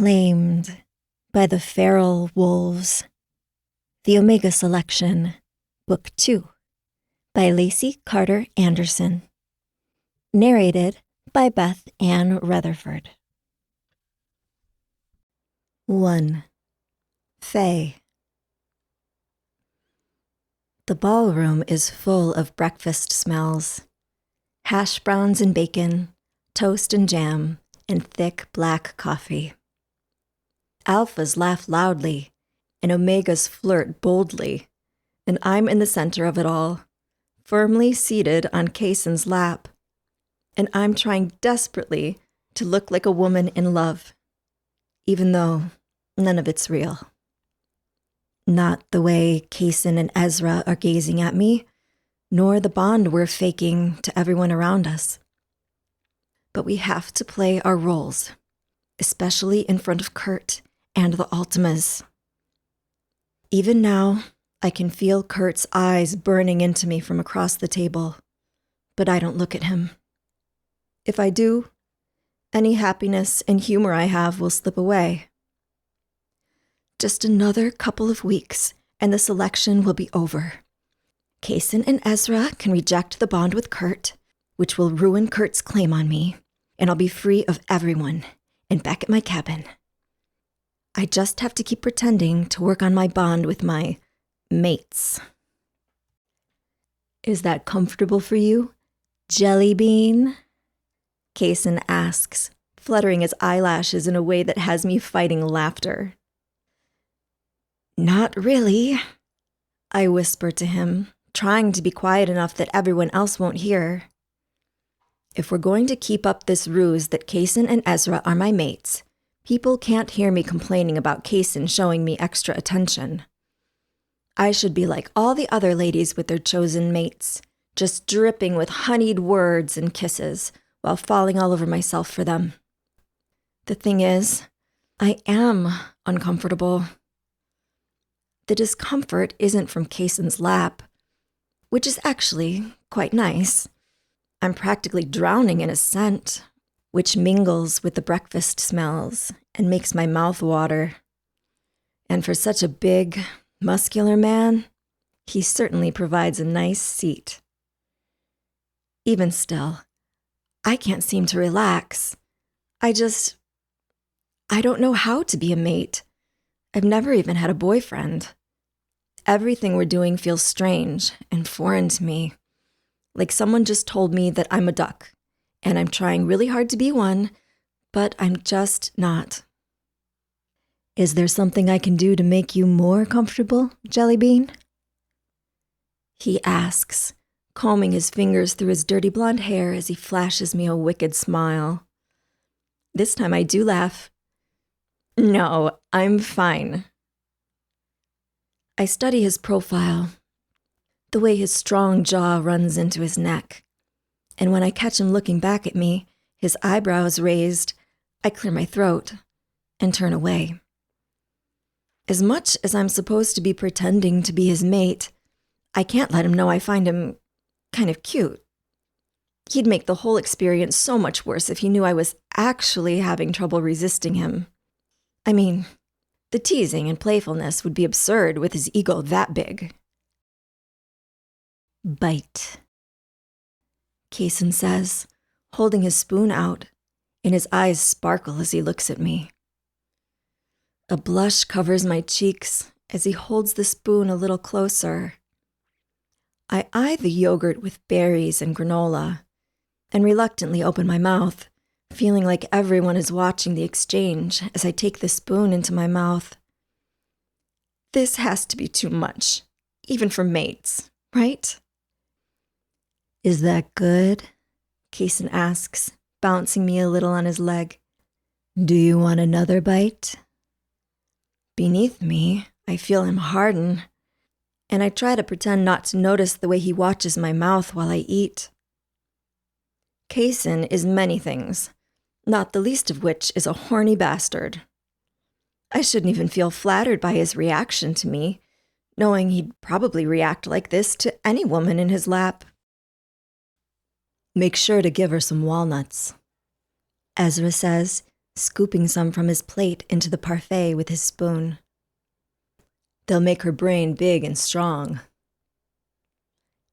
Claimed by the Feral Wolves. The Omega Selection, Book 2, by Lacey Carter Anderson. Narrated by Beth Ann Rutherford. 1. Faye. The ballroom is full of breakfast smells. Hash browns and bacon, toast and jam, and thick black coffee. Alphas laugh loudly, and Omegas flirt boldly, and I'm in the center of it all, firmly seated on Kaysen's lap, and I'm trying desperately to look like a woman in love, even though none of it's real. Not the way Kaysen and Ezra are gazing at me, nor the bond we're faking to everyone around us. But we have to play our roles, especially in front of Kurt and the Ultimas. Even now, I can feel Kurt's eyes burning into me from across the table, but I don't look at him. If I do, any happiness and humor I have will slip away. Just another couple of weeks, and the selection will be over. Kaysen and Ezra can reject the bond with Kurt, which will ruin Kurt's claim on me, and I'll be free of everyone and back at my cabin. I just have to keep pretending to work on my bond with my mates. Is that comfortable for you, Jelly Bean? Kaysen asks, fluttering his eyelashes in a way that has me fighting laughter. Not really, I whisper to him, trying to be quiet enough that everyone else won't hear. If we're going to keep up this ruse that Kaysen and Ezra are my mates, people can't hear me complaining about Kaysen showing me extra attention. I should be like all the other ladies with their chosen mates, just dripping with honeyed words and kisses while falling all over myself for them. The thing is, I am uncomfortable. The discomfort isn't from Kaysen's lap, which is actually quite nice. I'm practically drowning in a scent, which mingles with the breakfast smells and makes my mouth water. And for such a big, muscular man, he certainly provides a nice seat. Even still, I can't seem to relax. I don't know how to be a mate. I've never even had a boyfriend. Everything we're doing feels strange and foreign to me, like someone just told me that I'm a duck, and I'm trying really hard to be one, but I'm just not. Is there something I can do to make you more comfortable, Jelly Bean? He asks, combing his fingers through his dirty blonde hair as he flashes me a wicked smile. This time I do laugh. No, I'm fine. I study his profile, the way his strong jaw runs into his neck, and when I catch him looking back at me, his eyebrows raised, I clear my throat and turn away. As much as I'm supposed to be pretending to be his mate, I can't let him know I find him kind of cute. He'd make the whole experience so much worse if he knew I was actually having trouble resisting him. I mean, the teasing and playfulness would be absurd with his ego that big. Bite, Kaysen says, holding his spoon out, and his eyes sparkle as he looks at me. A blush covers my cheeks as he holds the spoon a little closer. I eye the yogurt with berries and granola, and reluctantly open my mouth, feeling like everyone is watching the exchange as I take the spoon into my mouth. This has to be too much, even for mates, right? Is that good? Kaysen asks, bouncing me a little on his leg. Do you want another bite? Beneath me, I feel him harden, and I try to pretend not to notice the way he watches my mouth while I eat. Kaysen is many things, not the least of which is a horny bastard. I shouldn't even feel flattered by his reaction to me, knowing he'd probably react like this to any woman in his lap. Make sure to give her some walnuts, Ezra says, scooping some from his plate into the parfait with his spoon. They'll make her brain big and strong.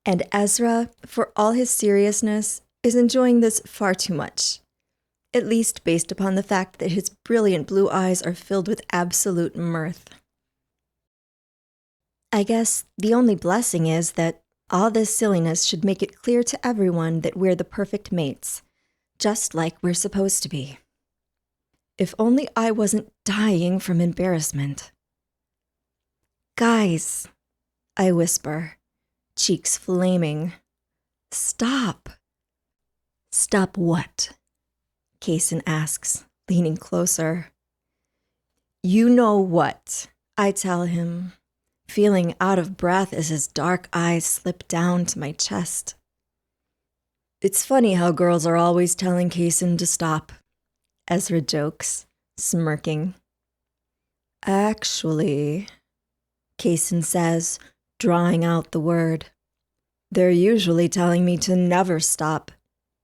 And Ezra, for all his seriousness, is enjoying this far too much, at least based upon the fact that his brilliant blue eyes are filled with absolute mirth. I guess the only blessing is that all this silliness should make it clear to everyone that we're the perfect mates, just like we're supposed to be. If only I wasn't dying from embarrassment. "Guys," I whisper, cheeks flaming. "Stop." "Stop what?" Kaysen asks, leaning closer. "You know what," I tell him, feeling out of breath as his dark eyes slip down to my chest. "It's funny how girls are always telling Kaysen to stop," Ezra jokes, smirking. "Actually," Kaysen says, drawing out the word, "they're usually telling me to never stop,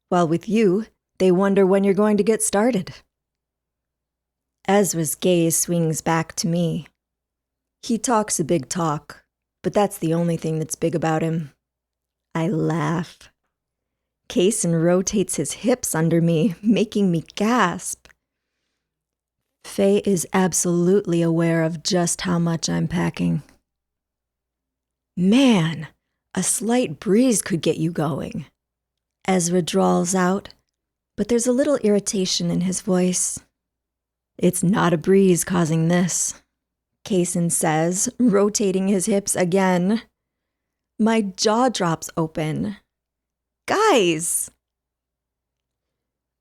while with you, they wonder when you're going to get started." Ezra's gaze swings back to me. He talks a big talk, but that's the only thing that's big about him. I laugh. Kaysen rotates his hips under me, making me gasp. Faye is absolutely aware of just how much I'm packing. "Man, a slight breeze could get you going," Ezra drawls out, but there's a little irritation in his voice. "It's not a breeze causing this," Kaysen says, rotating his hips again. My jaw drops open. "Guys!"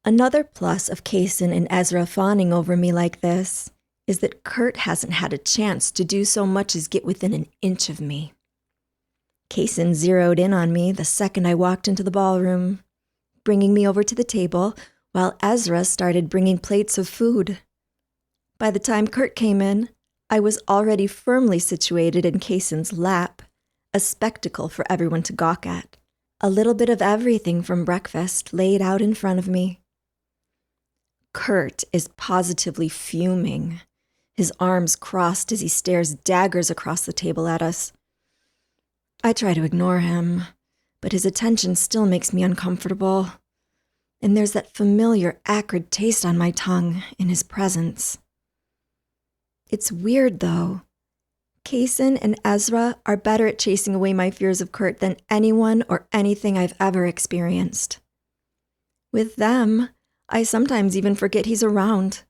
Another plus of Kaysen and Ezra fawning over me like this is that Kurt hasn't had a chance to do so much as get within an inch of me. Kaysen zeroed in on me the second I walked into the ballroom, bringing me over to the table while Ezra started bringing plates of food. By the time Kurt came in, I was already firmly situated in Kaysen's lap, a spectacle for everyone to gawk at. A little bit of everything from breakfast laid out in front of me. Kurt is positively fuming, his arms crossed as he stares daggers across the table at us. I try to ignore him, but his attention still makes me uncomfortable, and there's that familiar acrid taste on my tongue in his presence. It's weird, though. Kaysen and Ezra are better at chasing away my fears of Kurt than anyone or anything I've ever experienced. With them, I sometimes even forget he's around.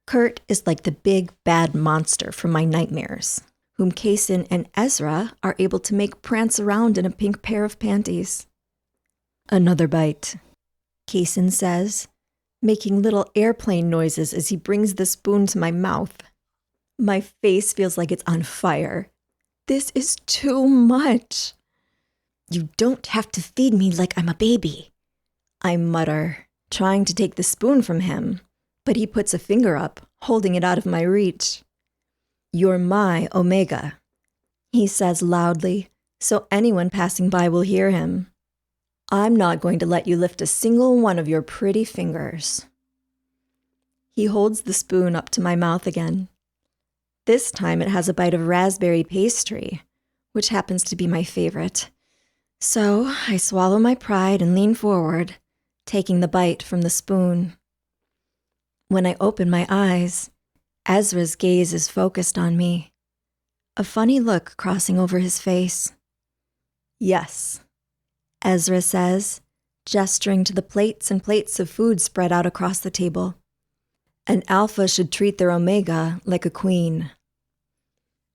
Kurt is like the big, bad monster from my nightmares, whom Kaysen and Ezra are able to make prance around in a pink pair of panties. "Another bite," Kaysen says, making little airplane noises as he brings the spoon to my mouth. My face feels like it's on fire. This is too much. "You don't have to feed me like I'm a baby," I mutter, trying to take the spoon from him, but he puts a finger up, holding it out of my reach. "You're my Omega," he says loudly, so anyone passing by will hear him. "I'm not going to let you lift a single one of your pretty fingers." He holds the spoon up to my mouth again. This time it has a bite of raspberry pastry, which happens to be my favorite. So I swallow my pride and lean forward, taking the bite from the spoon. When I open my eyes, Ezra's gaze is focused on me, a funny look crossing over his face. "Yes," Ezra says, gesturing to the plates and plates of food spread out across the table. "An alpha should treat their omega like a queen."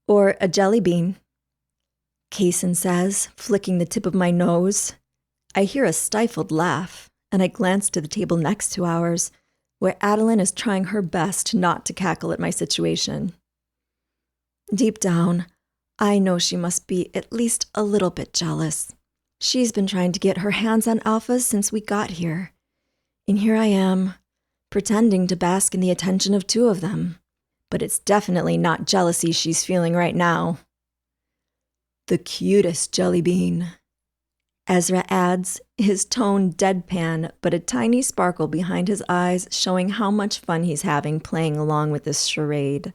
"Or a jelly bean," Kaysen says, flicking the tip of my nose. I hear a stifled laugh, and I glance to the table next to ours, where Adeline is trying her best not to cackle at my situation. Deep down, I know she must be at least a little bit jealous. She's been trying to get her hands on alphas since we got here. And here I am, pretending to bask in the attention of two of them. But it's definitely not jealousy she's feeling right now. "The cutest jelly bean," Ezra adds, his tone deadpan, but a tiny sparkle behind his eyes showing how much fun he's having playing along with this charade.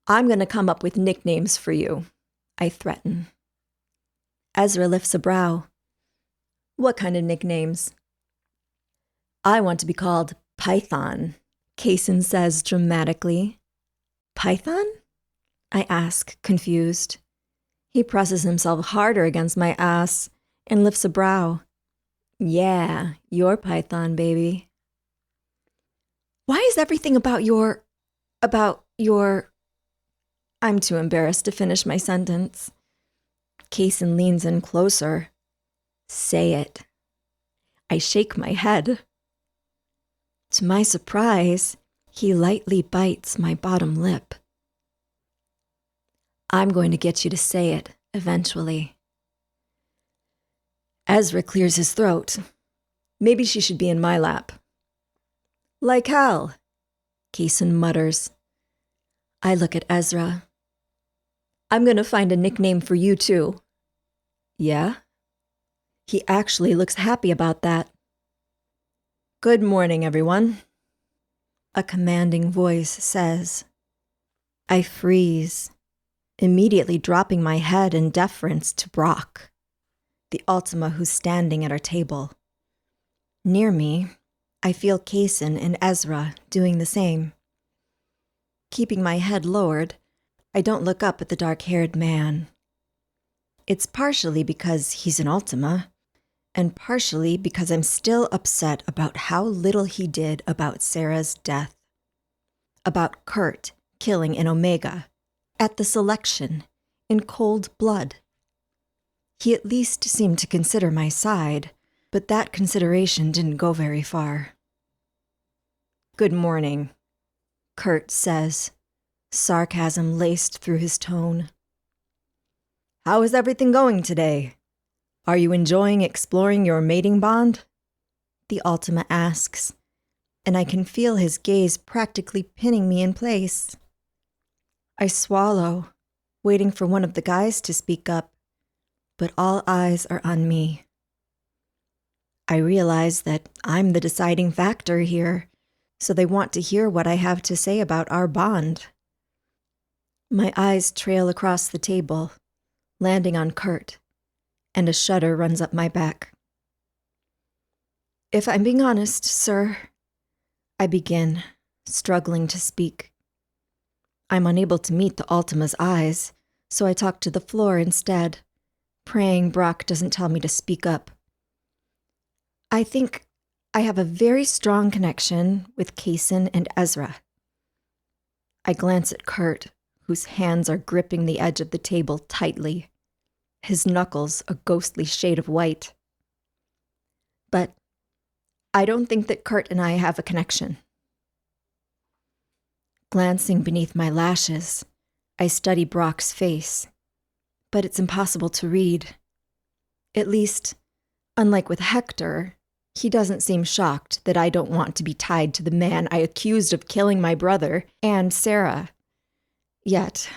I'm going to come up with nicknames for you, I threaten. Ezra lifts a brow. What kind of nicknames? I want to be called Python, Kaysen says dramatically. Python? I ask, confused. He presses himself harder against my ass and lifts a brow. Yeah, you're Python, baby. Why is everything about your... I'm too embarrassed to finish my sentence. Kaysen leans in closer. Say it. I shake my head. To my surprise, he lightly bites my bottom lip. I'm going to get you to say it, eventually. Ezra clears his throat. Maybe she should be in my lap. Like hell, Kaysen mutters. I look at Ezra. I'm going to find a nickname for you, too. Yeah? He actually looks happy about that. Good morning, everyone. A commanding voice says. I freeze, immediately dropping my head in deference to Brock, the Ultima who's standing at our table. Near me, I feel Kaysen and Ezra doing the same. Keeping my head lowered, I don't look up at the dark-haired man. It's partially because he's an Ultima, and partially because I'm still upset about how little he did about Sarah's death. About Kurt killing an Omega, at the selection, in cold blood. He at least seemed to consider my side, but that consideration didn't go very far. Good morning, Kurt says, sarcasm laced through his tone. How is everything going today? Are you enjoying exploring your mating bond? The Ultima asks, and I can feel his gaze practically pinning me in place. I swallow, waiting for one of the guys to speak up, but all eyes are on me. I realize that I'm the deciding factor here, so they want to hear what I have to say about our bond. My eyes trail across the table, landing on Kurt, and a shudder runs up my back. If I'm being honest, sir, I begin, struggling to speak. I'm unable to meet the Ultima's eyes, so I talk to the floor instead, praying Brock doesn't tell me to speak up. I think I have a very strong connection with Kaysen and Ezra. I glance at Kurt, whose hands are gripping the edge of the table tightly, his knuckles a ghostly shade of white. But I don't think that Kurt and I have a connection. Glancing beneath my lashes, I study Brock's face, but it's impossible to read. At least, unlike with Hector, he doesn't seem shocked that I don't want to be tied to the man I accused of killing my brother and Sarah. Yet,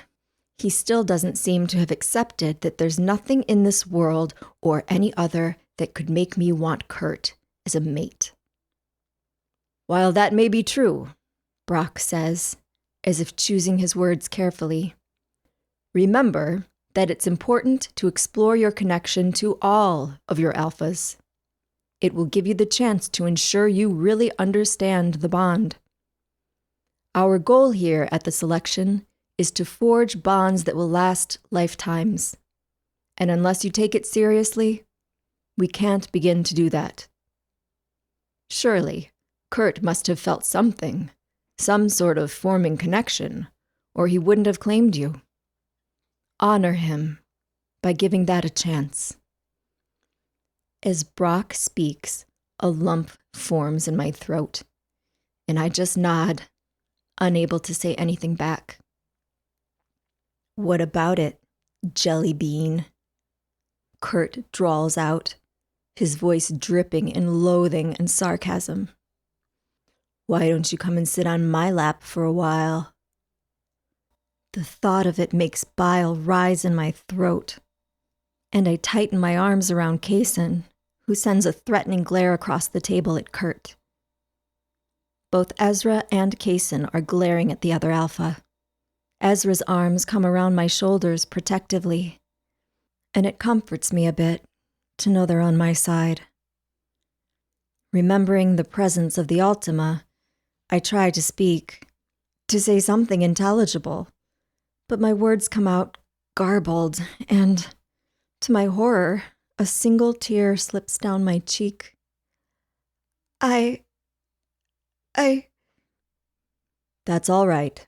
he still doesn't seem to have accepted that there's nothing in this world or any other that could make me want Kurt as a mate. While that may be true, Brock says, as if choosing his words carefully, remember that it's important to explore your connection to all of your alphas. It will give you the chance to ensure you really understand the bond. Our goal here at the selection is to forge bonds that will last lifetimes. And unless you take it seriously, we can't begin to do that. Surely, Kurt must have felt something, some sort of forming connection, or he wouldn't have claimed you. Honor him by giving that a chance. As Brock speaks, a lump forms in my throat, and I just nod, unable to say anything back. What about it, jelly bean? Kurt drawls out, his voice dripping in loathing and sarcasm. Why don't you come and sit on my lap for a while? The thought of it makes bile rise in my throat. and I tighten my arms around Kaysen, who sends a threatening glare across the table at Kurt. Both Ezra and Kaysen are glaring at the other alpha. Ezra's arms come around my shoulders protectively, and it comforts me a bit to know they're on my side. Remembering the presence of the Ultima, I try to speak, to say something intelligible, but my words come out garbled, and, to my horror, a single tear slips down my cheek. I... That's all right,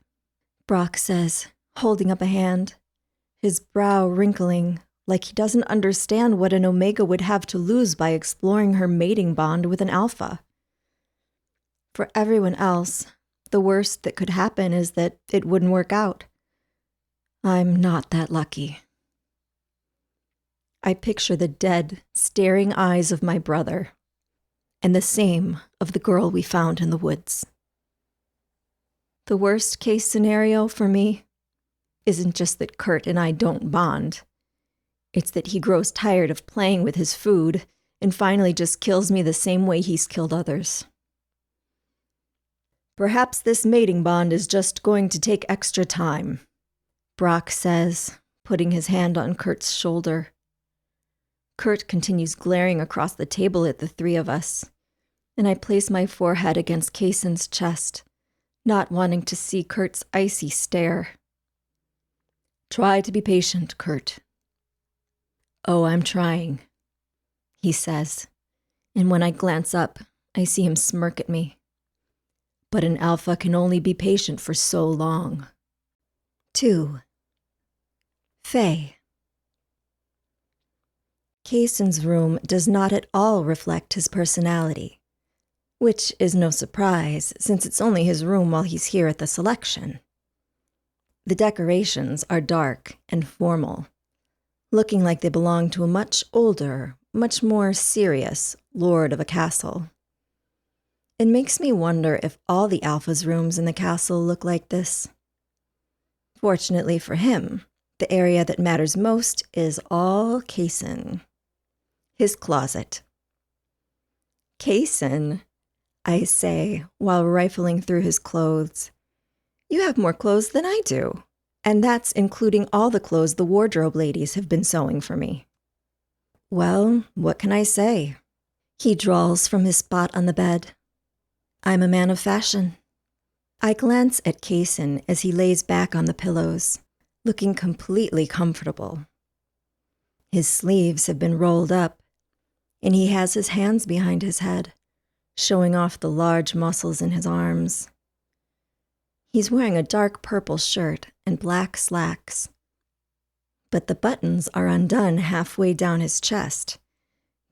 Brock says, holding up a hand, his brow wrinkling like he doesn't understand what an Omega would have to lose by exploring her mating bond with an Alpha. For everyone else, the worst that could happen is that it wouldn't work out. I'm not that lucky. I picture the dead, staring eyes of my brother, and the same of the girl we found in the woods. The worst case scenario for me isn't just that Kurt and I don't bond. It's that he grows tired of playing with his food and finally just kills me the same way he's killed others. Perhaps this mating bond is just going to take extra time, Brock says, putting his hand on Kurt's shoulder. Kurt continues glaring across the table at the three of us, and I place my forehead against Kaysen's chest, not wanting to see Kurt's icy stare. Try to be patient, Kurt. Oh, I'm trying, he says, and when I glance up, I see him smirk at me. But an alpha can only be patient for so long. 2. Faye. Kaysen's room does not at all reflect his personality, which is no surprise since it's only his room while he's here at the selection. The decorations are dark and formal, looking like they belong to a much older, much more serious lord of a castle. It makes me wonder if all the Alpha's rooms in the castle look like this. Fortunately for him, the area that matters most is all Kaysen. His closet. Kaysen, I say while rifling through his clothes. You have more clothes than I do, and that's including all the clothes the wardrobe ladies have been sewing for me. Well, what can I say? He drawls from his spot on the bed. I'm a man of fashion. I glance at Kaysen as he lays back on the pillows, looking completely comfortable. His sleeves have been rolled up, and he has his hands behind his head, showing off the large muscles in his arms. He's wearing a dark purple shirt and black slacks, but the buttons are undone halfway down his chest,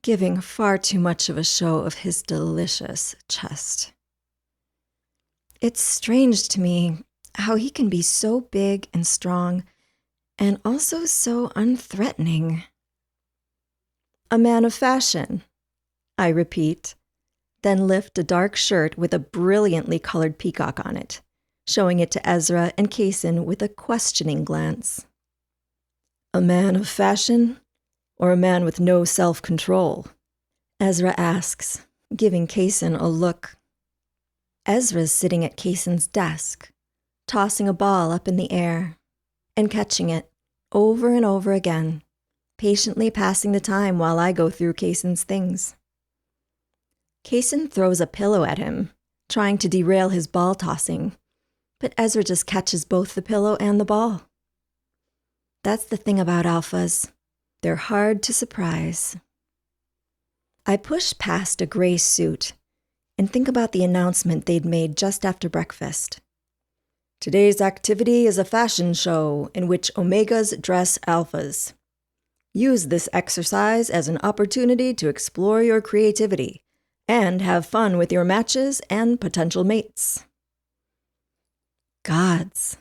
giving far too much of a show of his delicious chest. It's strange to me how he can be so big and strong and also so unthreatening. A man of fashion, I repeat, then lift a dark shirt with a brilliantly colored peacock on it, showing it to Ezra and Kaysen with a questioning glance. A man of fashion, or a man with no self-control? Ezra asks, giving Kaysen a look. Ezra's sitting at Kaysen's desk, tossing a ball up in the air, and catching it over and over again, patiently passing the time while I go through Kaysen's things. Kaysen throws a pillow at him, trying to derail his ball tossing, but Ezra just catches both the pillow and the ball. That's the thing about alphas. They're hard to surprise. I push past a gray suit and think about the announcement they'd made just after breakfast. Today's activity is a fashion show in which Omegas dress alphas. Use this exercise as an opportunity to explore your creativity and have fun with your matches and potential mates. Gods,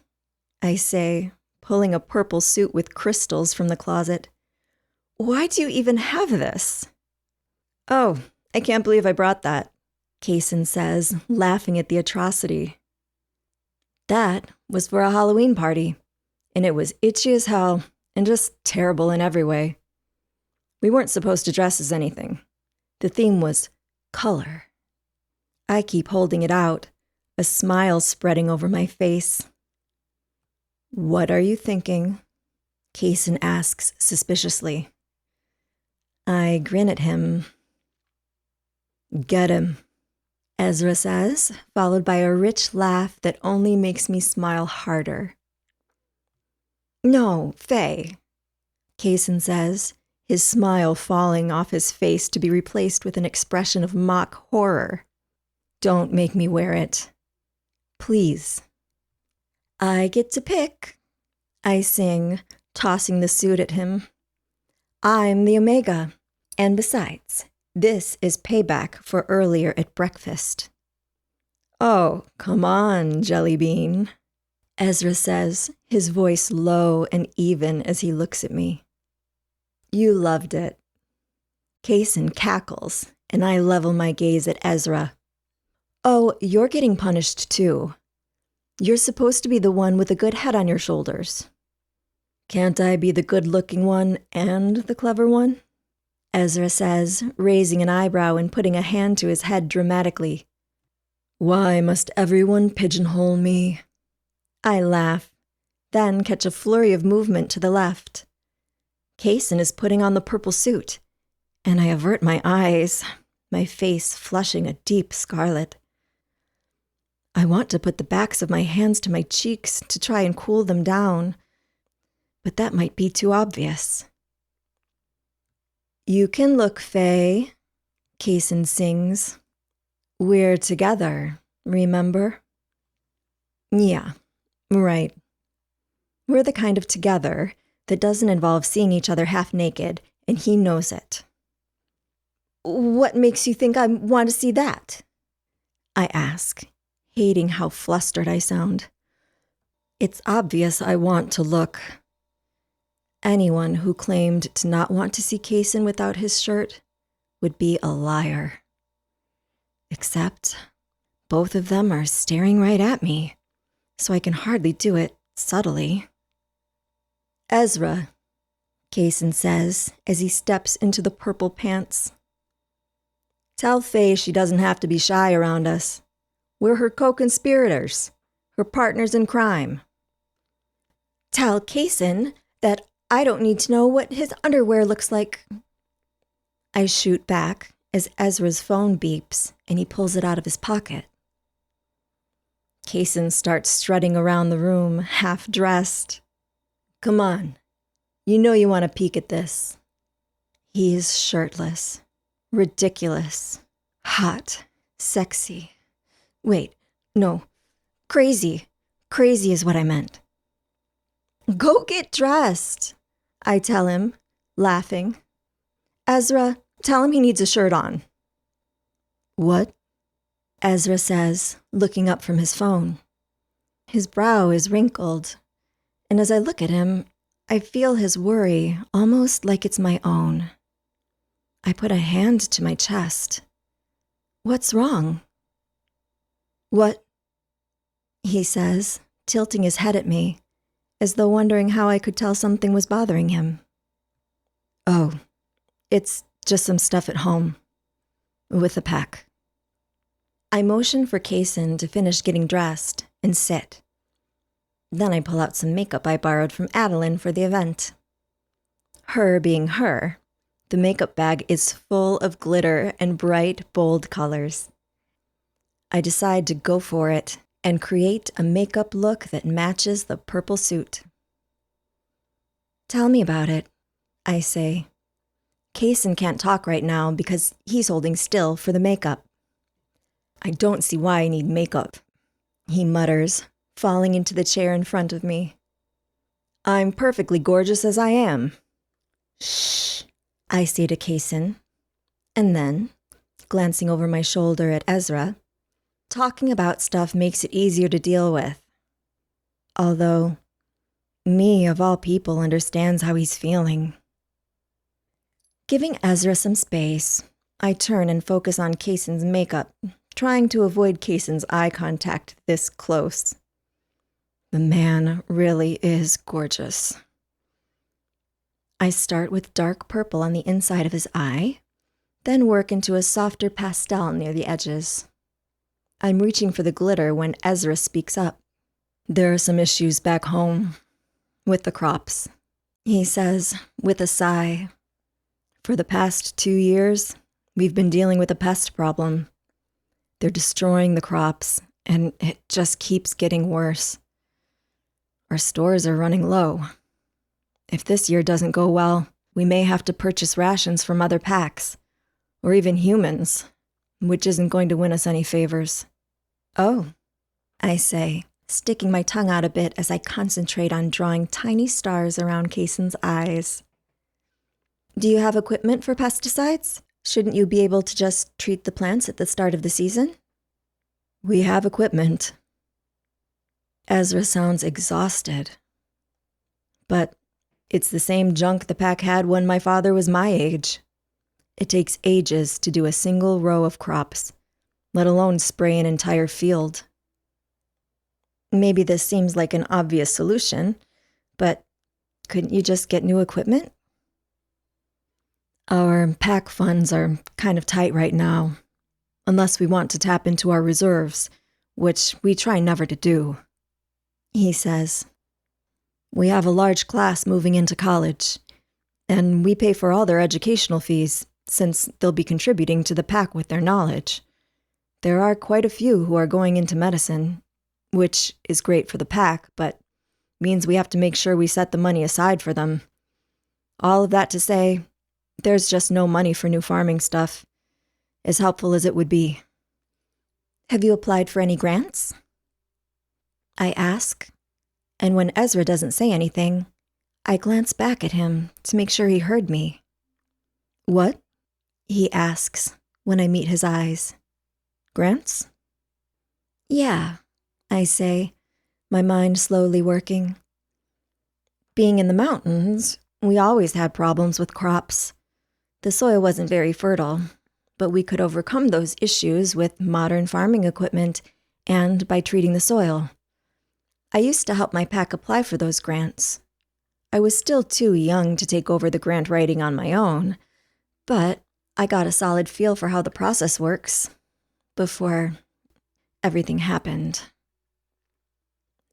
I say, pulling a purple suit with crystals from the closet. Why do you even have this? Oh, I can't believe I brought that, Kaysen says, laughing at the atrocity. That was for a Halloween party, and it was itchy as hell and just terrible in every way. We weren't supposed to dress as anything. The theme was color. I keep holding it out, a smile spreading over my face. What are you thinking? Kaysen asks suspiciously. I grin at him. Get him, Ezra says, followed by a rich laugh that only makes me smile harder. No, Faye, Kaysen says, his smile falling off his face to be replaced with an expression of mock horror. Don't make me wear it. Please. I get to pick, I sing, tossing the suit at him. I'm the Omega, and besides, this is payback for earlier at breakfast. Oh, come on, Jellybean, Ezra says, his voice low and even as he looks at me. You loved it. Kaysen cackles, and I level my gaze at Ezra. Oh, you're getting punished too. You're supposed to be the one with a good head on your shoulders. Can't I be the good-looking one and the clever one? Ezra says, raising an eyebrow and putting a hand to his head dramatically. Why must everyone pigeonhole me? I laugh, then catch a flurry of movement to the left. Kaysen is putting on the purple suit, and I avert my eyes, my face flushing a deep scarlet. I want to put the backs of my hands to my cheeks to try and cool them down, but that might be too obvious. You can look, Faye, Kaysen sings. We're together, remember? Yeah, right. We're the kind of together that doesn't involve seeing each other half naked, and he knows it. What makes you think I want to see that? I ask, hating how flustered I sound. It's obvious I want to look. Anyone who claimed to not want to see Kaysen without his shirt would be a liar. Except both of them are staring right at me, so I can hardly do it subtly. Ezra, Kaysen says as he steps into the purple pants. Tell Faye she doesn't have to be shy around us. We're her co-conspirators, her partners in crime. Tell Kaysen that I don't need to know what his underwear looks like. I shoot back as Ezra's phone beeps and he pulls it out of his pocket. Kaysen starts strutting around the room, half-dressed. Come on, you know you want to peek at this. He is shirtless, ridiculous, hot, sexy. Wait, no, crazy. Crazy is what I meant. Go get dressed, I tell him, laughing. Ezra, tell him he needs a shirt on. What? Ezra says, looking up from his phone. His brow is wrinkled, and as I look at him, I feel his worry almost like it's my own. I put a hand to my chest. What's wrong? What? He says, tilting his head at me, as though wondering how I could tell something was bothering him. Oh, it's just some stuff at home. With the pack. I motion for Kaysen to finish getting dressed and sit. Then I pull out some makeup I borrowed from Adeline for the event. Her being her, the makeup bag is full of glitter and bright, bold colors. I decide to go for it and create a makeup look that matches the purple suit. Tell me about it, I say. Kaysen can't talk right now because he's holding still for the makeup. I don't see why I need makeup, he mutters, falling into the chair in front of me. I'm perfectly gorgeous as I am. Shh, I say to Kaysen, and then, glancing over my shoulder at Ezra, talking about stuff makes it easier to deal with. Although, me of all people understands how he's feeling. Giving Ezra some space, I turn and focus on Kaysen's makeup, trying to avoid Kaysen's eye contact this close. The man really is gorgeous. I start with dark purple on the inside of his eye, then work into a softer pastel near the edges. I'm reaching for the glitter when Ezra speaks up. There are some issues back home with the crops, he says with a sigh. For the past 2 years, we've been dealing with a pest problem. They're destroying the crops, and it just keeps getting worse. Our stores are running low. If this year doesn't go well, we may have to purchase rations from other packs, or even humans, which isn't going to win us any favors. Oh, I say, sticking my tongue out a bit as I concentrate on drawing tiny stars around Kaysen's eyes. Do you have equipment for pesticides? Shouldn't you be able to just treat the plants at the start of the season? We have equipment. Ezra sounds exhausted. But it's the same junk the pack had when my father was my age. It takes ages to do a single row of crops, let alone spray an entire field. Maybe this seems like an obvious solution, but couldn't you just get new equipment? Our pack funds are kind of tight right now, unless we want to tap into our reserves, which we try never to do, he says. We have a large class moving into college, and we pay for all their educational fees, since they'll be contributing to the pack with their knowledge. There are quite a few who are going into medicine, which is great for the pack, but means we have to make sure we set the money aside for them. All of that to say, there's just no money for new farming stuff, as helpful as it would be. Have you applied for any grants? I ask, and when Ezra doesn't say anything, I glance back at him to make sure he heard me. What? He asks when I meet his eyes. Grants? Yeah, I say, my mind slowly working. Being in the mountains, we always had problems with crops. The soil wasn't very fertile, but we could overcome those issues with modern farming equipment and by treating the soil. I used to help my pack apply for those grants. I was still too young to take over the grant writing on my own, but I got a solid feel for how the process works before everything happened.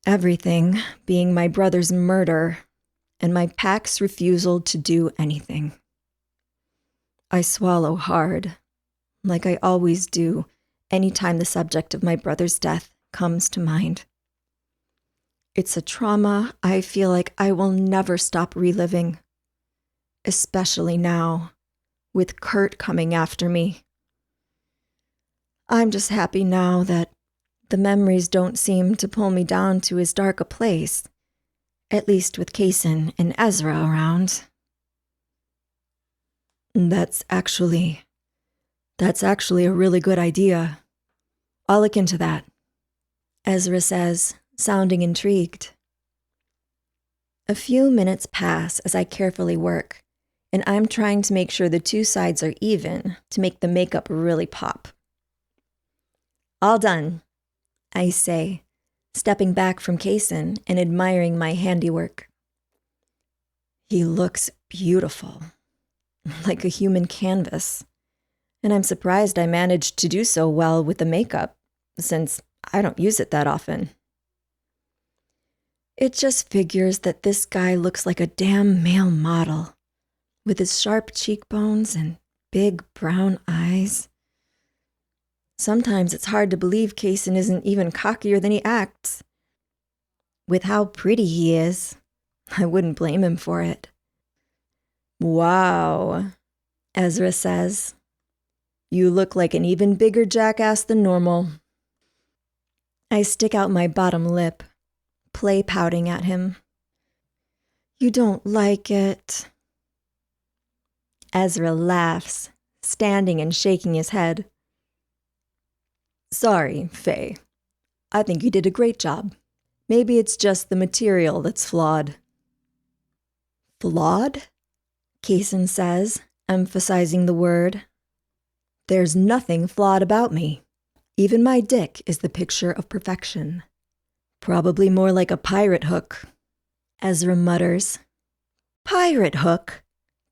Everything being my brother's murder and my pack's refusal to do anything. I swallow hard, like I always do anytime the subject of my brother's death comes to mind. It's a trauma I feel like I will never stop reliving, especially now, with Kurt coming after me. I'm just happy now that the memories don't seem to pull me down to as dark a place, at least with Kaysen and Ezra around. That's actually a really good idea. I'll look into that, Ezra says, sounding intrigued. A few minutes pass as I carefully work, and I'm trying to make sure the two sides are even to make the makeup really pop. All done, I say, stepping back from Kaysen and admiring my handiwork. He looks beautiful, like a human canvas, and I'm surprised I managed to do so well with the makeup, since I don't use it that often. It just figures that this guy looks like a damn male model, with his sharp cheekbones and big brown eyes. Sometimes it's hard to believe Kaysen isn't even cockier than he acts. With how pretty he is, I wouldn't blame him for it. Wow, Ezra says. You look like an even bigger jackass than normal. I stick out my bottom lip, play pouting at him. You don't like it. Ezra laughs, standing and shaking his head. Sorry, Faye. I think you did a great job. Maybe it's just the material that's flawed. Flawed? Kaysen says, emphasizing the word. There's nothing flawed about me. Even my dick is the picture of perfection. Probably more like a pirate hook, Ezra mutters. Pirate hook!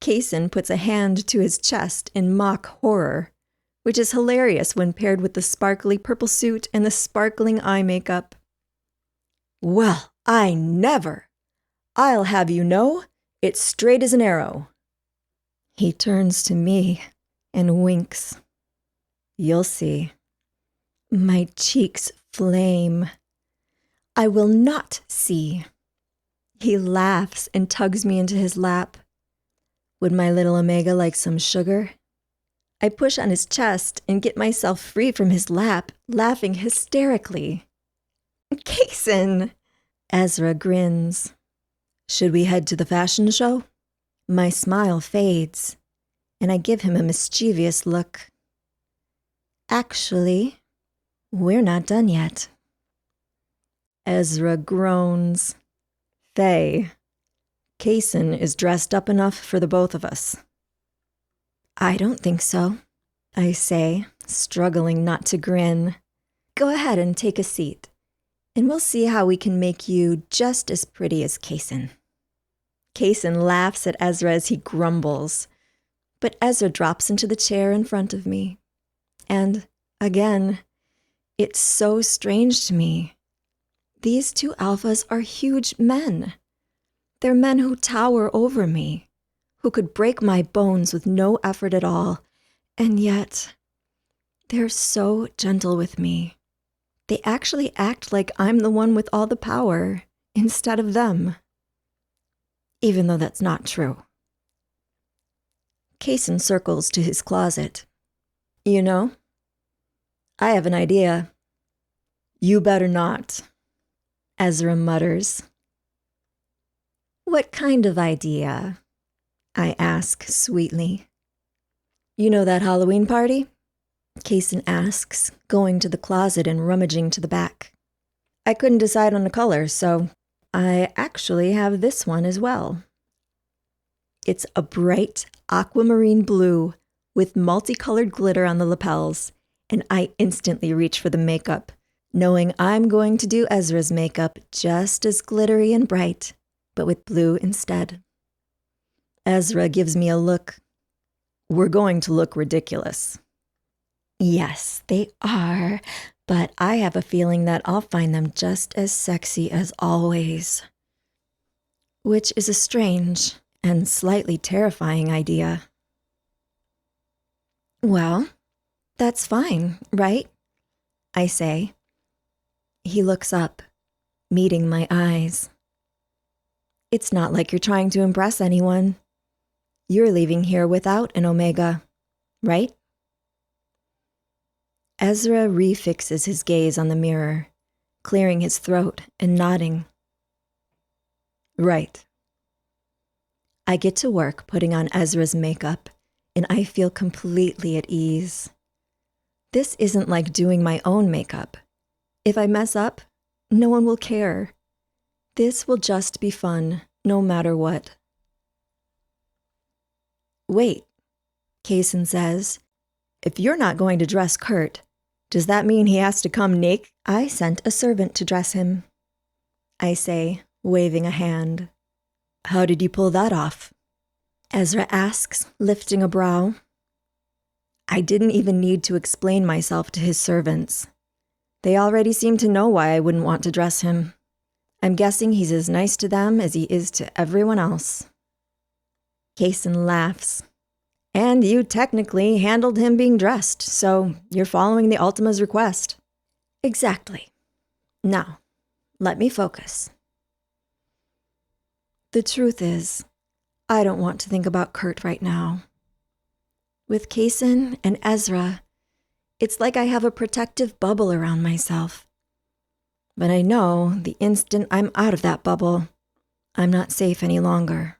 Kaysen puts a hand to his chest in mock horror, which is hilarious when paired with the sparkly purple suit and the sparkling eye makeup. Well, I never! I'll have you know, it's straight as an arrow. He turns to me and winks. You'll see. My cheeks flame. I will not see. He laughs and tugs me into his lap. Would my little Omega like some sugar? I push on his chest and get myself free from his lap, laughing hysterically. Kaysen! Ezra grins. Should we head to the fashion show? My smile fades, and I give him a mischievous look. Actually, we're not done yet. Ezra groans. Faye, Kaysen is dressed up enough for the both of us. I don't think so, I say, struggling not to grin. Go ahead and take a seat, and we'll see how we can make you just as pretty as Kaysen. Kaysen laughs at Ezra as he grumbles, but Ezra drops into the chair in front of me. And, again, it's so strange to me. These two alphas are huge men. They're men who tower over me, who could break my bones with no effort at all, and yet they're so gentle with me. They actually act like I'm the one with all the power, instead of them. Even though that's not true. Kaysen circles to his closet. You know, I have an idea. You better not, Ezra mutters. What kind of idea? I ask sweetly. You know that Halloween party? Kaysen asks, going to the closet and rummaging to the back. I couldn't decide on a color, so I actually have this one as well. It's a bright aquamarine blue with multicolored glitter on the lapels, and I instantly reach for the makeup, knowing I'm going to do Ezra's makeup just as glittery and bright, but with blue instead. Ezra gives me a look. We're going to look ridiculous. Yes, they are, but I have a feeling that I'll find them just as sexy as always. Which is a strange and slightly terrifying idea. Well, that's fine, right? I say. He looks up, meeting my eyes. It's not like you're trying to impress anyone. You're leaving here without an Omega, right? Ezra refixes his gaze on the mirror, clearing his throat and nodding. Right. I get to work putting on Ezra's makeup, and I feel completely at ease. This isn't like doing my own makeup. If I mess up, no one will care. This will just be fun, no matter what. Wait, Kaysen says. If you're not going to dress Kurt, does that mean he has to come naked? I sent a servant to dress him, I say, waving a hand. How did you pull that off? Ezra asks, lifting a brow. I didn't even need to explain myself to his servants. They already seem to know why I wouldn't want to dress him. I'm guessing he's as nice to them as he is to everyone else. Kaysen laughs. And you technically handled him being dressed, so you're following the Ultima's request. Exactly. Now, let me focus. The truth is, I don't want to think about Kurt right now. With Kaysen and Ezra, it's like I have a protective bubble around myself. But I know the instant I'm out of that bubble, I'm not safe any longer.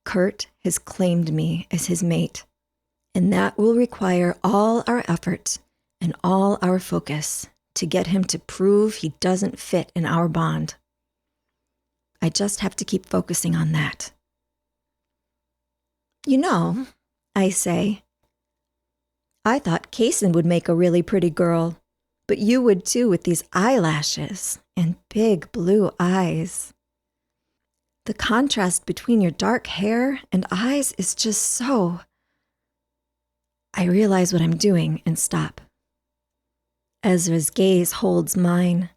Kurt has claimed me as his mate, and that will require all our effort and all our focus to get him to prove he doesn't fit in our bond. I just have to keep focusing on that. You know, I say, I thought Kaysen would make a really pretty girl, but you would too with these eyelashes and big blue eyes. The contrast between your dark hair and eyes is just so... I realize what I'm doing and stop. Ezra's gaze holds mine.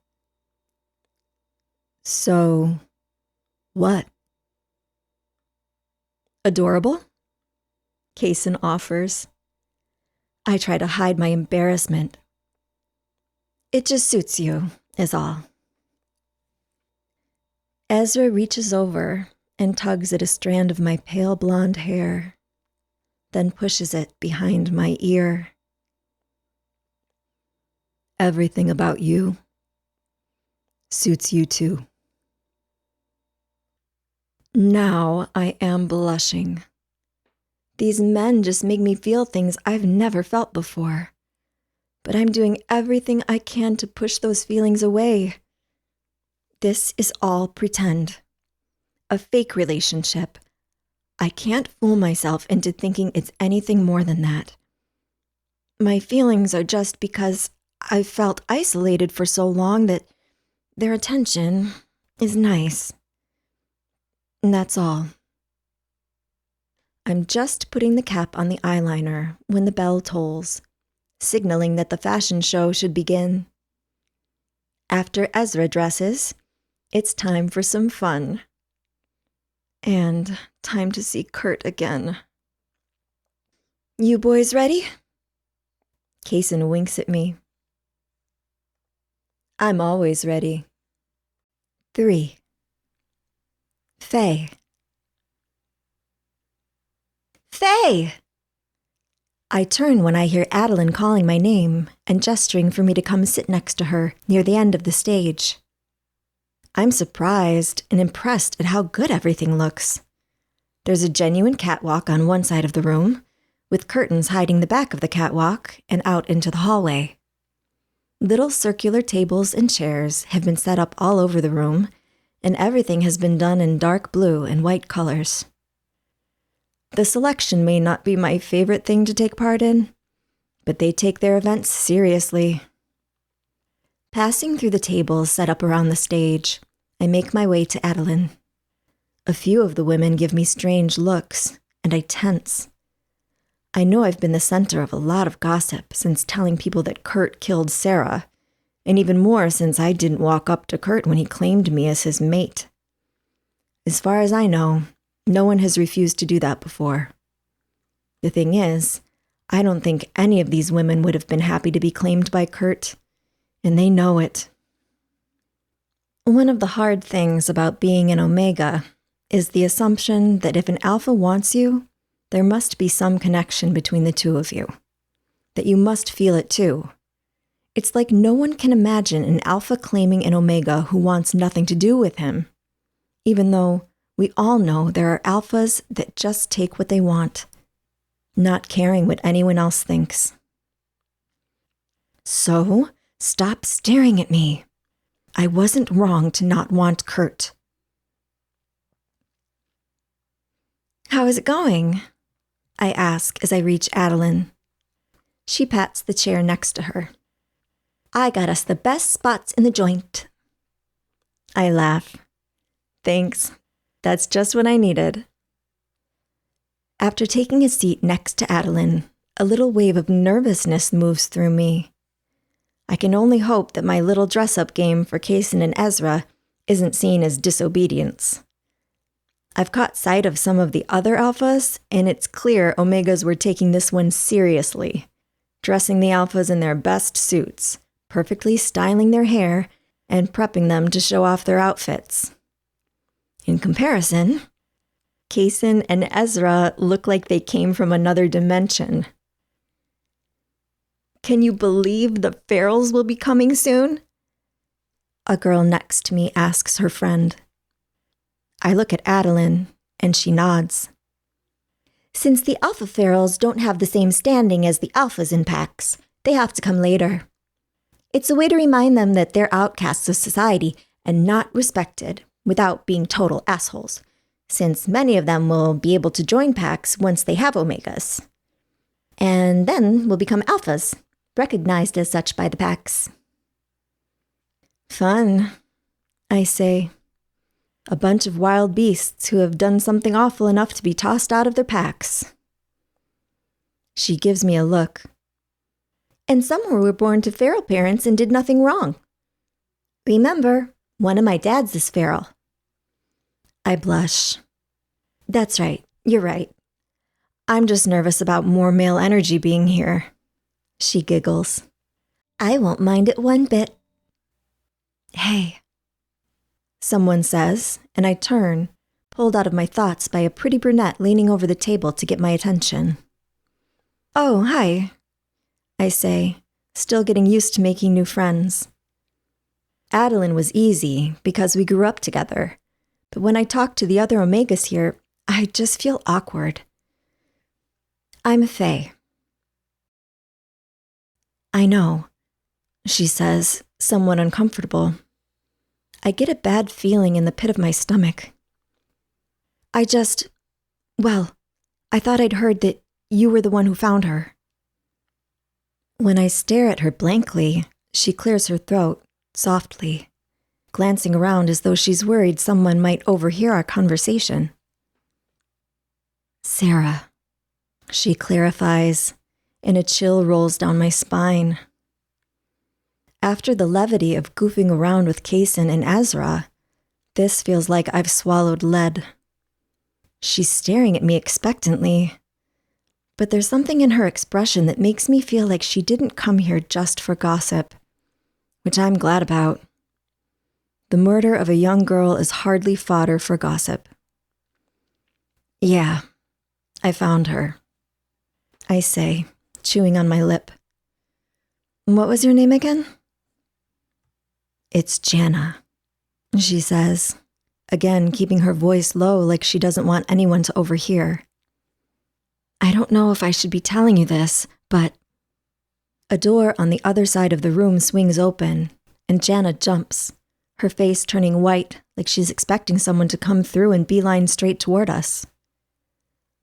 So, what? Adorable? Kaysen offers. I try to hide my embarrassment. It just suits you, is all. Ezra reaches over and tugs at a strand of my pale blonde hair, then pushes it behind my ear. Everything about you suits you too. Now I am blushing. These men just make me feel things I've never felt before. But I'm doing everything I can to push those feelings away. This is all pretend. A fake relationship. I can't fool myself into thinking it's anything more than that. My feelings are just because I've felt isolated for so long that their attention is nice. And that's all. I'm just putting the cap on the eyeliner when the bell tolls, signaling that the fashion show should begin. After Ezra dresses, it's time for some fun. And time to see Kurt again. You boys ready? Kaysen winks at me. I'm always ready. 3. Faye. Faye! I turn when I hear Adeline calling my name and gesturing for me to come sit next to her near the end of the stage. I'm surprised and impressed at how good everything looks. There's a genuine catwalk on one side of the room, with curtains hiding the back of the catwalk and out into the hallway. Little circular tables and chairs have been set up all over the room, and everything has been done in dark blue and white colors. The selection may not be my favorite thing to take part in, but they take their events seriously. Passing through the tables set up around the stage, I make my way to Adeline. A few of the women give me strange looks, and I tense. I know I've been the center of a lot of gossip since telling people that Kurt killed Sarah, and even more since I didn't walk up to Kurt when he claimed me as his mate. As far as I know, no one has refused to do that before. The thing is, I don't think any of these women would have been happy to be claimed by Kurt, and they know it. One of the hard things about being an Omega is the assumption that if an Alpha wants you, there must be some connection between the two of you, that you must feel it too. It's like no one can imagine an Alpha claiming an Omega who wants nothing to do with him, even though we all know there are Alphas that just take what they want, not caring what anyone else thinks. So, stop staring at me. I wasn't wrong to not want Kurt. How is it going? I ask as I reach Adeline. She pats the chair next to her. I got us the best spots in the joint. I laugh. Thanks. That's just what I needed. After taking a seat next to Adeline, a little wave of nervousness moves through me. I can only hope that my little dress-up game for Kaysen and Ezra isn't seen as disobedience. I've caught sight of some of the other Alphas, and it's clear Omegas were taking this one seriously, dressing the Alphas in their best suits, perfectly styling their hair, and prepping them to show off their outfits. In comparison, Kaysen and Ezra look like they came from another dimension. Can you believe the Farrells will be coming soon? A girl next to me asks her friend. I look at Adeline, and she nods. Since the Alpha Farrells don't have the same standing as the Alphas in packs, they have to come later. It's a way to remind them that they're outcasts of society and not respected without being total assholes, since many of them will be able to join packs once they have Omegas. And then will become Alphas, recognized as such by the packs. Fun, I say. A bunch of wild beasts who have done something awful enough to be tossed out of their packs. She gives me a look. And some were born to feral parents and did nothing wrong. Remember, one of my dads is feral. I blush. That's right, you're right. I'm just nervous about more male energy being here. She giggles. I won't mind it one bit. Hey, someone says, and I turn, pulled out of my thoughts by a pretty brunette leaning over the table to get my attention. Oh, hi, I say, still getting used to making new friends. Adeline was easy because we grew up together, but when I talk to the other Omegas here, I just feel awkward. I'm Faye. I know, she says, somewhat uncomfortable. I get a bad feeling in the pit of my stomach. I thought I'd heard that you were the one who found her. When I stare at her blankly, she clears her throat, softly, glancing around as though she's worried someone might overhear our conversation. Sarah, she clarifies, and a chill rolls down my spine. After the levity of goofing around with Kaysen and Ezra, this feels like I've swallowed lead. She's staring at me expectantly, but there's something in her expression that makes me feel like she didn't come here just for gossip, which I'm glad about. The murder of a young girl is hardly fodder for gossip. Yeah, I found her, I say, chewing on my lip. What was your name again? It's Jana, she says, again keeping her voice low like she doesn't want anyone to overhear. I don't know if I should be telling you this, but a door on the other side of the room swings open, and Jana jumps, her face turning white like she's expecting someone to come through and beeline straight toward us.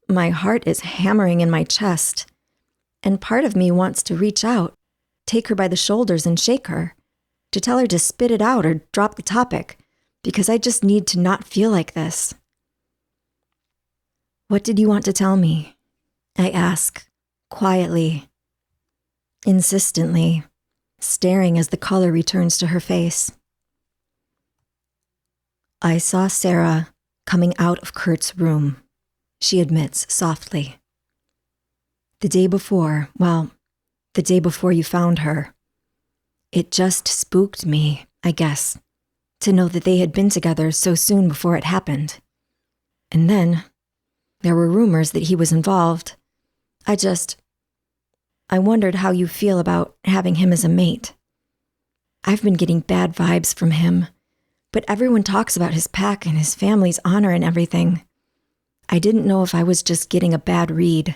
My heart is hammering in my chest, and part of me wants to reach out, take her by the shoulders and shake her, to tell her to spit it out or drop the topic, because I just need to not feel like this. What did you want to tell me? I ask, quietly, insistently, staring as the color returns to her face. I saw Sarah coming out of Kurt's room, she admits softly. The day before you found her. It just spooked me, I guess, to know that they had been together so soon before it happened. And then, there were rumors that he was involved. I wondered how you feel about having him as a mate. I've been getting bad vibes from him, but everyone talks about his pack and his family's honor and everything. I didn't know if I was just getting a bad read.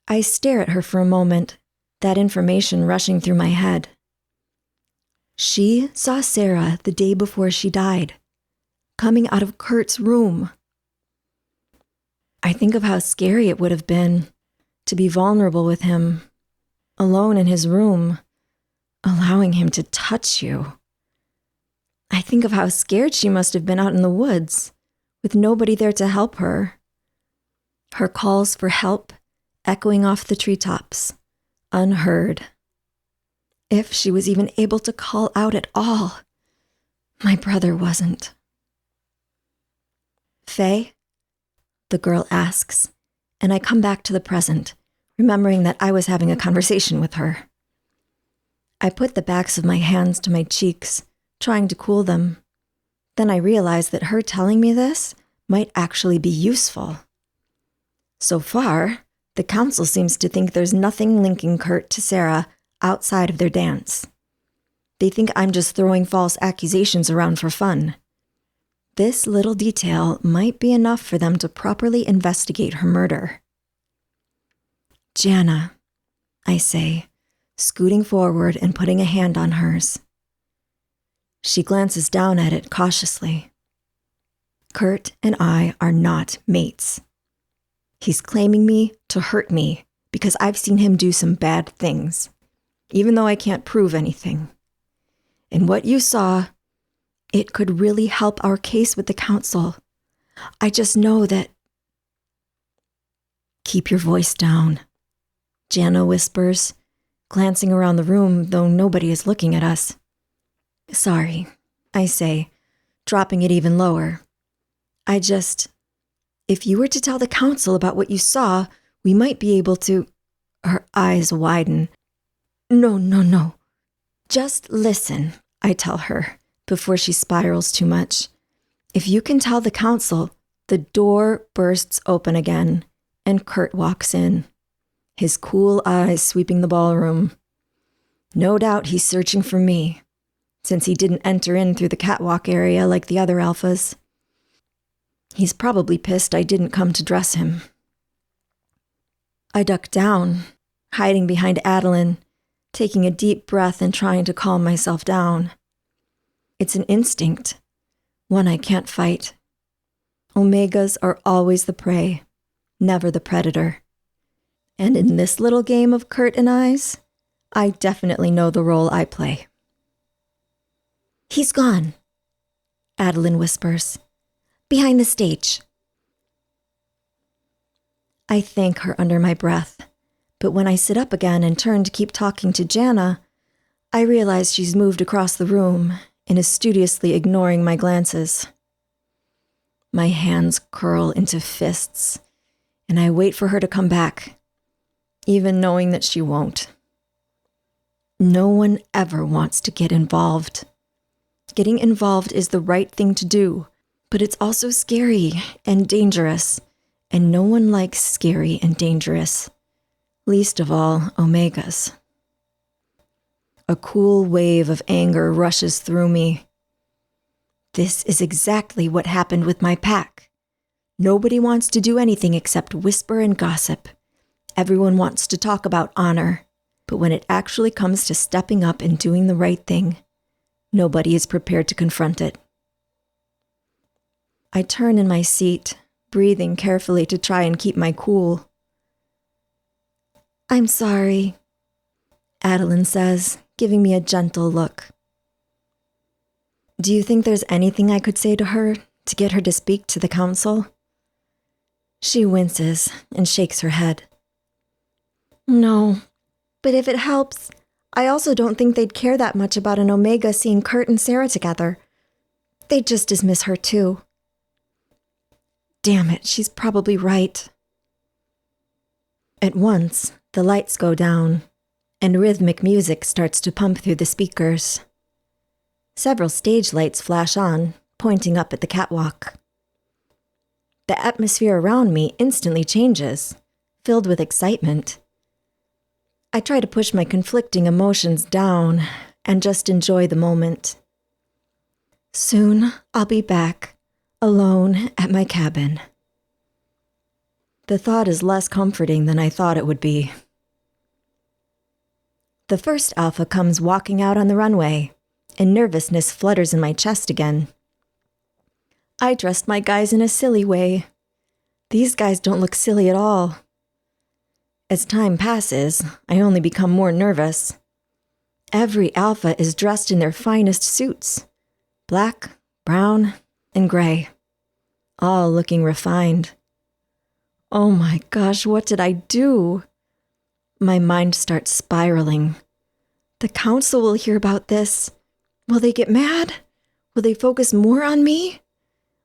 I stare at her for a moment, that information rushing through my head. She saw Sarah the day before she died, coming out of Kurt's room. I think of how scary it would have been to be vulnerable with him, alone in his room, allowing him to touch you. I think of how scared she must have been out in the woods, with nobody there to help her. Her calls for help echoing off the treetops, unheard. If she was even able to call out at all. My brother wasn't. Faye? The girl asks, and I come back to the present, remembering that I was having a conversation with her. I put the backs of my hands to my cheeks, trying to cool them. Then I realize that her telling me this might actually be useful. So far, the council seems to think there's nothing linking Kurt to Sarah outside of their dance. They think I'm just throwing false accusations around for fun. This little detail might be enough for them to properly investigate her murder. Jana, I say, scooting forward and putting a hand on hers. She glances down at it cautiously. Kurt and I are not mates. He's claiming me to hurt me because I've seen him do some bad things, even though I can't prove anything. And what you saw It could really help our case with the council. I just know that... Keep your voice down, Jana whispers, glancing around the room, though nobody is looking at us. Sorry, I say, dropping it even lower. If you were to tell the council about what you saw, we might be able to... Her eyes widen. No. Just listen, I tell her, before she spirals too much. If you can tell the council, the door bursts open again, and Kurt walks in, his cool eyes sweeping the ballroom. No doubt he's searching for me, since he didn't enter in through the catwalk area like the other alphas. He's probably pissed I didn't come to dress him. I duck down, hiding behind Adeline, taking a deep breath and trying to calm myself down. It's an instinct, one I can't fight. Omegas are always the prey, never the predator. And in this little game of Kurt and I's, I definitely know the role I play. He's gone, Adeline whispers. Behind the stage. I thank her under my breath, but when I sit up again and turn to keep talking to Jana, I realize she's moved across the room and is studiously ignoring my glances. My hands curl into fists, and I wait for her to come back, even knowing that she won't. No one ever wants to get involved. Getting involved is the right thing to do, but it's also scary and dangerous, and no one likes scary and dangerous, least of all Omegas. A cool wave of anger rushes through me. This is exactly what happened with my pack. Nobody wants to do anything except whisper and gossip. Everyone wants to talk about honor, but when it actually comes to stepping up and doing the right thing, nobody is prepared to confront it. I turn in my seat, breathing carefully to try and keep my cool. I'm sorry, Adeline says, giving me a gentle look. Do you think there's anything I could say to her to get her to speak to the council? She winces and shakes her head. No, but if it helps, I also don't think they'd care that much about an Omega seeing Kurt and Sarah together. They'd just dismiss her too. Damn it, she's probably right. At once, the lights go down, and rhythmic music starts to pump through the speakers. Several stage lights flash on, pointing up at the catwalk. The atmosphere around me instantly changes, filled with excitement. I try to push my conflicting emotions down and just enjoy the moment. Soon, I'll be back, alone at my cabin. The thought is less comforting than I thought it would be. The first alpha comes walking out on the runway, and nervousness flutters in my chest again. I dressed my guys in a silly way. These guys don't look silly at all. As time passes, I only become more nervous. Every alpha is dressed in their finest suits, black, brown, and gray, all looking refined. Oh my gosh, what did I do? My mind starts spiraling. The council will hear about this. Will they get mad? Will they focus more on me?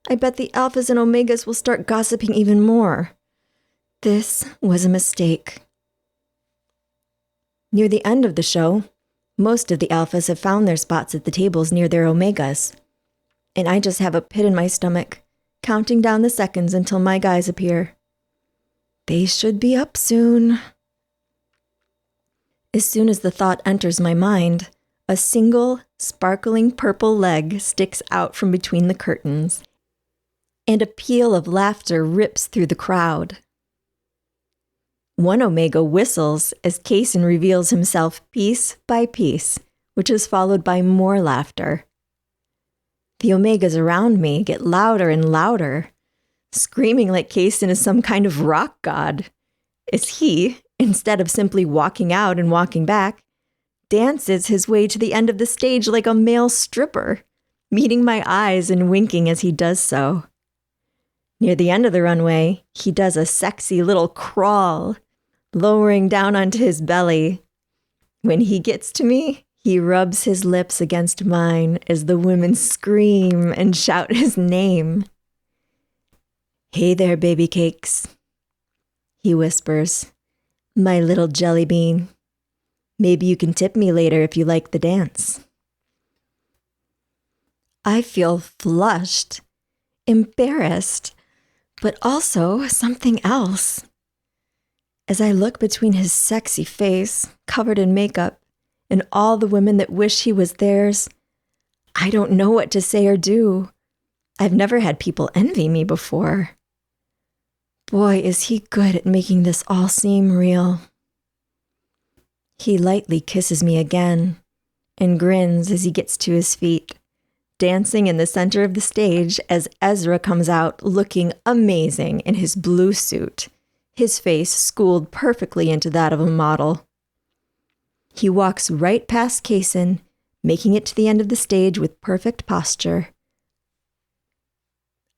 I bet the alphas and omegas will start gossiping even more. This was a mistake. Near the end of the show, most of the alphas have found their spots at the tables near their omegas, and I just have a pit in my stomach, counting down the seconds until my guys appear. They should be up soon. As soon as the thought enters my mind, a single, sparkling purple leg sticks out from between the curtains, and a peal of laughter rips through the crowd. One Omega whistles as Kaysen reveals himself piece by piece, which is followed by more laughter. The Omegas around me get louder and louder, screaming like Kaysen is some kind of rock god, as he, instead of simply walking out and walking back, dances his way to the end of the stage like a male stripper, meeting my eyes and winking as he does so. Near the end of the runway, he does a sexy little crawl, lowering down onto his belly. When he gets to me, he rubs his lips against mine as the women scream and shout his name. "Hey there, baby cakes," he whispers. "My little jelly bean. Maybe you can tip me later if you like the dance." I feel flushed, embarrassed, but also something else. As I look between his sexy face, covered in makeup, and all the women that wish he was theirs, I don't know what to say or do. I've never had people envy me before. Boy, is he good at making this all seem real. He lightly kisses me again and grins as he gets to his feet, dancing in the center of the stage as Ezra comes out looking amazing in his blue suit, his face schooled perfectly into that of a model. He walks right past Kaysen, making it to the end of the stage with perfect posture,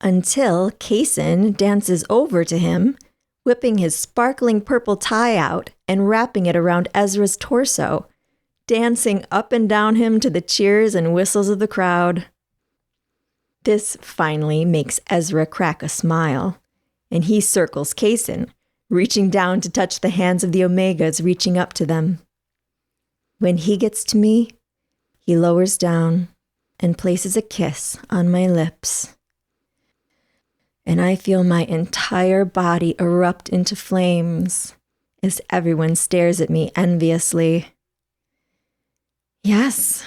until Kaysen dances over to him, whipping his sparkling purple tie out and wrapping it around Ezra's torso, dancing up and down him to the cheers and whistles of the crowd. This finally makes Ezra crack a smile, and he circles Kaysen, reaching down to touch the hands of the Omegas reaching up to them. When he gets to me, he lowers down and places a kiss on my lips. And I feel my entire body erupt into flames as everyone stares at me enviously. Yes,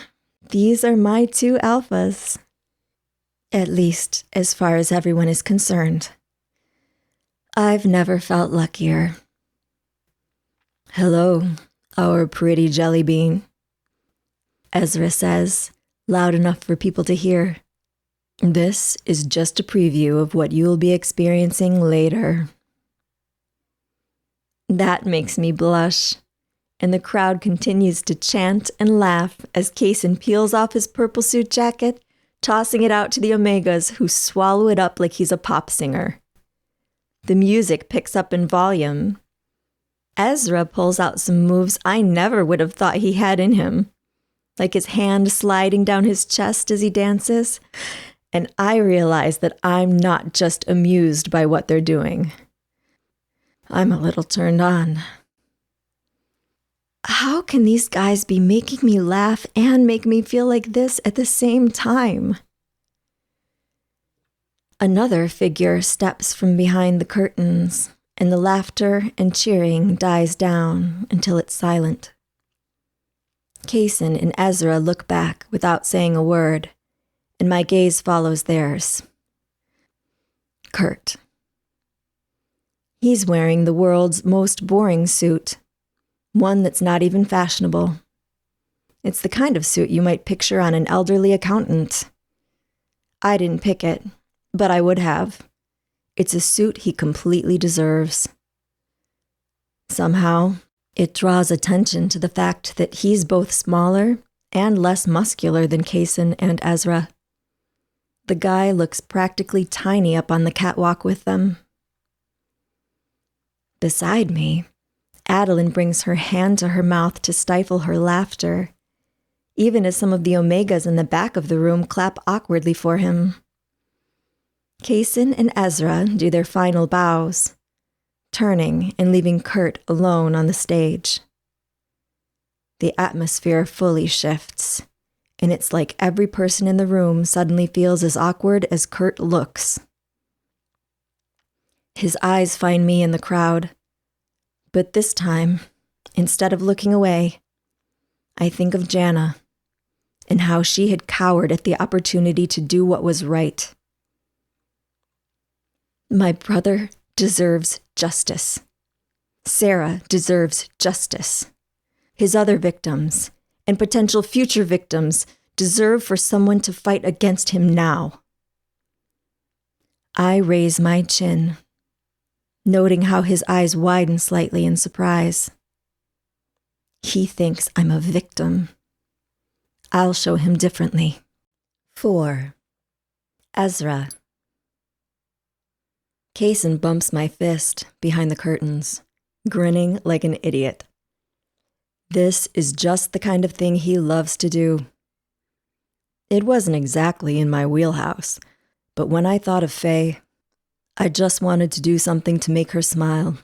these are my two alphas. At least, as far as everyone is concerned. I've never felt luckier. "Hello, our pretty jelly bean," Ezra says, loud enough for people to hear. "This is just a preview of what you'll be experiencing later." That makes me blush, and the crowd continues to chant and laugh as Kaysen peels off his purple suit jacket, tossing it out to the Omegas, who swallow it up like he's a pop singer. The music picks up in volume. Ezra pulls out some moves I never would have thought he had in him, like his hand sliding down his chest as he dances, and I realize that I'm not just amused by what they're doing. I'm a little turned on. How can these guys be making me laugh and make me feel like this at the same time? Another figure steps from behind the curtains, and the laughter and cheering dies down until it's silent. Kaysen and Ezra look back without saying a word, and my gaze follows theirs. Kurt. He's wearing the world's most boring suit, one that's not even fashionable. It's the kind of suit you might picture on an elderly accountant. I didn't pick it, but I would have. It's a suit he completely deserves. Somehow, it draws attention to the fact that he's both smaller and less muscular than Kaysen and Ezra. The guy looks practically tiny up on the catwalk with them. Beside me, Adeline brings her hand to her mouth to stifle her laughter, even as some of the Omegas in the back of the room clap awkwardly for him. Kaysen and Ezra do their final bows, turning and leaving Kurt alone on the stage. The atmosphere fully shifts, and it's like every person in the room suddenly feels as awkward as Kurt looks. His eyes find me in the crowd, but this time, instead of looking away, I think of Jana and how she had cowered at the opportunity to do what was right. My brother deserves justice. Sarah deserves justice. His other victims, and potential future victims, deserve for someone to fight against him now. I raise my chin, noting how his eyes widen slightly in surprise. He thinks I'm a victim. I'll show him differently. 4. Ezra. Kaysen bumps my fist behind the curtains, grinning like an idiot. This is just the kind of thing he loves to do. It wasn't exactly in my wheelhouse, but when I thought of Faye, I just wanted to do something to make her smile.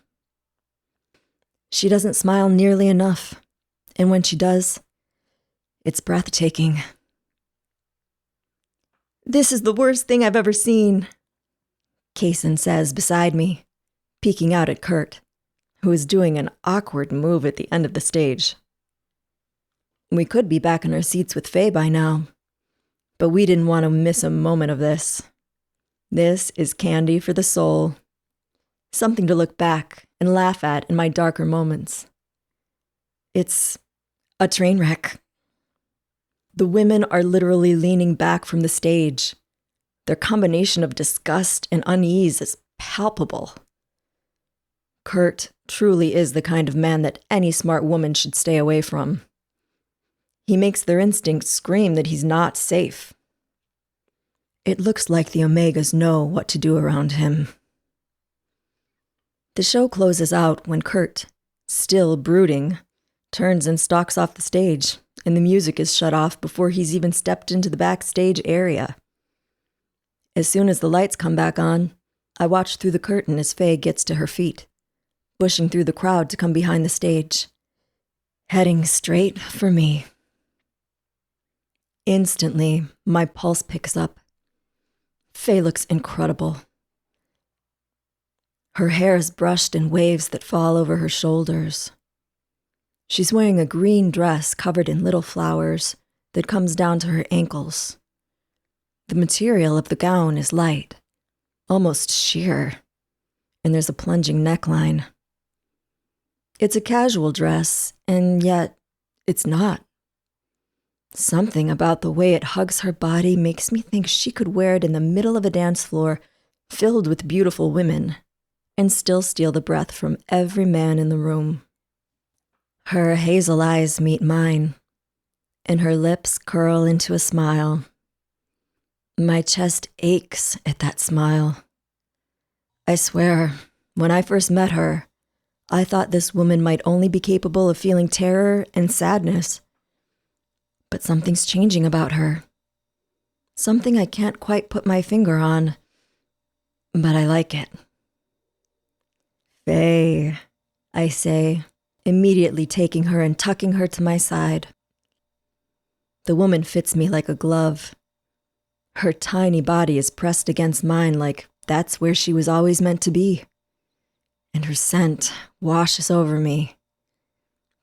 She doesn't smile nearly enough, and when she does, it's breathtaking. "This is the worst thing I've ever seen," Kaysen says beside me, peeking out at Kurt, who is doing an awkward move at the end of the stage. We could be back in our seats with Faye by now, but we didn't want to miss a moment of this. This is candy for the soul, something to look back and laugh at in my darker moments. It's a train wreck. The women are literally leaning back from the stage. Their combination of disgust and unease is palpable. Kurt truly is the kind of man that any smart woman should stay away from. He makes their instincts scream that he's not safe. It looks like the Omegas know what to do around him. The show closes out when Kurt, still brooding, turns and stalks off the stage, and the music is shut off before he's even stepped into the backstage area. As soon as the lights come back on, I watch through the curtain as Faye gets to her feet, pushing through the crowd to come behind the stage, heading straight for me. Instantly, my pulse picks up. Faye looks incredible. Her hair is brushed in waves that fall over her shoulders. She's wearing a green dress covered in little flowers that comes down to her ankles. The material of the gown is light, almost sheer, and there's a plunging neckline. It's a casual dress, and yet it's not. Something about the way it hugs her body makes me think she could wear it in the middle of a dance floor filled with beautiful women and still steal the breath from every man in the room. Her hazel eyes meet mine, and her lips curl into a smile. My chest aches at that smile. I swear, when I first met her, I thought this woman might only be capable of feeling terror and sadness. But something's changing about her. Something I can't quite put my finger on, but I like it. "Faye," I say, immediately taking her and tucking her to my side. The woman fits me like a glove. Her tiny body is pressed against mine like that's where she was always meant to be. And her scent washes over me,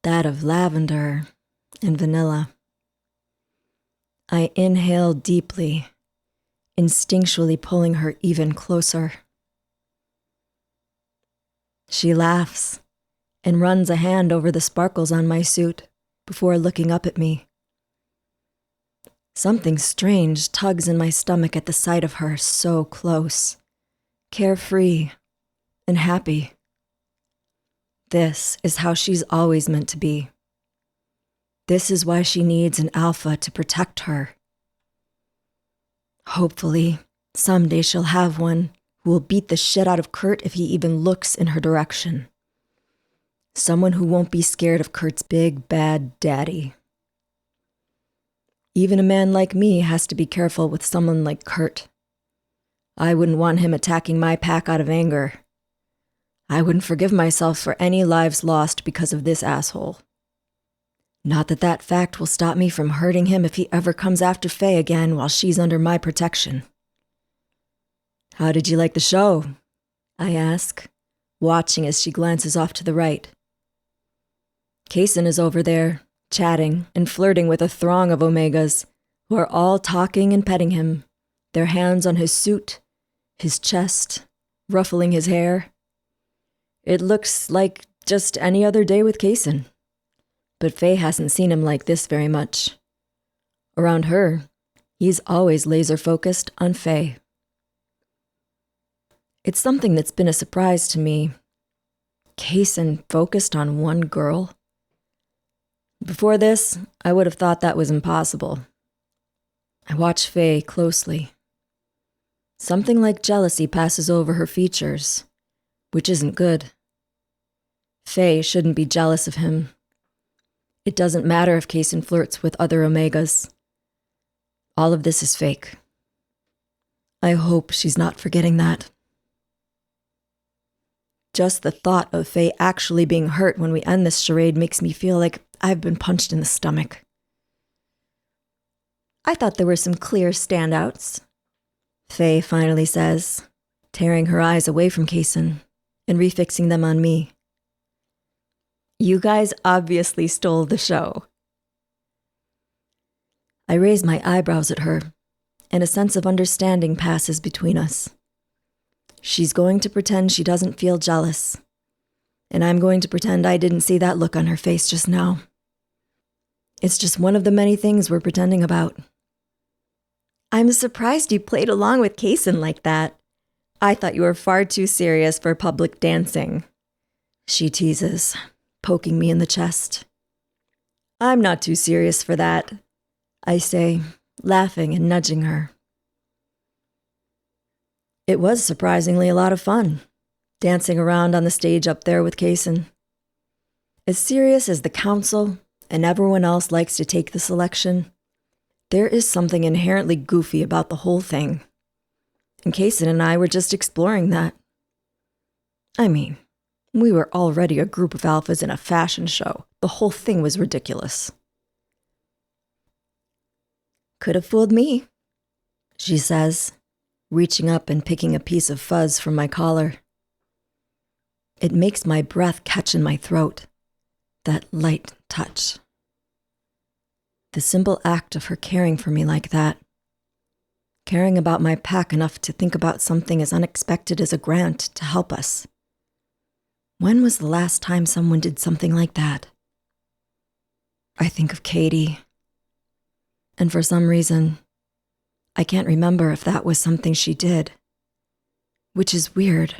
that of lavender and vanilla. I inhale deeply, instinctually pulling her even closer. She laughs and runs a hand over the sparkles on my suit before looking up at me. Something strange tugs in my stomach at the sight of her so close, carefree and happy. This is how she's always meant to be. This is why she needs an alpha to protect her. Hopefully, someday she'll have one who will beat the shit out of Kurt if he even looks in her direction. Someone who won't be scared of Kurt's big, bad daddy. Even a man like me has to be careful with someone like Kurt. I wouldn't want him attacking my pack out of anger. I wouldn't forgive myself for any lives lost because of this asshole. Not that that fact will stop me from hurting him if he ever comes after Faye again while she's under my protection. "How did you like the show?" I ask, watching as she glances off to the right. Kaysen is over there, chatting and flirting with a throng of Omegas, who are all talking and petting him, their hands on his suit, his chest, ruffling his hair. It looks like just any other day with Kaysen. But Faye hasn't seen him like this very much. Around her, he's always laser-focused on Faye. It's something that's been a surprise to me. Kaysen focused on one girl? Before this, I would have thought that was impossible. I watch Faye closely. Something like jealousy passes over her features, which isn't good. Faye shouldn't be jealous of him. It doesn't matter if Kaysen flirts with other Omegas. All of this is fake. I hope she's not forgetting that. Just the thought of Faye actually being hurt when we end this charade makes me feel like I've been punched in the stomach. I thought there were some clear standouts, Faye finally says, tearing her eyes away from Kaysen and refixing them on me. You guys obviously stole the show. I raise my eyebrows at her, and a sense of understanding passes between us. She's going to pretend she doesn't feel jealous, and I'm going to pretend I didn't see that look on her face just now. It's just one of the many things we're pretending about. I'm surprised you played along with Kaysen like that. I thought you were far too serious for public dancing, she teases, poking me in the chest. I'm not too serious for that, I say, laughing and nudging her. It was surprisingly a lot of fun, dancing around on the stage up there with Kaysen. As serious as the council and everyone else likes to take the selection, there is something inherently goofy about the whole thing. And Kaysen and I were just exploring that. I mean, we were already a group of alphas in a fashion show. The whole thing was ridiculous. Could have fooled me, she says, reaching up and picking a piece of fuzz from my collar. It makes my breath catch in my throat, that light touch. The simple act of her caring for me like that, caring about my pack enough to think about something as unexpected as a grant to help us. When was the last time someone did something like that? I think of Katie. And for some reason, I can't remember if that was something she did. Which is weird.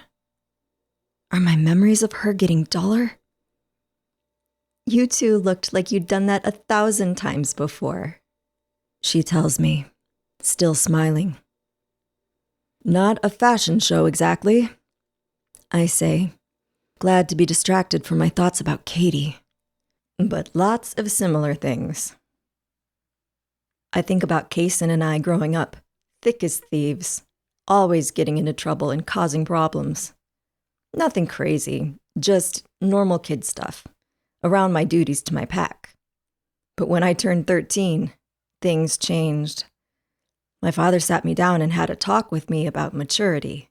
Are my memories of her getting duller? You two looked like you'd done that 1,000 times before, she tells me, still smiling. Not a fashion show exactly, I say, glad to be distracted from my thoughts about Katie. But lots of similar things. I think about Kaysen and I growing up, thick as thieves, always getting into trouble and causing problems. Nothing crazy, just normal kid stuff, around my duties to my pack. But when I turned 13, things changed. My father sat me down and had a talk with me about maturity,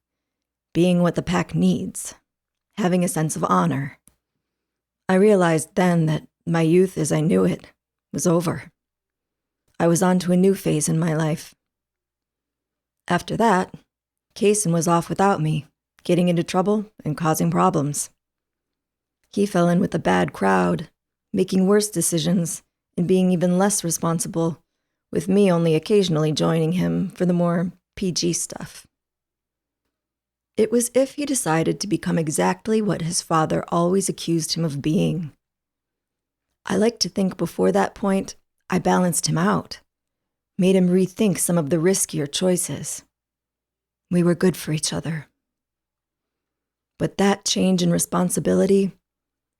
being what the pack needs, having a sense of honor. I realized then that my youth as I knew it was over. I was on to a new phase in my life. After that, Kaysen was off without me, getting into trouble and causing problems. He fell in with a bad crowd, making worse decisions and being even less responsible, with me only occasionally joining him for the more PG stuff. It was as if he decided to become exactly what his father always accused him of being. I like to think before that point, I balanced him out, made him rethink some of the riskier choices. We were good for each other. But that change in responsibility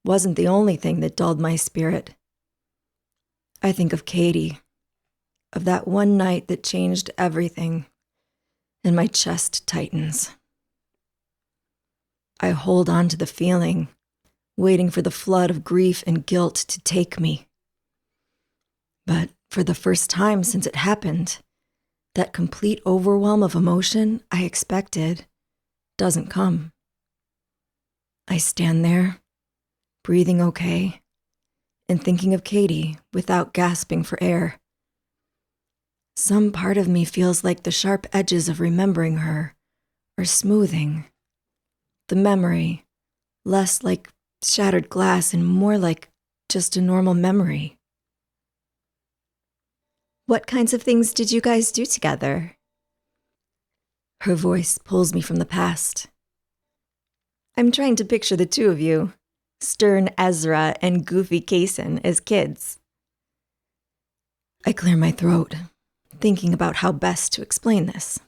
wasn't the only thing that dulled my spirit. I think of Katie, of that one night that changed everything, and my chest tightens. I hold on to the feeling, waiting for the flood of grief and guilt to take me. But for the first time since it happened, that complete overwhelm of emotion I expected doesn't come. I stand there, breathing okay, and thinking of Katie without gasping for air. Some part of me feels like the sharp edges of remembering her are smoothing. The memory, less like shattered glass and more like just a normal memory. What kinds of things did you guys do together? Her voice pulls me from the past. I'm trying to picture the two of you, stern Ezra and goofy Kaysen, as kids. I clear my throat, thinking about how best to explain this.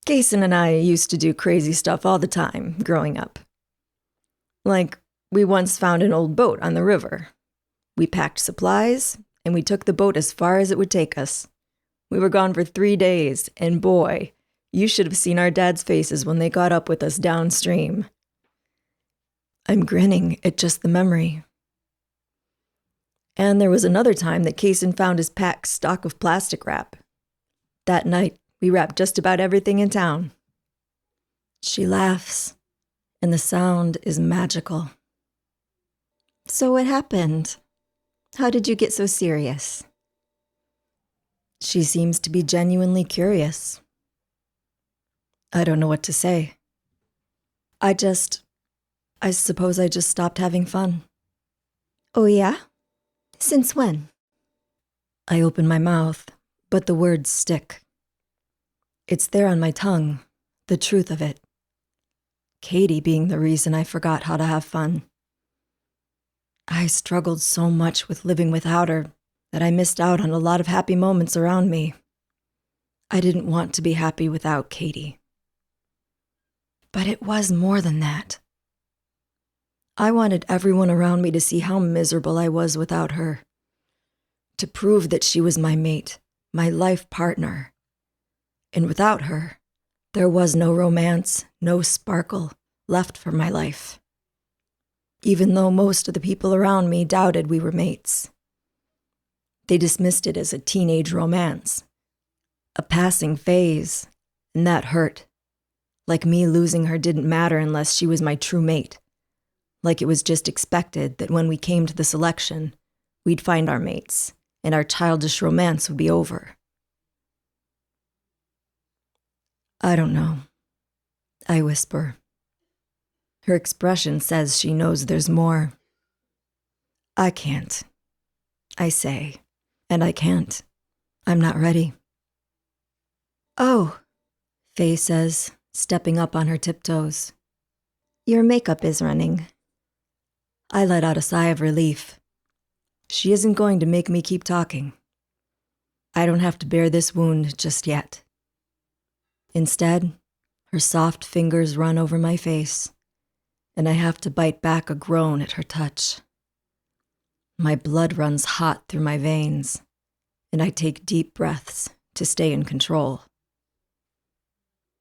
Kaysen and I used to do crazy stuff all the time growing up. Like, we once found an old boat on the river. We packed supplies, and we took the boat as far as it would take us. We were gone for 3 days, and boy, you should have seen our dad's faces when they got up with us downstream. I'm grinning at just the memory. And there was another time that Kaysen found his packed stock of plastic wrap. That night, we wrapped just about everything in town. She laughs, and the sound is magical. So what happened? How did you get so serious? She seems to be genuinely curious. I don't know what to say. I suppose I just stopped having fun. Oh yeah? Since when? I open my mouth, but the words stick. It's there on my tongue, the truth of it. Katie being the reason I forgot how to have fun. I struggled so much with living without her that I missed out on a lot of happy moments around me. I didn't want to be happy without Katie. But it was more than that. I wanted everyone around me to see how miserable I was without her. To prove that she was my mate, my life partner. And without her, there was no romance, no sparkle left for my life. Even though most of the people around me doubted we were mates. They dismissed it as a teenage romance, a passing phase, and that hurt. Like me losing her didn't matter unless she was my true mate. Like it was just expected that when we came to the selection, we'd find our mates, and our childish romance would be over. I don't know. I whisper. Her expression says she knows there's more. I can't. I say, and I can't. I'm not ready. Oh, Faye says, stepping up on her tiptoes. Your makeup is running. I let out a sigh of relief. She isn't going to make me keep talking. I don't have to bear this wound just yet. Instead, her soft fingers run over my face, and I have to bite back a groan at her touch. My blood runs hot through my veins, and I take deep breaths to stay in control.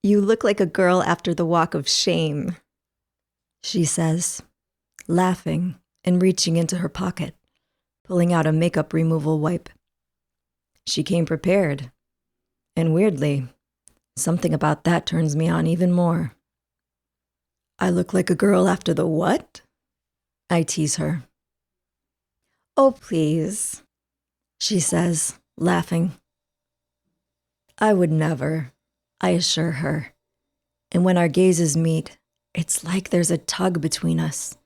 You look like a girl after the walk of shame, she says, laughing and reaching into her pocket, pulling out a makeup removal wipe. She came prepared, and weirdly, something about that turns me on even more. I look like a girl after the what? I tease her. Oh, please, she says, laughing. I would never, I assure her. And when our gazes meet, it's like there's a tug between us.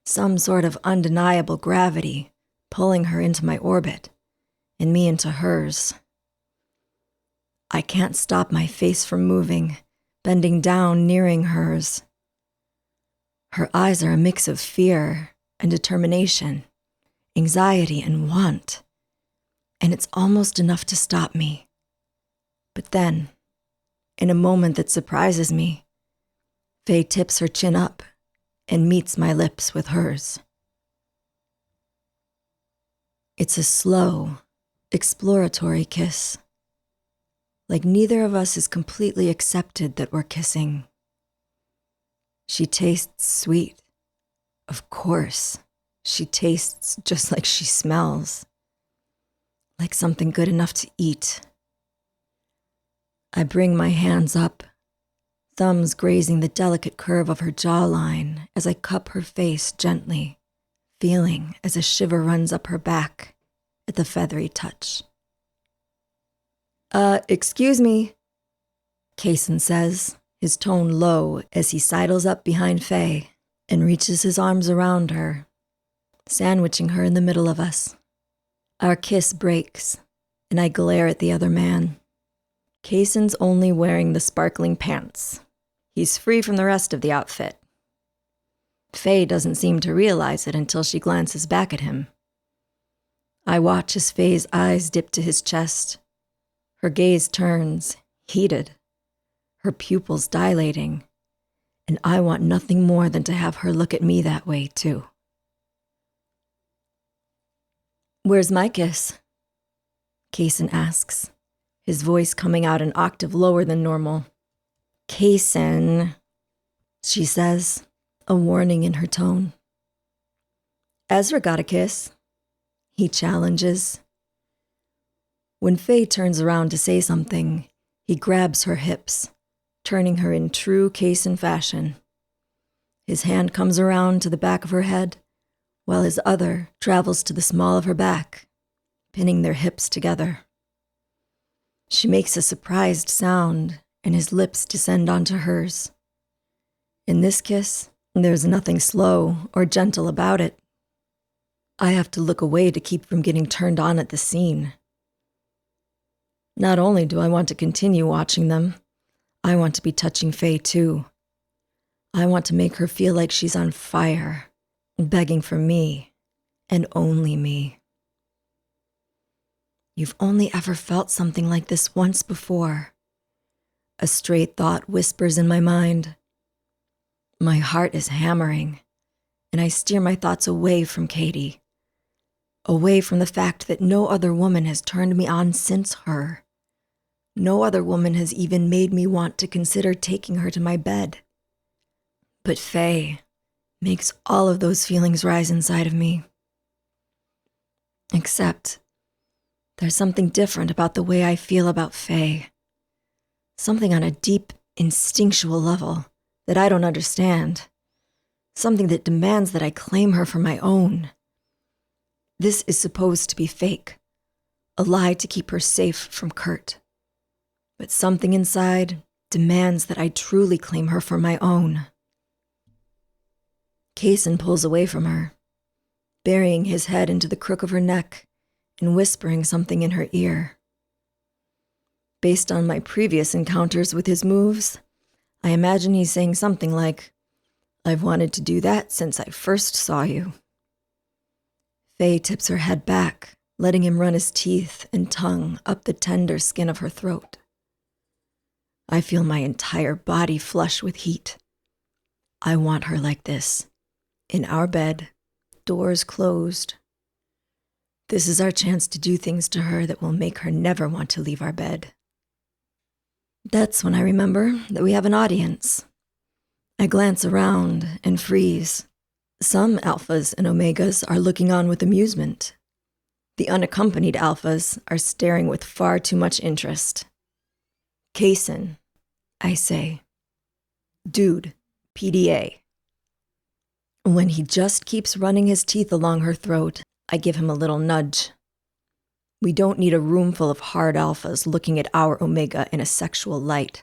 Some sort of undeniable gravity pulling her into my orbit and me into hers. I can't stop my face from moving, bending down, nearing hers. Her eyes are a mix of fear and determination, anxiety and want, and it's almost enough to stop me. But then, in a moment that surprises me, Faye tips her chin up and meets my lips with hers. It's a slow, exploratory kiss. Like neither of us is completely accepted that we're kissing. She tastes sweet. Of course, she tastes just like she smells. Like something good enough to eat. I bring my hands up, thumbs grazing the delicate curve of her jawline as I cup her face gently, feeling as a shiver runs up her back at the feathery touch. Excuse me, Kaysen says, his tone low as he sidles up behind Faye and reaches his arms around her, sandwiching her in the middle of us. Our kiss breaks, and I glare at the other man. Kaysen's only wearing the sparkling pants. He's free from the rest of the outfit. Faye doesn't seem to realize it until she glances back at him. I watch as Faye's eyes dip to his chest. Her gaze turns, heated, her pupils dilating, and I want nothing more than to have her look at me that way, too. "Where's my kiss?" Kaysen asks, his voice coming out an octave lower than normal. "Kaysen," she says, a warning in her tone. "Ezra got a kiss," he challenges. When Faye turns around to say something, he grabs her hips, turning her in true Kaysen fashion. His hand comes around to the back of her head, while his other travels to the small of her back, pinning their hips together. She makes a surprised sound, and his lips descend onto hers. In this kiss, there's nothing slow or gentle about it. I have to look away to keep from getting turned on at the scene. Not only do I want to continue watching them, I want to be touching Faye too. I want to make her feel like she's on fire, begging for me, and only me. You've only ever felt something like this once before. A straight thought whispers in my mind. My heart is hammering, and I steer my thoughts away from Katie, away from the fact that no other woman has turned me on since her. No other woman has even made me want to consider taking her to my bed. But Faye makes all of those feelings rise inside of me. Except, there's something different about the way I feel about Faye. Something on a deep, instinctual level that I don't understand. Something that demands that I claim her for my own. This is supposed to be fake, a lie to keep her safe from Kurt. But something inside demands that I truly claim her for my own. Kaysen pulls away from her, burying his head into the crook of her neck and whispering something in her ear. Based on my previous encounters with his moves, I imagine he's saying something like, "I've wanted to do that since I first saw you." Faye tips her head back, letting him run his teeth and tongue up the tender skin of her throat. I feel my entire body flush with heat. I want her like this, in our bed, doors closed. This is our chance to do things to her that will make her never want to leave our bed. That's when I remember that we have an audience. I glance around and freeze. Some alphas and omegas are looking on with amusement. The unaccompanied alphas are staring with far too much interest. "Kaysen," I say. "Dude, PDA." When he just keeps running his teeth along her throat, I give him a little nudge. We don't need a room full of hard alphas looking at our omega in a sexual light.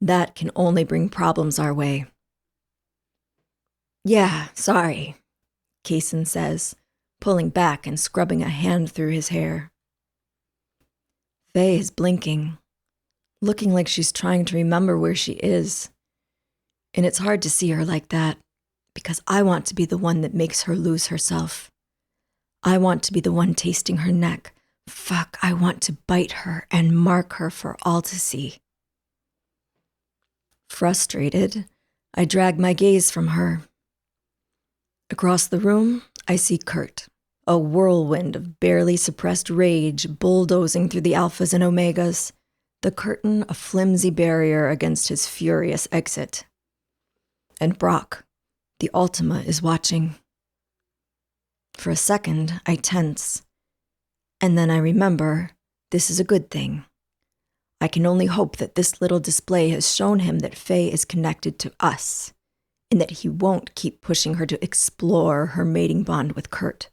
That can only bring problems our way. "Yeah, sorry," Kaysen says, pulling back and scrubbing a hand through his hair. Faye is blinking, looking like she's trying to remember where she is. And it's hard to see her like that, because I want to be the one that makes her lose herself. I want to be the one tasting her neck. Fuck, I want to bite her and mark her for all to see. Frustrated, I drag my gaze from her. Across the room, I see Kurt, a whirlwind of barely suppressed rage bulldozing through the alphas and omegas, the curtain a flimsy barrier against his furious exit. And Brock, the Ultima, is watching. For a second, I tense, and then I remember this is a good thing. I can only hope that this little display has shown him that Faye is connected to us, and that he won't keep pushing her to explore her mating bond with Kurt.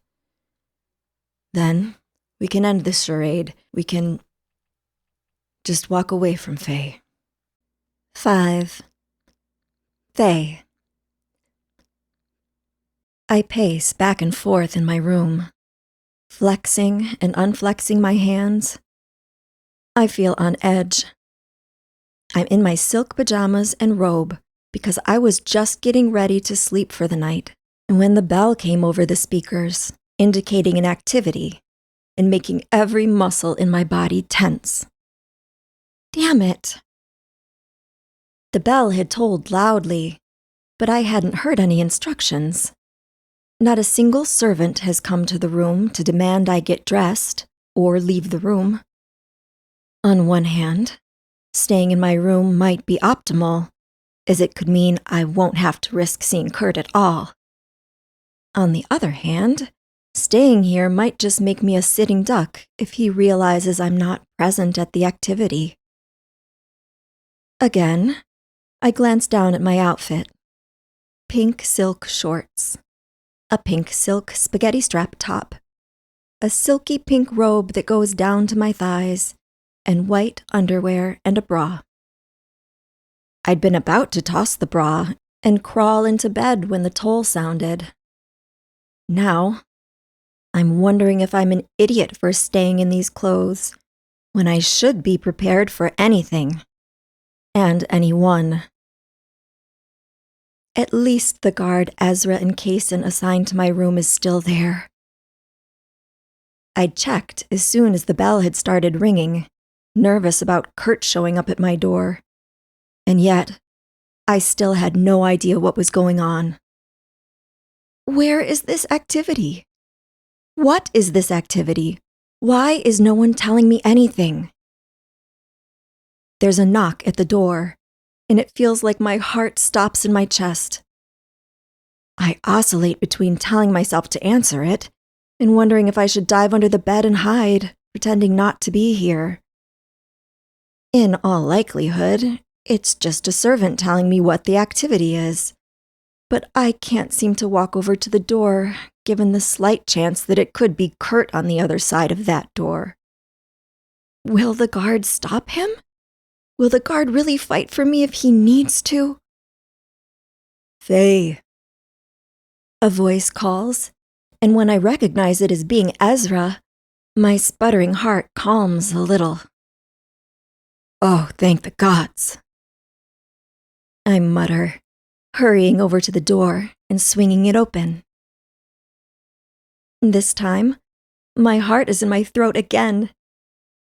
Then, we can end this charade. We can just walk away from Faye. 5. Faye. I pace back and forth in my room, flexing and unflexing my hands. I feel on edge. I'm in my silk pajamas and robe because I was just getting ready to sleep for the night when the bell came over the speakers indicating an activity and making every muscle in my body tense. Damn it! The bell had tolled loudly, but I hadn't heard any instructions. Not a single servant has come to the room to demand I get dressed or leave the room. On one hand, staying in my room might be optimal, as it could mean I won't have to risk seeing Kurt at all. On the other hand, staying here might just make me a sitting duck if he realizes I'm not present at the activity. Again, I glanced down at my outfit. Pink silk shorts, a pink silk spaghetti strap top, a silky pink robe that goes down to my thighs, and white underwear and a bra. I'd been about to toss the bra and crawl into bed when the toll sounded. Now, I'm wondering if I'm an idiot for staying in these clothes when I should be prepared for anything and anyone. At least the guard Ezra and Kaysen assigned to my room is still there. I'd checked as soon as the bell had started ringing, nervous about Kurt showing up at my door. And yet, I still had no idea what was going on. Where is this activity? What is this activity? Why is no one telling me anything? There's a knock at the door, and it feels like my heart stops in my chest. I oscillate between telling myself to answer it and wondering if I should dive under the bed and hide, pretending not to be here. In all likelihood, it's just a servant telling me what the activity is. But I can't seem to walk over to the door, given the slight chance that it could be Kurt on the other side of that door. Will the guard stop him? Will the guard really fight for me if he needs to? Faye. A voice calls, and when I recognize it as being Ezra, my sputtering heart calms a little. Oh, thank the gods. I mutter, hurrying over to the door and swinging it open. This time, my heart is in my throat again,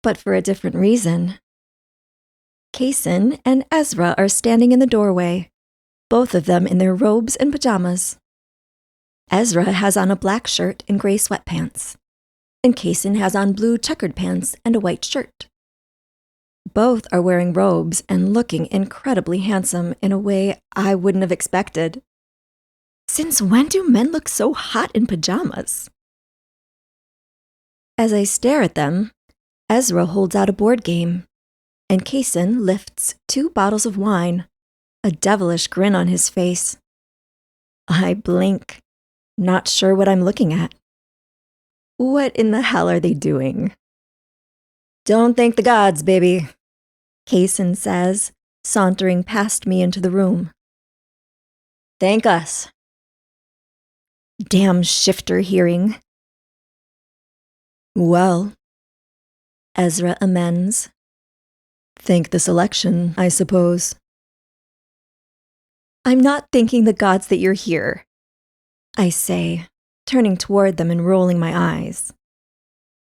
but for a different reason. Kaysen and Ezra are standing in the doorway, both of them in their robes and pajamas. Ezra has on a black shirt and gray sweatpants, and Kaysen has on blue checkered pants and a white shirt. Both are wearing robes and looking incredibly handsome in a way I wouldn't have expected. Since when do men look so hot in pajamas? As I stare at them, Ezra holds out a board game, and Kaysen lifts 2 bottles of wine, a devilish grin on his face. I blink, not sure what I'm looking at. What in the hell are they doing? Don't thank the gods, baby, Kaysen says, sauntering past me into the room. Thank us. Damn shifter hearing. Well, Ezra amends. Thank the selection, I suppose. I'm not thanking the gods that you're here, I say, turning toward them and rolling my eyes.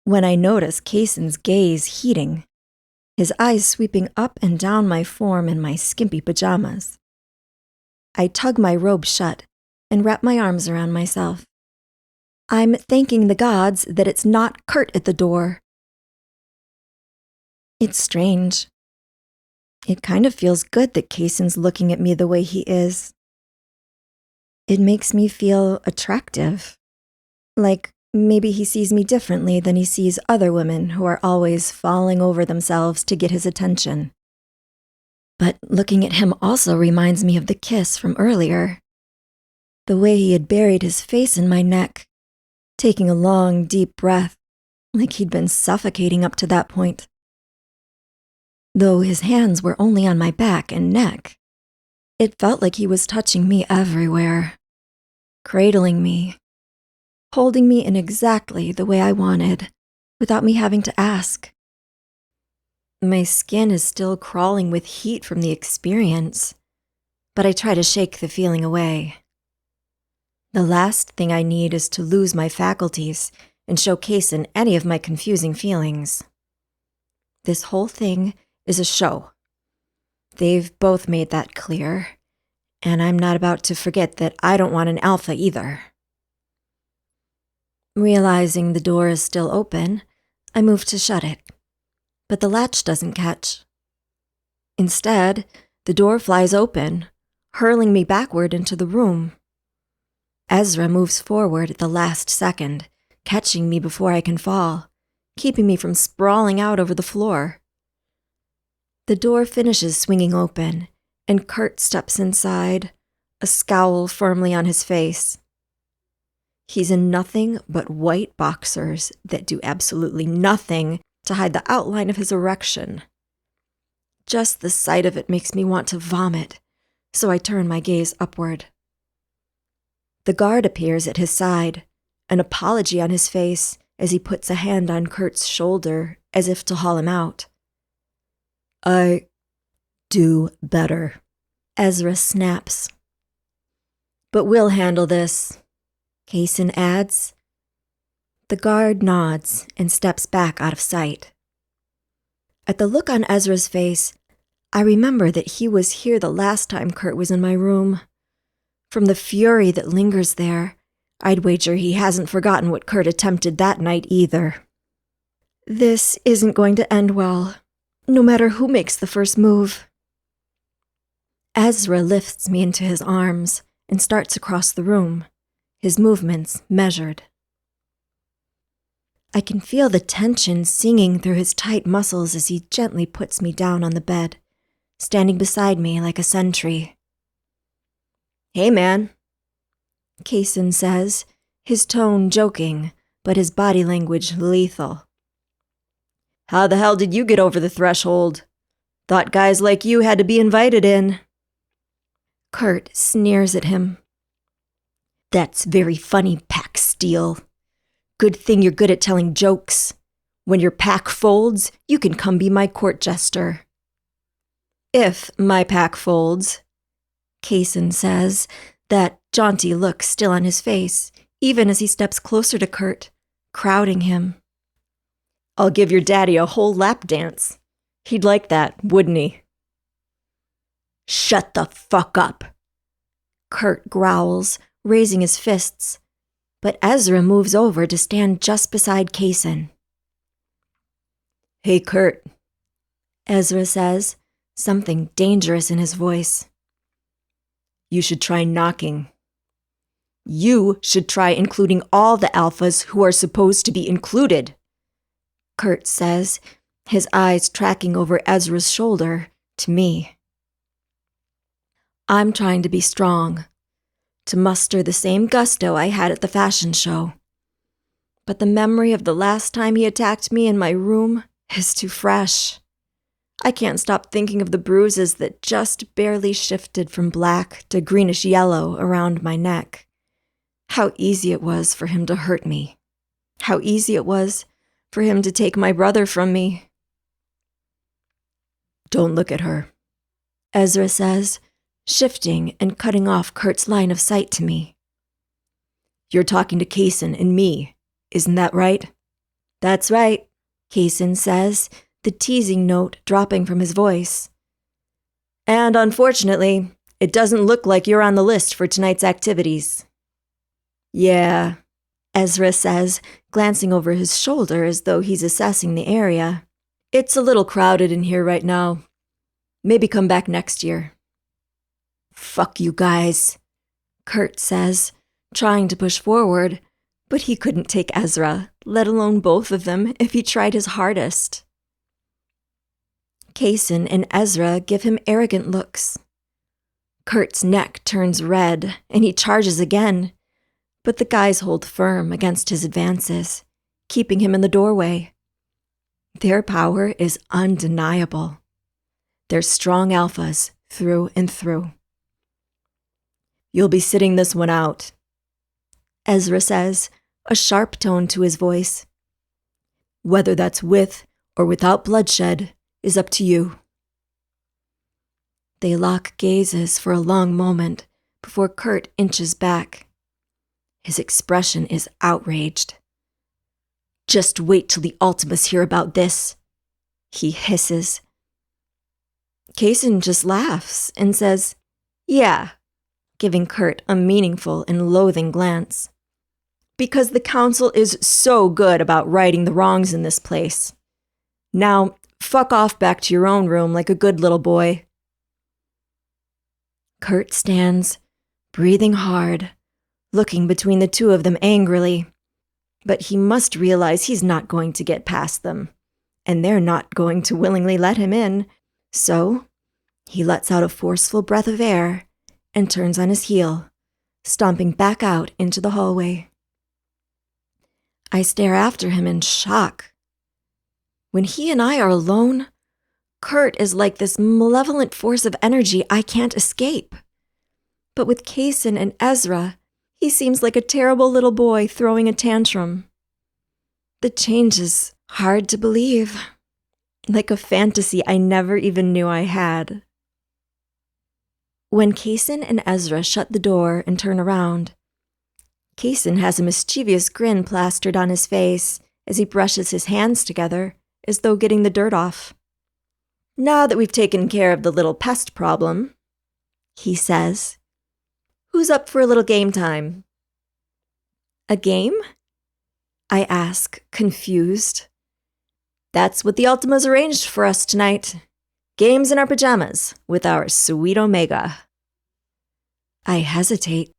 When I notice Kaysen's gaze heating, his eyes sweeping up and down my form in my skimpy pajamas. I tug my robe shut and wrap my arms around myself. I'm thanking the gods that it's not Kurt at the door. It's strange. It kind of feels good that Kaysen's looking at me the way he is. It makes me feel attractive. Like maybe he sees me differently than he sees other women who are always falling over themselves to get his attention. But looking at him also reminds me of the kiss from earlier. The way he had buried his face in my neck, taking a long, deep breath, like he'd been suffocating up to that point. Though his hands were only on my back and neck, it felt like he was touching me everywhere, cradling me, holding me in exactly the way I wanted, without me having to ask. My skin is still crawling with heat from the experience, but I try to shake the feeling away. The last thing I need is to lose my faculties and show Kaysen any of my confusing feelings. This whole thing is a show. They've both made that clear, and I'm not about to forget that I don't want an alpha either. Realizing the door is still open, I move to shut it, but the latch doesn't catch. Instead, the door flies open, hurling me backward into the room. Ezra moves forward at the last second, catching me before I can fall, keeping me from sprawling out over the floor. The door finishes swinging open, and Kurt steps inside, a scowl firmly on his face. He's in nothing but white boxers that do absolutely nothing to hide the outline of his erection. Just the sight of it makes me want to vomit, so I turn my gaze upward. The guard appears at his side, an apology on his face as he puts a hand on Kurt's shoulder as if to haul him out. I do better, Ezra snaps. But we'll handle this, Kaysen adds. The guard nods and steps back out of sight. At the look on Ezra's face, I remember that he was here the last time Kurt was in my room. From the fury that lingers there, I'd wager he hasn't forgotten what Kurt attempted that night either. This isn't going to end well, no matter who makes the first move. Ezra lifts me into his arms and starts across the room, his movements measured. I can feel the tension singing through his tight muscles as he gently puts me down on the bed, standing beside me like a sentry. Hey, man, Kaysen says, his tone joking, but his body language lethal. How the hell did you get over the threshold? Thought guys like you had to be invited in. Kurt sneers at him. That's very funny, Pack Steel. Good thing you're good at telling jokes. When your pack folds, you can come be my court jester. If my pack folds, Kaysen says, that jaunty look still on his face, even as he steps closer to Kurt, crowding him. I'll give your daddy a whole lap dance. He'd like that, wouldn't he? Shut the fuck up, Kurt growls, raising his fists, but Ezra moves over to stand just beside Kaysen. Hey, Kurt, Ezra says, something dangerous in his voice. You should try knocking. You should try including all the alphas who are supposed to be included, Kurt says, his eyes tracking over Ezra's shoulder to me. I'm trying to be strong, to muster the same gusto I had at the fashion show. But the memory of the last time he attacked me in my room is too fresh. I can't stop thinking of the bruises that just barely shifted from black to greenish yellow around my neck. How easy it was for him to hurt me. How easy it was for him to take my brother from me. Don't look at her, Ezra says, shifting and cutting off Kurt's line of sight to me. You're talking to Kaysen and me, isn't that right? That's right, Kaysen says, the teasing note dropping from his voice. And unfortunately, it doesn't look like you're on the list for tonight's activities. Yeah, Ezra says, glancing over his shoulder as though he's assessing the area. It's a little crowded in here right now. Maybe come back next year. Fuck you guys, Kurt says, trying to push forward, but he couldn't take Ezra, let alone both of them, if he tried his hardest. Kaysen and Ezra give him arrogant looks. Kurt's neck turns red, and he charges again, but the guys hold firm against his advances, keeping him in the doorway. Their power is undeniable. They're strong alphas through and through. You'll be sitting this one out, Ezra says, a sharp tone to his voice. Whether that's with or without bloodshed is up to you. They lock gazes for a long moment before Kurt inches back. His expression is outraged. "Just wait till the Ultimas hear about this," he hisses. Kaysen just laughs and says, "Yeah," giving Kurt a meaningful and loathing glance. "Because the council is so good about righting the wrongs in this place. Now, fuck off back to your own room like a good little boy." Kurt stands, breathing hard, looking between the two of them angrily. But he must realize he's not going to get past them, and they're not going to willingly let him in. So he lets out a forceful breath of air and turns on his heel, stomping back out into the hallway. I stare after him in shock. When he and I are alone, Kurt is like this malevolent force of energy I can't escape. But with Kaysen and Ezra, he seems like a terrible little boy throwing a tantrum. The change is hard to believe, like a fantasy I never even knew I had. When Kaysen and Ezra shut the door and turn around, Kaysen has a mischievous grin plastered on his face as he brushes his hands together as though getting the dirt off. "Now that we've taken care of the little pest problem," he says, "who's up for a little game time?" "A game?" I ask, confused. "That's what the Ultimas arranged for us tonight. Games in our pajamas with our sweet Omega." I hesitate.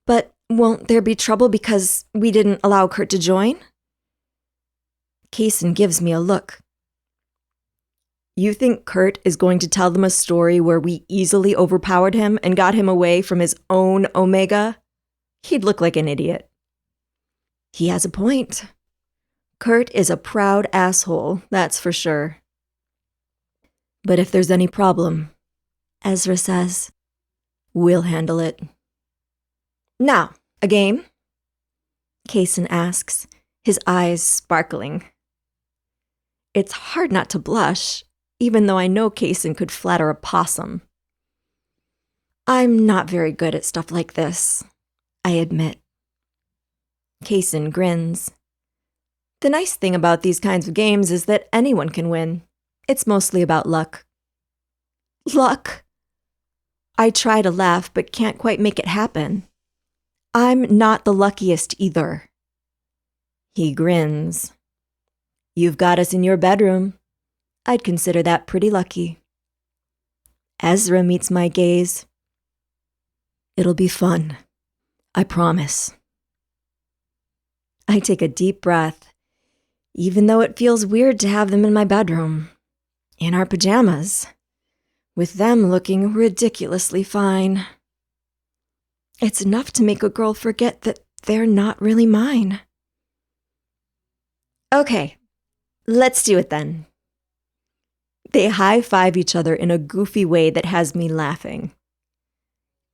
"But won't there be trouble because we didn't allow Kurt to join?" Kaysen gives me a look. "You think Kurt is going to tell them a story where we easily overpowered him and got him away from his own Omega? He'd look like an idiot." He has a point. Kurt is a proud asshole, that's for sure. "But if there's any problem," Ezra says, "we'll handle it." "Now, a game?" Kaysen asks, his eyes sparkling. It's hard not to blush, even though I know Kaysen could flatter a possum. I'm not very good at stuff like this, I admit. Kaysen grins. The nice thing about these kinds of games is that anyone can win. It's mostly about luck. Luck? I try to laugh, but can't quite make it happen. I'm not the luckiest either. He grins. You've got us in your bedroom. I'd consider that pretty lucky. Ezra meets my gaze. It'll be fun. I promise. I take a deep breath, even though it feels weird to have them in my bedroom, in our pajamas, with them looking ridiculously fine. It's enough to make a girl forget that they're not really mine. Okay, let's do it then. They high-five each other in a goofy way that has me laughing.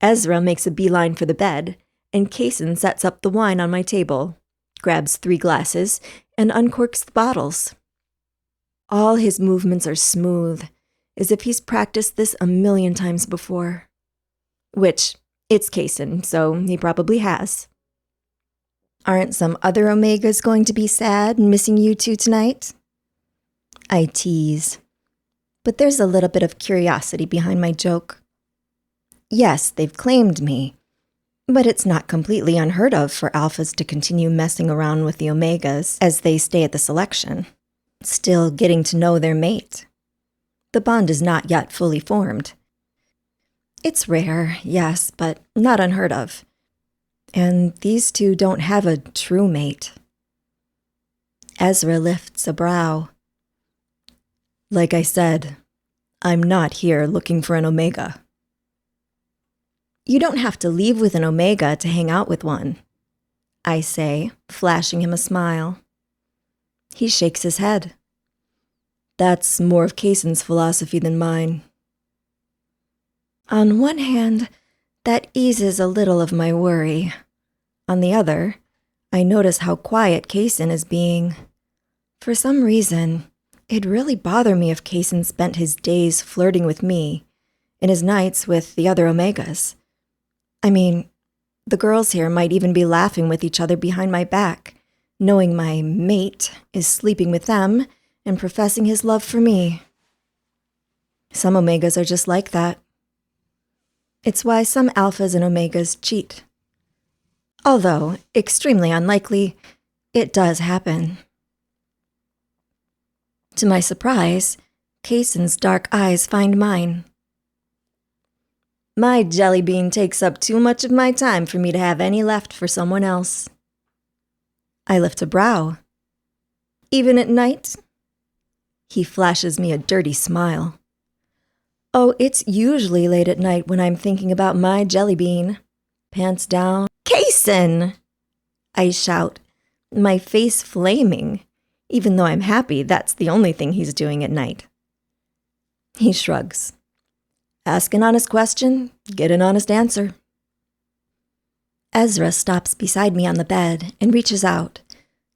Ezra makes a beeline for the bed, and Kaysen sets up the wine on my table, grabs 3 glasses, and uncorks the bottles. All his movements are smooth, as if he's practiced this a million times before. Which, it's Kaysen, so he probably has. Aren't some other Omegas going to be sad and missing you two tonight? I tease, but there's a little bit of curiosity behind my joke. Yes, they've claimed me, but it's not completely unheard of for alphas to continue messing around with the Omegas as they stay at the selection, still getting to know their mate. The bond is not yet fully formed. It's rare, yes, but not unheard of. And these two don't have a true mate. Ezra lifts a brow. Like I said, I'm not here looking for an Omega. You don't have to leave with an Omega to hang out with one, I say, flashing him a smile. He shakes his head. That's more of Kaysen's philosophy than mine. On one hand, that eases a little of my worry. On the other, I notice how quiet Kaysen is being. For some reason, it'd really bother me if Kaysen spent his days flirting with me and his nights with the other Omegas. I mean, The girls here might even be laughing with each other behind my back, knowing my mate is sleeping with them and professing his love for me. Some omegas are just like that. It's why some alphas and omegas cheat. Although, extremely unlikely, it does happen. To my surprise, Kaysen's dark eyes find mine. My jelly bean takes up too much of my time for me to have any left for someone else. I lift a brow. Even at night? He flashes me a dirty smile. Oh, it's usually late at night when I'm thinking about my jelly bean. Pants down. Kaysen! I shout, my face flaming, even though I'm happy that's the only thing he's doing at night. He shrugs. Ask an honest question, get an honest answer. Ezra stops beside me on the bed and reaches out,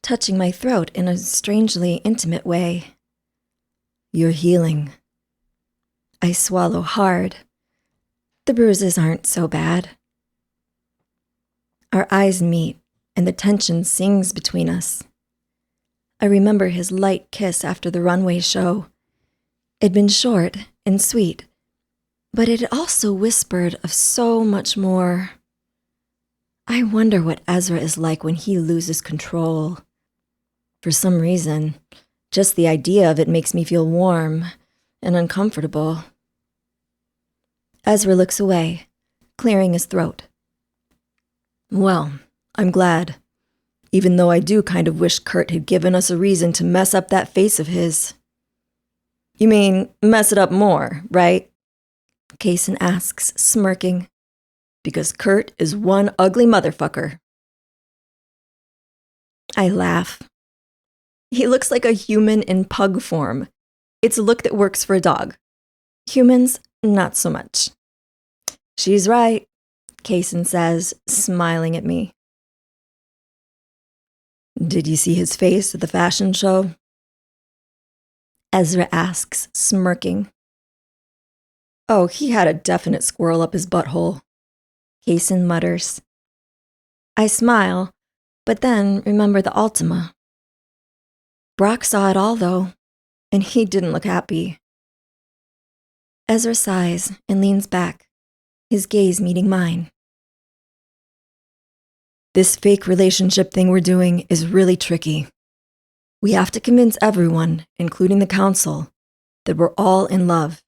touching my throat in a strangely intimate way. You're healing. I swallow hard. The bruises aren't so bad. Our eyes meet, and the tension sings between us. I remember his light kiss after the runway show. It'd been short and sweet, but it also whispered of so much more. I wonder what Ezra is like when he loses control. For some reason, just the idea of it makes me feel warm and uncomfortable. Ezra looks away, clearing his throat. Well, I'm glad, even though I do kind of wish Kurt had given us a reason to mess up that face of his. You mean, mess it up more, right? Kaysen asks, smirking. Because Kurt is one ugly motherfucker. I laugh. He looks like a human in pug form. It's a look that works for a dog. Humans, not so much. She's right, Kaysen says, smiling at me. Did you see his face at the fashion show? Ezra asks, smirking. Oh, he had a definite squirrel up his butthole. Kaysen mutters. I smile, but then remember the Ultima. Brock saw it all, though, and he didn't look happy. Ezra sighs and leans back, his gaze meeting mine. This fake relationship thing we're doing is really tricky. We have to convince everyone, including the council, that we're all in love.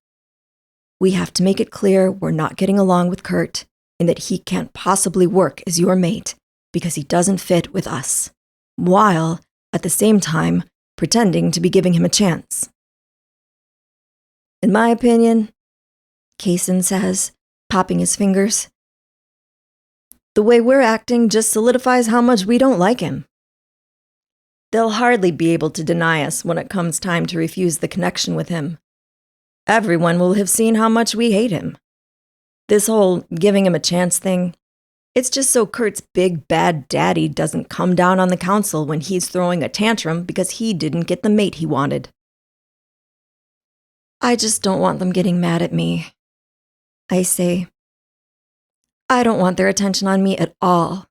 We have to make it clear we're not getting along with Kurt and that he can't possibly work as your mate because he doesn't fit with us, while, at the same time, pretending to be giving him a chance. In my opinion, Kaysen says, popping his fingers, the way we're acting just solidifies how much we don't like him. They'll hardly be able to deny us when it comes time to refuse the connection with him. Everyone will have seen how much we hate him. This whole giving him a chance thing, it's just so Kurt's big bad daddy doesn't come down on the council when he's throwing a tantrum because he didn't get the mate he wanted. I just don't want them getting mad at me. I say, I don't want their attention on me at all.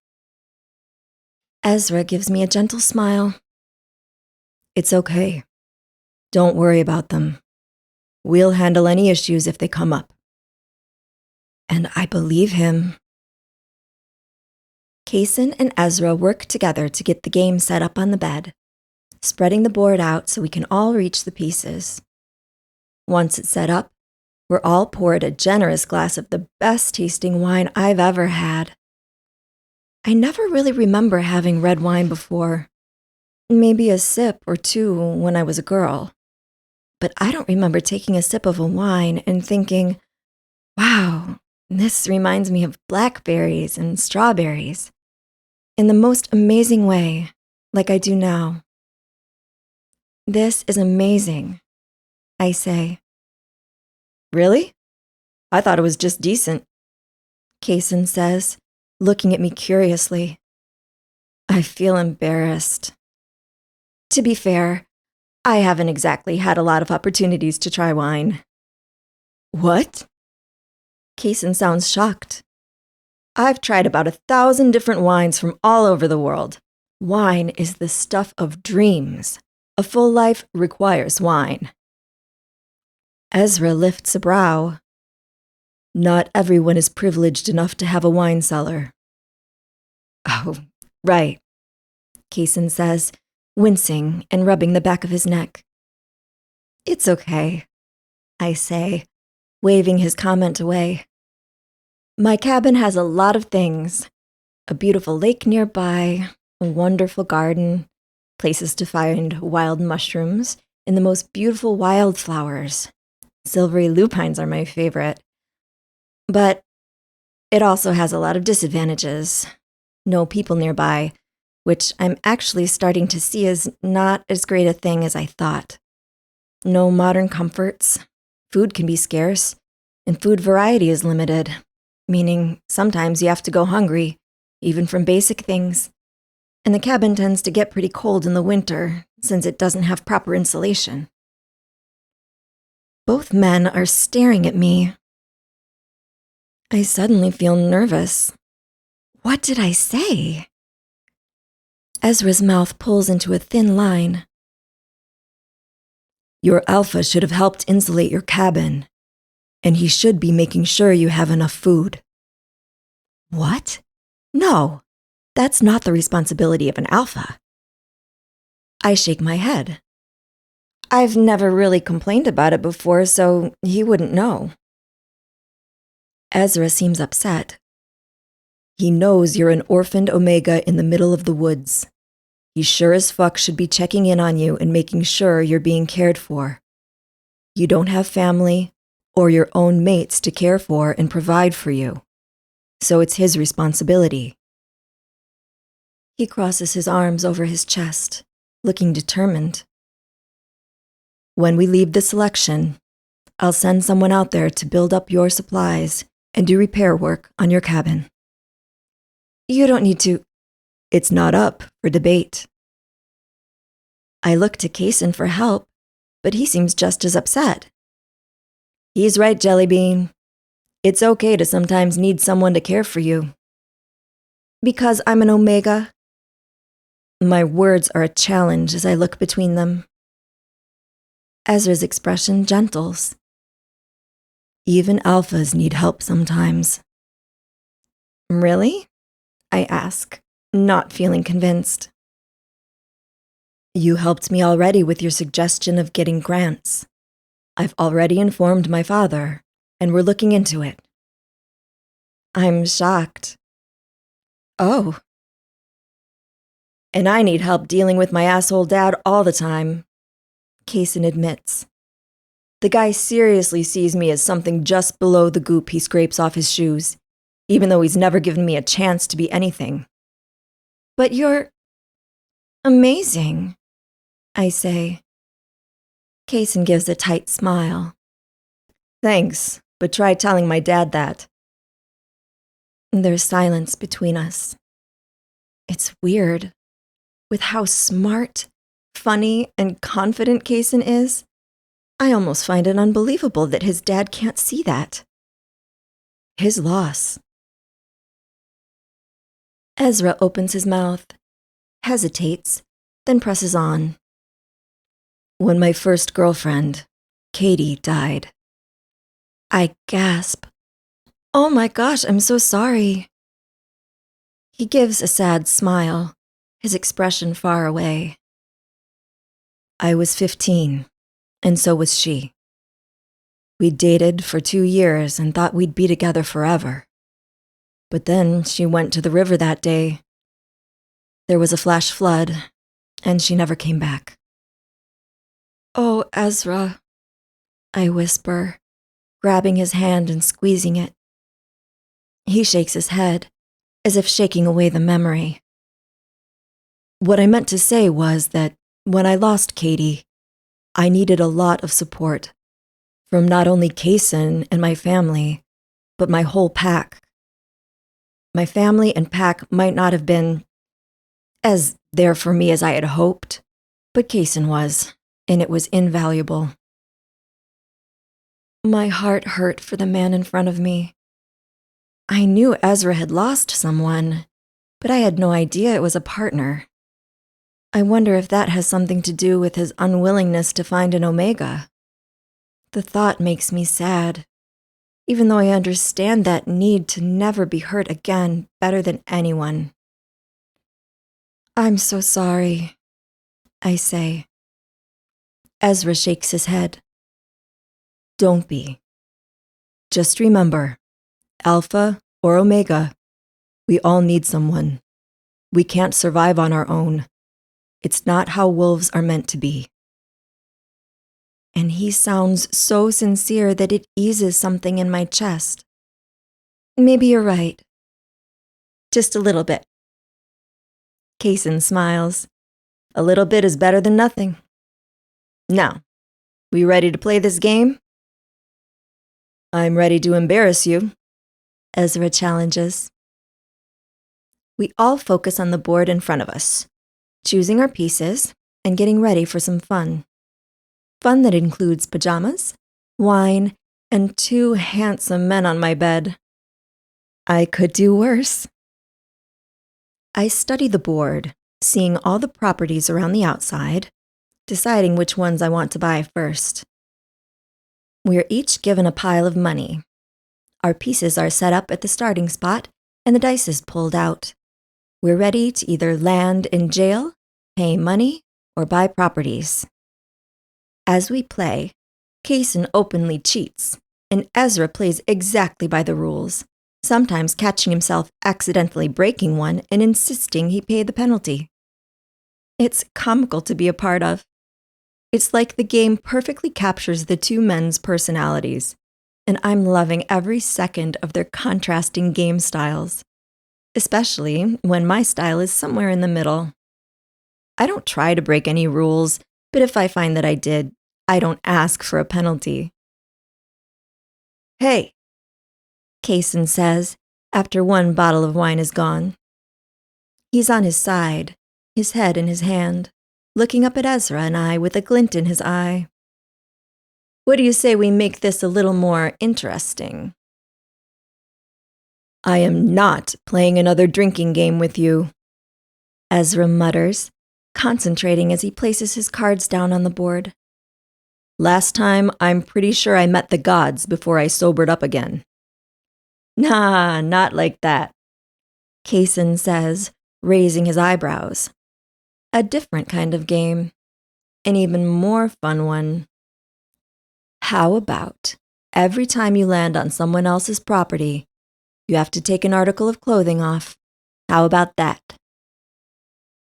Ezra gives me a gentle smile. It's okay. Don't worry about them. We'll handle any issues if they come up. And I believe him. Kaysen and Ezra work together to get the game set up on the bed, spreading the board out so we can all reach the pieces. Once it's set up, we're all poured a generous glass of the best tasting wine I've ever had. I never really remember having red wine before. Maybe a sip or two when I was a girl. But I don't remember taking a sip of a wine and thinking, wow, this reminds me of blackberries and strawberries, in the most amazing way, like I do now. This is amazing, I say. Really? I thought it was just decent, Kaysen says, looking at me curiously. I feel embarrassed. To be fair, I haven't exactly had a lot of opportunities to try wine. What? Kaysen sounds shocked. I've tried about 1,000 different wines from all over the world. Wine is the stuff of dreams. A full life requires wine. Ezra lifts a brow. Not everyone is privileged enough to have a wine cellar. Oh, right, Kaysen says, wincing and rubbing the back of his neck. It's okay, I say, waving his comment away. My cabin has a lot of things. A beautiful lake nearby, a wonderful garden, places to find wild mushrooms, and the most beautiful wildflowers. Silvery lupines are my favorite. But it also has a lot of disadvantages. No people nearby, which I'm actually starting to see as not as great a thing as I thought. No modern comforts. Food can be scarce, and food variety is limited, meaning sometimes you have to go hungry, even from basic things. And the cabin tends to get pretty cold in the winter, since it doesn't have proper insulation. Both men are staring at me. I suddenly feel nervous. What did I say? Ezra's mouth pulls into a thin line. Your alpha should have helped insulate your cabin, and he should be making sure you have enough food. What? No, that's not the responsibility of an alpha. I shake my head. I've never really complained about it before, so he wouldn't know. Ezra seems upset. He knows you're an orphaned Omega in the middle of the woods. He sure as fuck should be checking in on you and making sure you're being cared for. You don't have family or your own mates to care for and provide for you, so it's his responsibility. He crosses his arms over his chest, looking determined. When we leave the selection, I'll send someone out there to build up your supplies and do repair work on your cabin. You don't need to. It's not up for debate. I look to Kaysen for help, but he seems just as upset. He's right, Jellybean. It's okay to sometimes need someone to care for you. Because I'm an Omega? My words are a challenge as I look between them. Ezra's expression gentles. Even alphas need help sometimes. Really? I ask, not feeling convinced. You helped me already with your suggestion of getting grants. I've already informed my father, and we're looking into it. I'm shocked. Oh. And I need help dealing with my asshole dad all the time, Kaysen admits. The guy seriously sees me as something just below the goop he scrapes off his shoes, even though he's never given me a chance to be anything. But you're amazing, I say. Kaysen gives a tight smile. Thanks, but try telling my dad that. There's silence between us. It's weird. With how smart, funny, and confident Kaysen is, I almost find it unbelievable that his dad can't see that. His loss. Ezra opens his mouth, hesitates, then presses on. When my first girlfriend, Katie, died, I gasp. Oh my gosh, I'm so sorry. He gives a sad smile, his expression far away. I was 15, and so was she. We dated for 2 years and thought we'd be together forever. But then she went to the river that day. There was a flash flood, and she never came back. Oh, Ezra, I whisper, grabbing his hand and squeezing it. He shakes his head, as if shaking away the memory. What I meant to say was that when I lost Katie, I needed a lot of support, from not only Kaysen and my family, but my whole pack. My family and pack might not have been as there for me as I had hoped, but Kaysen was, and it was invaluable. My heart hurt for the man in front of me. I knew Ezra had lost someone, but I had no idea it was a partner. I wonder if that has something to do with his unwillingness to find an Omega. The thought makes me sad, even though I understand that need to never be hurt again better than anyone. I'm so sorry, I say. Ezra shakes his head. Don't be. Just remember, Alpha or Omega, we all need someone. We can't survive on our own. It's not how wolves are meant to be. And he sounds so sincere that it eases something in my chest. Maybe you're right. Just a little bit. Kaysen smiles. A little bit is better than nothing. Now, we ready to play this game? I'm ready to embarrass you, Ezra challenges. We all focus on the board in front of us, choosing our pieces and getting ready for some fun. Fun that includes pajamas, wine, and 2 handsome men on my bed. I could do worse. I study the board, seeing all the properties around the outside, deciding which ones I want to buy first. We are each given a pile of money. Our pieces are set up at the starting spot, and the dice is pulled out. We're ready to either land in jail, pay money, or buy properties. As we play, Kaysen openly cheats, and Ezra plays exactly by the rules, sometimes catching himself accidentally breaking one and insisting he pay the penalty. It's comical to be a part of. It's like the game perfectly captures the 2 men's personalities, and I'm loving every second of their contrasting game styles, especially when my style is somewhere in the middle. I don't try to break any rules, but if I find that I did, I don't ask for a penalty. Hey, Kaysen says after 1 bottle of wine is gone. He's on his side, his head in his hand, looking up at Ezra and I with a glint in his eye. What do you say we make this a little more interesting? I am not playing another drinking game with you, Ezra mutters, concentrating as he places his cards down on the board. Last time, I'm pretty sure I met the gods before I sobered up again. Nah, not like that, Kaysen says, raising his eyebrows. A different kind of game. An even more fun one. How about every time you land on someone else's property, you have to take an article of clothing off? How about that?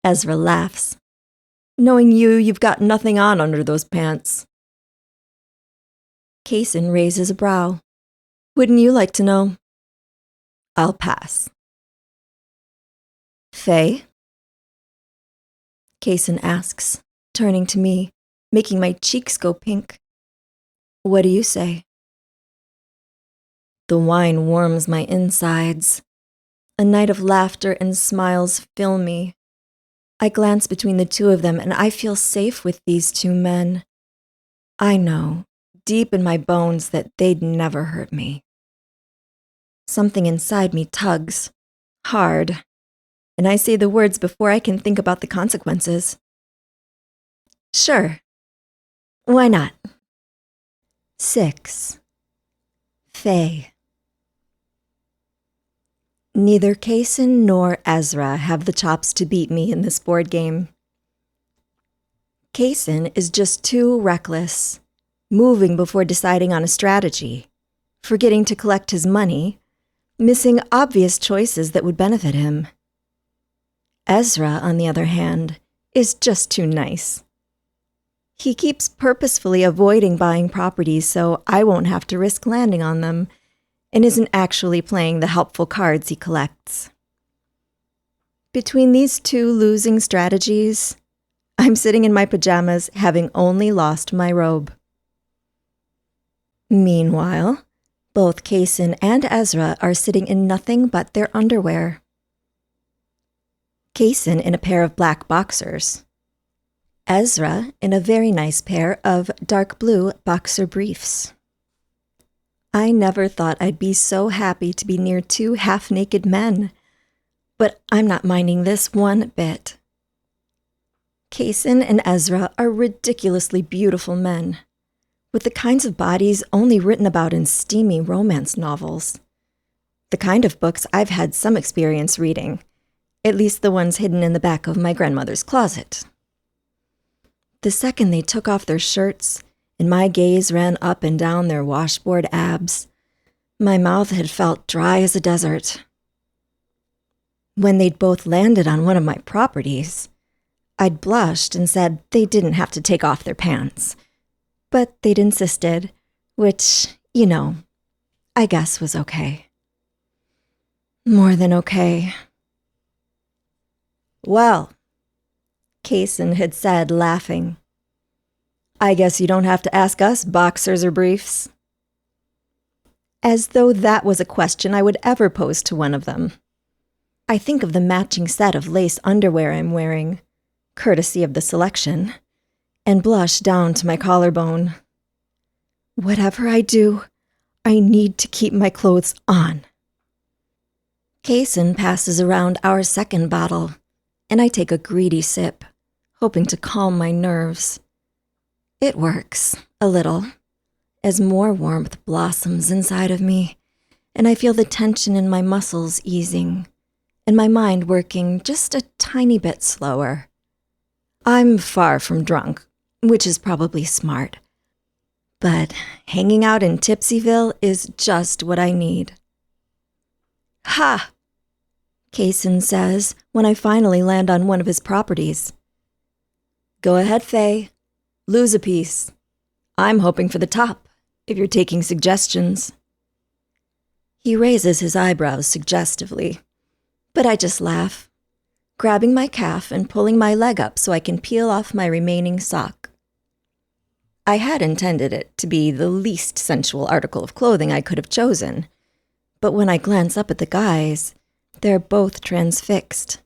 Ezra laughs. Knowing you've got nothing on under those pants. Kaysen raises a brow. Wouldn't you like to know? I'll pass. Faye? Kaysen asks, turning to me, making my cheeks go pink. What do you say? The wine warms my insides. A night of laughter and smiles fill me. I glance between the 2 of them and I feel safe with these 2 men. I know, deep in my bones, that they'd never hurt me. Something inside me tugs, hard, and I say the words before I can think about the consequences. Sure. Why not? 6. Faye. Neither Kaysen nor Ezra have the chops to beat me in this board game. Kaysen is just too reckless, moving before deciding on a strategy, forgetting to collect his money, missing obvious choices that would benefit him. Ezra, on the other hand, is just too nice. He keeps purposefully avoiding buying properties so I won't have to risk landing on them, and isn't actually playing the helpful cards he collects. Between these 2 losing strategies, I'm sitting in my pajamas having only lost my robe. Meanwhile, both Kaysen and Ezra are sitting in nothing but their underwear. Kaysen in a pair of black boxers. Ezra in a very nice pair of dark blue boxer briefs. I never thought I'd be so happy to be near two half-naked men, but I'm not minding this one bit. Kaysen and Ezra are ridiculously beautiful men, with the kinds of bodies only written about in steamy romance novels. The kind of books I've had some experience reading, at least the ones hidden in the back of my grandmother's closet. The second they took off their shirts, and my gaze ran up and down their washboard abs, my mouth had felt dry as a desert. When they'd both landed on one of my properties, I'd blushed and said they didn't have to take off their pants. But they'd insisted, which, I guess was okay. More than okay. "Well," Kaysen had said, laughing, "I guess you don't have to ask us boxers or briefs." As though that was a question I would ever pose to one of them. I think of the matching set of lace underwear I'm wearing, courtesy of the selection, and blush down to my collarbone. Whatever I do, I need to keep my clothes on. Kaysen passes around our second bottle, and I take a greedy sip, hoping to calm my nerves. It works, a little, as more warmth blossoms inside of me, and I feel the tension in my muscles easing, and my mind working just a tiny bit slower. I'm far from drunk, which is probably smart, but hanging out in Tipsyville is just what I need. "Ha!" Kaysen says when I finally land on one of his properties. "Go ahead, Faye. Lose a piece. I'm hoping for the top, if you're taking suggestions." He raises his eyebrows suggestively, but I just laugh, grabbing my calf and pulling my leg up so I can peel off my remaining sock. I had intended it to be the least sensual article of clothing I could have chosen, but when I glance up at the guys, they're both transfixed,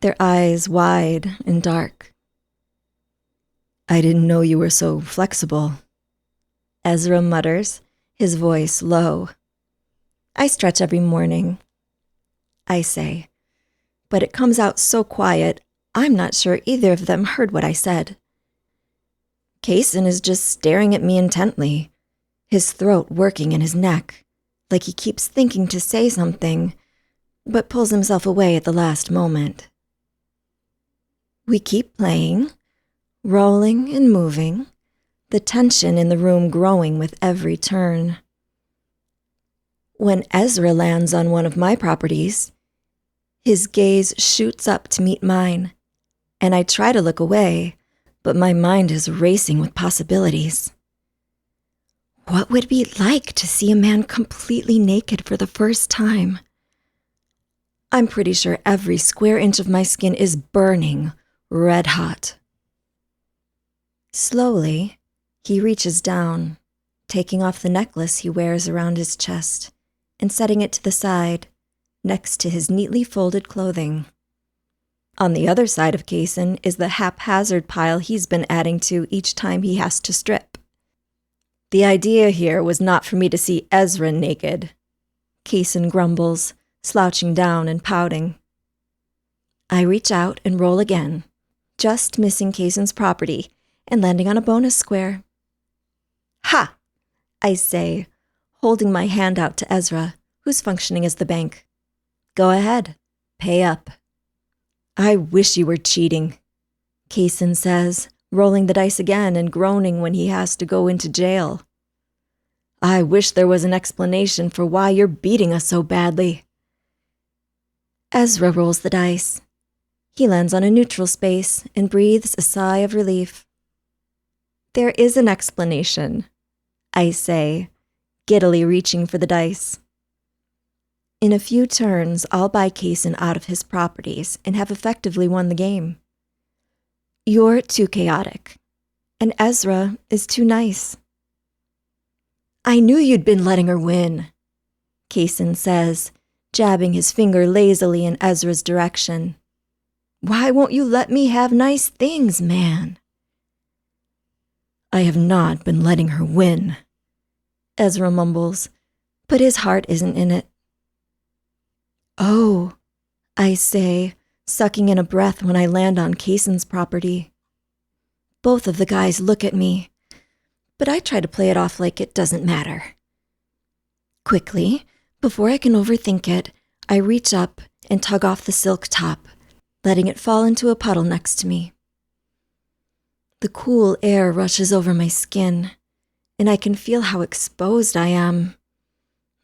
their eyes wide and dark. "I didn't know you were so flexible," Ezra mutters, his voice low. "I stretch every morning," I say, but it comes out so quiet, I'm not sure either of them heard what I said. Kaysen is just staring at me intently, his throat working in his neck, like he keeps thinking to say something, but pulls himself away at the last moment. We keep playing, rolling and moving, the tension in the room growing with every turn. When Ezra lands on one of my properties, his gaze shoots up to meet mine, and I try to look away, but my mind is racing with possibilities. What would it be like to see a man completely naked for the first time? I'm pretty sure every square inch of my skin is burning, red hot. Slowly, he reaches down, taking off the necklace he wears around his chest and setting it to the side, next to his neatly folded clothing. On the other side of Kaysen is the haphazard pile he's been adding to each time he has to strip. The idea here was not for me to see Ezra naked, Kaysen grumbles, slouching down and pouting. I reach out and roll again, just missing Kaysen's property and landing on a bonus square. "Ha!" I say, holding my hand out to Ezra, who's functioning as the bank. "Go ahead, pay up." "I wish you were cheating," Kaysen says, rolling the dice again and groaning when he has to go into jail. "I wish there was an explanation for why you're beating us so badly." Ezra rolls the dice. He lands on a neutral space and breathes a sigh of relief. "There is an explanation," I say, giddily reaching for the dice. In a few turns, I'll buy Kaysen out of his properties and have effectively won the game. You're too chaotic, and Ezra is too nice. "I knew you'd been letting her win," Kaysen says, jabbing his finger lazily in Ezra's direction. "Why won't you let me have nice things, man?" "I have not been letting her win," Ezra mumbles, but his heart isn't in it. "Oh," I say, sucking in a breath when I land on Kaysen's property. Both of the guys look at me, but I try to play it off like it doesn't matter. Quickly, before I can overthink it, I reach up and tug off the silk top, letting it fall into a puddle next to me. The cool air rushes over my skin, and I can feel how exposed I am.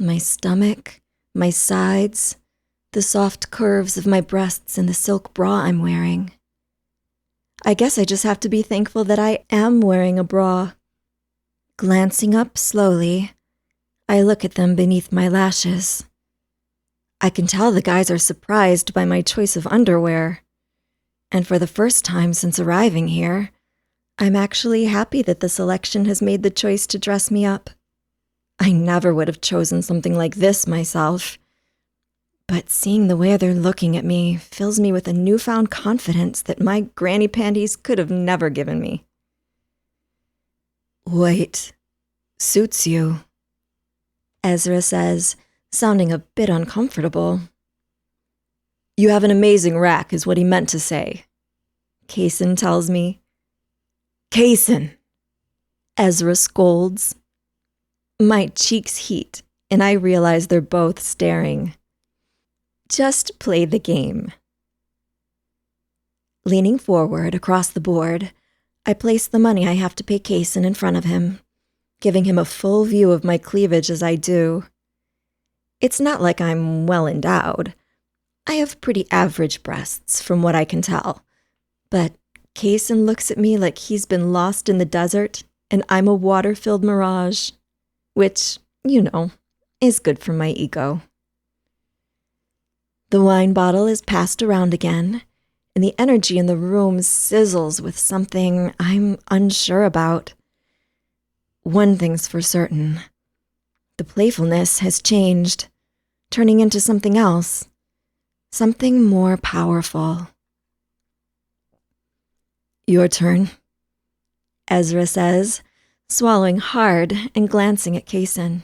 My stomach, my sides, the soft curves of my breasts and the silk bra I'm wearing. I guess I just have to be thankful that I am wearing a bra. Glancing up slowly, I look at them beneath my lashes. I can tell the guys are surprised by my choice of underwear. And for the first time since arriving here, I'm actually happy that the selection has made the choice to dress me up. I never would have chosen something like this myself. But seeing the way they're looking at me fills me with a newfound confidence that my granny panties could have never given me. "White suits you," Ezra says, sounding a bit uncomfortable. "You have an amazing rack," is what he meant to say, Kaysen tells me. "Kaysen!" Ezra scolds. My cheeks heat, and I realize they're both staring. Just play the game. Leaning forward across the board, I place the money I have to pay Kaysen in front of him, giving him a full view of my cleavage as I do. It's not like I'm well endowed. I have pretty average breasts, from what I can tell. But Kaysen looks at me like he's been lost in the desert, and I'm a water-filled mirage, which, is good for my ego. The wine bottle is passed around again, and the energy in the room sizzles with something I'm unsure about. One thing's for certain. The playfulness has changed, turning into something else, something more powerful. "Your turn," Ezra says, swallowing hard and glancing at Kaysen.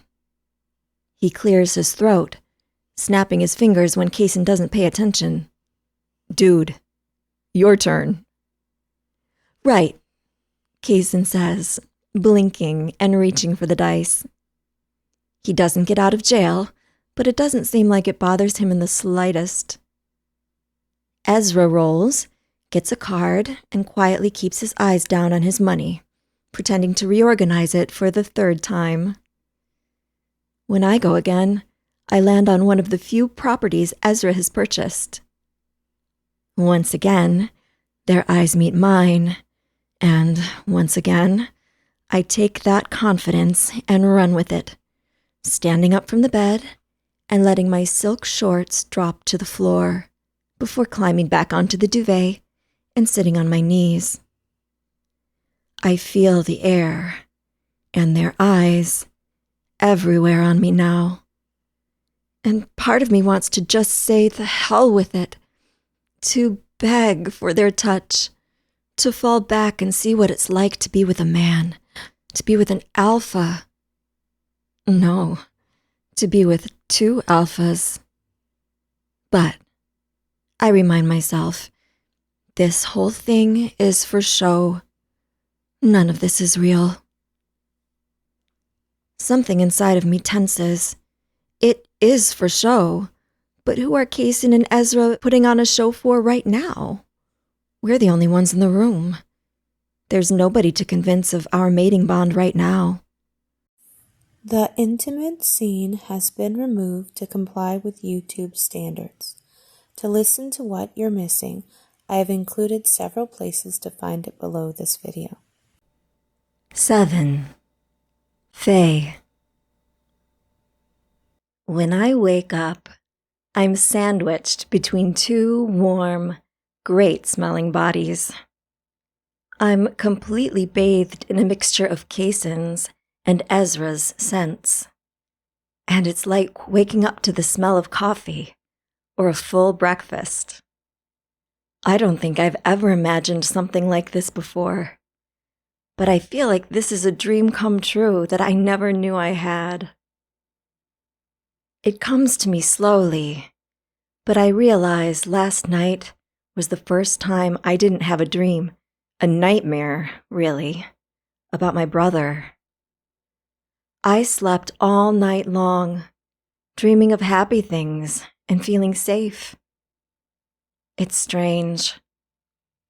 He clears his throat, snapping his fingers when Kaysen doesn't pay attention. "Dude, your turn." "Right," Kaysen says, blinking and reaching for the dice. He doesn't get out of jail, but it doesn't seem like it bothers him in the slightest. Ezra rolls, gets a card, and quietly keeps his eyes down on his money, pretending to reorganize it for the third time. When I go again, I land on one of the few properties Ezra has purchased. Once again, their eyes meet mine, and once again, I take that confidence and run with it, standing up from the bed and letting my silk shorts drop to the floor before climbing back onto the duvet and sitting on my knees. I feel the air and their eyes everywhere on me now. And part of me wants to just say the hell with it, to beg for their touch, to fall back and see what it's like to be with a man, to be with an alpha. No, to be with two alphas. But I remind myself, this whole thing is for show. None of this is real. Something inside of me tenses. It is for show, but who are Kaysen and Ezra putting on a show for right now? We're the only ones in the room. There's nobody to convince of our mating bond right now. The intimate scene has been removed to comply with YouTube standards. To listen to what you're missing, I have included several places to find it below this video. 7. Faye. When I wake up, I'm sandwiched between two warm, great-smelling bodies. I'm completely bathed in a mixture of Kaysen's and Ezra's scents. And it's like waking up to the smell of coffee or a full breakfast. I don't think I've ever imagined something like this before, but I feel like this is a dream come true that I never knew I had. It comes to me slowly, but I realize last night was the first time I didn't have a dream, a nightmare, really, about my brother. I slept all night long, dreaming of happy things and feeling safe. It's strange.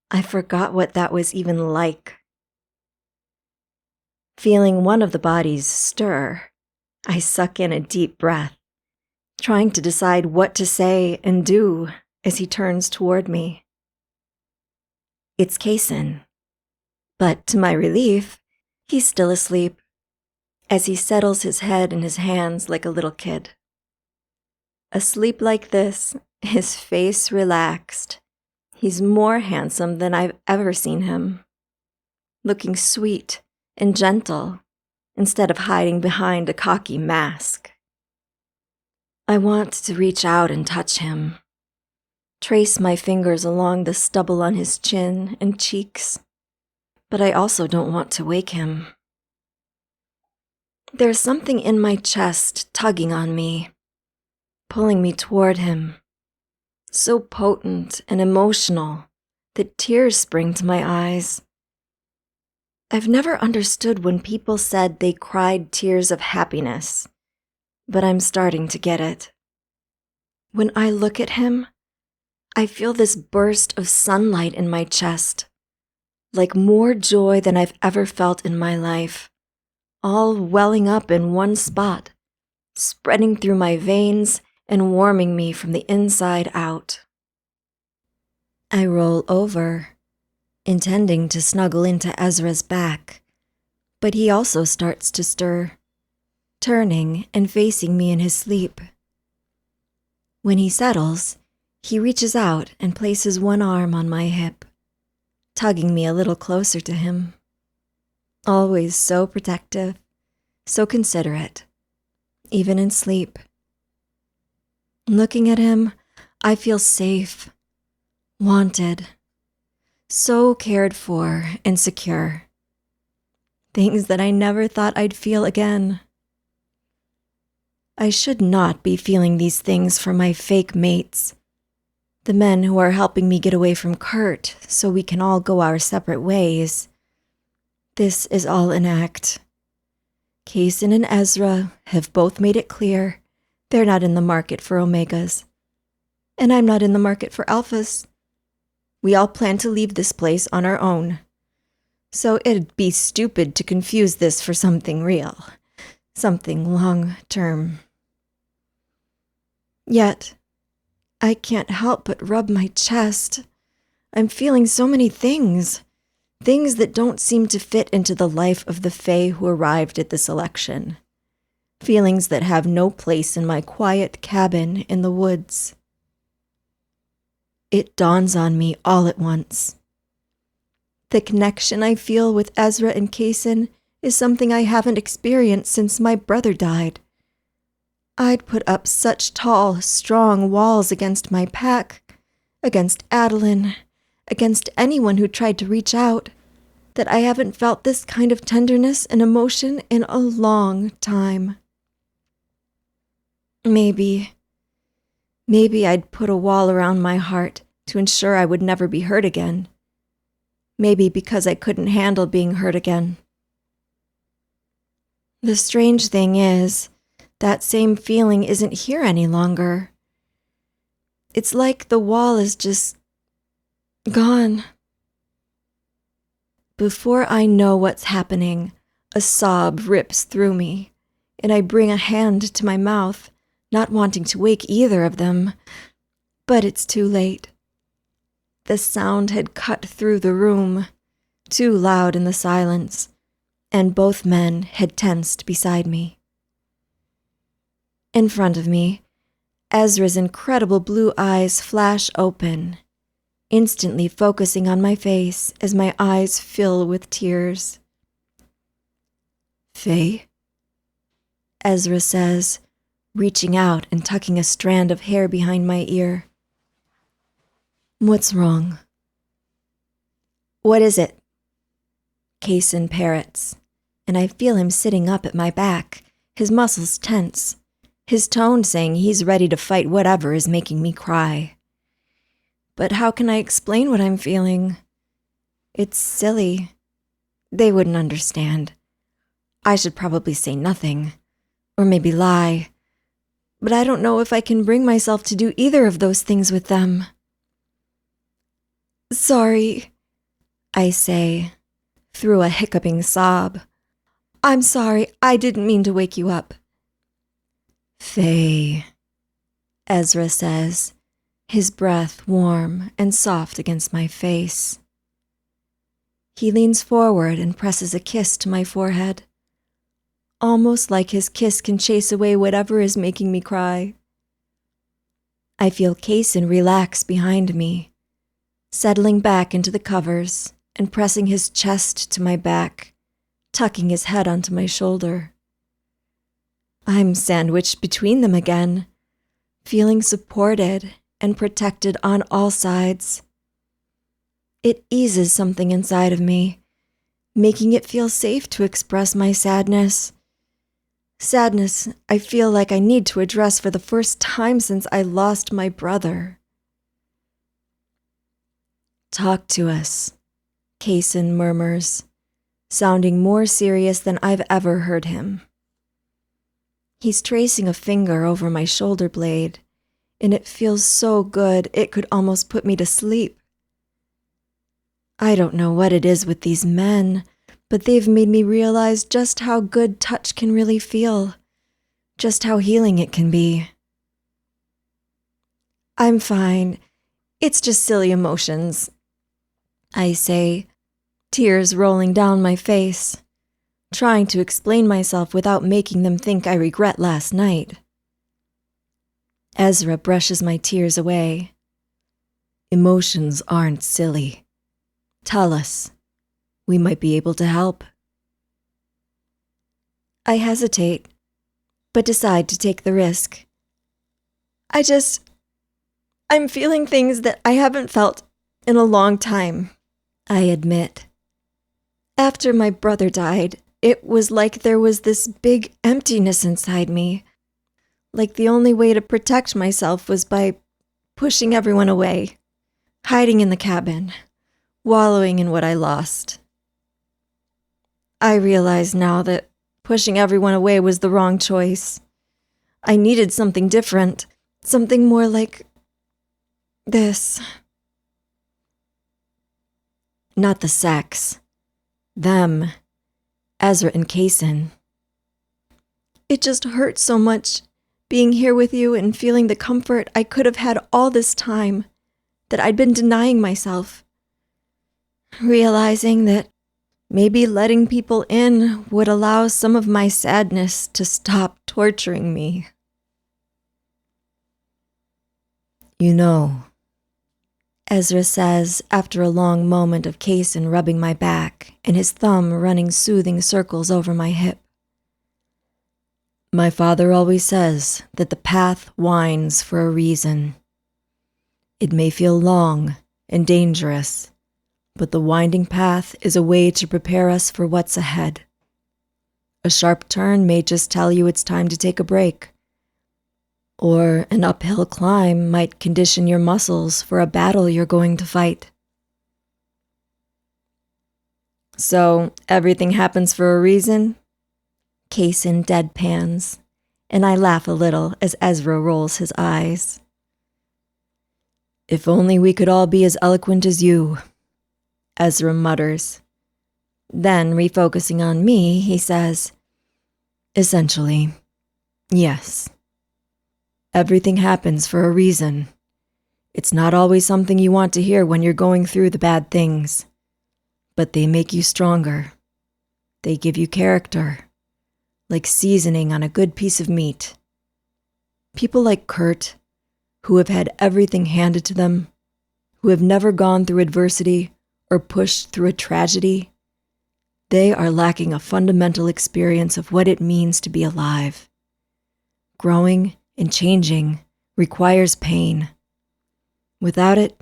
I forgot what that was even like. Feeling one of the bodies stir, I suck in a deep breath, trying to decide what to say and do as he turns toward me. It's Kaysen, but to my relief, he's still asleep as he settles his head in his hands like a little kid. Asleep like this, his face relaxed, he's more handsome than I've ever seen him, looking sweet and gentle instead of hiding behind a cocky mask. I want to reach out and touch him, trace my fingers along the stubble on his chin and cheeks, but I also don't want to wake him. There's something in my chest tugging on me, pulling me toward him, so potent and emotional that tears spring to my eyes. I've never understood when people said they cried tears of happiness, but I'm starting to get it. When I look at him, I feel this burst of sunlight in my chest, like more joy than I've ever felt in my life, all welling up in one spot, spreading through my veins and warming me from the inside out. I roll over, intending to snuggle into Ezra's back, but he also starts to stir, turning and facing me in his sleep. When he settles, he reaches out and places one arm on my hip, tugging me a little closer to him. Always so protective, so considerate, even in sleep. Looking at him, I feel safe, wanted, so cared for and secure. Things that I never thought I'd feel again. I should not be feeling these things for my fake mates, the men who are helping me get away from Kurt so we can all go our separate ways. This is all an act. Kaysen and Ezra have both made it clear they're not in the market for Omegas. And I'm not in the market for Alphas. We all plan to leave this place on our own. So it'd be stupid to confuse this for something real, something long-term. Yet, I can't help but rub my chest. I'm feeling so many things that don't seem to fit into the life of the Fae who arrived at this election. Feelings that have no place in my quiet cabin in the woods. It dawns on me all at once. The connection I feel with Ezra and Kaysen is something I haven't experienced since my brother died. I'd put up such tall, strong walls against my pack, against Adeline, against anyone who tried to reach out, that I haven't felt this kind of tenderness and emotion in a long time. Maybe I'd put a wall around my heart to ensure I would never be hurt again. Maybe because I couldn't handle being hurt again. The strange thing is, that same feeling isn't here any longer. It's like the wall is just gone. Before I know what's happening, a sob rips through me, and I bring a hand to my mouth, not wanting to wake either of them. But it's too late. The sound had cut through the room, too loud in the silence, and both men had tensed beside me. In front of me, Ezra's incredible blue eyes flash open, instantly focusing on my face as my eyes fill with tears. "Faye?" Ezra says, reaching out and tucking a strand of hair behind my ear. "What's wrong?" "What is it?" Kaysen parrots, and I feel him sitting up at my back, his muscles tense, his tone saying he's ready to fight whatever is making me cry. But how can I explain what I'm feeling? It's silly. They wouldn't understand. I should probably say nothing, or maybe lie. But I don't know if I can bring myself to do either of those things with them. Sorry, I say, through a hiccuping sob. I'm sorry, I didn't mean to wake you up. Faye, Ezra says, his breath warm and soft against my face. He leans forward and presses a kiss to my forehead, almost like his kiss can chase away whatever is making me cry. I feel Kaysen relax behind me, settling back into the covers and pressing his chest to my back, tucking his head onto my shoulder. I'm sandwiched between them again, feeling supported and protected on all sides. It eases something inside of me, making it feel safe to express my sadness. Sadness I feel like I need to address for the first time since I lost my brother. Talk to us, Kaysen murmurs, sounding more serious than I've ever heard him. He's tracing a finger over my shoulder blade, and it feels so good it could almost put me to sleep. I don't know what it is with these men, but they've made me realize just how good touch can really feel, just how healing it can be. I'm fine. It's just silly emotions, I say, tears rolling down my face, trying to explain myself without making them think I regret last night. Ezra brushes my tears away. Emotions aren't silly. Tell us. We might be able to help. I hesitate, but decide to take the risk. I'm feeling things that I haven't felt in a long time, I admit. After my brother died, it was like there was this big emptiness inside me, like the only way to protect myself was by pushing everyone away, hiding in the cabin, wallowing in what I lost. I realize now that pushing everyone away was the wrong choice. I needed something different, something more like this. Not the sex. Them. Ezra and Kaysen. It just hurts so much, being here with you and feeling the comfort I could have had all this time, that I'd been denying myself. Realizing that maybe letting people in would allow some of my sadness to stop torturing me. You know, Ezra says after a long moment of Kaysen rubbing my back and his thumb running soothing circles over my hip. My father always says that the path winds for a reason. It may feel long and dangerous, but the winding path is a way to prepare us for what's ahead. A sharp turn may just tell you it's time to take a break, or an uphill climb might condition your muscles for a battle you're going to fight. So, everything happens for a reason? Kaysen deadpans, and I laugh a little as Ezra rolls his eyes. If only we could all be as eloquent as you, Ezra mutters. Then, refocusing on me, he says, essentially, yes. Everything happens for a reason. It's not always something you want to hear when you're going through the bad things, but they make you stronger. They give you character, like seasoning on a good piece of meat. People like Kurt, who have had everything handed to them, who have never gone through adversity or pushed through a tragedy, they are lacking a fundamental experience of what it means to be alive. Growing and changing requires pain. Without it,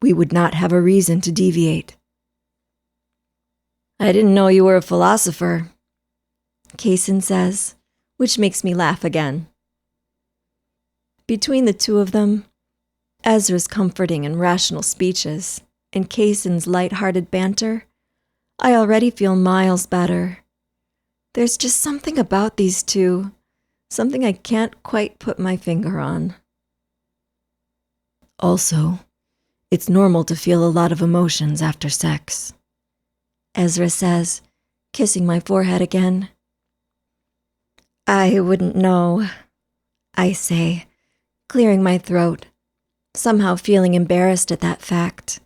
we would not have a reason to deviate. I didn't know you were a philosopher, Kaysen says, which makes me laugh again. Between the two of them, Ezra's comforting and rational speeches, and Kaysen's light-hearted banter, I already feel miles better. There's just something about these two, something I can't quite put my finger on. Also, it's normal to feel a lot of emotions after sex, Ezra says, kissing my forehead again. I wouldn't know, I say, clearing my throat, somehow feeling embarrassed at that fact.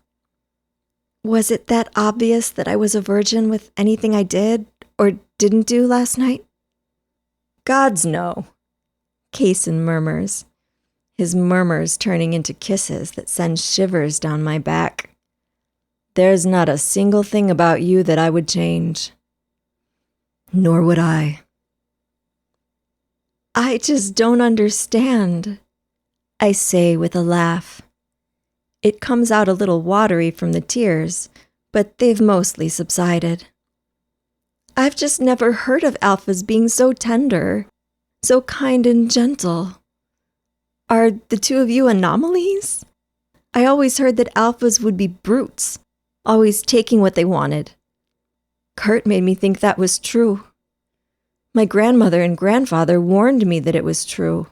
Was it that obvious that I was a virgin with anything I did or didn't do last night? Gods no, Kaysen murmurs, his murmurs turning into kisses that send shivers down my back. There's not a single thing about you that I would change. Nor would I. I just don't understand, I say with a laugh. It comes out a little watery from the tears, but they've mostly subsided. I've just never heard of alphas being so tender, so kind and gentle. Are the two of you anomalies? I always heard that alphas would be brutes, always taking what they wanted. Kurt made me think that was true. My grandmother and grandfather warned me that it was true.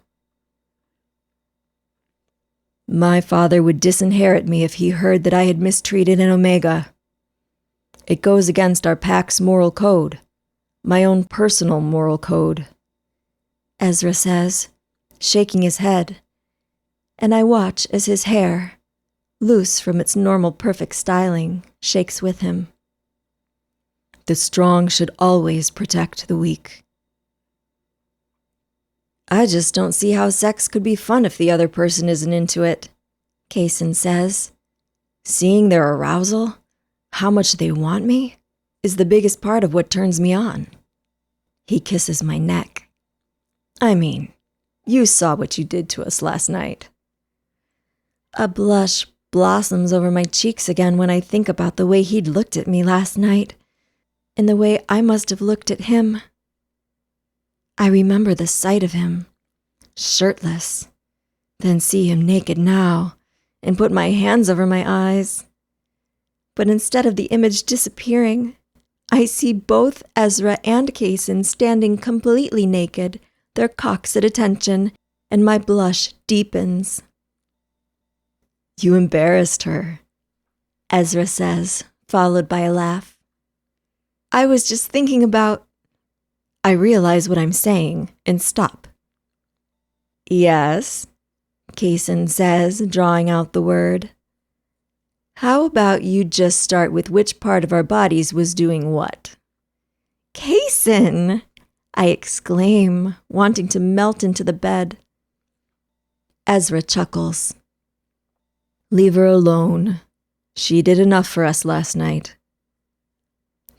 My father would disinherit me if he heard that I had mistreated an Omega. It goes against our pack's moral code, my own personal moral code, Ezra says, shaking his head, and I watch as his hair, loose from its normal perfect styling, shakes with him. The strong should always protect the weak. I just don't see how sex could be fun if the other person isn't into it, Kaysen says. Seeing their arousal, how much they want me, is the biggest part of what turns me on. He kisses my neck. I mean, you saw what you did to us last night. A blush blossoms over my cheeks again when I think about the way he'd looked at me last night, and the way I must have looked at him. I remember the sight of him, shirtless, then see him naked now, and put my hands over my eyes. But instead of the image disappearing, I see both Ezra and Kaysen standing completely naked, their cocks at attention, and my blush deepens. You embarrassed her, Ezra says, followed by a laugh. I was just thinking about... I realize what I'm saying and stop. Yes, Kaysen says, drawing out the word. How about you just start with which part of our bodies was doing what? Kaysen, I exclaim, wanting to melt into the bed. Ezra chuckles. Leave her alone. She did enough for us last night.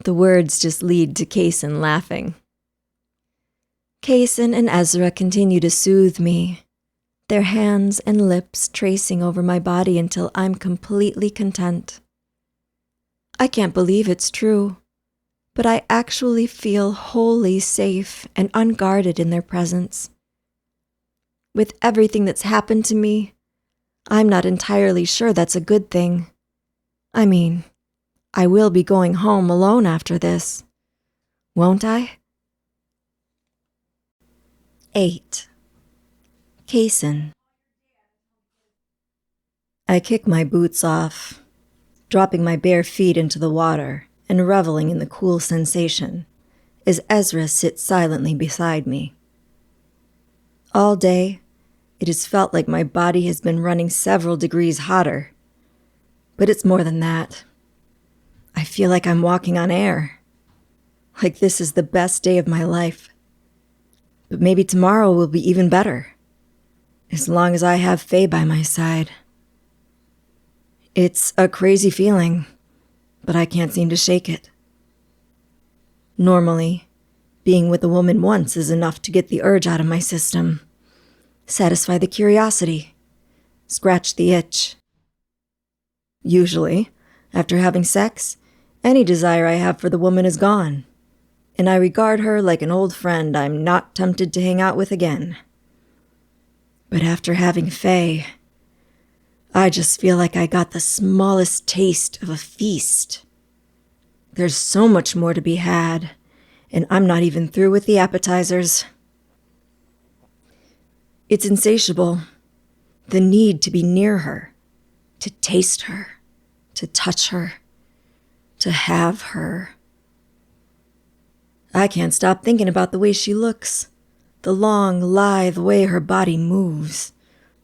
The words just lead to Kaysen laughing. Kaysen and Ezra continue to soothe me, their hands and lips tracing over my body until I'm completely content. I can't believe it's true, but I actually feel wholly safe and unguarded in their presence. With everything that's happened to me, I'm not entirely sure that's a good thing. I mean, I will be going home alone after this, won't I? 8. Kaysen. I kick my boots off, dropping my bare feet into the water and reveling in the cool sensation as Ezra sits silently beside me. All day, it has felt like my body has been running several degrees hotter. But it's more than that. I feel like I'm walking on air. Like this is the best day of my life. But maybe tomorrow will be even better, as long as I have Faye by my side. It's a crazy feeling, but I can't seem to shake it. Normally, being with a woman once is enough to get the urge out of my system, satisfy the curiosity, scratch the itch. Usually, after having sex, any desire I have for the woman is gone, and I regard her like an old friend I'm not tempted to hang out with again. But after having Faye, I just feel like I got the smallest taste of a feast. There's so much more to be had, and I'm not even through with the appetizers. It's insatiable. The need to be near her, to taste her, to touch her, to have her. I can't stop thinking about the way she looks, the long, lithe way her body moves,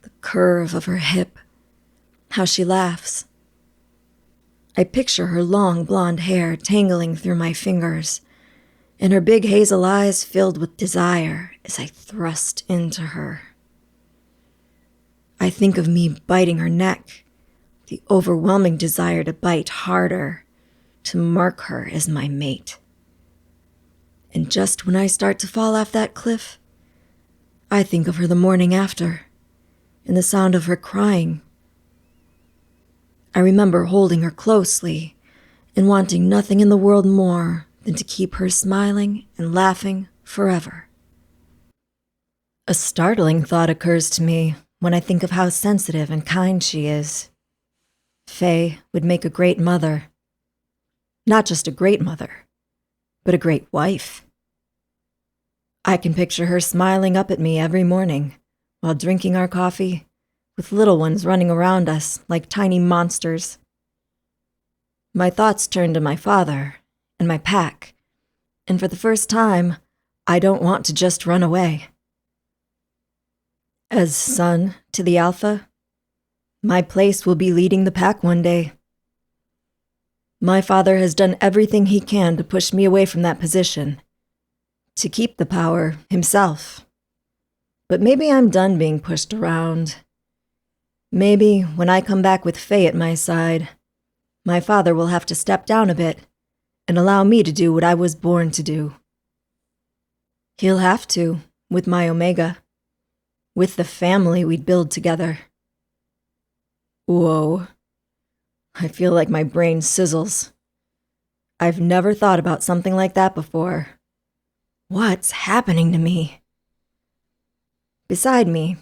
the curve of her hip, how she laughs. I picture her long blonde hair tangling through my fingers, and her big hazel eyes filled with desire as I thrust into her. I think of me biting her neck, the overwhelming desire to bite harder, to mark her as my mate. And just when I start to fall off that cliff, I think of her the morning after, and the sound of her crying. I remember holding her closely and wanting nothing in the world more than to keep her smiling and laughing forever. A startling thought occurs to me when I think of how sensitive and kind she is. Faye would make a great mother. Not just a great mother, but a great wife. I can picture her smiling up at me every morning while drinking our coffee, with little ones running around us like tiny monsters. My thoughts turn to my father and my pack, and for the first time, I don't want to just run away. As son to the Alpha, my place will be leading the pack one day. My father has done everything he can to push me away from that position, to keep the power himself. But maybe I'm done being pushed around. Maybe when I come back with Faye at my side, my father will have to step down a bit and allow me to do what I was born to do. He'll have to, with my Omega, with the family we'd build together. Whoa. I feel like my brain sizzles. I've never thought about something like that before. What's happening to me? Beside me,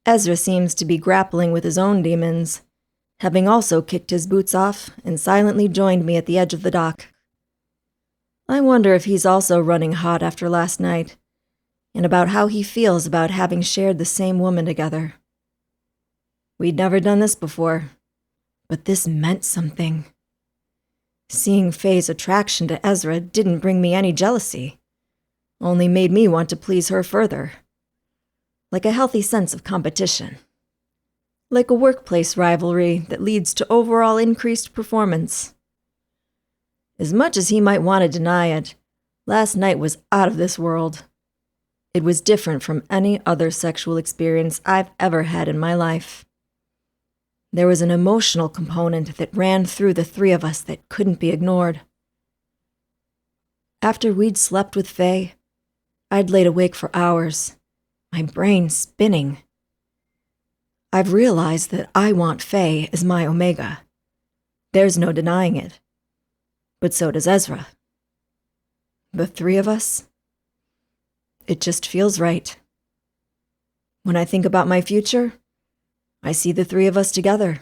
Ezra seems to be grappling with his own demons, having also kicked his boots off and silently joined me at the edge of the dock. I wonder if he's also running hot after last night, and about how he feels about having shared the same woman together. We'd never done this before, but this meant something. Seeing Faye's attraction to Ezra didn't bring me any jealousy, only made me want to please her further. Like a healthy sense of competition. Like a workplace rivalry that leads to overall increased performance. As much as he might want to deny it, last night was out of this world. It was different from any other sexual experience I've ever had in my life. There was an emotional component that ran through the three of us that couldn't be ignored. After we'd slept with Faye, I'd laid awake for hours, my brain spinning. I've realized that I want Faye as my Omega. There's no denying it. But so does Ezra. The three of us? It just feels right. When I think about my future, I see the three of us together.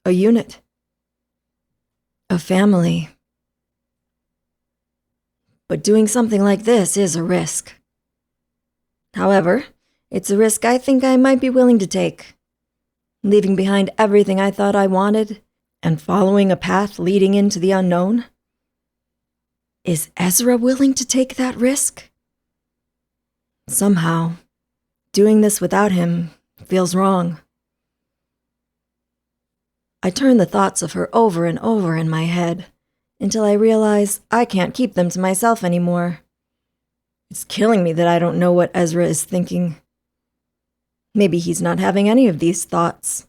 A unit. A family. But doing something like this is a risk. However, it's a risk I think I might be willing to take. Leaving behind everything I thought I wanted and following a path leading into the unknown. Is Ezra willing to take that risk? Somehow, doing this without him feels wrong. I turn the thoughts of her over and over in my head until I realize I can't keep them to myself anymore. It's killing me that I don't know what Ezra is thinking. Maybe he's not having any of these thoughts.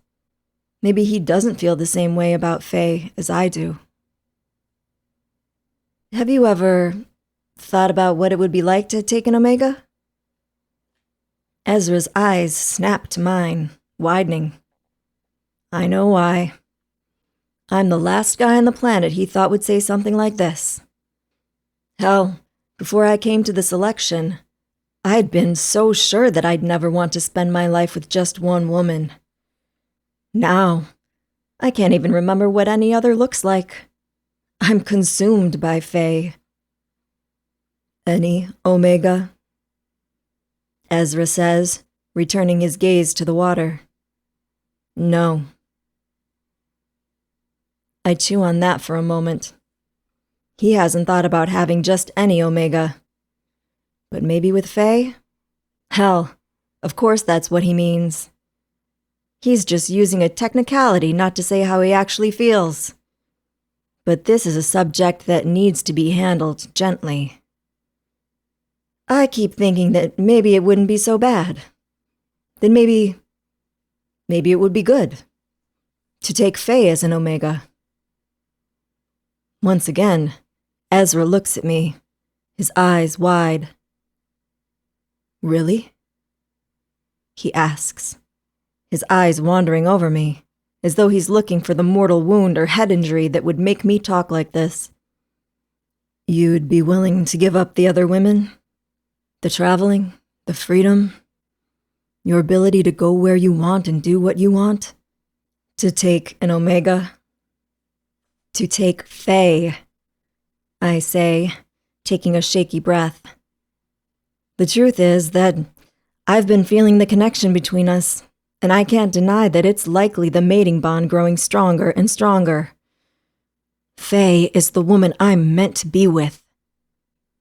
Maybe he doesn't feel the same way about Faye as I do. Have you ever thought about what it would be like to take an Omega? Ezra's eyes snapped to mine, widening. I know why. I'm the last guy on the planet he thought would say something like this. Hell, before I came to this election, I'd been so sure that I'd never want to spend my life with just one woman. Now, I can't even remember what any other looks like. I'm consumed by Faye. Any, Omega? Ezra says, returning his gaze to the water. No. I chew on that for a moment. He hasn't thought about having just any Omega. But maybe with Faye? Hell, of course that's what he means. He's just using a technicality not to say how he actually feels. But this is a subject that needs to be handled gently. I keep thinking that maybe it wouldn't be so bad. Then maybe it would be good to take Faye as an Omega. Once again, Ezra looks at me, his eyes wide. Really? He asks, his eyes wandering over me, as though he's looking for the mortal wound or head injury that would make me talk like this. You'd be willing to give up the other women? The traveling, the freedom, your ability to go where you want and do what you want? To take an Omega? To take Faye, I say, taking a shaky breath. The truth is that I've been feeling the connection between us, and I can't deny that it's likely the mating bond growing stronger and stronger. Faye is the woman I'm meant to be with.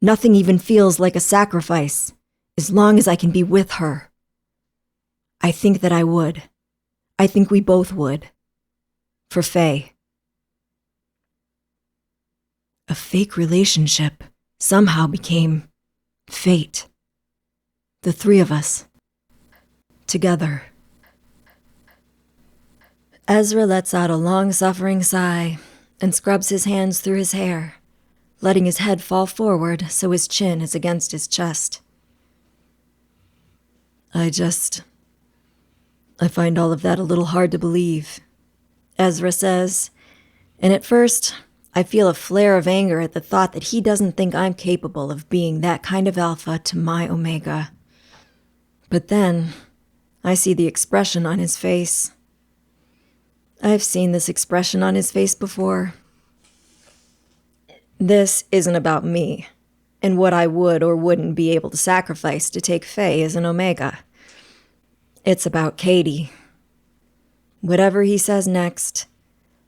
Nothing even feels like a sacrifice, as long as I can be with her. I think that I would. I think we both would. For Faye. A fake relationship somehow became fate. The three of us. Together. Ezra lets out a long-suffering sigh and scrubs his hands through his hair, letting his head fall forward so his chin is against his chest. I find all of that a little hard to believe, Ezra says, and at first, I feel a flare of anger at the thought that he doesn't think I'm capable of being that kind of alpha to my Omega. But then, I see the expression on his face. I've seen this expression on his face before. This isn't about me, and what I would or wouldn't be able to sacrifice to take Faye as an Omega. It's about Katie. Whatever he says next,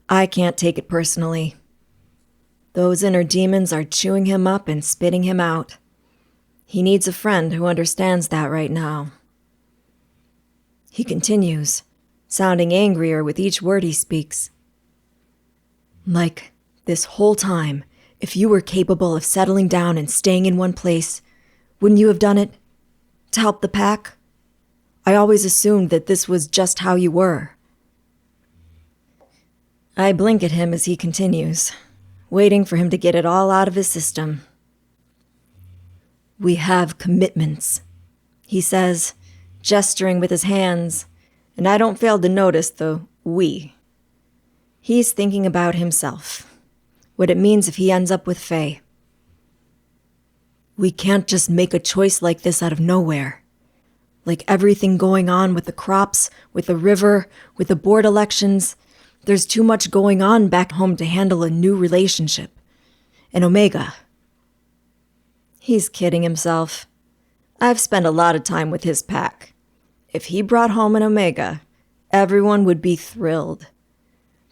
I can't take it personally. Those inner demons are chewing him up and spitting him out. He needs a friend who understands that right now. He continues, sounding angrier with each word he speaks. Like, this whole time, if you were capable of settling down and staying in one place, wouldn't you have done it? To help the pack? I always assumed that this was just how you were. I blink at him as he continues, waiting for him to get it all out of his system. We have commitments, he says, gesturing with his hands, and I don't fail to notice the we. He's thinking about himself, what it means if he ends up with Faye. We can't just make a choice like this out of nowhere. Like everything going on with the crops, with the river, with the board elections, there's too much going on back home to handle a new relationship. An Omega. He's kidding himself. I've spent a lot of time with his pack. If he brought home an Omega, everyone would be thrilled.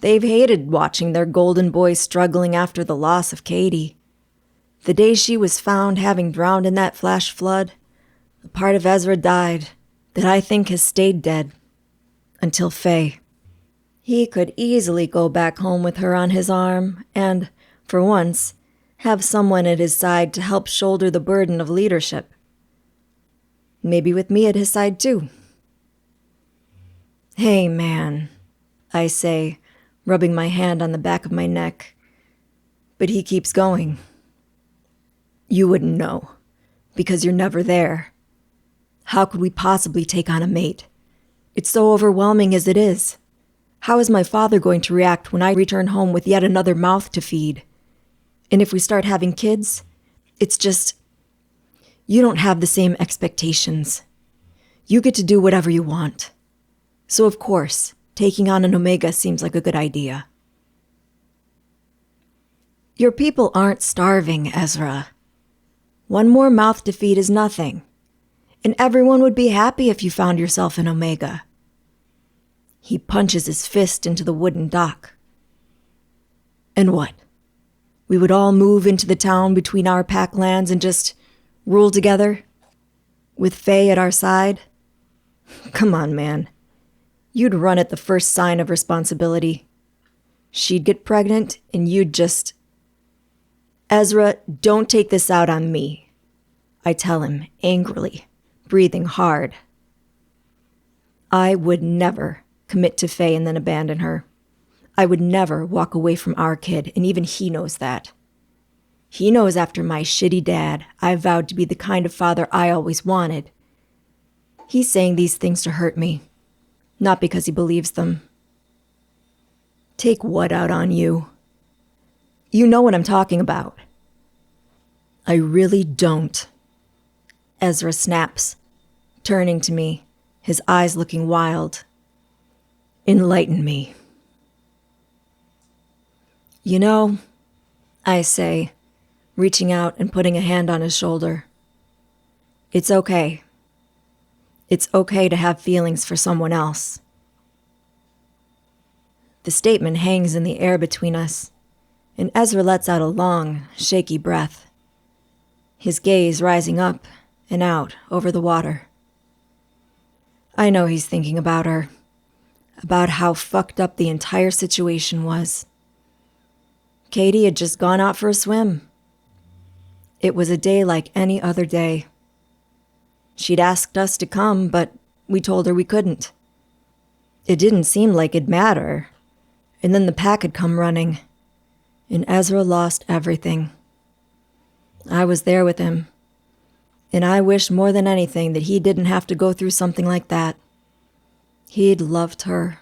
They've hated watching their golden boy struggling after the loss of Katie. The day she was found having drowned in that flash flood, a part of Ezra died that I think has stayed dead. Until Faye. He could easily go back home with her on his arm and, for once, have someone at his side to help shoulder the burden of leadership. Maybe with me at his side too. Hey, man, I say, rubbing my hand on the back of my neck. But he keeps going. You wouldn't know, because you're never there. How could we possibly take on a mate? It's so overwhelming as it is. How is my father going to react when I return home with yet another mouth to feed? And if we start having kids, it's just... You don't have the same expectations. You get to do whatever you want. So of course, taking on an Omega seems like a good idea. Your people aren't starving, Ezra. One more mouth to feed is nothing, and everyone would be happy if you found yourself an Omega. He punches his fist into the wooden dock. And what? We would all move into the town between our pack lands and just rule together? With Faye at our side? Come on, man. You'd run at the first sign of responsibility. She'd get pregnant, and you'd just... Ezra, don't take this out on me, I tell him angrily, breathing hard. I would never commit to Faye and then abandon her. I would never walk away from our kid, and even he knows that. He knows after my shitty dad, I vowed to be the kind of father I always wanted. He's saying these things to hurt me, not because he believes them. Take what out on you? You know what I'm talking about. I really don't. Ezra snaps, turning to me, his eyes looking wild. Enlighten me. You know, I say, reaching out and putting a hand on his shoulder. It's okay. It's okay to have feelings for someone else. The statement hangs in the air between us, and Ezra lets out a long, shaky breath, his gaze rising up and out over the water. I know he's thinking about her, about how fucked up the entire situation was. Katie had just gone out for a swim. It was a day like any other day. She'd asked us to come, but we told her we couldn't. It didn't seem like it'd matter, and then the pack had come running, and Ezra lost everything. I was there with him, and I wish more than anything that he didn't have to go through something like that. He'd loved her.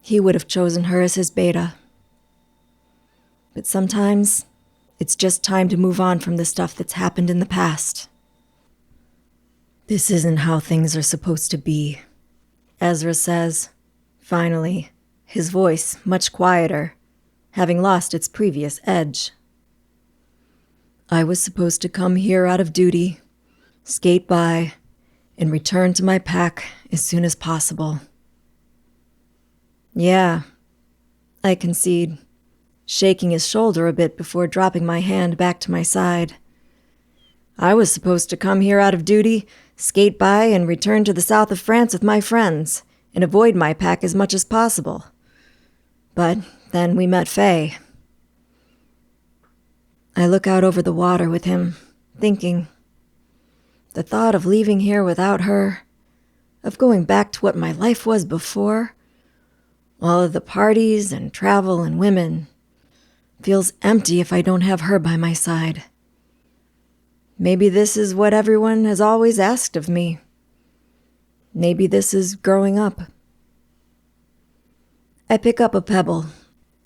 He would have chosen her as his beta. But sometimes, it's just time to move on from the stuff that's happened in the past. This isn't how things are supposed to be, Ezra says, finally, his voice much quieter, having lost its previous edge. I was supposed to come here out of duty, skate by, and return to my pack as soon as possible. Yeah, I concede, shaking his shoulder a bit before dropping my hand back to my side. I was supposed to come here out of duty, skate by, and return to the south of France with my friends, and avoid my pack as much as possible. But then we met Faye. I look out over the water with him, thinking. The thought of leaving here without her, of going back to what my life was before, all of the parties and travel and women, feels empty if I don't have her by my side. Maybe this is what everyone has always asked of me. Maybe this is growing up. I pick up a pebble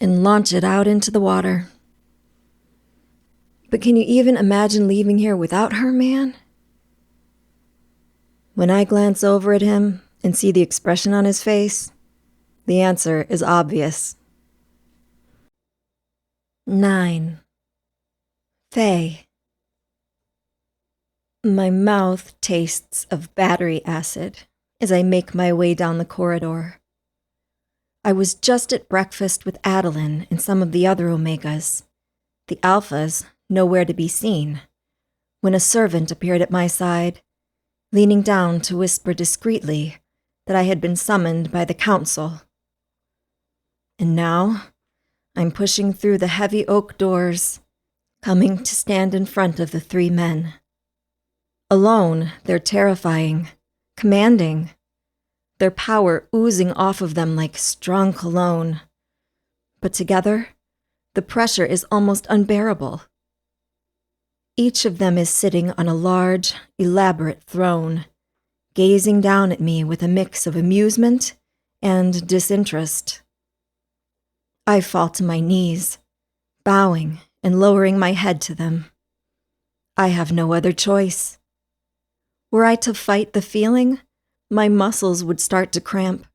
and launch it out into the water. But can you even imagine leaving here without her, man? When I glance over at him and see the expression on his face, the answer is obvious. 9. Faye. My mouth tastes of battery acid as I make my way down the corridor. I was just at breakfast with Adeline and some of the other Omegas, the Alphas nowhere to be seen, when a servant appeared at my side, leaning down to whisper discreetly that I had been summoned by the council. And now, I'm pushing through the heavy oak doors, coming to stand in front of the 3 men. Alone, they're terrifying, commanding, their power oozing off of them like strong cologne. But together, the pressure is almost unbearable. Each of them is sitting on a large, elaborate throne, gazing down at me with a mix of amusement and disinterest. I fall to my knees, bowing and lowering my head to them. I have no other choice. Were I to fight the feeling, my muscles would start to cramp,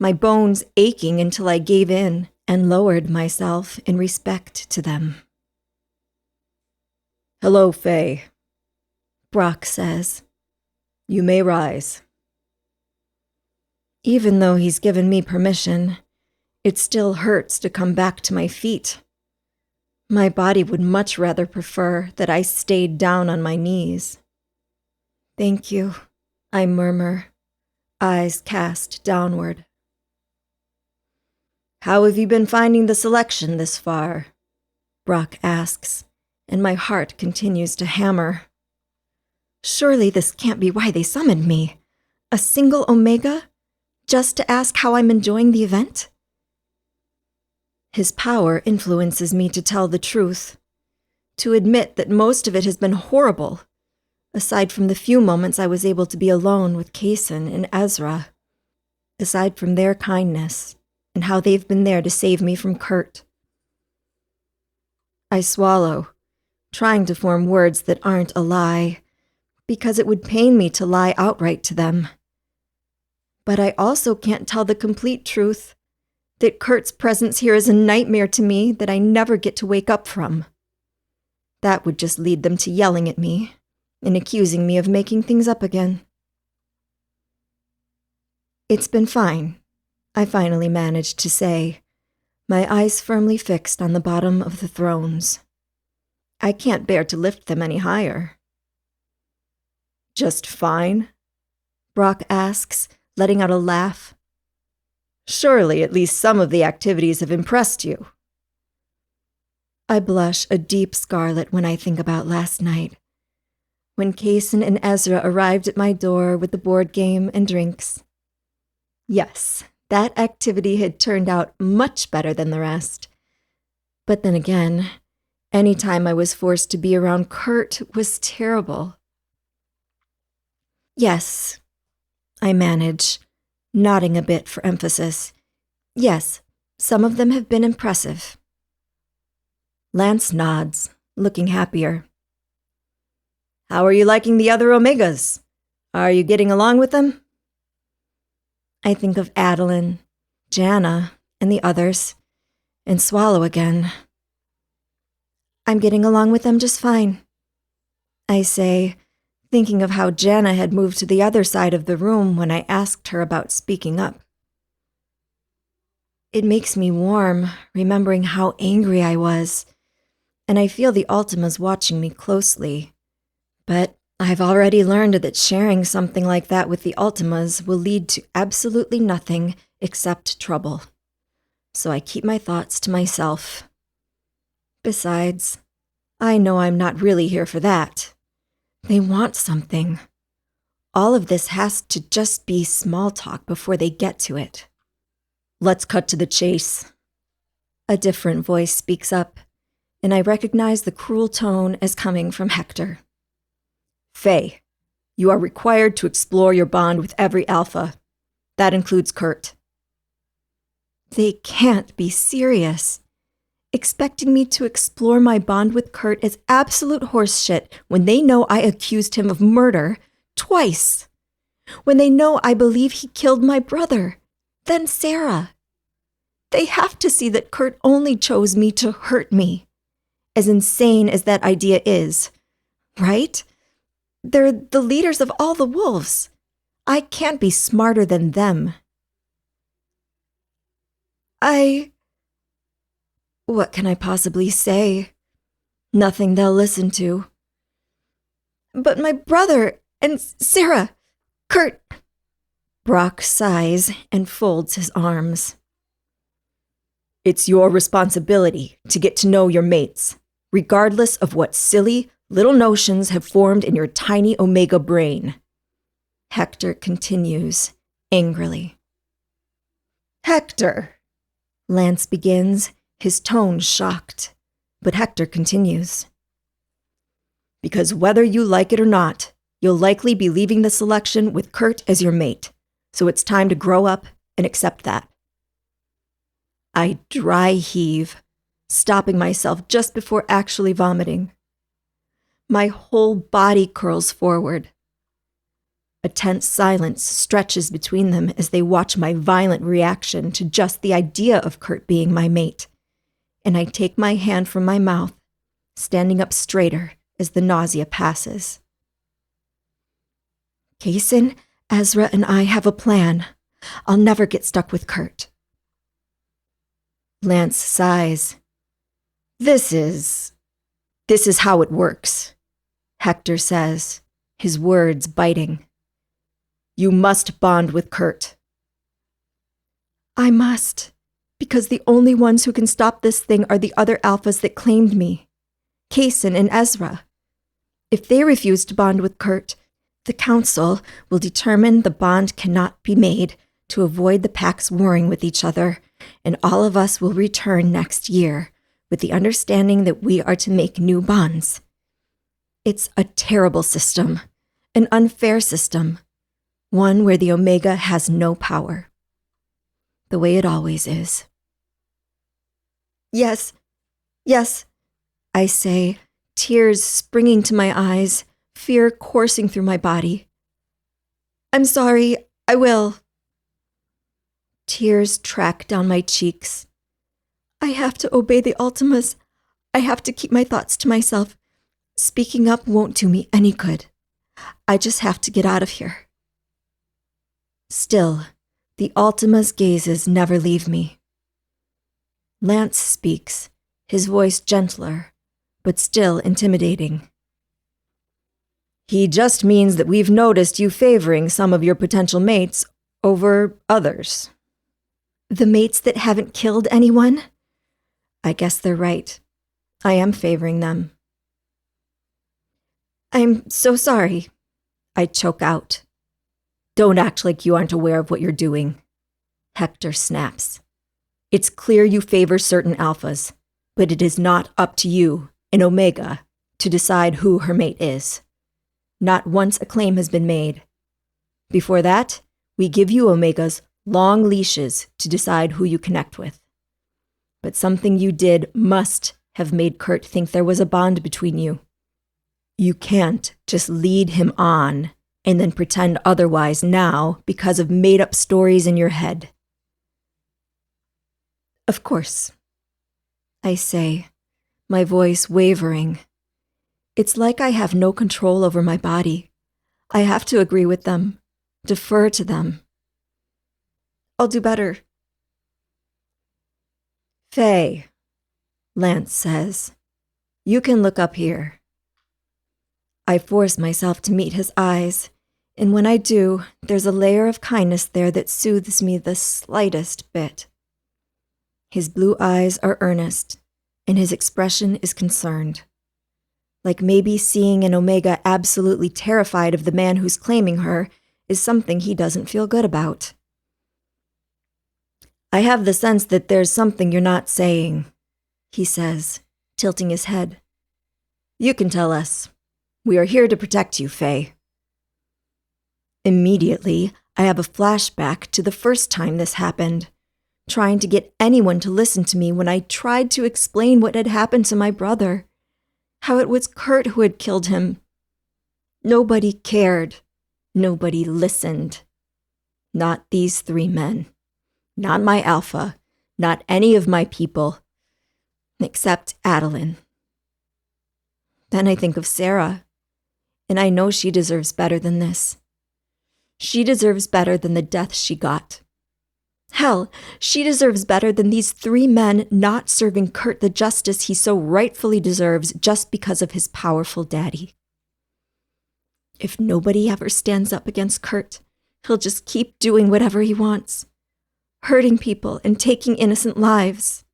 my bones aching until I gave in and lowered myself in respect to them. "Hello, Faye," Brock says. "You may rise." Even though he's given me permission, it still hurts to come back to my feet. My body would much rather prefer that I stayed down on my knees. "Thank you," I murmur, eyes cast downward. "How have you been finding the selection this far?" Brock asks, and my heart continues to hammer. Surely this can't be why they summoned me. A single Omega? Just to ask how I'm enjoying the event? His power influences me to tell the truth, to admit that most of it has been horrible, aside from the few moments I was able to be alone with Kaysen and Ezra, aside from their kindness and how they've been there to save me from Kurt. I swallow, trying to form words that aren't a lie, because it would pain me to lie outright to them. But I also can't tell the complete truth, that Kurt's presence here is a nightmare to me that I never get to wake up from. That would just lead them to yelling at me and accusing me of making things up again. "It's been fine," I finally managed to say, my eyes firmly fixed on the bottom of the thrones. I can't bear to lift them any higher. "Just fine?" Brock asks, letting out a laugh. "Surely at least some of the activities have impressed you." I blush a deep scarlet when I think about last night, when Kaysen and Ezra arrived at my door with the board game and drinks. Yes, that activity had turned out much better than the rest. But then again, any time I was forced to be around Kurt was terrible. "Yes," I manage, nodding a bit for emphasis. "Yes, some of them have been impressive." Lance nods, looking happier. "How are you liking the other Omegas? Are you getting along with them?" I think of Adeline, Jana, and the others, and swallow again. "I'm getting along with them just fine," I say, thinking of how Jana had moved to the other side of the room when I asked her about speaking up. It makes me warm, remembering how angry I was, and I feel the Ultimas watching me closely. But I've already learned that sharing something like that with the Ultimas will lead to absolutely nothing except trouble. So I keep my thoughts to myself. Besides, I know I'm not really here for that. They want something. All of this has to just be small talk before they get to it. "Let's cut to the chase." A different voice speaks up, and I recognize the cruel tone as coming from Hector. "Faye, you are required to explore your bond with every Alpha. That includes Kurt." They can't be serious. Expecting me to explore my bond with Kurt is absolute horseshit when they know I accused him of murder twice. When they know I believe he killed my brother, then Sarah. They have to see that Kurt only chose me to hurt me. As insane as that idea is, right? They're the leaders of all the wolves. I can't be smarter than them. What can I possibly say? Nothing they'll listen to. "But my brother and Sarah, Kurt..." Brock sighs and folds his arms. "It's your responsibility to get to know your mates, regardless of what silly, little notions have formed in your tiny Omega brain." Hector continues, angrily. "Hector," Lance begins, his tone shocked, but Hector continues. "Because whether you like it or not, you'll likely be leaving the selection with Kurt as your mate, so it's time to grow up and accept that." I dry heave, stopping myself just before actually vomiting. My whole body curls forward. A tense silence stretches between them as they watch my violent reaction to just the idea of Kurt being my mate, and I take my hand from my mouth, standing up straighter as the nausea passes. Kaysen, Ezra, and I have a plan. I'll never get stuck with Kurt. Lance sighs. This is how it works, Hector says, his words biting. You must bond with Kurt. I must, because the only ones who can stop this thing are the other alphas that claimed me, Kaysen and Ezra. If they refuse to bond with Kurt, the Council will determine the bond cannot be made to avoid the packs warring with each other, and all of us will return next year with the understanding that we are to make new bonds. It's a terrible system, an unfair system, one where the Omega has no power. The way it always is. Yes, I say, tears springing to my eyes, fear coursing through my body. I'm sorry, I will. Tears track down my cheeks. I have to obey the Ultimas. I have to keep my thoughts to myself. Speaking up won't do me any good. I just have to get out of here. Still, the Ultima's gazes never leave me. Lance speaks, his voice gentler, but still intimidating. He just means that we've noticed you favoring some of your potential mates over others. The mates that haven't killed anyone? I guess they're right. I am favoring them. I'm so sorry, I choke out. Don't act like you aren't aware of what you're doing, Hector snaps. It's clear you favor certain alphas, but it is not up to you, an Omega, to decide who her mate is. Not once a claim has been made. Before that, we give you Omegas long leashes to decide who you connect with. But something you did must have made Kurt think there was a bond between you. You can't just lead him on and then pretend otherwise now because of made-up stories in your head. Of course, I say, my voice wavering. It's like I have no control over my body. I have to agree with them, defer to them. I'll do better. Faye, Lance says, you can look up here. I force myself to meet his eyes, and when I do, there's a layer of kindness there that soothes me the slightest bit. His blue eyes are earnest, and his expression is concerned. Like maybe seeing an Omega absolutely terrified of the man who's claiming her is something he doesn't feel good about. I have the sense that there's something you're not saying, he says, tilting his head. You can tell us. We are here to protect you, Faye. Immediately, I have a flashback to the first time this happened, trying to get anyone to listen to me when I tried to explain what had happened to my brother, how it was Kurt who had killed him. Nobody cared. Nobody listened. Not these three men. Not my alpha. Not any of my people. Except Adeline. Then I think of Sarah, and I know she deserves better than this. She deserves better than the death she got. Hell, she deserves better than these three men not serving Kurt the justice he so rightfully deserves just because of his powerful daddy. If nobody ever stands up against Kurt, he'll just keep doing whatever he wants, hurting people and taking innocent lives.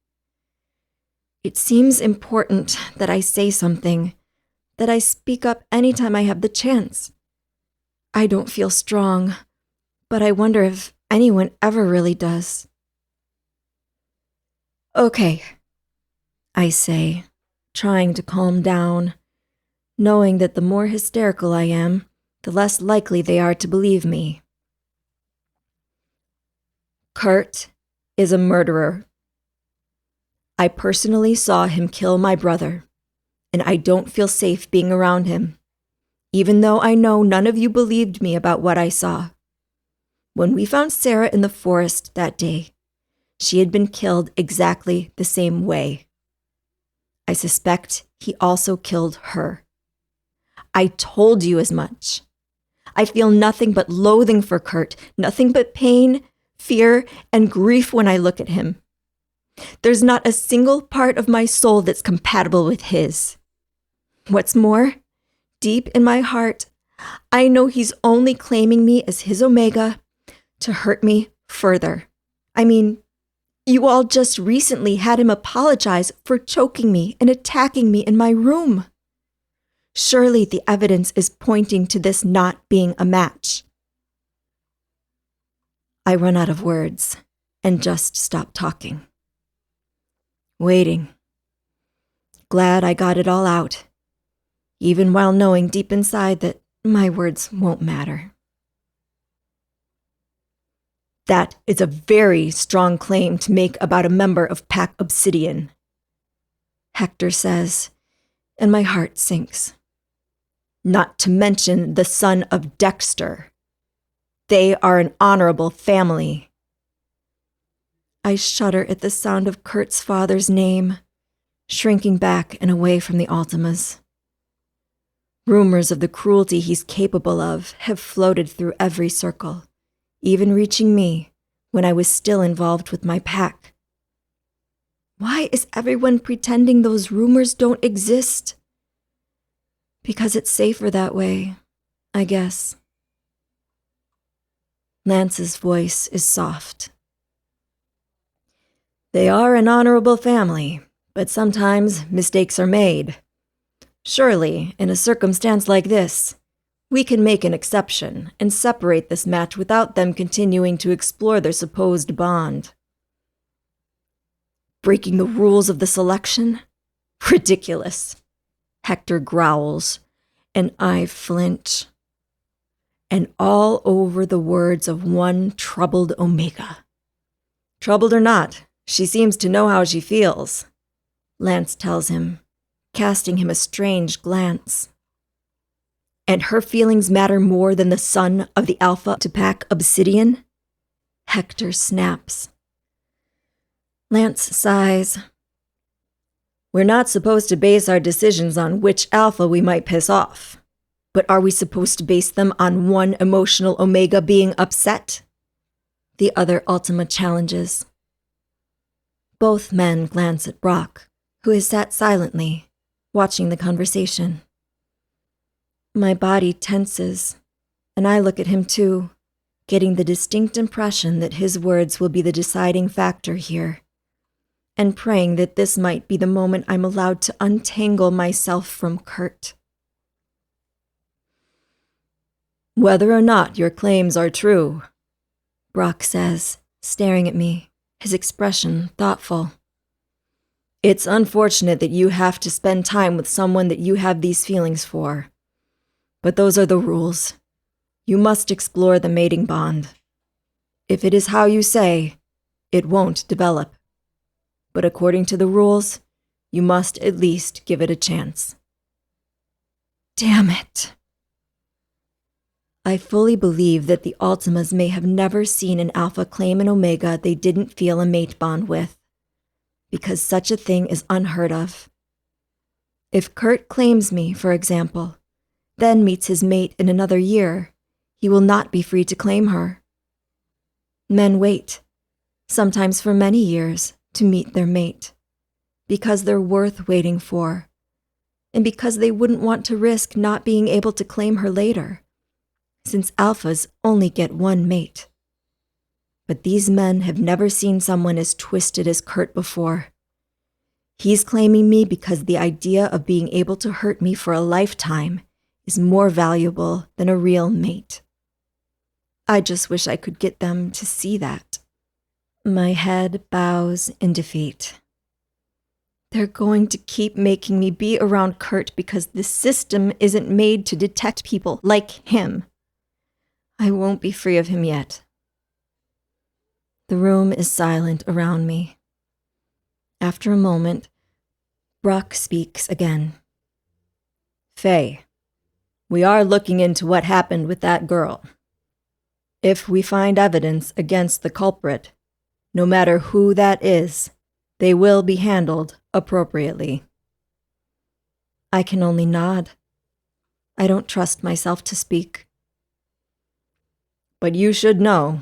It seems important that I say something, that I speak up anytime I have the chance. I don't feel strong, but I wonder if anyone ever really does. Okay, I say, trying to calm down, knowing that the more hysterical I am, the less likely they are to believe me. Kurt is a murderer. I personally saw him kill my brother, and I don't feel safe being around him. even though I know none of you believed me about what I saw. When we found Sarah in the forest that day, she had been killed exactly the same way. I suspect he also killed her. I told you as much. I feel nothing but loathing for Kurt, nothing but pain, fear, and grief when I look at him. There's not a single part of my soul that's compatible with his. What's more, deep in my heart, I know he's only claiming me as his Omega to hurt me further. I mean, you all just recently had him apologize for choking me and attacking me in my room. Surely the evidence is pointing to this not being a match. I run out of words and just stop talking. Waiting. Glad I got it all out, even while knowing deep inside that my words won't matter. That is a very strong claim to make about a member of Pack Obsidian, Hector says, and my heart sinks. Not to mention the son of Dexter. They are an honorable family. I shudder at the sound of Kurt's father's name, shrinking back and away from the Ultimas. Rumors of the cruelty he's capable of have floated through every circle, even reaching me when I was still involved with my pack. Why is everyone pretending those rumors don't exist? Because it's safer that way, I guess. Lance's voice is soft. They are an honorable family, but sometimes mistakes are made. Surely, in a circumstance like this, we can make an exception and separate this match without them continuing to explore their supposed bond. Breaking the rules of the selection? Ridiculous. Hector growls, and I flinch. And all over the words of one troubled Omega. Troubled or not, she seems to know how she feels, Lance tells him, casting him a strange glance. And her feelings matter more than the son of the Alpha to Pack Obsidian? Hector snaps. Lance sighs. We're not supposed to base our decisions on which Alpha we might piss off. But are we supposed to base them on one emotional Omega being upset? The other Ultima challenges. Both men glance at Brock, who has sat silently, watching the conversation. My body tenses, and I look at him too, getting the distinct impression that his words will be the deciding factor here, and praying that this might be the moment I'm allowed to untangle myself from Kurt. Whether or not your claims are true, Brock says, staring at me, his expression thoughtful. It's unfortunate that you have to spend time with someone that you have these feelings for. But those are the rules. You must explore the mating bond. If it is how you say, it won't develop. But according to the rules, you must at least give it a chance. Damn it. I fully believe that the Ultimas may have never seen an Alpha claim an Omega they didn't feel a mate bond with, because such a thing is unheard of. If Kurt claims me, for example, then meets his mate in another year, he will not be free to claim her. Men wait, sometimes for many years, to meet their mate, because they're worth waiting for, and because they wouldn't want to risk not being able to claim her later, since Alphas only get one mate. But these men have never seen someone as twisted as Kurt before. He's claiming me because the idea of being able to hurt me for a lifetime is more valuable than a real mate. I just wish I could get them to see that. My head bows in defeat. They're going to keep making me be around Kurt because the system isn't made to detect people like him. I won't be free of him yet. The room is silent around me. After a moment, Brock speaks again. Faye, We are looking into what happened with that girl. If we find evidence against the culprit, no matter who that is, they will be handled appropriately. I can only nod. I don't trust myself to speak. But you should know,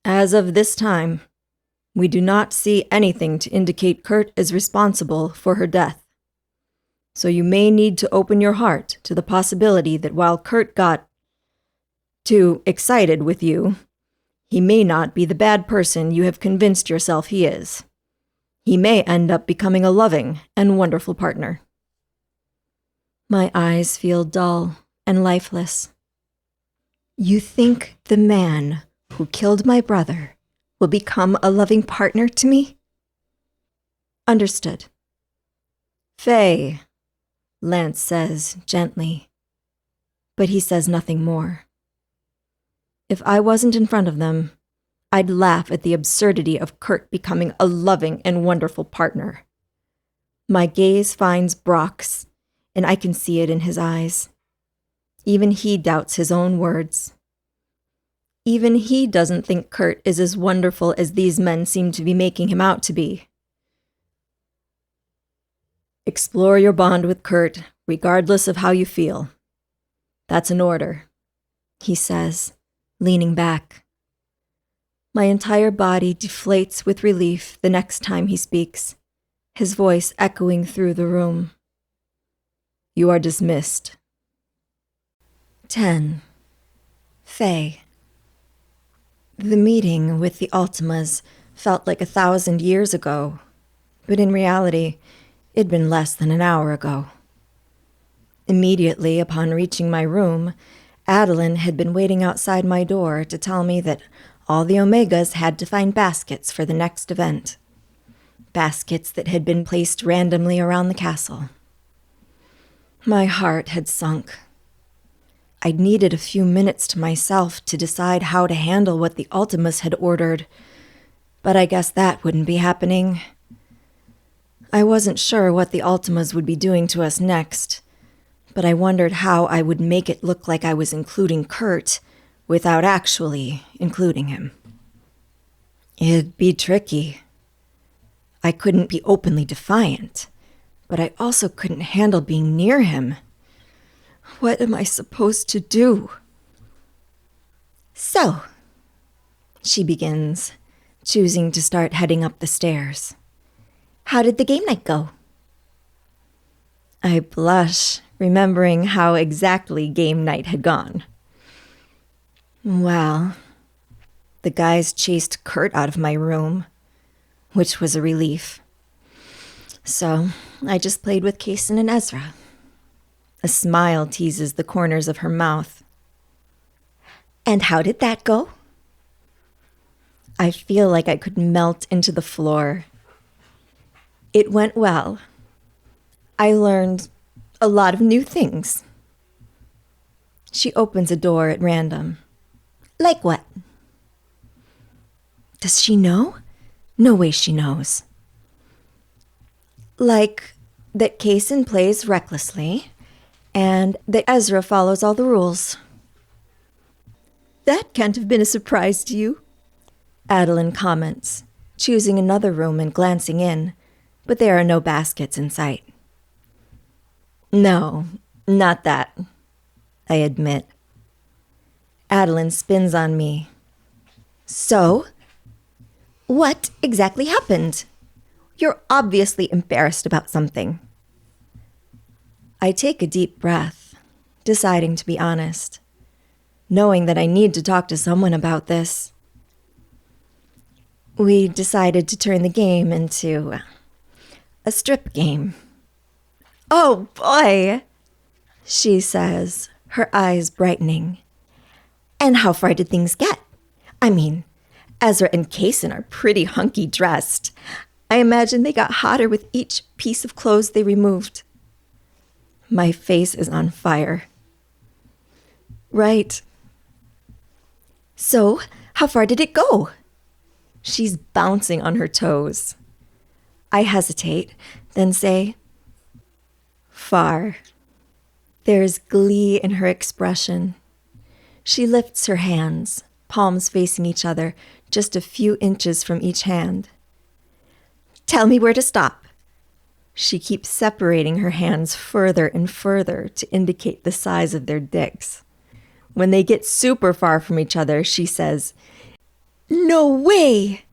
as of this time, we do not see anything to indicate Kurt is responsible for her death. So you may need to open your heart to the possibility that while Kurt got too excited with you, he may not be the bad person you have convinced yourself he is. He may end up becoming a loving and wonderful partner. My eyes feel dull and lifeless. You think the man who killed my brother will become a loving partner to me? Understood. Faye, Lance says gently, but he says nothing more. If I wasn't in front of them, I'd laugh at the absurdity of Kurt becoming a loving and wonderful partner. My gaze finds Brock's, and I can see it in his eyes. Even he doubts his own words. Even he doesn't think Kurt is as wonderful as these men seem to be making him out to be. Explore your bond with Kurt, regardless of how you feel. That's an order, he says, leaning back. My entire body deflates with relief the next time he speaks, his voice echoing through the room. You are dismissed. 10. Faye. The meeting with the Ultimas felt like 1,000 years ago, but in reality, it'd been less than an hour ago. Immediately upon reaching my room, Adeline had been waiting outside my door to tell me that all the Omegas had to find baskets for the next event. Baskets that had been placed randomly around the castle. My heart had sunk. I'd needed a few minutes to myself to decide how to handle what the Ultimas had ordered, but I guess that wouldn't be happening. I wasn't sure what the Ultimas would be doing to us next, but I wondered how I would make it look like I was including Kurt without actually including him. It'd be tricky. I couldn't be openly defiant, but I also couldn't handle being near him. What am I supposed to do? So, she begins, choosing to start heading up the stairs. How did the game night go? I blush, remembering how exactly game night had gone. Well, the guys chased Kurt out of my room, which was a relief. So I just played with Kaysen and Ezra. A smile teases the corners of her mouth. And how did that go? I feel like I could melt into the floor. It went well. I learned a lot of new things. She opens a door at random. Like what? Does she know? No way she knows. Like that Kaysen plays recklessly, and that Ezra follows all the rules. That can't have been a surprise to you, Adeline comments, choosing another room and glancing in, but there are no baskets in sight. No, not that, I admit. Adeline spins on me. So? What exactly happened? You're obviously embarrassed about something. I take a deep breath, deciding to be honest, knowing that I need to talk to someone about this. We decided to turn the game into a strip game. Oh boy, she says, her eyes brightening. And how far did things get? I mean, Ezra and Kaysen are pretty hunky dressed. I imagine they got hotter with each piece of clothes they removed. My face is on fire. Right. So, how far did it go? She's bouncing on her toes. I hesitate, then say, far. There's glee in her expression. She lifts her hands, palms facing each other, just a few inches from each hand. Tell me where to stop. She keeps separating her hands further and further to indicate the size of their dicks. When they get super far from each other, she says, "No way!"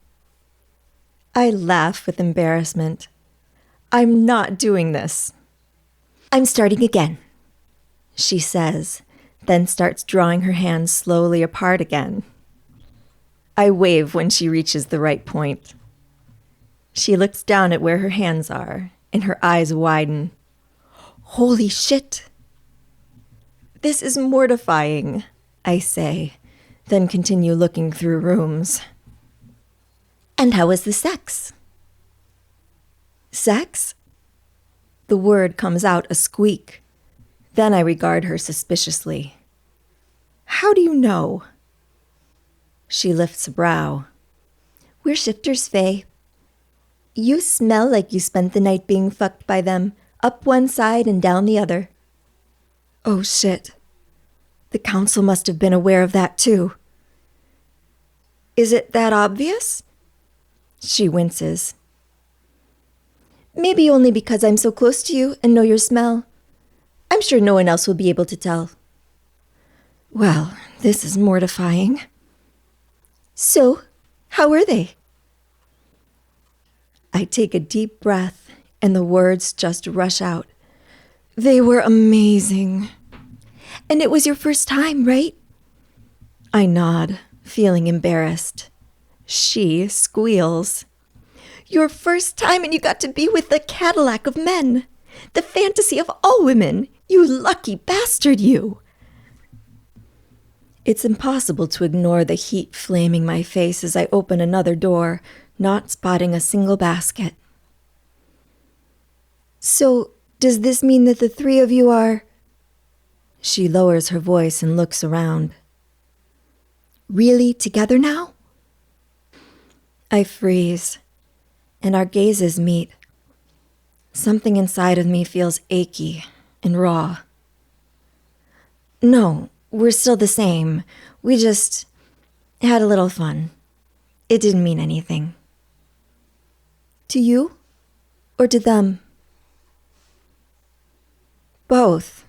I laugh with embarrassment. I'm not doing this. I'm starting again, she says, then starts drawing her hands slowly apart again. I wave when she reaches the right point. She looks down at where her hands are, and her eyes widen. Holy shit! This is mortifying, I say, then continue looking through rooms. And how was the sex? Sex? The word comes out a squeak. Then I regard her suspiciously. How do you know? She lifts a brow. We're shifters, Faye. You smell like you spent the night being fucked by them, up one side and down the other. Oh shit. The council must have been aware of that too. Is it that obvious? She winces. Maybe only because I'm so close to you and know your smell. I'm sure no one else will be able to tell. Well, this is mortifying. So, how were they? I take a deep breath and the words just rush out. They were amazing. And it was your first time, right? I nod, feeling embarrassed. She squeals. Your first time and you got to be with the Cadillac of men. The fantasy of all women. You lucky bastard, you. It's impossible to ignore the heat flaming my face as I open another door, not spotting a single basket. So, does this mean that the three of you are... She lowers her voice and looks around. Really together now? I freeze, and our gazes meet. Something inside of me feels achy and raw. No, we're still the same. We just had a little fun. It didn't mean anything. To you? Or to them? Both,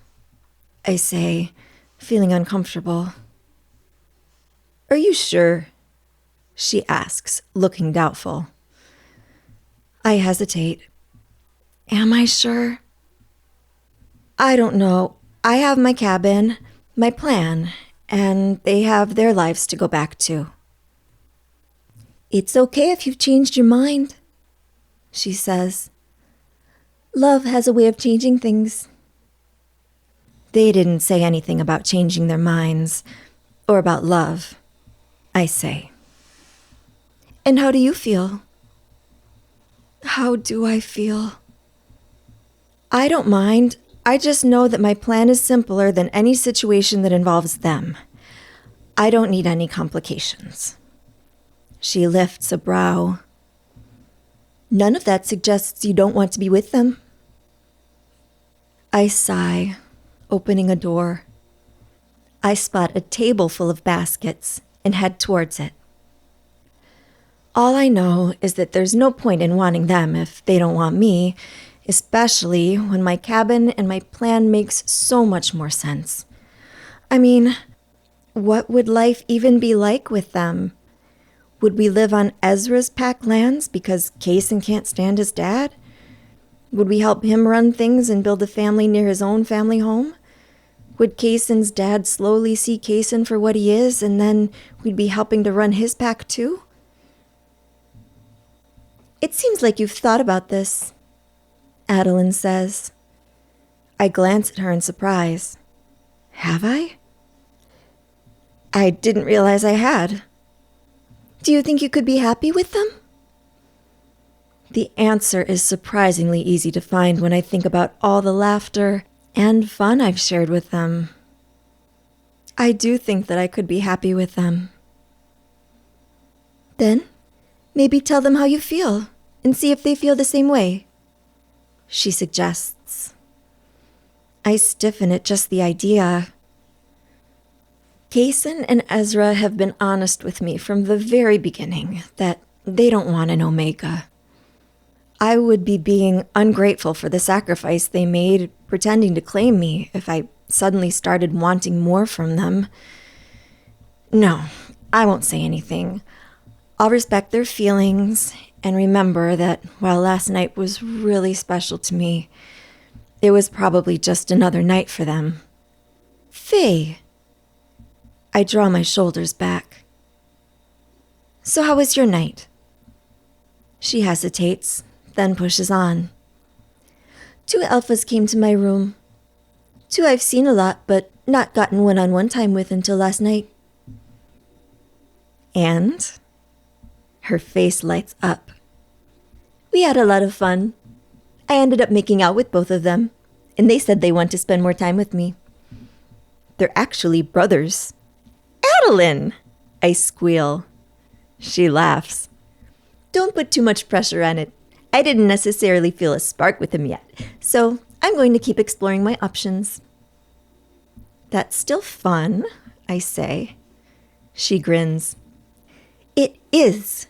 I say, feeling uncomfortable. Are you sure? She asks, looking doubtful. I hesitate. Am I sure? I don't know. I have my cabin, my plan, and they have their lives to go back to. It's okay if you've changed your mind, she says. Love has a way of changing things. They didn't say anything about changing their minds, or about love, I say. And how do you feel? How do I feel? I don't mind. I just know that my plan is simpler than any situation that involves them. I don't need any complications. She lifts a brow. None of that suggests you don't want to be with them. I sigh, opening a door. I spot a table full of baskets and head towards it. All I know is that there's no point in wanting them if they don't want me, especially when my cabin and my plan makes so much more sense. I mean, what would life even be like with them? Would we live on Ezra's pack lands because Kaysen can't stand his dad? Would we help him run things and build a family near his own family home? Would Kaysen's dad slowly see Kaysen for what he is, and then we'd be helping to run his pack too? It seems like you've thought about this, Adeline says. I glance at her in surprise. Have I? I didn't realize I had. Do you think you could be happy with them? The answer is surprisingly easy to find when I think about all the laughter and fun I've shared with them. I do think that I could be happy with them. Then, maybe tell them how you feel and see if they feel the same way, she suggests. I stiffen at just the idea. Kaysen and Ezra have been honest with me from the very beginning that they don't want an Omega. I would be being ungrateful for the sacrifice they made pretending to claim me if I suddenly started wanting more from them. No, I won't say anything. I'll respect their feelings and remember that while last night was really special to me, it was probably just another night for them. Faye. I draw my shoulders back. So how was your night? She hesitates, then pushes on. 2 alphas came to my room. 2 I've seen a lot, but not gotten one-on-one time with until last night. And? Her face lights up. We had a lot of fun. I ended up making out with both of them, and they said they want to spend more time with me. They're actually brothers. Adeline! I squeal. She laughs. Don't put too much pressure on it. I didn't necessarily feel a spark with him yet, so I'm going to keep exploring my options. That's still fun, I say. She grins. It is.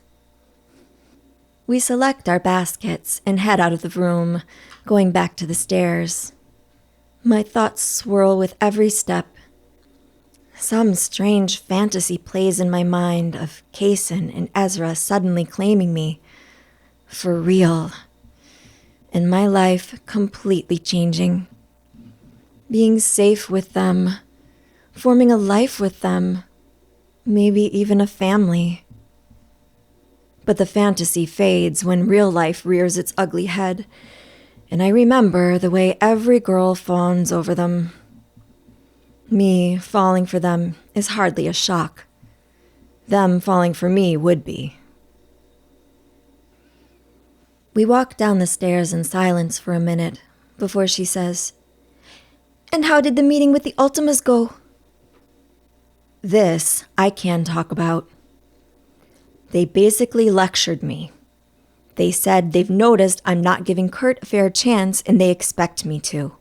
We select our baskets and head out of the room, going back to the stairs. My thoughts swirl with every step. Some strange fantasy plays in my mind of Kaysen and Ezra suddenly claiming me. For real. And my life completely changing. Being safe with them. Forming a life with them. Maybe even a family. But the fantasy fades when real life rears its ugly head, and I remember the way every girl fawns over them. Me falling for them is hardly a shock. Them falling for me would be. We walk down the stairs in silence for a minute before she says, "And how did the meeting with the Ultimas go?" This I can talk about. They basically lectured me. They said they've noticed I'm not giving Kurt a fair chance and they expect me to.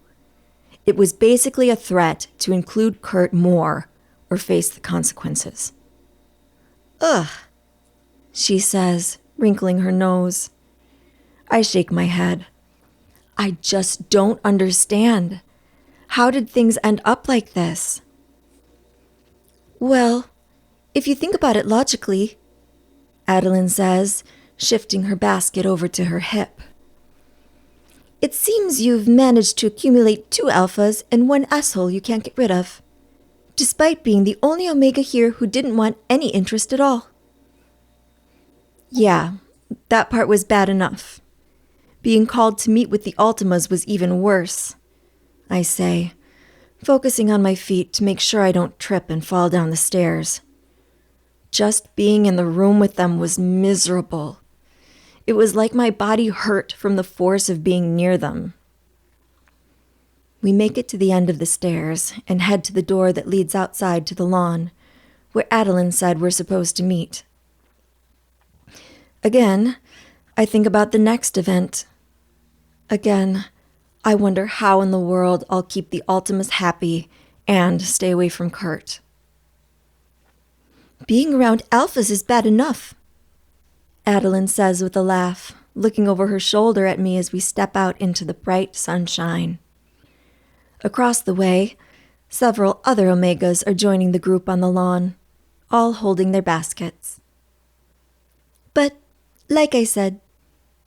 It was basically a threat to include Kurt more or face the consequences. Ugh, she says, wrinkling her nose. I shake my head. I just don't understand. How did things end up like this? Well, if you think about it logically, Adeline says, shifting her basket over to her hip. It seems you've managed to accumulate 2 alphas and 1 asshole you can't get rid of, despite being the only Omega here who didn't want any interest at all. Yeah, that part was bad enough. Being called to meet with the Ultimas was even worse, I say, focusing on my feet to make sure I don't trip and fall down the stairs. Just being in the room with them was miserable. It was like my body hurt from the force of being near them. We make it to the end of the stairs and head to the door that leads outside to the lawn, where Adeline said we're supposed to meet. Again, I think about the next event. Again, I wonder how in the world I'll keep the Ultimas happy and stay away from Kurt. Being around alphas is bad enough, Adeline says with a laugh, looking over her shoulder at me as we step out into the bright sunshine. Across the way, several other Omegas are joining the group on the lawn, all holding their baskets. But, like I said,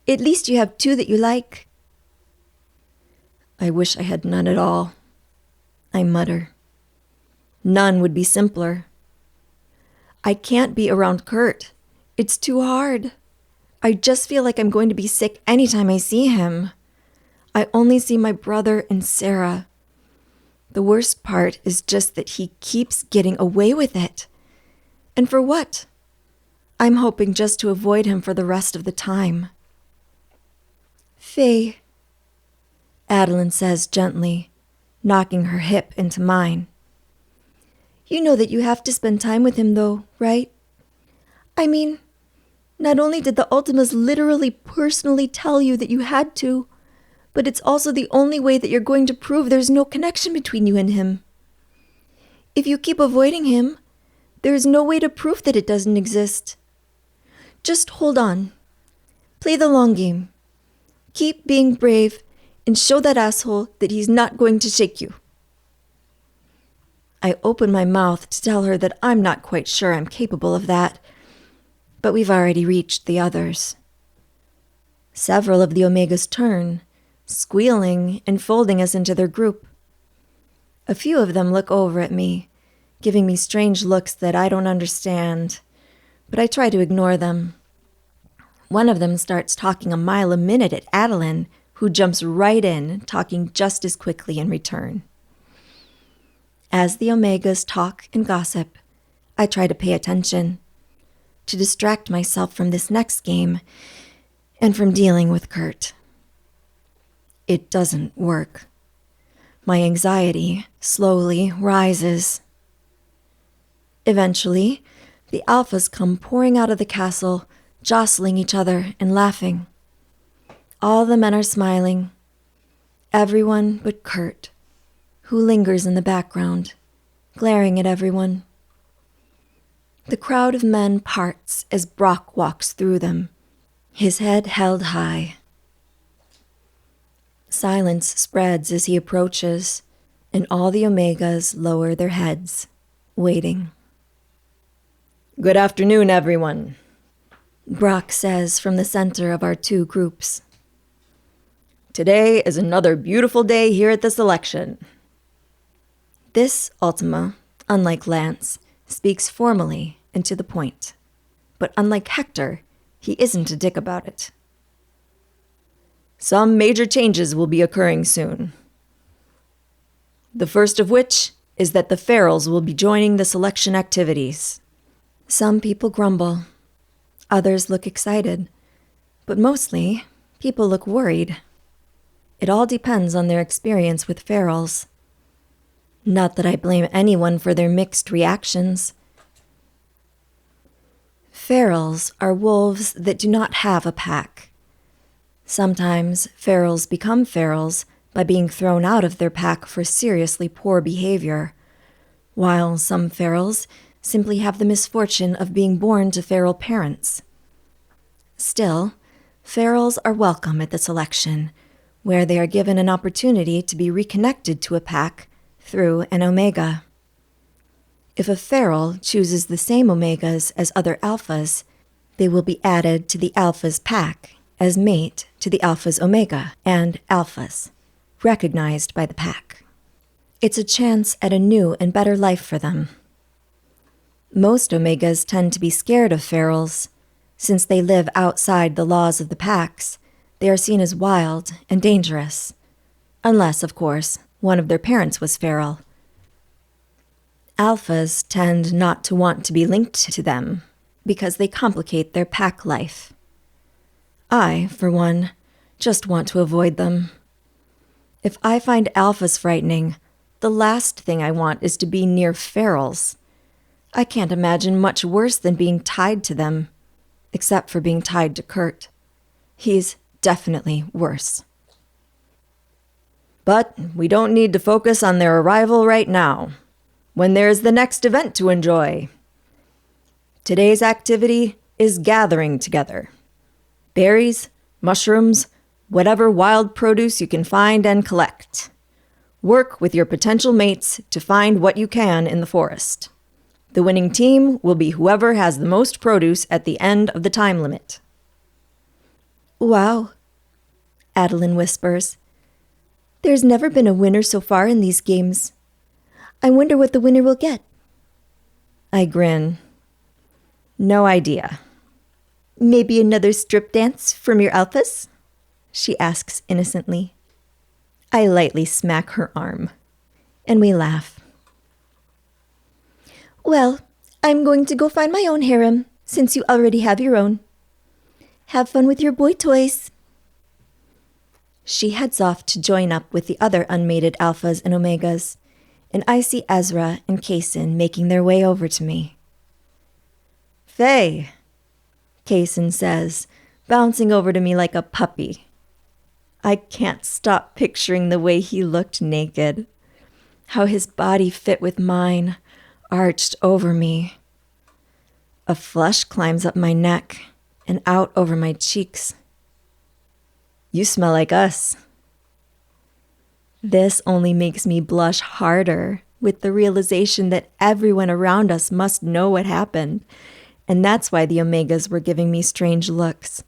at least you have 2 that you like. I wish I had none at all, I mutter. None would be simpler. I can't be around Kurt. It's too hard. I just feel like I'm going to be sick anytime I see him. I only see my brother and Sarah. The worst part is just that he keeps getting away with it. And for what? I'm hoping just to avoid him for the rest of the time. Faye, Adeline says gently, knocking her hip into mine. You know that you have to spend time with him though, right? I mean, not only did the Ultimas literally personally tell you that you had to, But it's also the only way that you're going to prove there's no connection between you and him. If you keep avoiding him, there is no way to prove that it doesn't exist. Just hold on. Play the long game. Keep being brave and show that asshole that he's not going to shake you. I open my mouth to tell her that I'm not quite sure I'm capable of that, but we've already reached the others. Several of the Omegas turn, squealing and folding us into their group. A few of them look over at me, giving me strange looks that I don't understand, but I try to ignore them. One of them starts talking a mile a minute at Adeline, who jumps right in, talking just as quickly in return. As the Omegas talk and gossip, I try to pay attention, to distract myself from this next game and from dealing with Kurt. It doesn't work. My anxiety slowly rises. Eventually, the alphas come pouring out of the castle, jostling each other and laughing. All the men are smiling. Everyone but Kurt, who lingers in the background, glaring at everyone. The crowd of men parts as Brock walks through them, his head held high. Silence spreads as he approaches, and all the Omegas lower their heads, waiting. "Good afternoon, everyone," Brock says from the center of our two groups. "Today is another beautiful day here at the selection." This Ultima, unlike Lance, speaks formally and to the point. But unlike Hector, he isn't a dick about it. "Some major changes will be occurring soon. The first of which is that the Ferals will be joining the selection activities." Some people grumble. Others look excited. But mostly, people look worried. It all depends on their experience with Ferals. Not that I blame anyone for their mixed reactions. Ferals are wolves that do not have a pack. Sometimes Ferals become Ferals by being thrown out of their pack for seriously poor behavior, while some Ferals simply have the misfortune of being born to feral parents. Still, Ferals are welcome at the selection, where they are given an opportunity to be reconnected to a pack through an Omega. If a Feral chooses the same Omegas as other Alphas, they will be added to the Alpha's pack as mate to the Alpha's Omega and Alphas, recognized by the pack. It's a chance at a new and better life for them. Most Omegas tend to be scared of Ferals. Since they live outside the laws of the packs, they are seen as wild and dangerous. Unless, of course, one of their parents was feral. Alphas tend not to want to be linked to them because they complicate their pack life. I, for one, just want to avoid them. If I find alphas frightening, the last thing I want is to be near ferals. I can't imagine much worse than being tied to them, except for being tied to Kurt. He's definitely worse. But we don't need to focus on their arrival right now, when there's the next event to enjoy. Today's activity is gathering together. Berries, mushrooms, whatever wild produce you can find and collect. Work with your potential mates to find what you can in the forest. The winning team will be whoever has the most produce at the end of the time limit. "Wow," Adeline whispers. "There's never been a winner so far in these games. I wonder what the winner will get." I grin. No idea. "Maybe another strip dance from your alphas?" she asks innocently. I lightly smack her arm, and we laugh. "Well, I'm going to go find my own harem, since you already have your own. Have fun with your boy toys." She heads off to join up with the other unmated alphas and omegas, and I see Ezra and Kaysen making their way over to me. "Faye," Kaysen says, bouncing over to me like a puppy. I can't stop picturing the way he looked naked, how his body fit with mine, arched over me. A flush climbs up my neck and out over my cheeks. You smell like us. This only makes me blush harder with the realization that everyone around us must know what happened, and that's why the Omegas were giving me strange looks.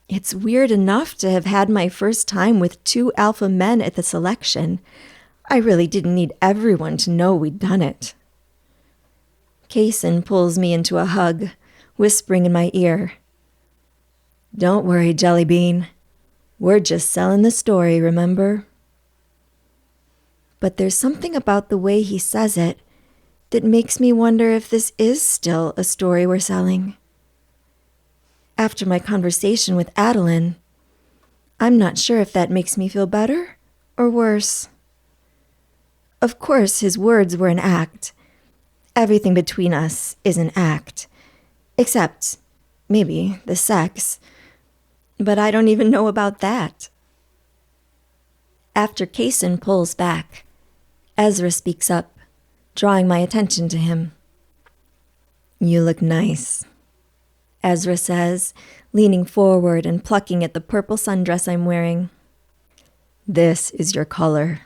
It's weird enough to have had my first time with 2 alpha men at the selection. I really didn't need everyone to know we'd done it. Kaysen pulls me into a hug, whispering in my ear, "Don't worry, Jellybean. We're just selling the story, remember?" But there's something about the way he says it that makes me wonder if this is still a story we're selling. After my conversation with Adeline, I'm not sure if that makes me feel better or worse. Of course, his words were an act. Everything between us is an act, except, maybe, the sex. But I don't even know about that. After Kaysen pulls back, Ezra speaks up, drawing my attention to him. "You look nice," Ezra says, leaning forward and plucking at the purple sundress I'm wearing. "This is your color."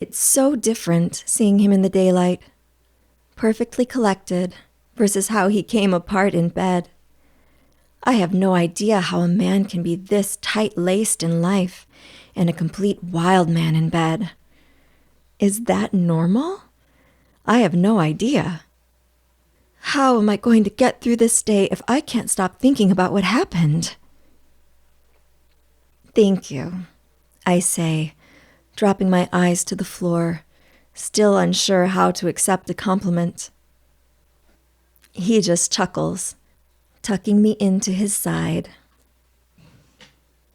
It's so different seeing him in the daylight, perfectly collected, versus how he came apart in bed. I have no idea how a man can be this tight-laced in life and a complete wild man in bed. Is that normal? I have no idea. How am I going to get through this day if I can't stop thinking about what happened? "Thank you," I say, dropping my eyes to the floor, still unsure how to accept a compliment. He just chuckles, tucking me into his side.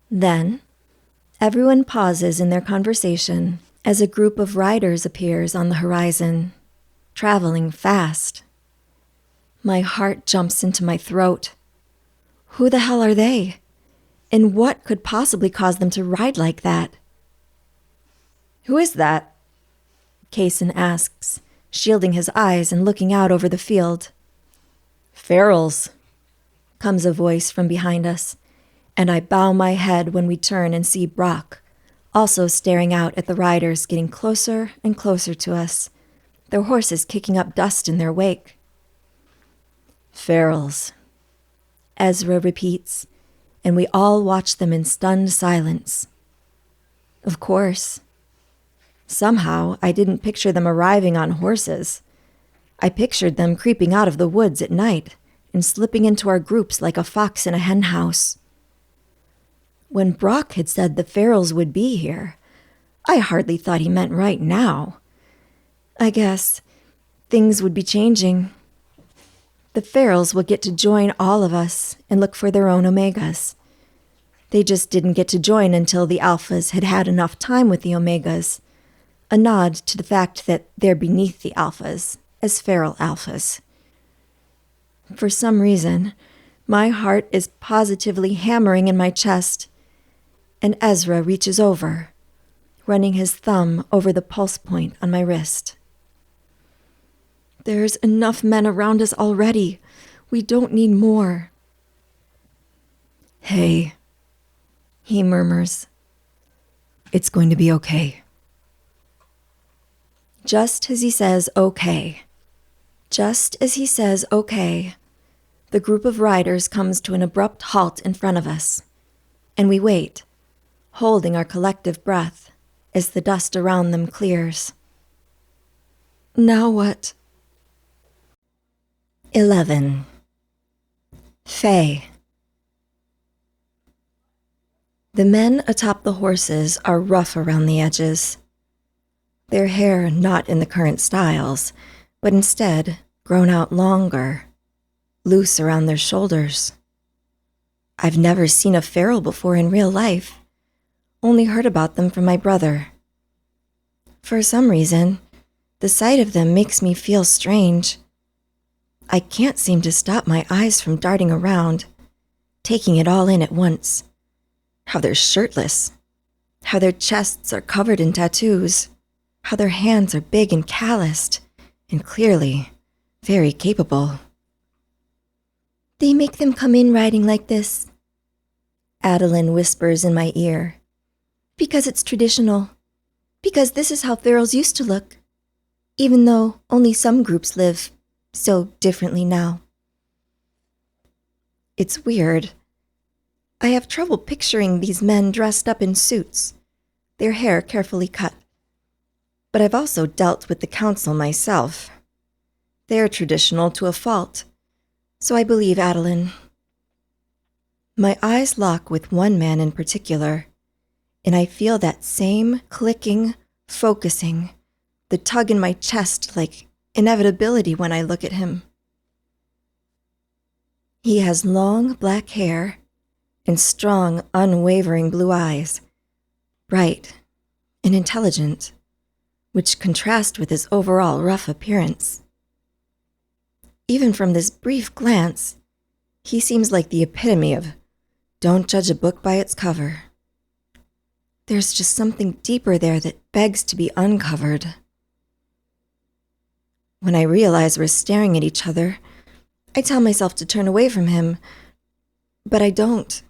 Then, everyone pauses in their conversation as a group of riders appears on the horizon, traveling fast. My heart jumps into my throat. Who the hell are they? And what could possibly cause them to ride like that? "Who is that?" Kaysen asks, shielding his eyes and looking out over the field. "Ferals," comes a voice from behind us, and I bow my head when we turn and see Brock, also staring out at the riders getting closer and closer to us, their horses kicking up dust in their wake. "Ferals," Ezra repeats, and we all watch them in stunned silence. Of course. Somehow, I didn't picture them arriving on horses. I pictured them creeping out of the woods at night and slipping into our groups like a fox in a henhouse. When Brock had said the Ferals would be here, I hardly thought he meant right now. I guess things would be changing. The Ferals will get to join all of us and look for their own Omegas. They just didn't get to join until the Alphas had had enough time with the Omegas, a nod to the fact that they're beneath the Alphas, as feral Alphas. For some reason, my heart is positively hammering in my chest, and Ezra reaches over, running his thumb over the pulse point on my wrist. "There's enough men around us already. We don't need more." "Hey," he murmurs. "It's going to be okay." Just as he says okay, the group of riders comes to an abrupt halt in front of us, and we wait, holding our collective breath as the dust around them clears. Now what? 11. Faye. The men atop the horses are rough around the edges. Their hair not in the current styles, but instead grown out longer, loose around their shoulders. I've never seen a feral before in real life, only heard about them from my brother. For some reason, the sight of them makes me feel strange. I can't seem to stop my eyes from darting around, taking it all in at once. how they're shirtless, how their chests are covered in tattoos, how their hands are big and calloused, and clearly very capable. They make them come in riding like this, Adeline whispers in my ear. Because it's traditional. Because this is how pharaohs used to look, even though only some groups live so differently now. It's weird. I have trouble picturing these men dressed up in suits, their hair carefully cut. But I've also dealt with the council myself. They're traditional to a fault, so I believe Adeline. My eyes lock with one man in particular, and I feel that same clicking, focusing, the tug in my chest like inevitability when I look at him. He has long black hair and strong, unwavering blue eyes, bright and intelligent, which contrast with his overall rough appearance. Even from this brief glance, he seems like the epitome of don't judge a book by its cover. There's just something deeper there that begs to be uncovered. When I realize we're staring at each other, I tell myself to turn away from him, but I don't.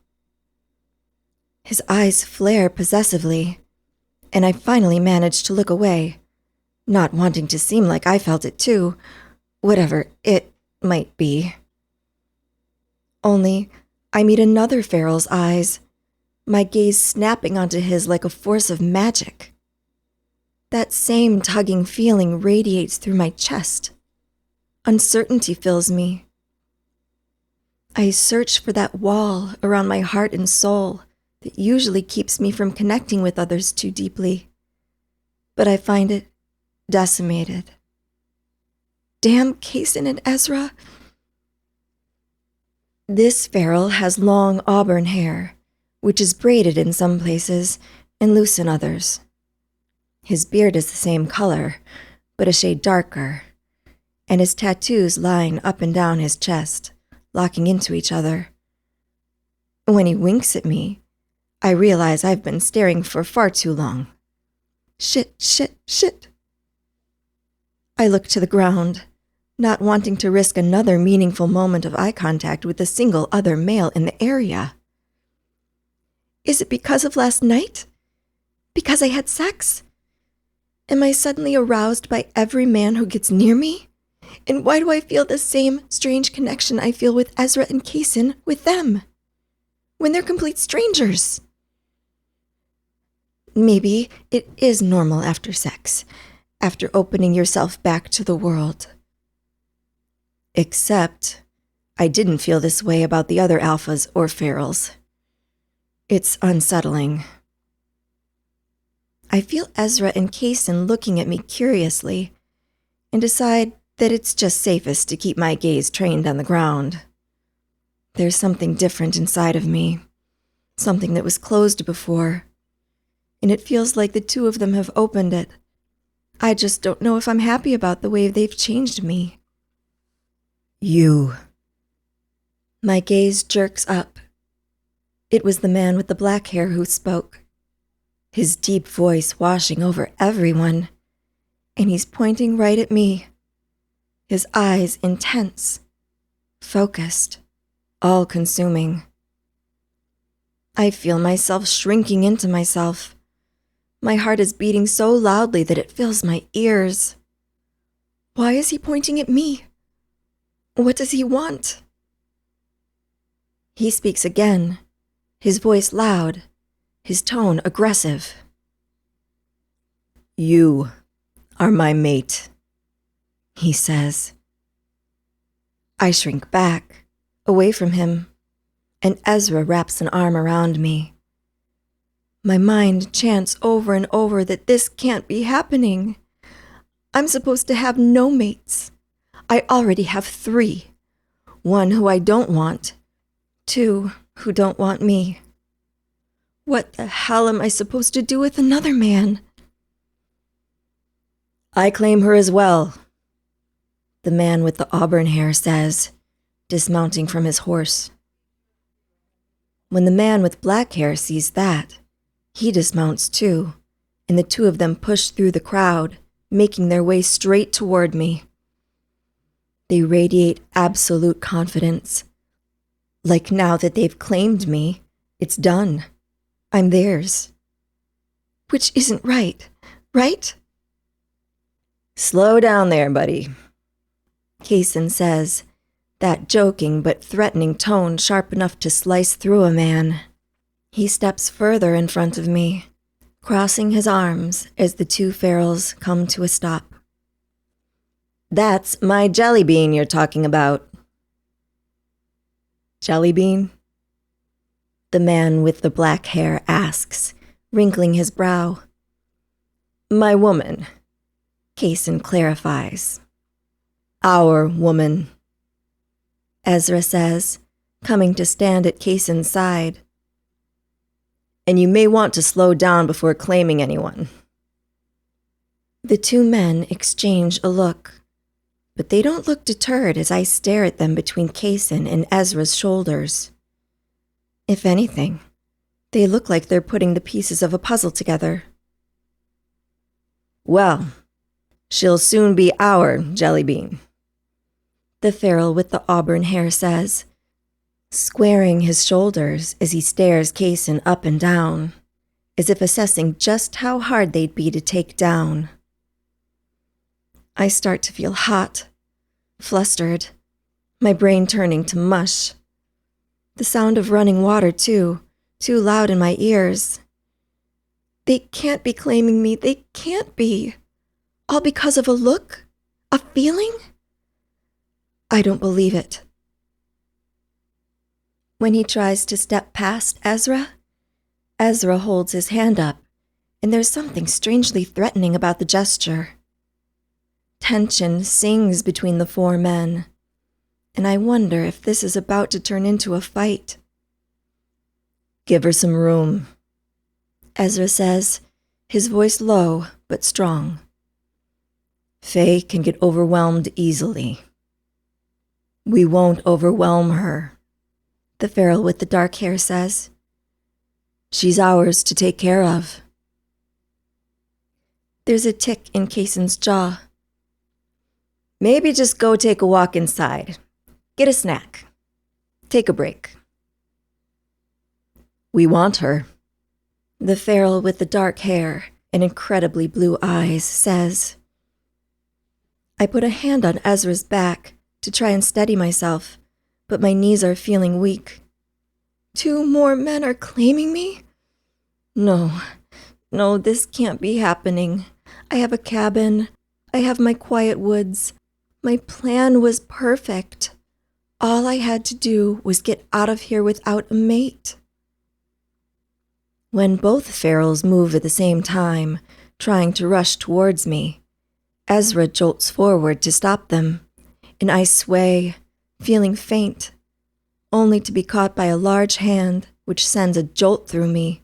His eyes flare possessively, and I finally manage to look away, not wanting to seem like I felt it too, whatever it might be. Only I meet another pharaoh's eyes, my gaze snapping onto his like a force of magic. That same tugging feeling radiates through my chest. Uncertainty fills me. I search for that wall around my heart and soul that usually keeps me from connecting with others too deeply. But I find it decimated. Damn Kaysen and Ezra. This pharaoh has long auburn hair, which is braided in some places and loose in others. His beard is the same color, but a shade darker, and his tattoos line up and down his chest, locking into each other. When he winks at me, I realize I've been staring for far too long. Shit. I look to the ground, not wanting to risk another meaningful moment of eye contact with a single other male in the area. Is it because of last night? Because I had sex? Am I suddenly aroused by every man who gets near me? And why do I feel the same strange connection I feel with Ezra and Kaysen with them, when they're complete strangers? Maybe it is normal after sex, after opening yourself back to the world. Except, I didn't feel this way about the other alphas or ferals. It's unsettling. I feel Ezra and Kaysen looking at me curiously, and decide that it's just safest to keep my gaze trained on the ground. There's something different inside of me, something that was closed before, and it feels like the two of them have opened it. I just don't know if I'm happy about the way they've changed me. You. My gaze jerks up. It was the man with the black hair who spoke, his deep voice washing over everyone, and he's pointing right at me, his eyes intense, focused, all-consuming. I feel myself shrinking into myself. My heart is beating so loudly that it fills my ears. Why is he pointing at me? What does he want? He speaks again, his voice loud, his tone aggressive. You are my mate, he says. I shrink back, away from him, and Ezra wraps an arm around me. My mind chants over and over that this can't be happening. I'm supposed to have no mates. I already have 3. 1 who I don't want, 2 who don't want me. What the hell am I supposed to do with another man? I claim her as well, the man with the auburn hair says, dismounting from his horse. When the man with black hair sees that, he dismounts too, and the two of them push through the crowd, making their way straight toward me. They radiate absolute confidence. Like now that they've claimed me, it's done. I'm theirs. Which isn't right, right? Slow down there, buddy, Kaysen says, that joking but threatening tone sharp enough to slice through a man. He steps further in front of me, crossing his arms as the two ferals come to a stop. That's my jelly bean you're talking about. Jelly bean? The man with the black hair asks, wrinkling his brow. My woman, Kaysen clarifies. Our woman, Ezra says, coming to stand at Kaysen's side. And you may want to slow down before claiming anyone. The two men exchange a look, but they don't look deterred as I stare at them between Kaysen and Ezra's shoulders. If anything, they look like they're putting the pieces of a puzzle together. Well, she'll soon be our jelly bean, the feral with the auburn hair says, squaring his shoulders as he stares Kaysen up and down, as if assessing just how hard they'd be to take down. I start to feel hot, flustered, my brain turning to mush. The sound of running water, too loud in my ears. They can't be claiming me, they can't be. All because of a look? A feeling? I don't believe it. When he tries to step past Ezra holds his hand up, and there's something strangely threatening about the gesture. Tension sings between the four men, and I wonder if this is about to turn into a fight. Give her some room, Ezra says, his voice low but strong. Faye can get overwhelmed easily. We won't overwhelm her, the feral with the dark hair says. She's ours to take care of. There's a tick in Kaysen's jaw. Maybe just go take a walk inside. Get a snack. Take a break. We want her, the feral with the dark hair and incredibly blue eyes says. I put a hand on Ezra's back to try and steady myself, but my knees are feeling weak. 2 more men are claiming me? No, this can't be happening. I have a cabin. I have my quiet woods. My plan was perfect. All I had to do was get out of here without a mate. When both ferals move at the same time, trying to rush towards me, Ezra jolts forward to stop them, and I sway, feeling faint, only to be caught by a large hand which sends a jolt through me,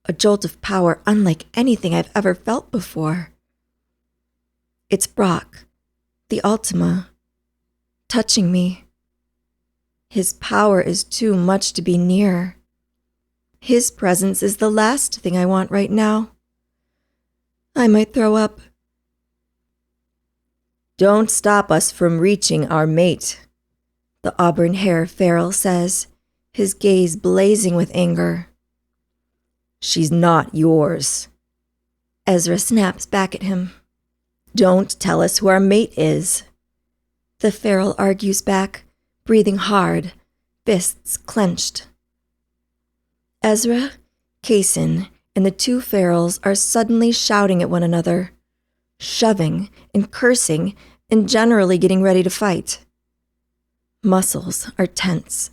a jolt of power unlike anything I've ever felt before. It's Brock, the Ultima, touching me. His power is too much to be near. His presence is the last thing I want right now. I might throw up. Don't stop us from reaching our mate, the auburn-haired feral says, his gaze blazing with anger. She's not yours. Ezra snaps back at him. Don't tell us who our mate is. The feral argues back, breathing hard, fists clenched. Ezra, Kaysen, and the 2 ferals are suddenly shouting at one another, shoving and cursing and generally getting ready to fight. Muscles are tense.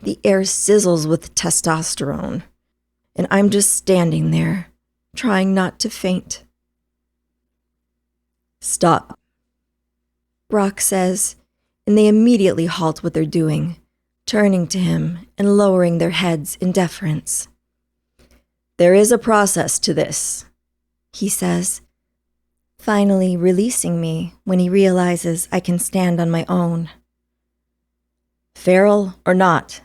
The air sizzles with testosterone, and I'm just standing there, trying not to faint. Stop, Brock says, and they immediately halt what they're doing, turning to him and lowering their heads in deference. There is a process to this, he says, finally releasing me when he realizes I can stand on my own. Feral or not,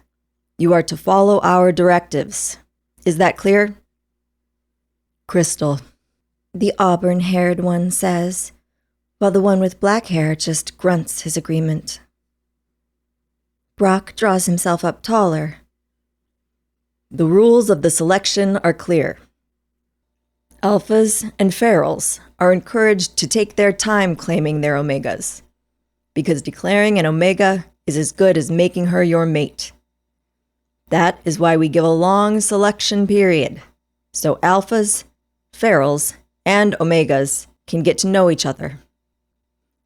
You are to follow our directives. Is that clear? Crystal, the auburn-haired one says, while the one with black hair just grunts his agreement. Brock draws himself up taller. The rules of the selection are clear. Alphas and ferals are encouraged to take their time claiming their omegas, because declaring an omega is as good as making her your mate. That is why we give a long selection period, so alphas, ferals, and omegas can get to know each other.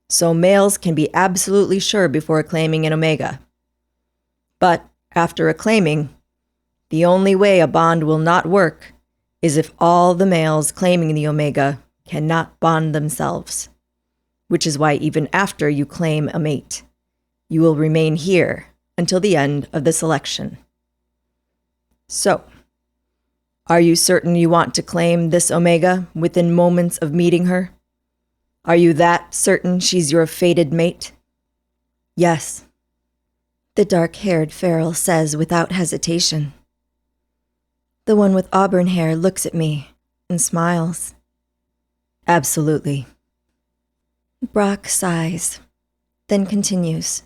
So males can be absolutely sure before claiming an omega. But after a claiming, the only way a bond will not work is if all the males claiming the omega cannot bond themselves, which is why even after you claim a mate, you will remain here until the end of the selection. So, are you certain you want to claim this omega within moments of meeting her? Are you that certain she's your fated mate? Yes, the dark-haired feral says without hesitation. The one with auburn hair looks at me and smiles. Absolutely. Brock sighs, then continues.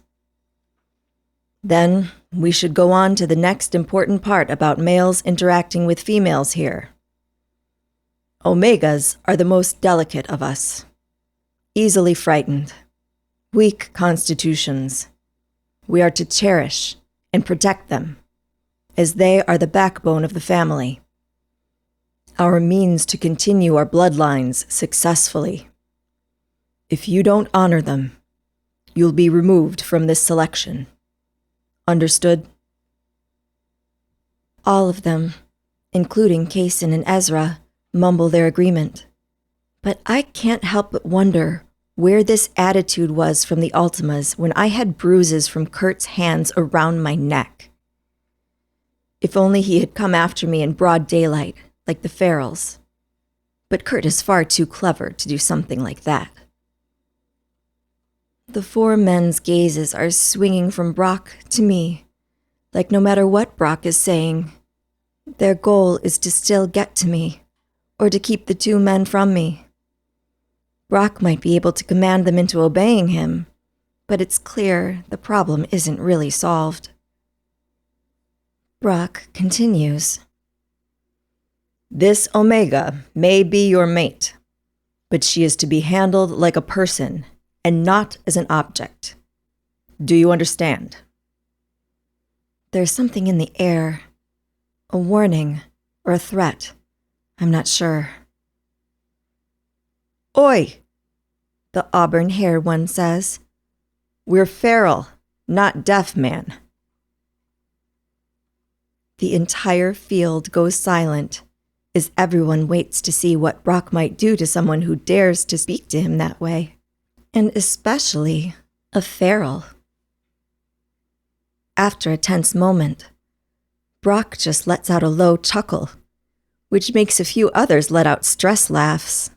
Then we should go on to the next important part about males interacting with females here. Omegas are the most delicate of us, easily frightened, weak constitutions. We are to cherish and protect them, as they are the backbone of the family, our means to continue our bloodlines successfully. If you don't honor them, you'll be removed from this selection. Understood? All of them, including Kaysen and Ezra, mumble their agreement. But I can't help but wonder where this attitude was from the Ultimas when I had bruises from Kurt's hands around my neck. If only he had come after me in broad daylight, like the ferals. But Kurt is far too clever to do something like that. The four men's gazes are swinging from Brock to me, like no matter what Brock is saying, their goal is to still get to me, or to keep the two men from me. Brock might be able to command them into obeying him, but it's clear the problem isn't really solved. Brock continues. This Omega may be your mate, but she is to be handled like a person and not as an object. Do you understand? There's something in the air, a warning or a threat. I'm not sure. Oi, the auburn-haired one says. We're feral, not deaf, man. The entire field goes silent as everyone waits to see what Brock might do to someone who dares to speak to him that way, and especially a feral. After a tense moment, Brock just lets out a low chuckle, which makes a few others let out stress laughs.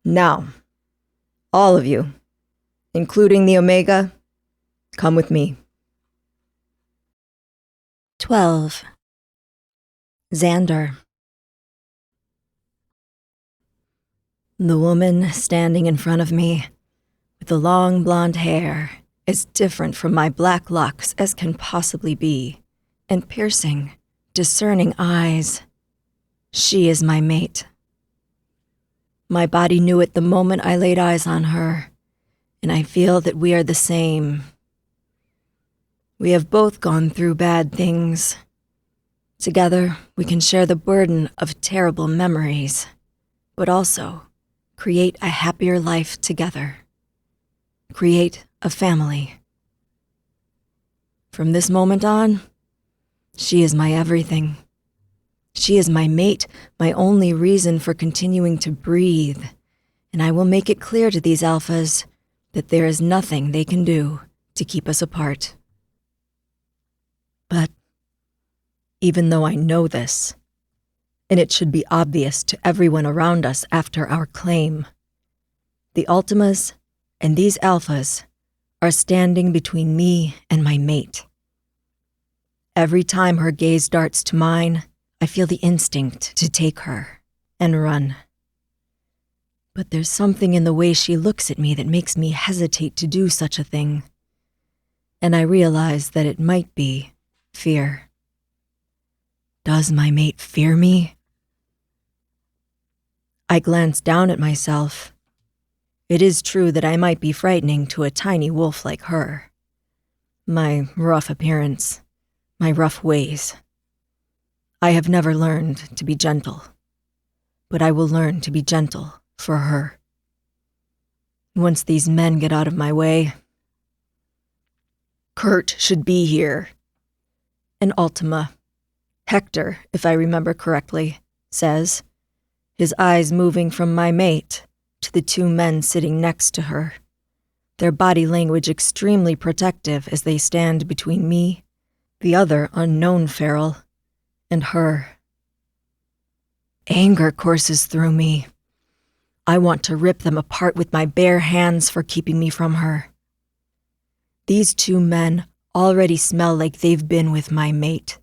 Now, all of you, including the Omega, come with me. 12. Xander. The woman standing in front of me, with the long blonde hair, as different from my black locks as can possibly be, and piercing, discerning eyes. She is my mate. My body knew it the moment I laid eyes on her, and I feel that we are the same. We have both gone through bad things. Together, we can share the burden of terrible memories, but also create a happier life together. Create a family. From this moment on, she is my everything. She is my mate, my only reason for continuing to breathe, and I will make it clear to these alphas that there is nothing they can do to keep us apart. But even though I know this, and it should be obvious to everyone around us after our claim, the Ultimas and these alphas are standing between me and my mate. Every time her gaze darts to mine, I feel the instinct to take her and run. But there's something in the way she looks at me that makes me hesitate to do such a thing. And I realize that it might be fear. Does my mate fear me? I glance down at myself. It is true that I might be frightening to a tiny wolf like her. My rough appearance, my rough ways. I have never learned to be gentle, but I will learn to be gentle for her. Once these men get out of my way. Kurt should be here. And Ultima, Hector, if I remember correctly, says, his eyes moving from my mate to the two men sitting next to her, their body language extremely protective as they stand between me, the other unknown feral, and her. Anger courses through me. I want to rip them apart with my bare hands for keeping me from her. These two men already smell like they've been with my mate.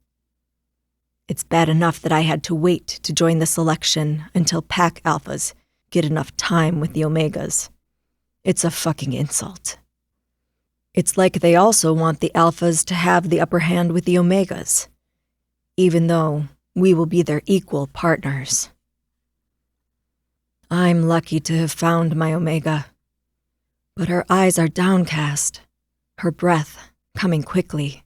It's bad enough that I had to wait to join the selection until pack alphas get enough time with the omegas. It's a fucking insult. It's like they also want the alphas to have the upper hand with the omegas, even though we will be their equal partners. I'm lucky to have found my omega, but her eyes are downcast, her breath coming quickly.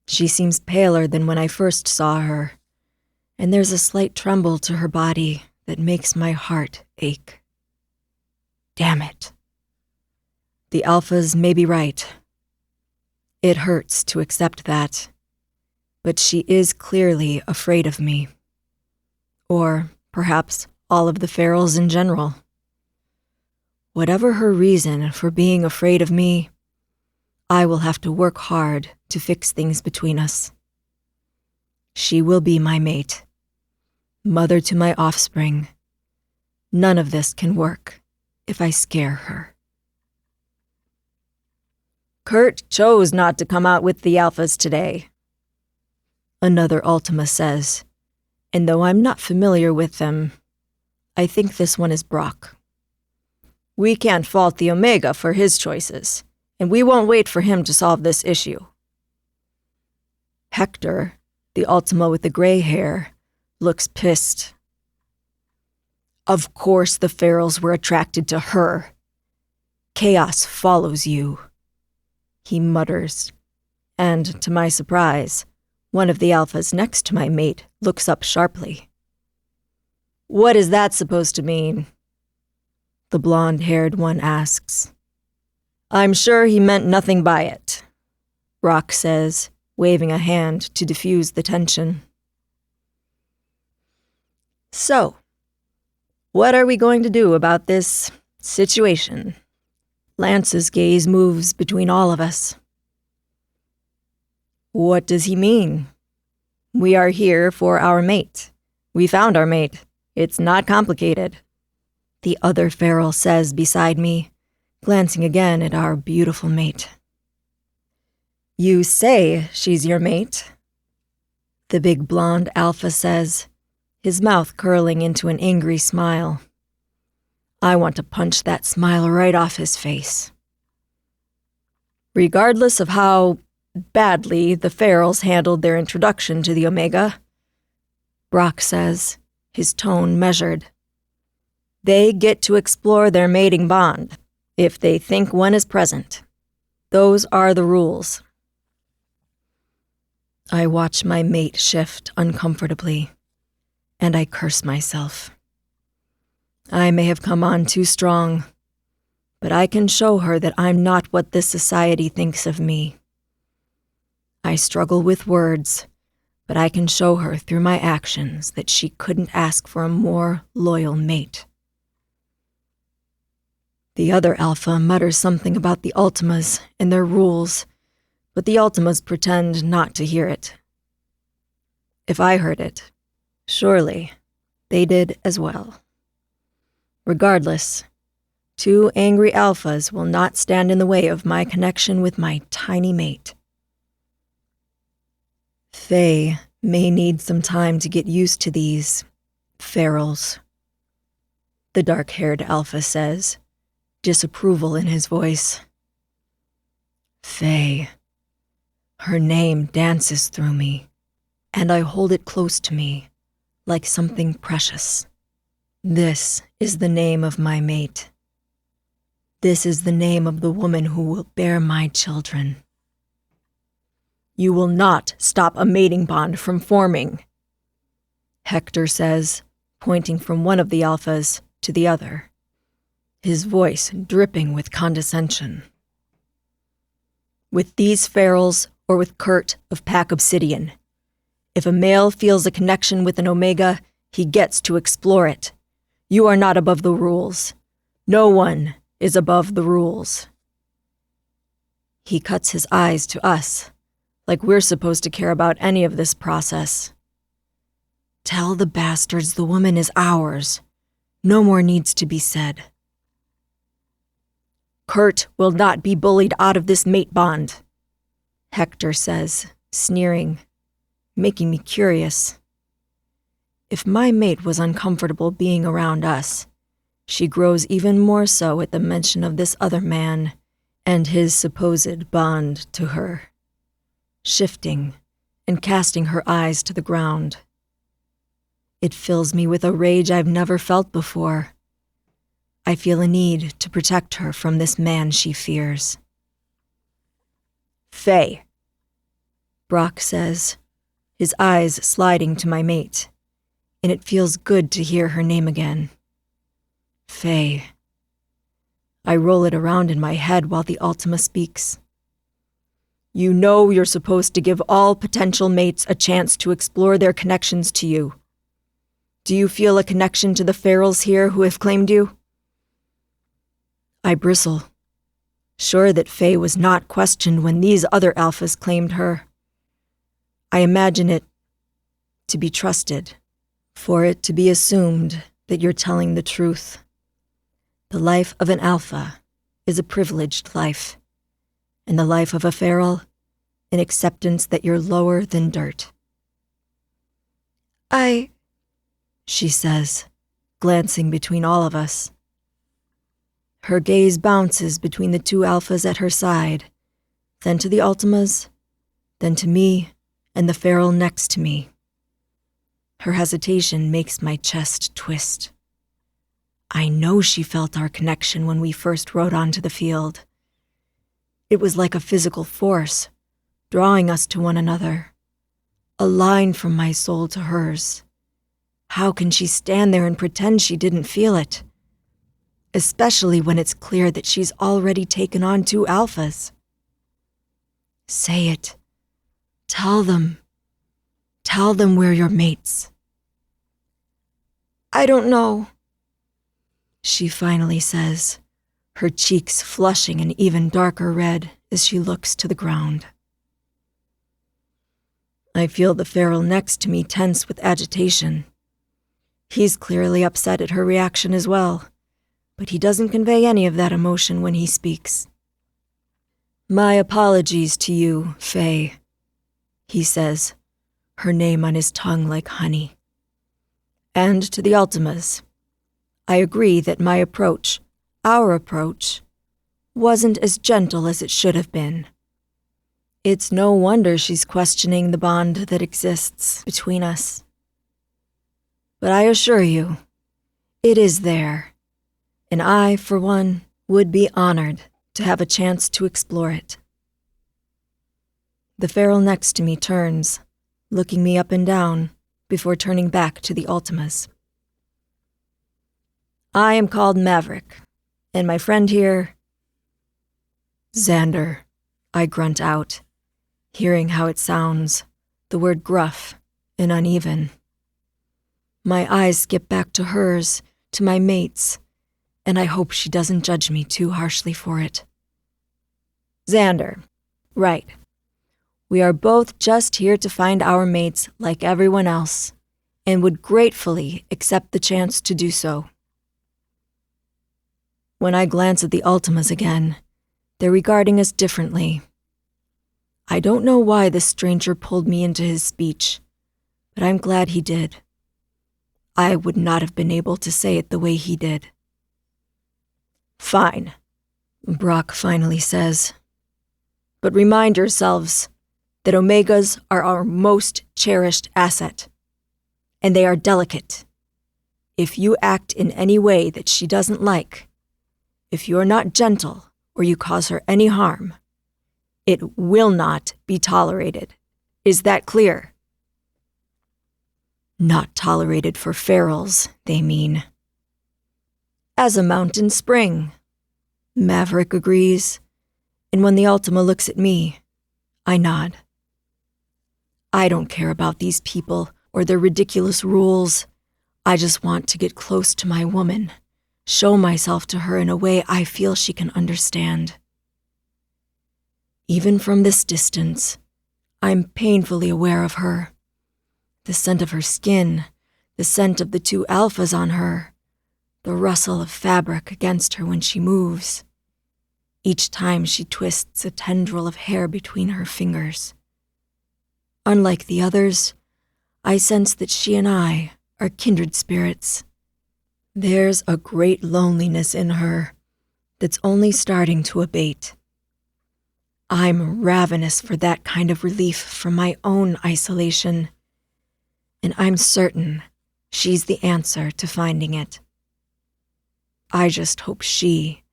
She seems paler than when I first saw her, and there's a slight tremble to her body that makes my heart ache. Damn it. The alphas may be right. It hurts to accept that, but she is clearly afraid of me. Or perhaps all of the ferals in general. Whatever her reason for being afraid of me, I will have to work hard to fix things between us. She will be my mate, mother to my offspring. None of this can work if I scare her. Kurt chose not to come out with the alphas today, another Ultima says, and though I'm not familiar with them, I think this one is Brock. We can't fault the Omega for his choices, and we won't wait for him to solve this issue. Hector, the Ultima with the gray hair, looks pissed. Of course the ferals were attracted to her. Chaos follows you, he mutters, and to my surprise, one of the alphas next to my mate looks up sharply. What is that supposed to mean? The blonde-haired one asks. I'm sure he meant nothing by it, Rock says, waving a hand to diffuse the tension. So, what are we going to do about this situation? Lance's gaze moves between all of us. What does he mean? We are here for our mate. We found our mate. It's not complicated, the other feral says beside me, glancing again at our beautiful mate. You say she's your mate? The big blonde alpha says, his mouth curling into an angry smile. I want to punch that smile right off his face. Regardless of how badly the ferals handled their introduction to the Omega, Brock says, his tone measured. They get to explore their mating bond, if they think one is present. Those are the rules. I watch my mate shift uncomfortably, and I curse myself. I may have come on too strong, but I can show her that I'm not what this society thinks of me. I struggle with words, but I can show her through my actions that she couldn't ask for a more loyal mate. The other alpha mutters something about the Ultimas and their rules, but the Ultimas pretend not to hear it. If I heard it, surely they did as well. Regardless, two angry alphas will not stand in the way of my connection with my tiny mate. Faye may need some time to get used to these ferals, the dark-haired alpha says, disapproval in his voice. Faye. Her name dances through me, and I hold it close to me, like something precious. This is the name of my mate. This is the name of the woman who will bear my children. You will not stop a mating bond from forming, Hector says, pointing from one of the alphas to the other, his voice dripping with condescension. With these ferals or with Kurt of Pack Obsidian, if a male feels a connection with an Omega, he gets to explore it. You are not above the rules. No one is above the rules. He cuts his eyes to us, like we're supposed to care about any of this process. Tell the bastards the woman is ours. No more needs to be said. Kurt will not be bullied out of this mate bond, Hector says, sneering, making me curious. If my mate was uncomfortable being around us, she grows even more so at the mention of this other man and his supposed bond to her, shifting and casting her eyes to the ground. It fills me with a rage I've never felt before. I feel a need to protect her from this man she fears. Faye, Brock says, his eyes sliding to my mate, and it feels good to hear her name again. Faye. I roll it around in my head while the Ultima speaks. You know you're supposed to give all potential mates a chance to explore their connections to you. Do you feel a connection to the ferals here who have claimed you? I bristle, sure that Faye was not questioned when these other alphas claimed her. I imagine it to be trusted, for it to be assumed that you're telling the truth. The life of an alpha is a privileged life, and the life of a feral, an acceptance that you're lower than dirt. She says, glancing between all of us. Her gaze bounces between the two alphas at her side, then to the Ultimas, then to me and the feral next to me. Her hesitation makes my chest twist. I know she felt our connection when we first rode onto the field. It was like a physical force, drawing us to one another, a line from my soul to hers. How can she stand there and pretend she didn't feel it? Especially when it's clear that she's already taken on 2 alphas. Say it. Tell them. Tell them we're your mates. I don't know, she finally says, her cheeks flushing an even darker red as she looks to the ground. I feel the feral next to me tense with agitation. He's clearly upset at her reaction as well, but he doesn't convey any of that emotion when he speaks. My apologies to you, Faye, he says, her name on his tongue like honey. And to the Ultimas. I agree that my approach, our approach, wasn't as gentle as it should have been. It's no wonder she's questioning the bond that exists between us. But I assure you, it is there, and I, for one, would be honored to have a chance to explore it. The feral next to me turns, looking me up and down, before turning back to the Ultimas. I am called Maverick, and my friend here... Xander, I grunt out, hearing how it sounds, the word gruff and uneven. My eyes skip back to hers, to my mate's, and I hope she doesn't judge me too harshly for it. Xander, right. We are both just here to find our mates like everyone else, and would gratefully accept the chance to do so. When I glance at the Ultimas again, they're regarding us differently. I don't know why the stranger pulled me into his speech, but I'm glad he did. I would not have been able to say it the way he did. Fine, Brock finally says. But remind yourselves that Omegas are our most cherished asset, and they are delicate. If you act in any way that she doesn't like, if you're not gentle or you cause her any harm, it will not be tolerated. Is that clear? Not tolerated for ferals, they mean. As a mountain spring, Maverick agrees, and when the Ultima looks at me, I nod. I don't care about these people or their ridiculous rules. I just want to get close to my woman, show myself to her in a way I feel she can understand. Even from this distance, I'm painfully aware of her. The scent of her skin, the scent of the two alphas on her, the rustle of fabric against her when she moves. Each time she twists a tendril of hair between her fingers. Unlike the others, I sense that she and I are kindred spirits. There's a great loneliness in her that's only starting to abate. I'm ravenous for that kind of relief from my own isolation, and I'm certain she's the answer to finding it. I just hope she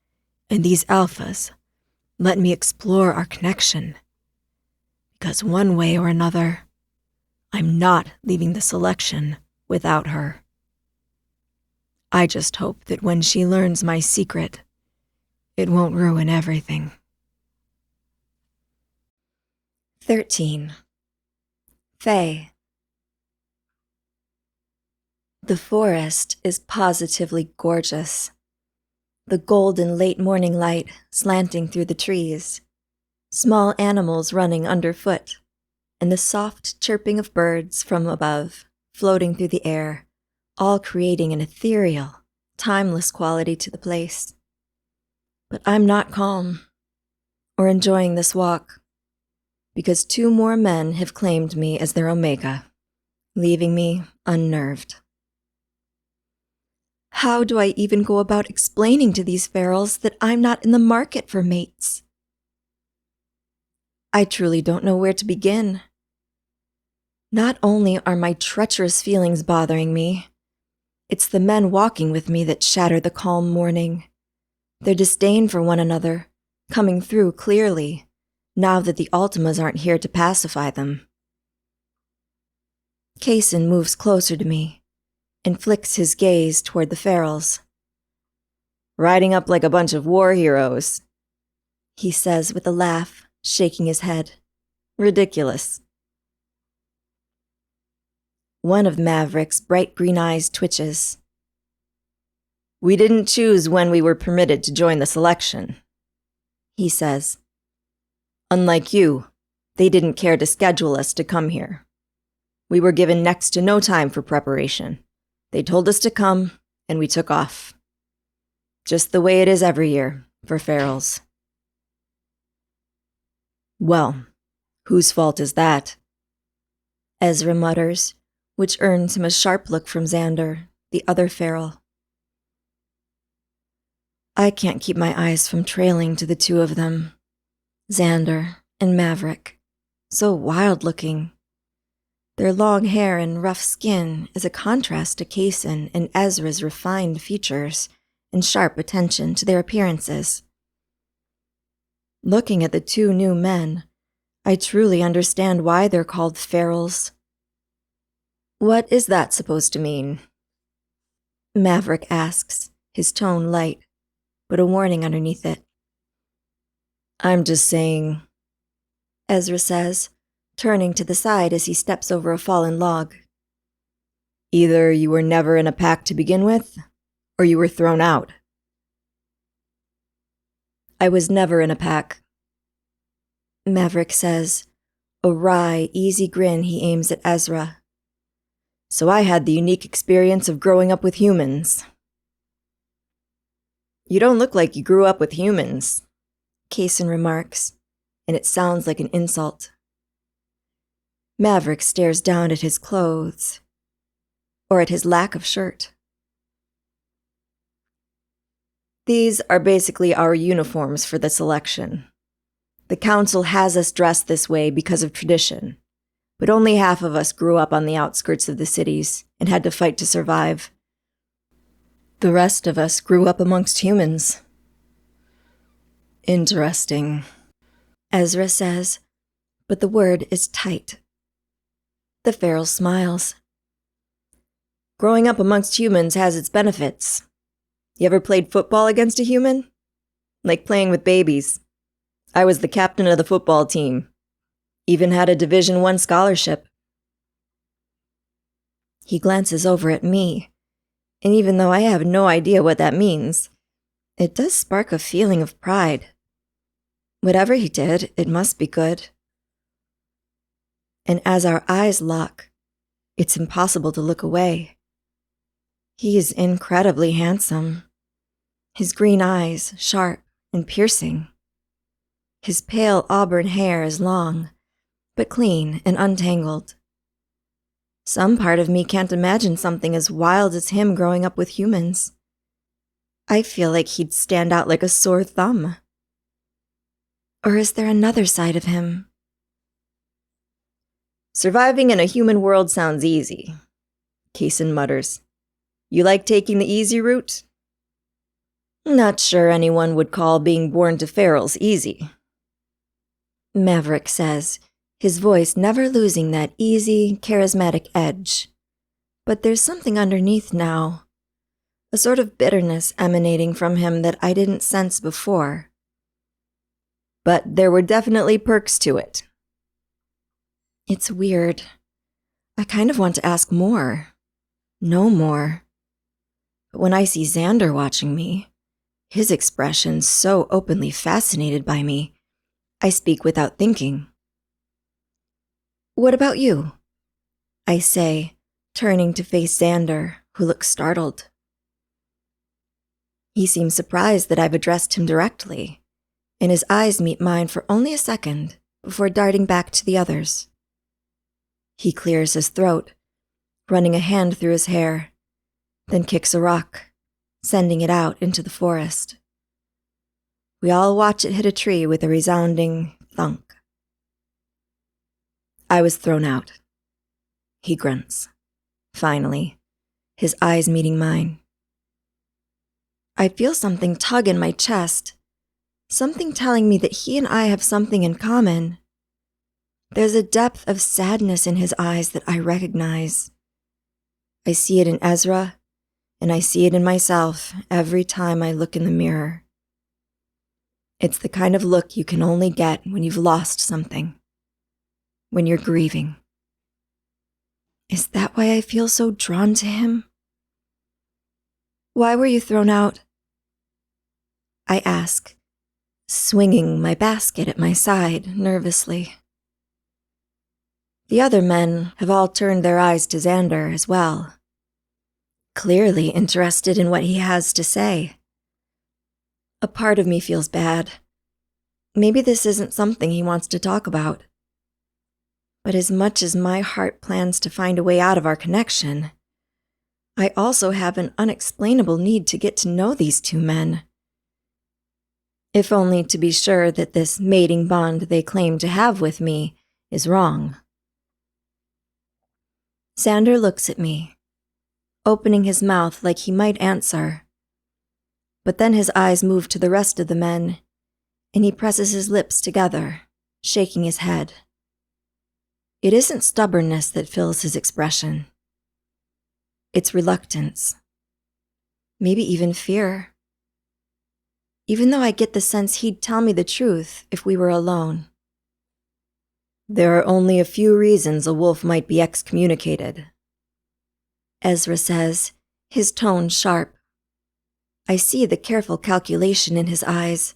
and these alphas let me explore our connection, because one way or another, I'm not leaving the selection without her. I just hope that when she learns my secret, it won't ruin everything. 13. Faye. The forest is positively gorgeous. The golden late morning light slanting through the trees, small animals running underfoot, and the soft chirping of birds from above, floating through the air, all creating an ethereal, timeless quality to the place. But I'm not calm or enjoying this walk, because 2 more men have claimed me as their Omega, leaving me unnerved. How do I even go about explaining to these ferals that I'm not in the market for mates? I truly don't know where to begin. Not only are my treacherous feelings bothering me, it's the men walking with me that shatter the calm morning. Their disdain for one another, coming through clearly, now that the Ultimas aren't here to pacify them. Kaysen moves closer to me and flicks his gaze toward the ferals. Riding up like a bunch of war heroes, he says with a laugh, shaking his head. Ridiculous. One of Maverick's bright green eyes twitches. We didn't choose when we were permitted to join the selection, he says. Unlike you, they didn't care to schedule us to come here. We were given next to no time for preparation. They told us to come, and we took off. Just the way it is every year for ferals. Well, whose fault is that? Ezra mutters, which earns him a sharp look from Xander, the other feral. I can't keep my eyes from trailing to the 2 of them, Xander and Maverick, so wild-looking. Their long hair and rough skin is a contrast to Kaysen and Ezra's refined features and sharp attention to their appearances. Looking at the 2 new men, I truly understand why they're called ferals. What is that supposed to mean? Maverick asks, his tone light, but a warning underneath it. I'm just saying, Ezra says, turning to the side as he steps over a fallen log. Either you were never in a pack to begin with, or you were thrown out. I was never in a pack, Maverick says, a wry, easy grin he aims at Ezra. So I had the unique experience of growing up with humans. You don't look like you grew up with humans, Kaysen remarks, and it sounds like an insult. Maverick stares down at his clothes, or at his lack of shirt. These are basically our uniforms for the selection. The council has us dressed this way because of tradition, but only half of us grew up on the outskirts of the cities and had to fight to survive. The rest of us grew up amongst humans. Interesting, Ezra says, but the word is tight. The Feral smiles. Growing up amongst humans has its benefits. You ever played football against a human? Like playing with babies. I was the captain of the football team. Even had a Division I scholarship. He glances over at me, and even though I have no idea what that means, it does spark a feeling of pride. Whatever he did, it must be good. And as our eyes lock, it's impossible to look away. He is incredibly handsome. His green eyes, sharp and piercing. His pale auburn hair is long, but clean and untangled. Some part of me can't imagine something as wild as him growing up with humans. I feel like he'd stand out like a sore thumb. Or is there another side of him? Surviving in a human world sounds easy, Kaysen mutters. You like taking the easy route? Not sure anyone would call being born to ferals easy, Maverick says, his voice never losing that easy, charismatic edge. But there's something underneath now, a sort of bitterness emanating from him that I didn't sense before. But there were definitely perks to it. It's weird. I kind of want to ask more, know more. But when I see Xander watching me, his expression so openly fascinated by me, I speak without thinking. What about you? I say, turning to face Xander, who looks startled. He seems surprised that I've addressed him directly, and his eyes meet mine for only a second before darting back to the others. He clears his throat, running a hand through his hair, then kicks a rock, sending it out into the forest. We all watch it hit a tree with a resounding thunk. I was thrown out. He grunts. Finally, his eyes meeting mine. I feel something tug in my chest, something telling me that he and I have something in common. There's a depth of sadness in his eyes that I recognize. I see it in Ezra, and I see it in myself every time I look in the mirror. It's the kind of look you can only get when you've lost something, when you're grieving. Is that why I feel so drawn to him? Why were you thrown out? I ask, swinging my basket at my side nervously. The other men have all turned their eyes to Xander as well, clearly interested in what he has to say. A part of me feels bad. Maybe this isn't something he wants to talk about. But as much as my heart plans to find a way out of our connection, I also have an unexplainable need to get to know these two men. If only to be sure that this mating bond they claim to have with me is wrong. Xander looks at me, opening his mouth like he might answer. But then his eyes move to the rest of the men, and he presses his lips together, shaking his head. It isn't stubbornness that fills his expression. It's reluctance. Maybe even fear. Even though I get the sense he'd tell me the truth if we were alone. There are only a few reasons a wolf might be excommunicated, Ezra says, his tone sharp. I see the careful calculation in his eyes,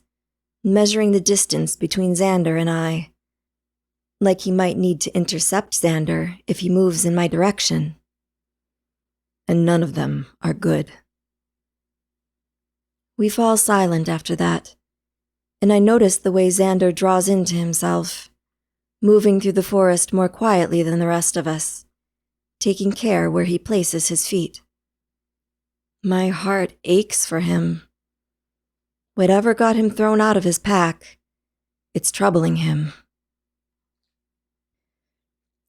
measuring the distance between Xander and I, like he might need to intercept Xander if he moves in my direction. And none of them are good. We fall silent after that, and I notice the way Xander draws into himself, moving through the forest more quietly than the rest of us, taking care where he places his feet. My heart aches for him. Whatever got him thrown out of his pack, it's troubling him.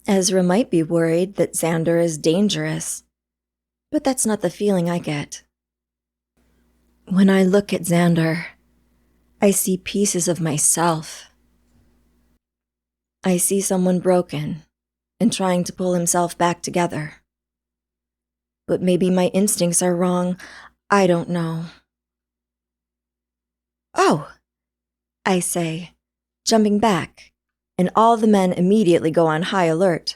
Ezra might be worried that Xander is dangerous, but that's not the feeling I get. When I look at Xander, I see pieces of myself. I see someone broken and trying to pull himself back together. But maybe my instincts are wrong. I don't know. "Oh," I say, jumping back, and all the men immediately go on high alert,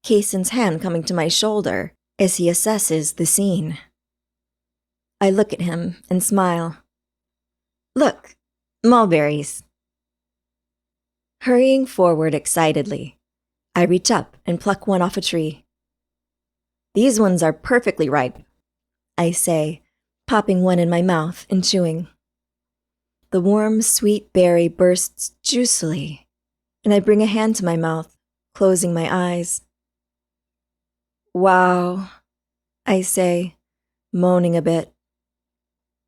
Kaysen's hand coming to my shoulder as he assesses the scene. I look at him and smile. "Look, mulberries." Hurrying forward excitedly, I reach up and pluck one off a tree. "These ones are perfectly ripe," I say, popping one in my mouth and chewing. The warm, sweet berry bursts juicily, and I bring a hand to my mouth, closing my eyes. "Wow," I say, moaning a bit.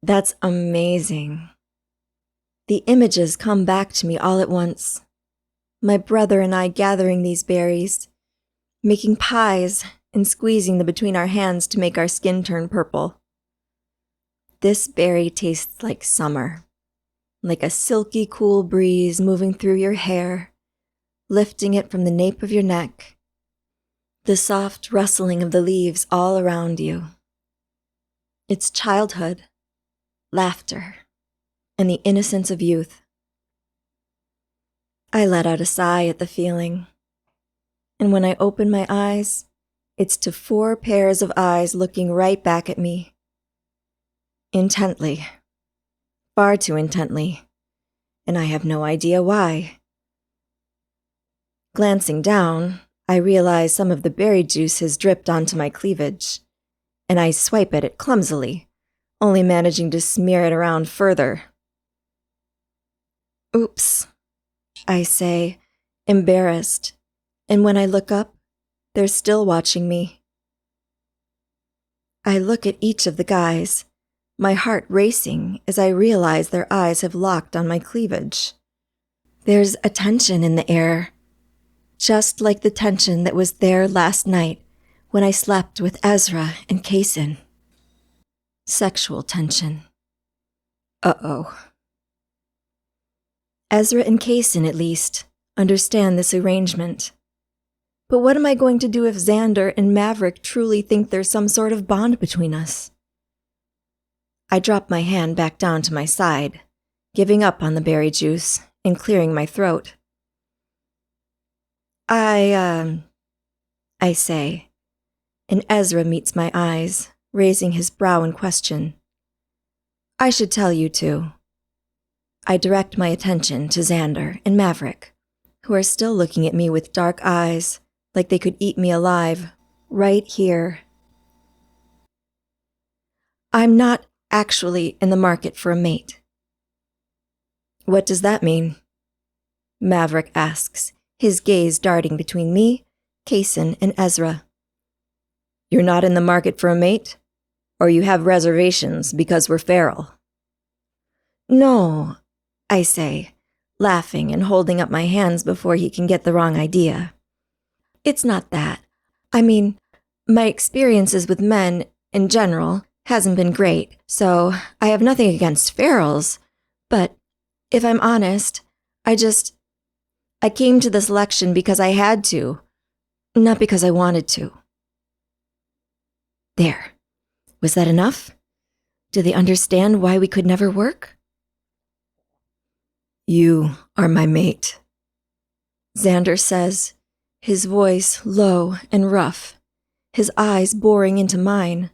"That's amazing." The images come back to me all at once. My brother and I gathering these berries, making pies and squeezing them between our hands to make our skin turn purple. This berry tastes like summer, like a silky cool breeze moving through your hair, lifting it from the nape of your neck, the soft rustling of the leaves all around you. It's childhood, laughter, and the innocence of youth. I let out a sigh at the feeling, and when I open my eyes, it's to 4 pairs of eyes looking right back at me. Intently. Far too intently, and I have no idea why. Glancing down, I realize some of the berry juice has dripped onto my cleavage, and I swipe at it clumsily, only managing to smear it around further. "Oops," I say, embarrassed, and when I look up, they're still watching me. I look at each of the guys, my heart racing as I realize their eyes have locked on my cleavage. There's a tension in the air, just like the tension that was there last night when I slept with Ezra and Kaysen. Sexual tension. Uh-oh. Ezra and Kaysen, at least, understand this arrangement. But what am I going to do if Xander and Maverick truly think there's some sort of bond between us? I drop my hand back down to my side, giving up on the berry juice and clearing my throat. I say, and Ezra meets my eyes, raising his brow in question. "I should tell you two." I direct my attention to Xander and Maverick, who are still looking at me with dark eyes, like they could eat me alive, right here. "I'm not actually in the market for a mate." "What does that mean?" Maverick asks, his gaze darting between me, Kaysen, and Ezra. "You're not in the market for a mate? Or you have reservations because we're feral?" "No," I say, laughing and holding up my hands before he can get the wrong idea. "It's not that. I mean, my experiences with men, in general, hasn't been great, so I have nothing against ferals, but if I'm honest, I came to the selection because I had to, not because I wanted to." There. Was that enough? Do they understand why we could never work? "You are my mate," Xander says, his voice low and rough, his eyes boring into mine.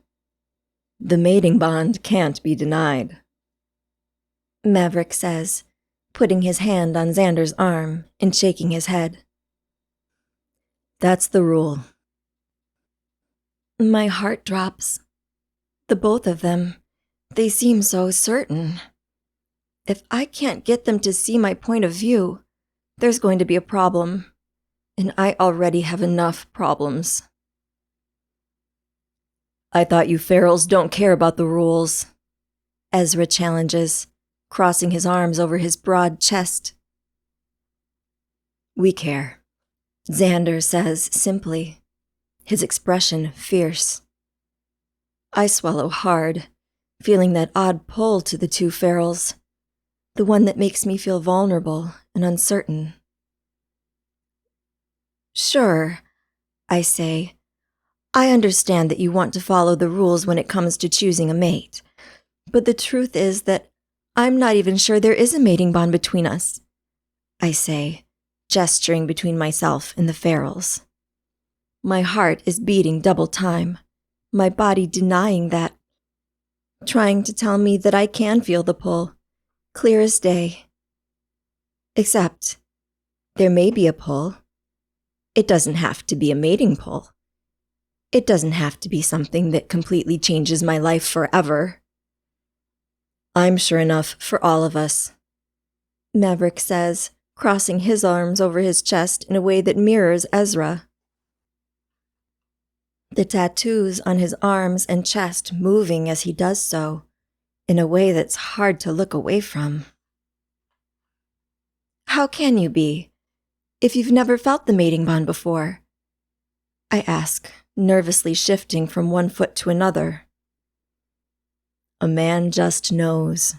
"The mating bond can't be denied," Maverick says, putting his hand on Xander's arm and shaking his head. "That's the rule." My heart drops. The both of them, they seem so certain. If I can't get them to see my point of view, there's going to be a problem. And I already have enough problems. I thought you ferals don't care about the rules, Ezra challenges, crossing his arms over his broad chest. We care, Xander says simply, his expression fierce. I swallow hard, feeling that odd pull to the two ferals, the one that makes me feel vulnerable and uncertain. Sure, I say. I understand that you want to follow the rules when it comes to choosing a mate, but the truth is that I'm not even sure there is a mating bond between us, I say, gesturing between myself and the ferals. My heart is beating double time, my body denying that, trying to tell me that I can feel the pull, clear as day. Except, there may be a pull. It doesn't have to be a mating pull. It doesn't have to be something that completely changes my life forever. I'm sure enough for all of us, Maverick says, crossing his arms over his chest in a way that mirrors Ezra. The tattoos on his arms and chest moving as he does so, in a way that's hard to look away from. How can you be, if you've never felt the mating bond before? I ask, nervously shifting from one foot to another. A man just knows,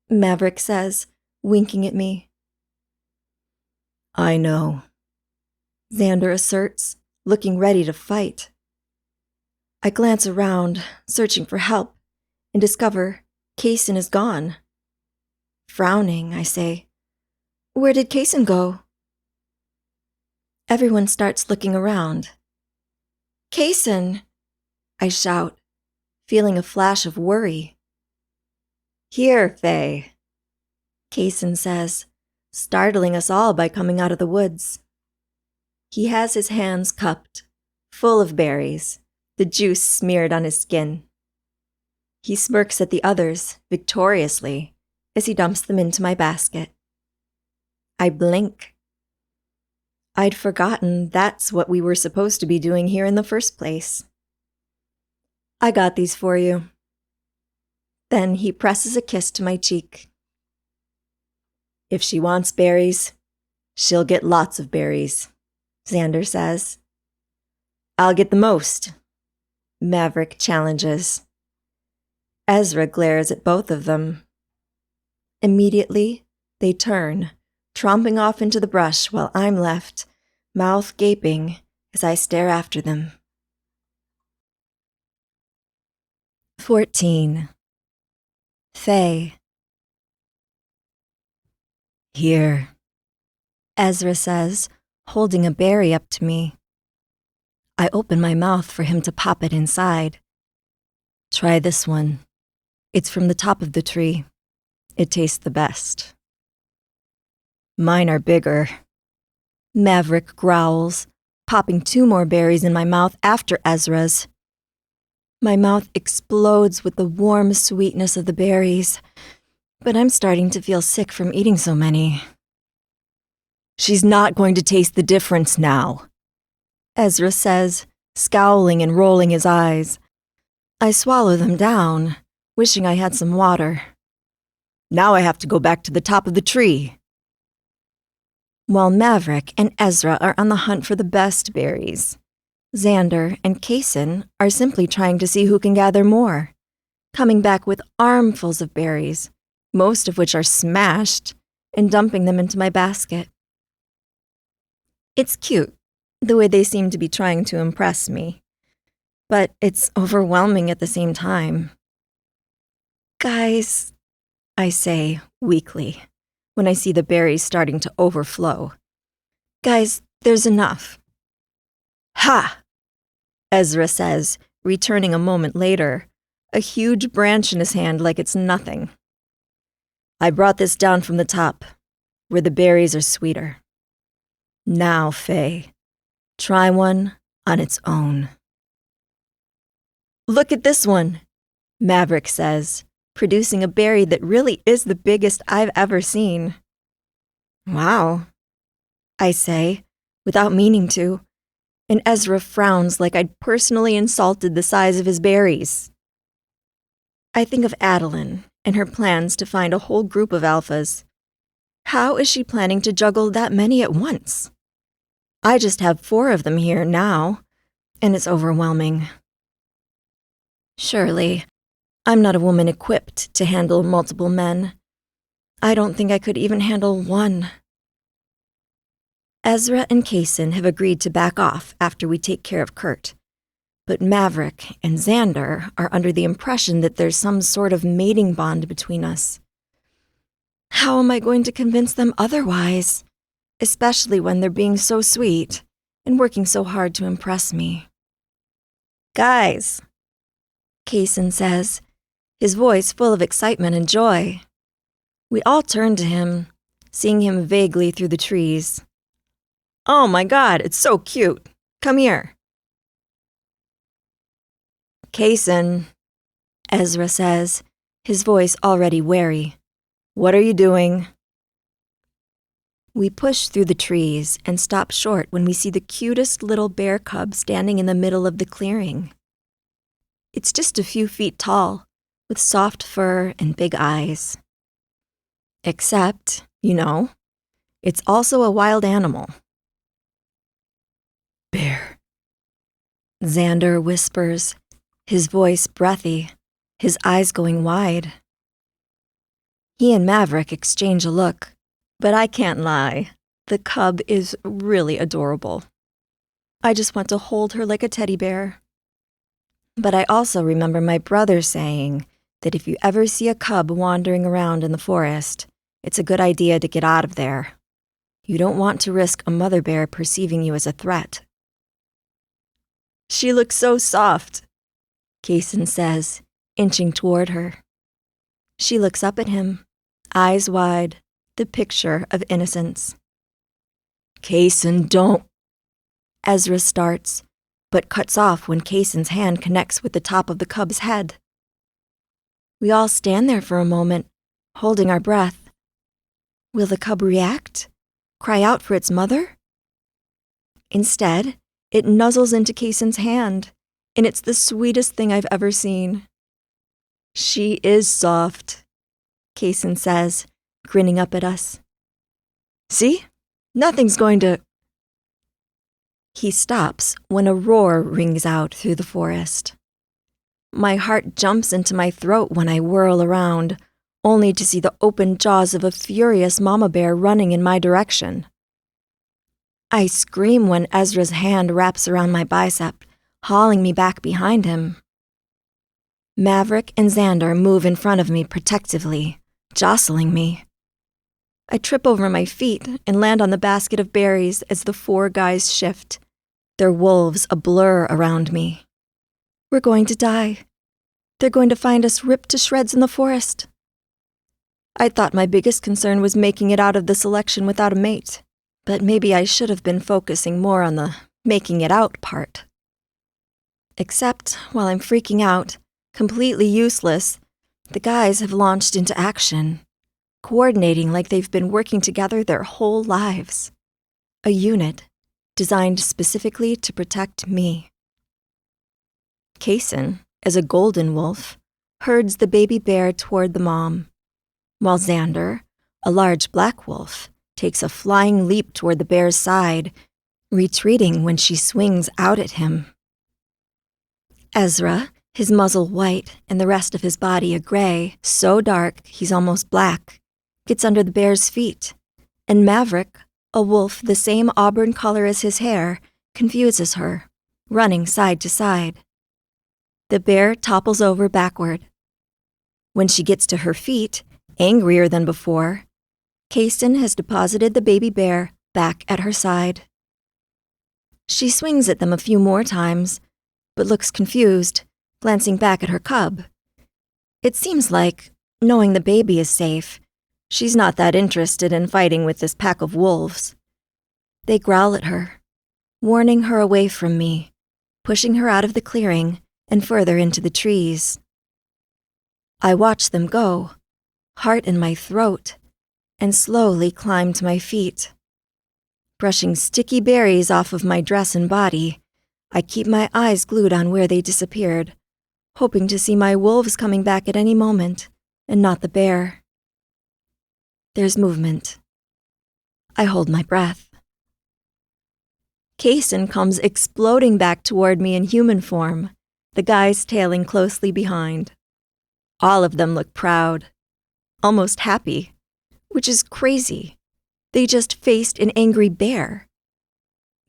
Maverick says, winking at me. I know, Xander asserts, looking ready to fight. I glance around, searching for help, and discover Kaysen is gone. Frowning, I say, Where did Kaysen go? Everyone starts looking around. Kaysen! I shout, feeling a flash of worry. Here, Faye, Kaysen says, startling us all by coming out of the woods. He has his hands cupped, full of berries, the juice smeared on his skin. He smirks at the others, victoriously, as he dumps them into my basket. I blink. I'd forgotten that's what we were supposed to be doing here in the first place. I got these for you. Then he presses a kiss to my cheek. If she wants berries, she'll get lots of berries, Xander says. I'll get the most, Maverick challenges. Ezra glares at both of them. Immediately, they turn, tromping off into the brush while I'm left, mouth gaping as I stare after them. 14. Faye. Here, Ezra says, holding a berry up to me. I open my mouth for him to pop it inside. Try this one. It's from the top of the tree. It tastes the best. Mine are bigger, Maverick growls, popping 2 more berries in my mouth after Ezra's. My mouth explodes with the warm sweetness of the berries, but I'm starting to feel sick from eating so many. She's not going to taste the difference now, Ezra says, scowling and rolling his eyes. I swallow them down, wishing I had some water. Now I have to go back to the top of the tree. While Maverick and Ezra are on the hunt for the best berries, Xander and Kaysen are simply trying to see who can gather more, coming back with armfuls of berries, most of which are smashed, and dumping them into my basket. It's cute, the way they seem to be trying to impress me, but it's overwhelming at the same time. Guys, I say weakly, when I see the berries starting to overflow. Guys, there's enough. Ha! Ezra says, returning a moment later, a huge branch in his hand like it's nothing. I brought this down from the top, where the berries are sweeter. Now, Faye, try one on its own. Look at this one, Maverick says, producing a berry that really is the biggest I've ever seen. Wow, I say, without meaning to, and Ezra frowns like I'd personally insulted the size of his berries. I think of Adeline and her plans to find a whole group of alphas. How is she planning to juggle that many at once? I just have 4 of them here now, and it's overwhelming. Surely, I'm not a woman equipped to handle multiple men. I don't think I could even handle one. Ezra and Kaysen have agreed to back off after we take care of Kurt, but Maverick and Xander are under the impression that there's some sort of mating bond between us. How am I going to convince them otherwise, especially when they're being so sweet and working so hard to impress me? Guys, Kaysen says, his voice full of excitement and joy. We all turn to him, seeing him vaguely through the trees. Oh my God, it's so cute. Come here. Kaysen, Ezra says, his voice already wary. What are you doing? We push through the trees and stop short when we see the cutest little bear cub standing in the middle of the clearing. It's just a few feet tall, with soft fur and big eyes. Except, it's also a wild animal. Bear, Xander whispers, his voice breathy, his eyes going wide. He and Maverick exchange a look, but I can't lie. The cub is really adorable. I just want to hold her like a teddy bear. But I also remember my brother saying that if you ever see a cub wandering around in the forest, it's a good idea to get out of there. You don't want to risk a mother bear perceiving you as a threat. She looks so soft, Kaysen says, inching toward her. She looks up at him, eyes wide, the picture of innocence. Kaysen, don't. Ezra starts, but cuts off when Kaysen's hand connects with the top of the cub's head. We all stand there for a moment, holding our breath. Will the cub react? Cry out for its mother? Instead, it nuzzles into Kaysen's hand, and it's the sweetest thing I've ever seen. She is soft, Kaysen says, grinning up at us. See? Nothing's going to... He stops when a roar rings out through the forest. My heart jumps into my throat when I whirl around, only to see the open jaws of a furious mama bear running in my direction. I scream when Ezra's hand wraps around my bicep, hauling me back behind him. Maverick and Xander move in front of me protectively, jostling me. I trip over my feet and land on the basket of berries as the 4 guys shift, their wolves a blur around me. We're going to die. They're going to find us ripped to shreds in the forest. I thought my biggest concern was making it out of the selection without a mate, but maybe I should have been focusing more on the making it out part. Except, while I'm freaking out, completely useless, the guys have launched into action, coordinating like they've been working together their whole lives. A unit designed specifically to protect me. Kaysen, as a golden wolf, herds the baby bear toward the mom, while Xander, a large black wolf, takes a flying leap toward the bear's side, retreating when she swings out at him. Ezra, his muzzle white and the rest of his body a gray, so dark he's almost black, gets under the bear's feet, and Maverick, a wolf the same auburn color as his hair, confuses her, running side to side. The bear topples over backward. When she gets to her feet, angrier than before, Kaysen has deposited the baby bear back at her side. She swings at them a few more times, but looks confused, glancing back at her cub. It seems like, knowing the baby is safe, she's not that interested in fighting with this pack of wolves. They growl at her, warning her away from me, pushing her out of the clearing and further into the trees. I watch them go, heart in my throat, and slowly climb to my feet. Brushing sticky berries off of my dress and body, I keep my eyes glued on where they disappeared, hoping to see my wolves coming back at any moment, and not the bear. There's movement. I hold my breath. Kaysen comes exploding back toward me in human form, the guys tailing closely behind. All of them look proud, almost happy, which is crazy. They just faced an angry bear.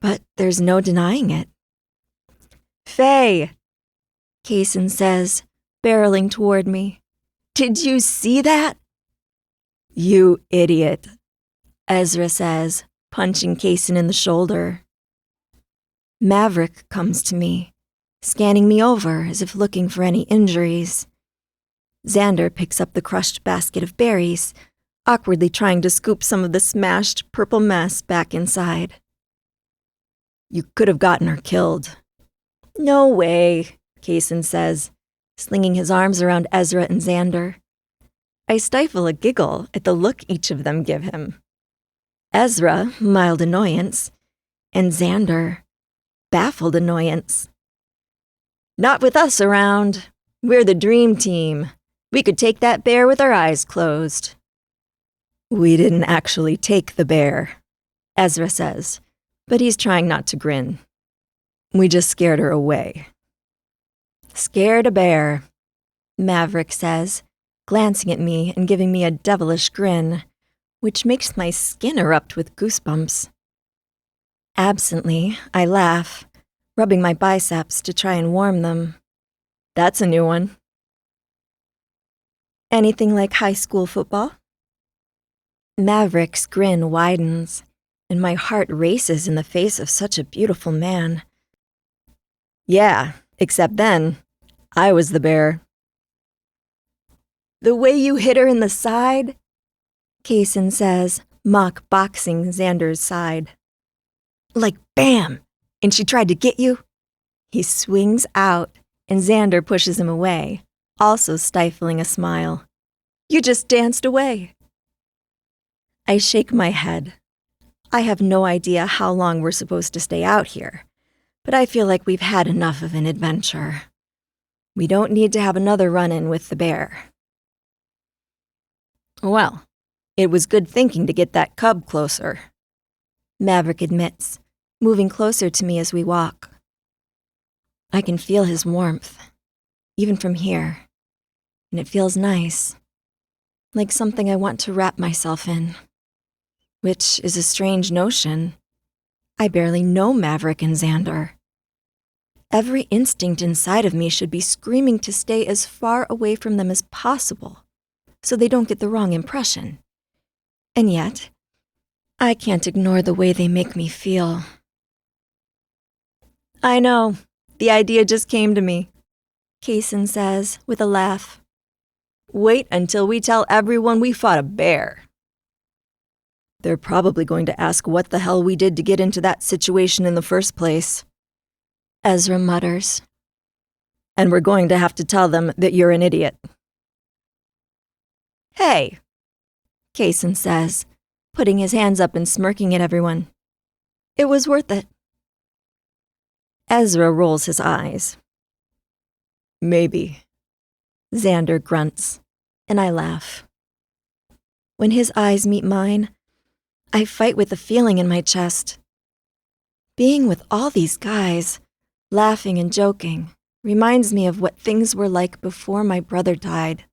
But there's no denying it. "Faye," Kaysen says, barreling toward me. "Did you see that?" "You idiot," Ezra says, punching Kaysen in the shoulder. Maverick comes to me, scanning me over as if looking for any injuries. Xander picks up the crushed basket of berries, awkwardly trying to scoop some of the smashed purple mess back inside. "You could have gotten her killed." "No way," Kaysen says, slinging his arms around Ezra and Xander. I stifle a giggle at the look each of them give him. Ezra, mild annoyance, and Xander, baffled annoyance. "Not with us around. We're the dream team. We could take that bear with our eyes closed." "We didn't actually take the bear," Ezra says, but he's trying not to grin. "We just scared her away." "Scared a bear," Maverick says, glancing at me and giving me a devilish grin, which makes my skin erupt with goosebumps. Absently, I laugh, rubbing my biceps to try and warm them. That's a new one. "Anything like high school football?" Maverick's grin widens, and my heart races in the face of such a beautiful man. "Yeah, except then, I was the bear." "The way you hit her in the side," Kaysen says, mock boxing Xander's side. "Like bam! And she tried to get you?" He swings out, and Xander pushes him away, also stifling a smile. "You just danced away." I shake my head. I have no idea how long we're supposed to stay out here, but I feel like we've had enough of an adventure. We don't need to have another run-in with the bear. "Well, it was good thinking to get that cub closer," Maverick admits, moving closer to me as we walk. I can feel his warmth, even from here, and it feels nice, like something I want to wrap myself in, which is a strange notion. I barely know Maverick and Xander. Every instinct inside of me should be screaming to stay as far away from them as possible, so they don't get the wrong impression. And yet, I can't ignore the way they make me feel. "I know, the idea just came to me," Kaysen says with a laugh. "Wait until we tell everyone we fought a bear." "They're probably going to ask what the hell we did to get into that situation in the first place," Ezra mutters. "And we're going to have to tell them that you're an idiot." "Hey," Kaysen says, putting his hands up and smirking at everyone. "It was worth it." Ezra rolls his eyes. "Maybe," Xander grunts, and I laugh. When his eyes meet mine, I fight with a feeling in my chest. Being with all these guys, laughing and joking, reminds me of what things were like before my brother died.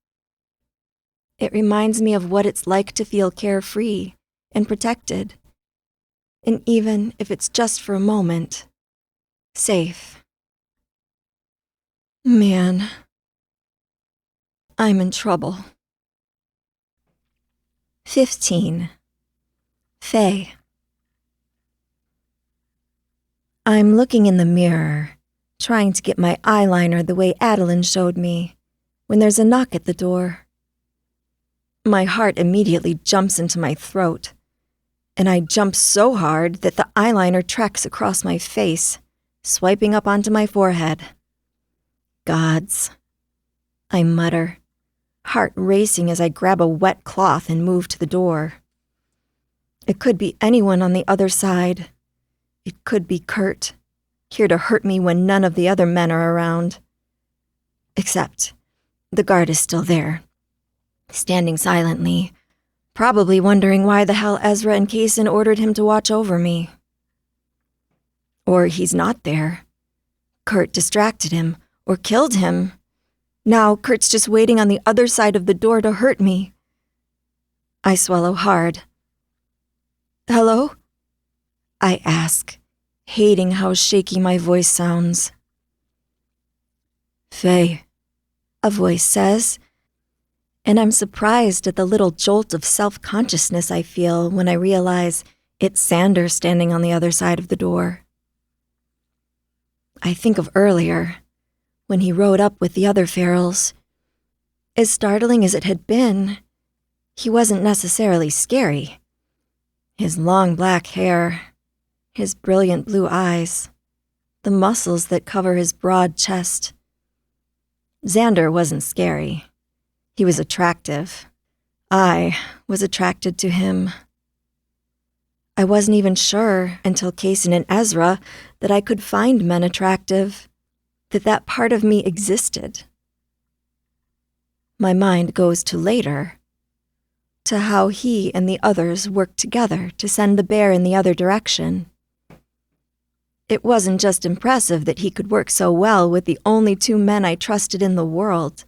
It reminds me of what it's like to feel carefree and protected, and even if it's just for a moment, safe. Man, I'm in trouble. 15. Faye. I'm looking in the mirror, trying to get my eyeliner the way Adeline showed me, when there's a knock at the door. My heart immediately jumps into my throat, and I jump so hard that the eyeliner tracks across my face, swiping up onto my forehead. "Gods," I mutter, heart racing as I grab a wet cloth and move to the door. It could be anyone on the other side. It could be Kurt, here to hurt me when none of the other men are around. Except the guard is still there, standing silently, probably wondering why the hell Ezra and Kaysen ordered him to watch over me. Or he's not there. Kurt distracted him, or killed him. Now Kurt's just waiting on the other side of the door to hurt me. I swallow hard. "Hello?" I ask, hating how shaky my voice sounds. "Faye," a voice says, and I'm surprised at the little jolt of self-consciousness I feel when I realize it's Xander standing on the other side of the door. I think of earlier, when he rode up with the other ferals. As startling as it had been, he wasn't necessarily scary. His long black hair, his brilliant blue eyes, the muscles that cover his broad chest. Xander wasn't scary. He was attractive. I was attracted to him. I wasn't even sure until Kaysen and Ezra that I could find men attractive, that part of me existed. My mind goes to later, to how he and the others worked together to send the bear in the other direction. It wasn't just impressive that he could work so well with the only two men I trusted in the world.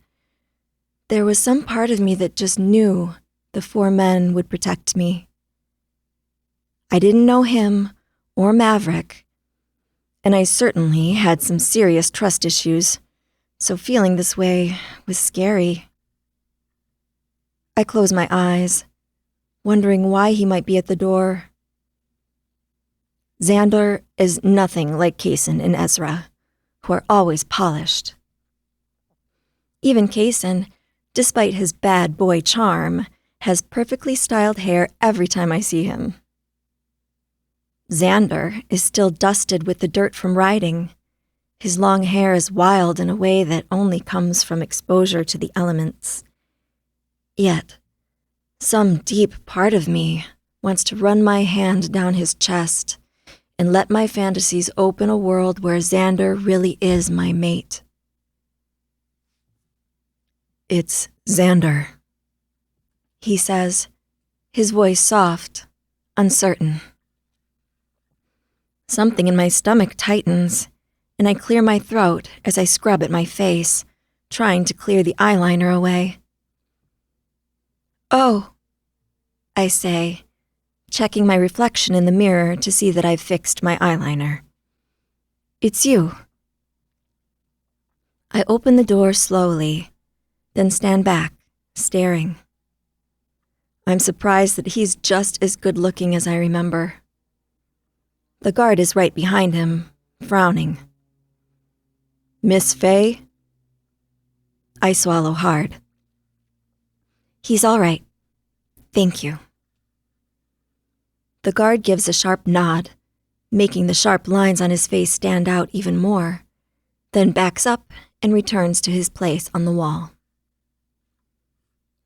There was some part of me that just knew the four men would protect me. I didn't know him or Maverick, and I certainly had some serious trust issues, so feeling this way was scary. I close my eyes, wondering why he might be at the door. Xander is nothing like Kaysen and Ezra, who are always polished. Even Kaysen, despite his bad boy charm, has perfectly styled hair every time I see him. Xander is still dusted with the dirt from riding. His long hair is wild in a way that only comes from exposure to the elements. Yet, some deep part of me wants to run my hand down his chest and let my fantasies open a world where Xander really is my mate. "It's Xander," he says, his voice soft, uncertain. Something in my stomach tightens, and I clear my throat as I scrub at my face, trying to clear the eyeliner away. "Oh," I say, checking my reflection in the mirror to see that I've fixed my eyeliner. "It's you." I open the door slowly, then stand back, staring. I'm surprised that he's just as good-looking as I remember. The guard is right behind him, frowning. "Miss Faye?" I swallow hard. "He's all right. Thank you." The guard gives a sharp nod, making the sharp lines on his face stand out even more, then backs up and returns to his place on the wall.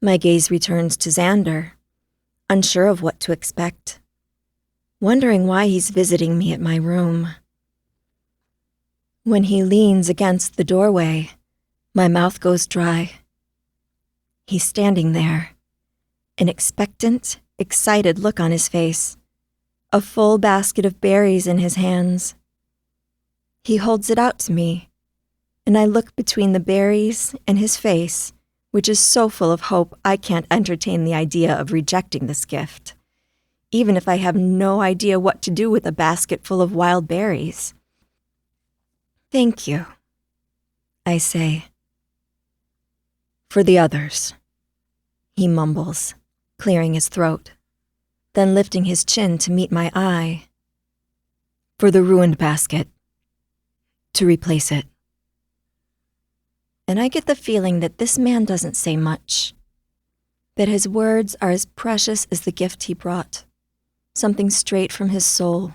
My gaze returns to Xander, unsure of what to expect, wondering why he's visiting me at my room. When he leans against the doorway, my mouth goes dry. He's standing there, an expectant, excited look on his face, a full basket of berries in his hands. He holds it out to me, and I look between the berries and his face, which is so full of hope I can't entertain the idea of rejecting this gift, even if I have no idea what to do with a basket full of wild berries. "Thank you," I say. "For the others," he mumbles, clearing his throat, then lifting his chin to meet my eye. "For the ruined basket. To replace it." And I get the feeling that this man doesn't say much, that his words are as precious as the gift he brought, something straight from his soul.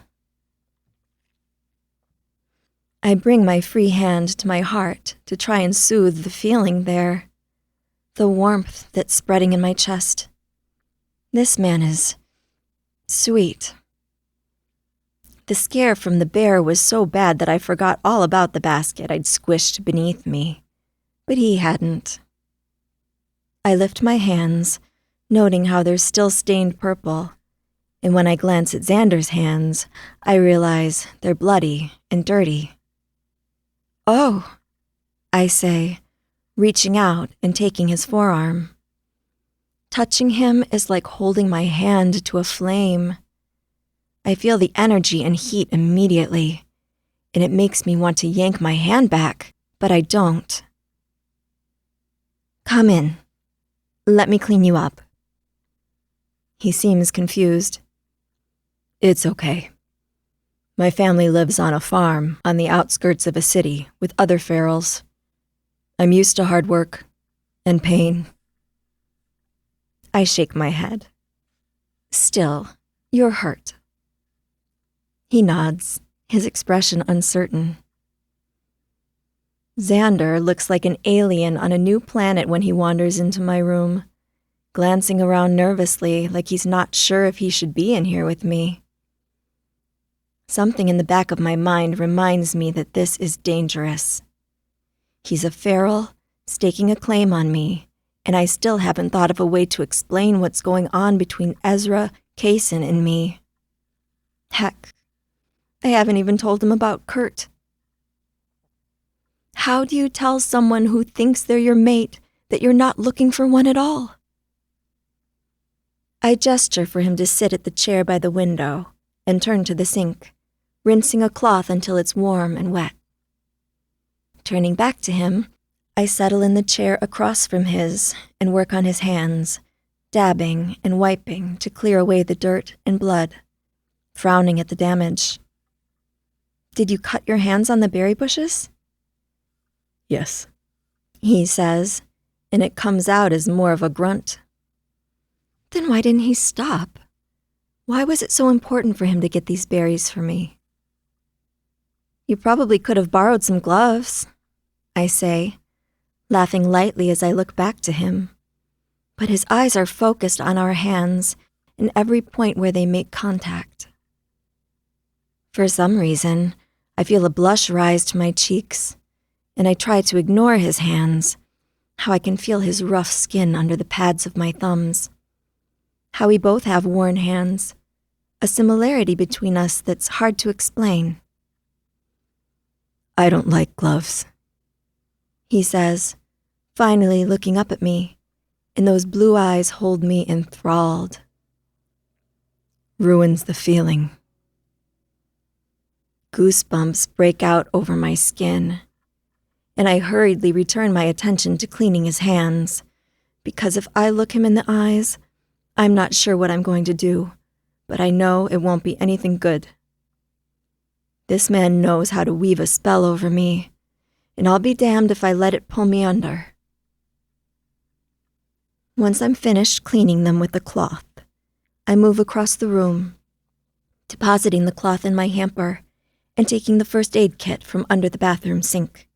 I bring my free hand to my heart to try and soothe the feeling there, the warmth that's spreading in my chest. This man is sweet. The scare from the bear was so bad that I forgot all about the basket I'd squished beneath me, but he hadn't. I lift my hands, noting how they're still stained purple, and when I glance at Xander's hands, I realize they're bloody and dirty. "Oh," I say, reaching out and taking his forearm. Touching him is like holding my hand to a flame. I feel the energy and heat immediately, and it makes me want to yank my hand back, but I don't. "Come in. Let me clean you up." He seems confused. "It's okay. My family lives on a farm on the outskirts of a city with other ferals. I'm used to hard work and pain." I shake my head. "Still, you're hurt." He nods, his expression uncertain. Xander looks like an alien on a new planet when he wanders into my room, glancing around nervously like he's not sure if he should be in here with me. Something in the back of my mind reminds me that this is dangerous. He's a feral, staking a claim on me, and I still haven't thought of a way to explain what's going on between Ezra, Kaysen, and me. Heck, I haven't even told him about Kurt. How do you tell someone who thinks they're your mate that you're not looking for one at all? I gesture for him to sit at the chair by the window and turn to the sink, rinsing a cloth until it's warm and wet. Turning back to him, I settle in the chair across from his and work on his hands, dabbing and wiping to clear away the dirt and blood, frowning at the damage. "Did you cut your hands on the berry bushes?" "Yes," he says, and it comes out as more of a grunt. Then why didn't he stop? Why was it so important for him to get these berries for me? "You probably could have borrowed some gloves," I say, laughing lightly as I look back to him. But his eyes are focused on our hands and every point where they make contact. For some reason, I feel a blush rise to my cheeks, and I try to ignore his hands, how I can feel his rough skin under the pads of my thumbs, how we both have worn hands, a similarity between us that's hard to explain. "I don't like gloves," he says, finally looking up at me, and those blue eyes hold me enthralled. "Ruins the feeling." Goosebumps break out over my skin, and I hurriedly return my attention to cleaning his hands, because if I look him in the eyes, I'm not sure what I'm going to do, but I know it won't be anything good. This man knows how to weave a spell over me, and I'll be damned if I let it pull me under. Once I'm finished cleaning them with the cloth, I move across the room, depositing the cloth in my hamper and taking the first aid kit from under the bathroom sink.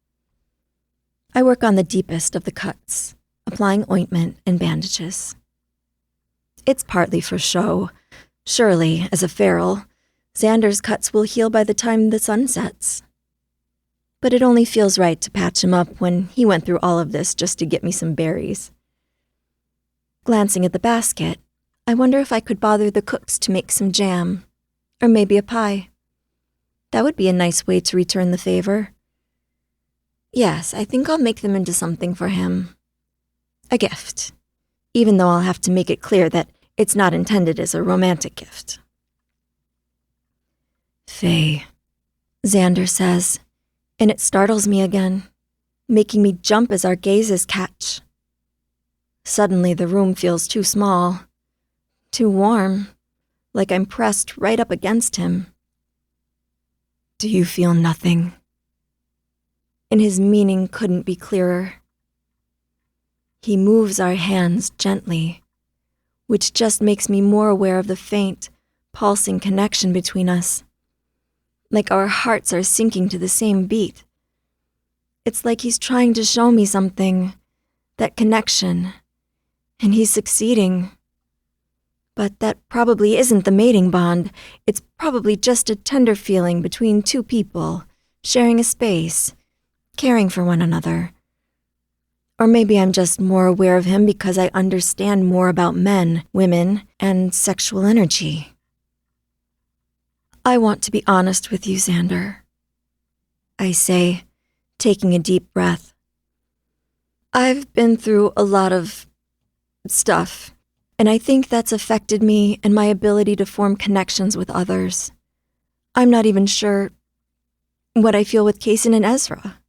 I work on the deepest of the cuts, applying ointment and bandages. It's partly for show. Surely, as a feral, Xander's cuts will heal by the time the sun sets. But it only feels right to patch him up when he went through all of this just to get me some berries. Glancing at the basket, I wonder if I could bother the cooks to make some jam, or maybe a pie. That would be a nice way to return the favor. Yes, I think I'll make them into something for him. A gift, even though I'll have to make it clear that it's not intended as a romantic gift. "Faye," Xander says, and it startles me again, making me jump as our gazes catch. Suddenly the room feels too small, too warm, like I'm pressed right up against him. "Do you feel nothing?" And his meaning couldn't be clearer. He moves our hands gently, which just makes me more aware of the faint, pulsing connection between us. Like our hearts are syncing to the same beat. It's like he's trying to show me something that connection, and he's succeeding. But that probably isn't the mating bond. It's probably just a tender feeling between two people, sharing a space, caring for one another. Or maybe I'm just more aware of him because I understand more about men, women, and sexual energy. I want to be honest with you, Xander, I say, taking a deep breath. I've been through a lot of stuff, and I think that's affected me and my ability to form connections with others. I'm not even sure what I feel with Kaysen and Ezra.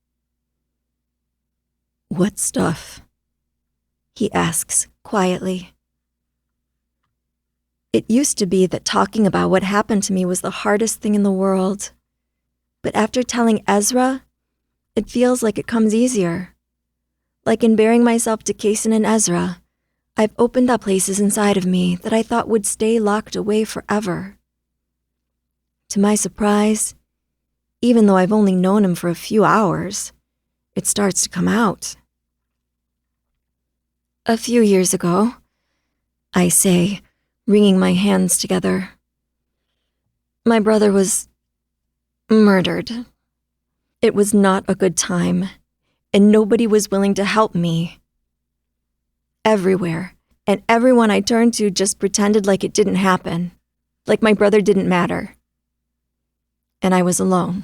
What stuff? He asks quietly. It used to be that talking about what happened to me was the hardest thing in the world. But after telling Ezra, it feels like it comes easier. Like in bearing myself to Kaysen and Ezra, I've opened up places inside of me that I thought would stay locked away forever. To my surprise, even though I've only known him for a few hours, it starts to come out. A few years ago, I say, wringing my hands together, my brother was murdered. It was not a good time, and nobody was willing to help me. Everywhere, and everyone I turned to just pretended like it didn't happen, like my brother didn't matter. And I was alone.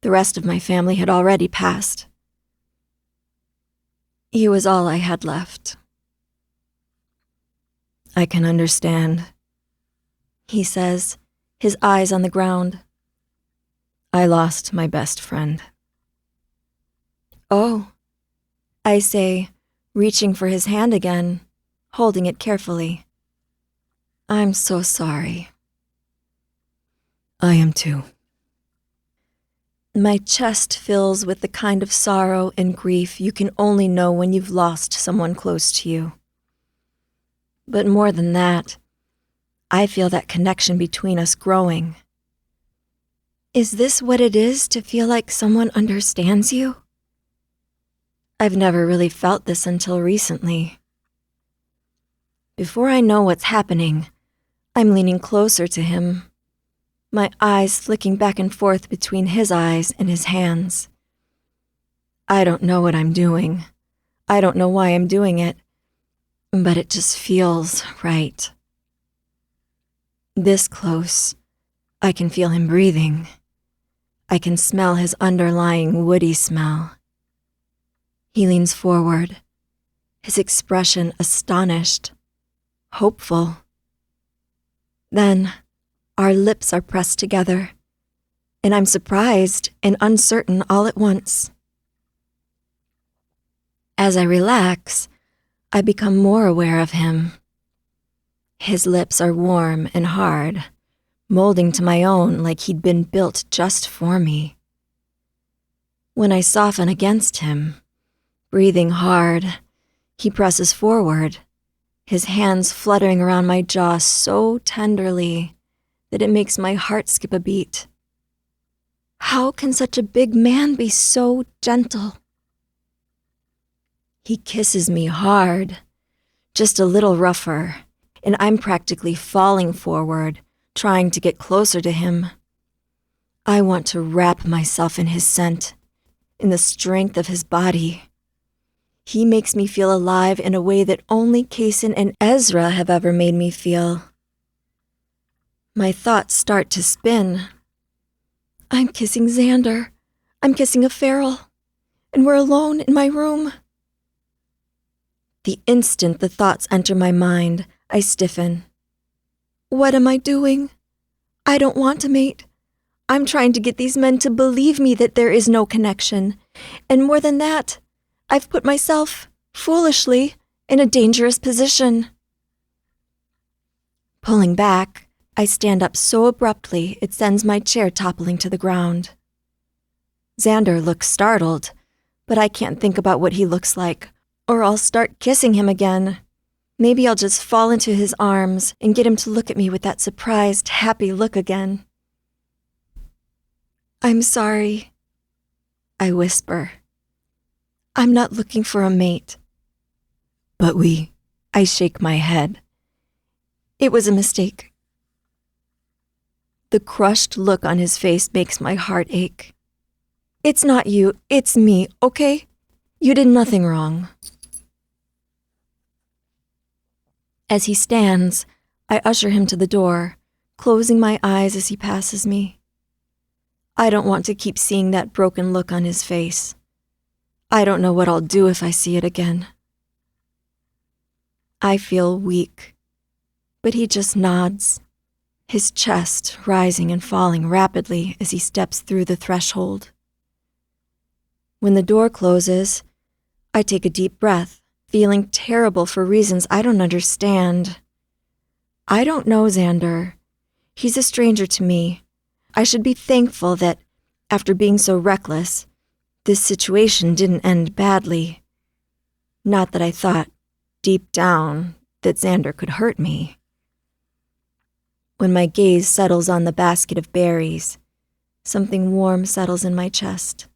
The rest of my family had already passed. He was all I had left. I can understand, he says, his eyes on the ground. I lost my best friend. Oh, I say, reaching for his hand again, holding it carefully. I'm so sorry. I am too. My chest fills with the kind of sorrow and grief you can only know when you've lost someone close to you. But more than that, I feel that connection between us growing. Is this what it is to feel like someone understands you? I've never really felt this until recently. Before I know what's happening, I'm leaning closer to him, my eyes flicking back and forth between his eyes and his hands. I don't know what I'm doing. I don't know why I'm doing it, but it just feels right. This close, I can feel him breathing. I can smell his underlying woody smell. He leans forward, his expression astonished, hopeful. Then, our lips are pressed together, and I'm surprised and uncertain all at once. As I relax, I become more aware of him. His lips are warm and hard, molding to my own like he'd been built just for me. When I soften against him, breathing hard, he presses forward, his hands fluttering around my jaw so tenderly that it makes my heart skip a beat. How can such a big man be so gentle? He kisses me hard, just a little rougher, and I'm practically falling forward, trying to get closer to him. I want to wrap myself in his scent, in the strength of his body. He makes me feel alive in a way that only Kaysen and Ezra have ever made me feel. My thoughts start to spin. I'm kissing Xander. I'm kissing a feral. And we're alone in my room. The instant the thoughts enter my mind, I stiffen. What am I doing? I don't want to mate. I'm trying to get these men to believe me that there is no connection. And more than that, I've put myself, foolishly, in a dangerous position. Pulling back, I stand up so abruptly it sends my chair toppling to the ground. Xander looks startled, but I can't think about what he looks like, or I'll start kissing him again. Maybe I'll just fall into his arms and get him to look at me with that surprised, happy look again. I'm sorry, I whisper. I'm not looking for a mate. But I shake my head. It was a mistake. The crushed look on his face makes my heart ache. It's not you, it's me, okay? You did nothing wrong. As he stands, I usher him to the door, closing my eyes as he passes me. I don't want to keep seeing that broken look on his face. I don't know what I'll do if I see it again. I feel weak, but he just nods, his chest rising and falling rapidly as he steps through the threshold. When the door closes, I take a deep breath, feeling terrible for reasons I don't understand. I don't know Xander. He's a stranger to me. I should be thankful that, after being so reckless, this situation didn't end badly. Not that I thought, deep down, that Xander could hurt me. When my gaze settles on the basket of berries, something warm settles in my chest.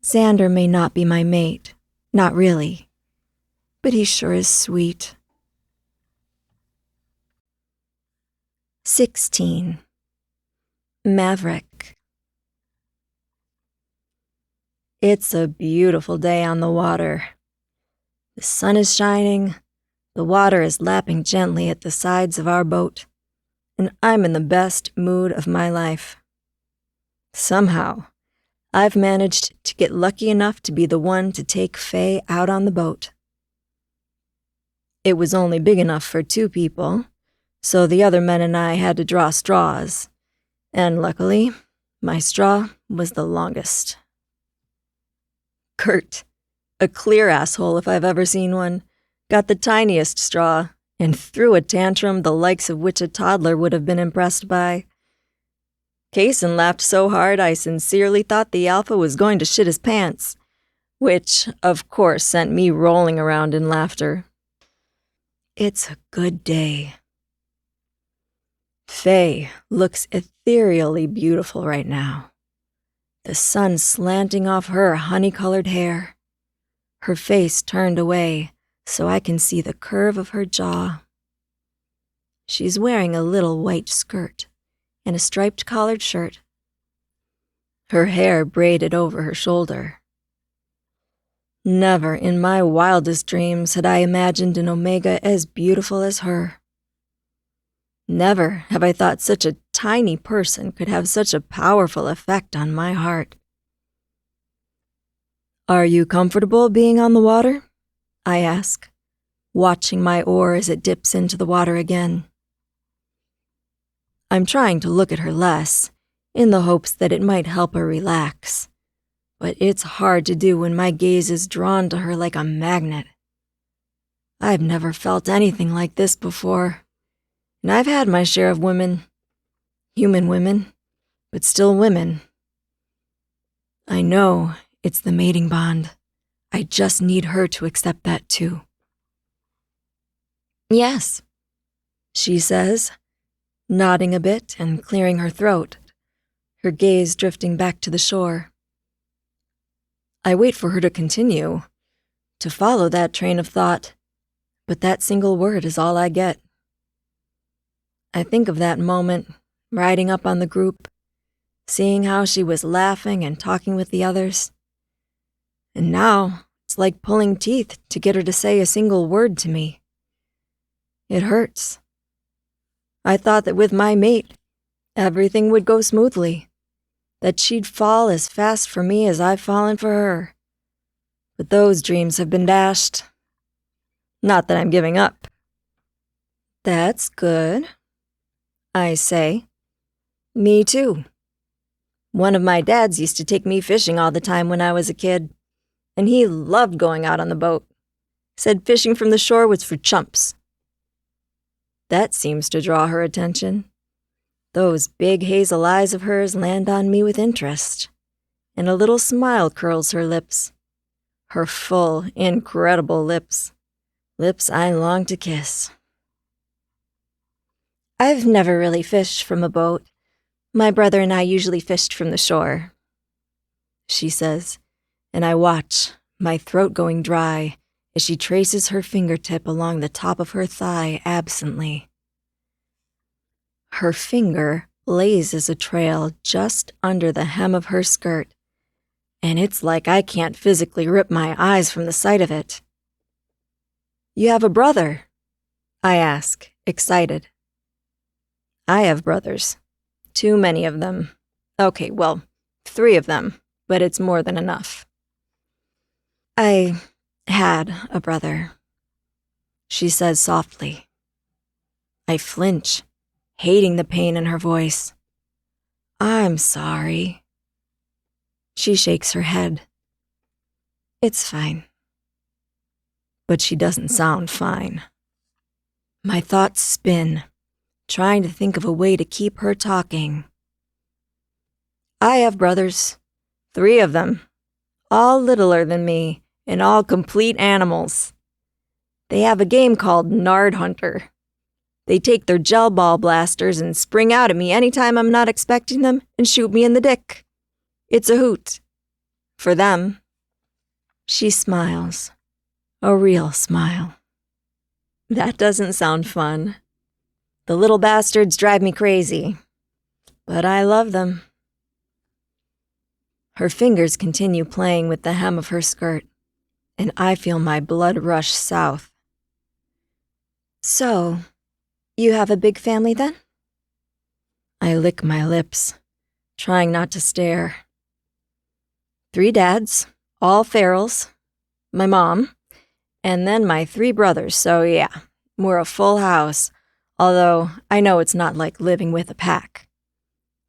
Xander may not be my mate, not really, but he sure is sweet. 16. Maverick. It's a beautiful day on the water. The sun is shining, the water is lapping gently at the sides of our boat, and I'm in the best mood of my life. Somehow, I've managed to get lucky enough to be the one to take Faye out on the boat. It was only big enough for 2 people, so the other men and I had to draw straws, and luckily, my straw was the longest. Kurt, a clear asshole if I've ever seen one, got the tiniest straw and threw a tantrum the likes of which a toddler would have been impressed by. Kaysen laughed so hard I sincerely thought the alpha was going to shit his pants, which, of course, sent me rolling around in laughter. It's a good day. Faye looks ethereally beautiful right now. The sun slanting off her honey-colored hair. Her face turned away so I can see the curve of her jaw. She's wearing a little white skirt and a striped collared shirt. Her hair braided over her shoulder. Never in my wildest dreams had I imagined an Omega as beautiful as her. Never have I thought such a tiny person could have such a powerful effect on my heart. Are you comfortable being on the water? I ask, watching my oar as it dips into the water again. I'm trying to look at her less, in the hopes that it might help her relax, but it's hard to do when my gaze is drawn to her like a magnet. I've never felt anything like this before, and I've had my share of women. Human women, but still women. I know it's the mating bond. I just need her to accept that too. Yes, she says, nodding a bit and clearing her throat, her gaze drifting back to the shore. I wait for her to continue, to follow that train of thought, but that single word is all I get. I think of that moment, riding up on the group, seeing how she was laughing and talking with the others. And now, it's like pulling teeth to get her to say a single word to me. It hurts. I thought that with my mate, everything would go smoothly, that she'd fall as fast for me as I've fallen for her. But those dreams have been dashed. Not that I'm giving up. That's good, I say. Me too. One of my dads used to take me fishing all the time when I was a kid, and he loved going out on the boat. Said fishing from the shore was for chumps. That seems to draw her attention. Those big hazel eyes of hers land on me with interest, and a little smile curls her lips. Her full, incredible lips. Lips I long to kiss. I've never really fished from a boat. My brother and I usually fished from the shore, she says, and I watch, my throat going dry, as she traces her fingertip along the top of her thigh absently. Her finger blazes a trail just under the hem of her skirt, and it's like I can't physically rip my eyes from the sight of it. "You have a brother?" I ask, excited. I have brothers. Too many of them. Okay, well, 3 of them, but it's more than enough. "I had a brother," she says softly. I flinch, hating the pain in her voice. "I'm sorry." She shakes her head. "It's fine." But she doesn't sound fine. My thoughts spin, trying to think of a way to keep her talking. "I have brothers, 3 of them, all littler than me, and all complete animals. They have a game called Nard Hunter. They take their gel ball blasters and spring out at me anytime I'm not expecting them and shoot me in the dick. It's a hoot. For them." She smiles. A real smile. "That doesn't sound fun. The little bastards drive me crazy. But I love them." Her fingers continue playing with the hem of her skirt, and I feel my blood rush south. "So, you have a big family then?" I lick my lips, trying not to stare. 3 dads, all ferals, my mom, and then my 3 brothers, so yeah, we're a full house, although I know it's not like living with a pack.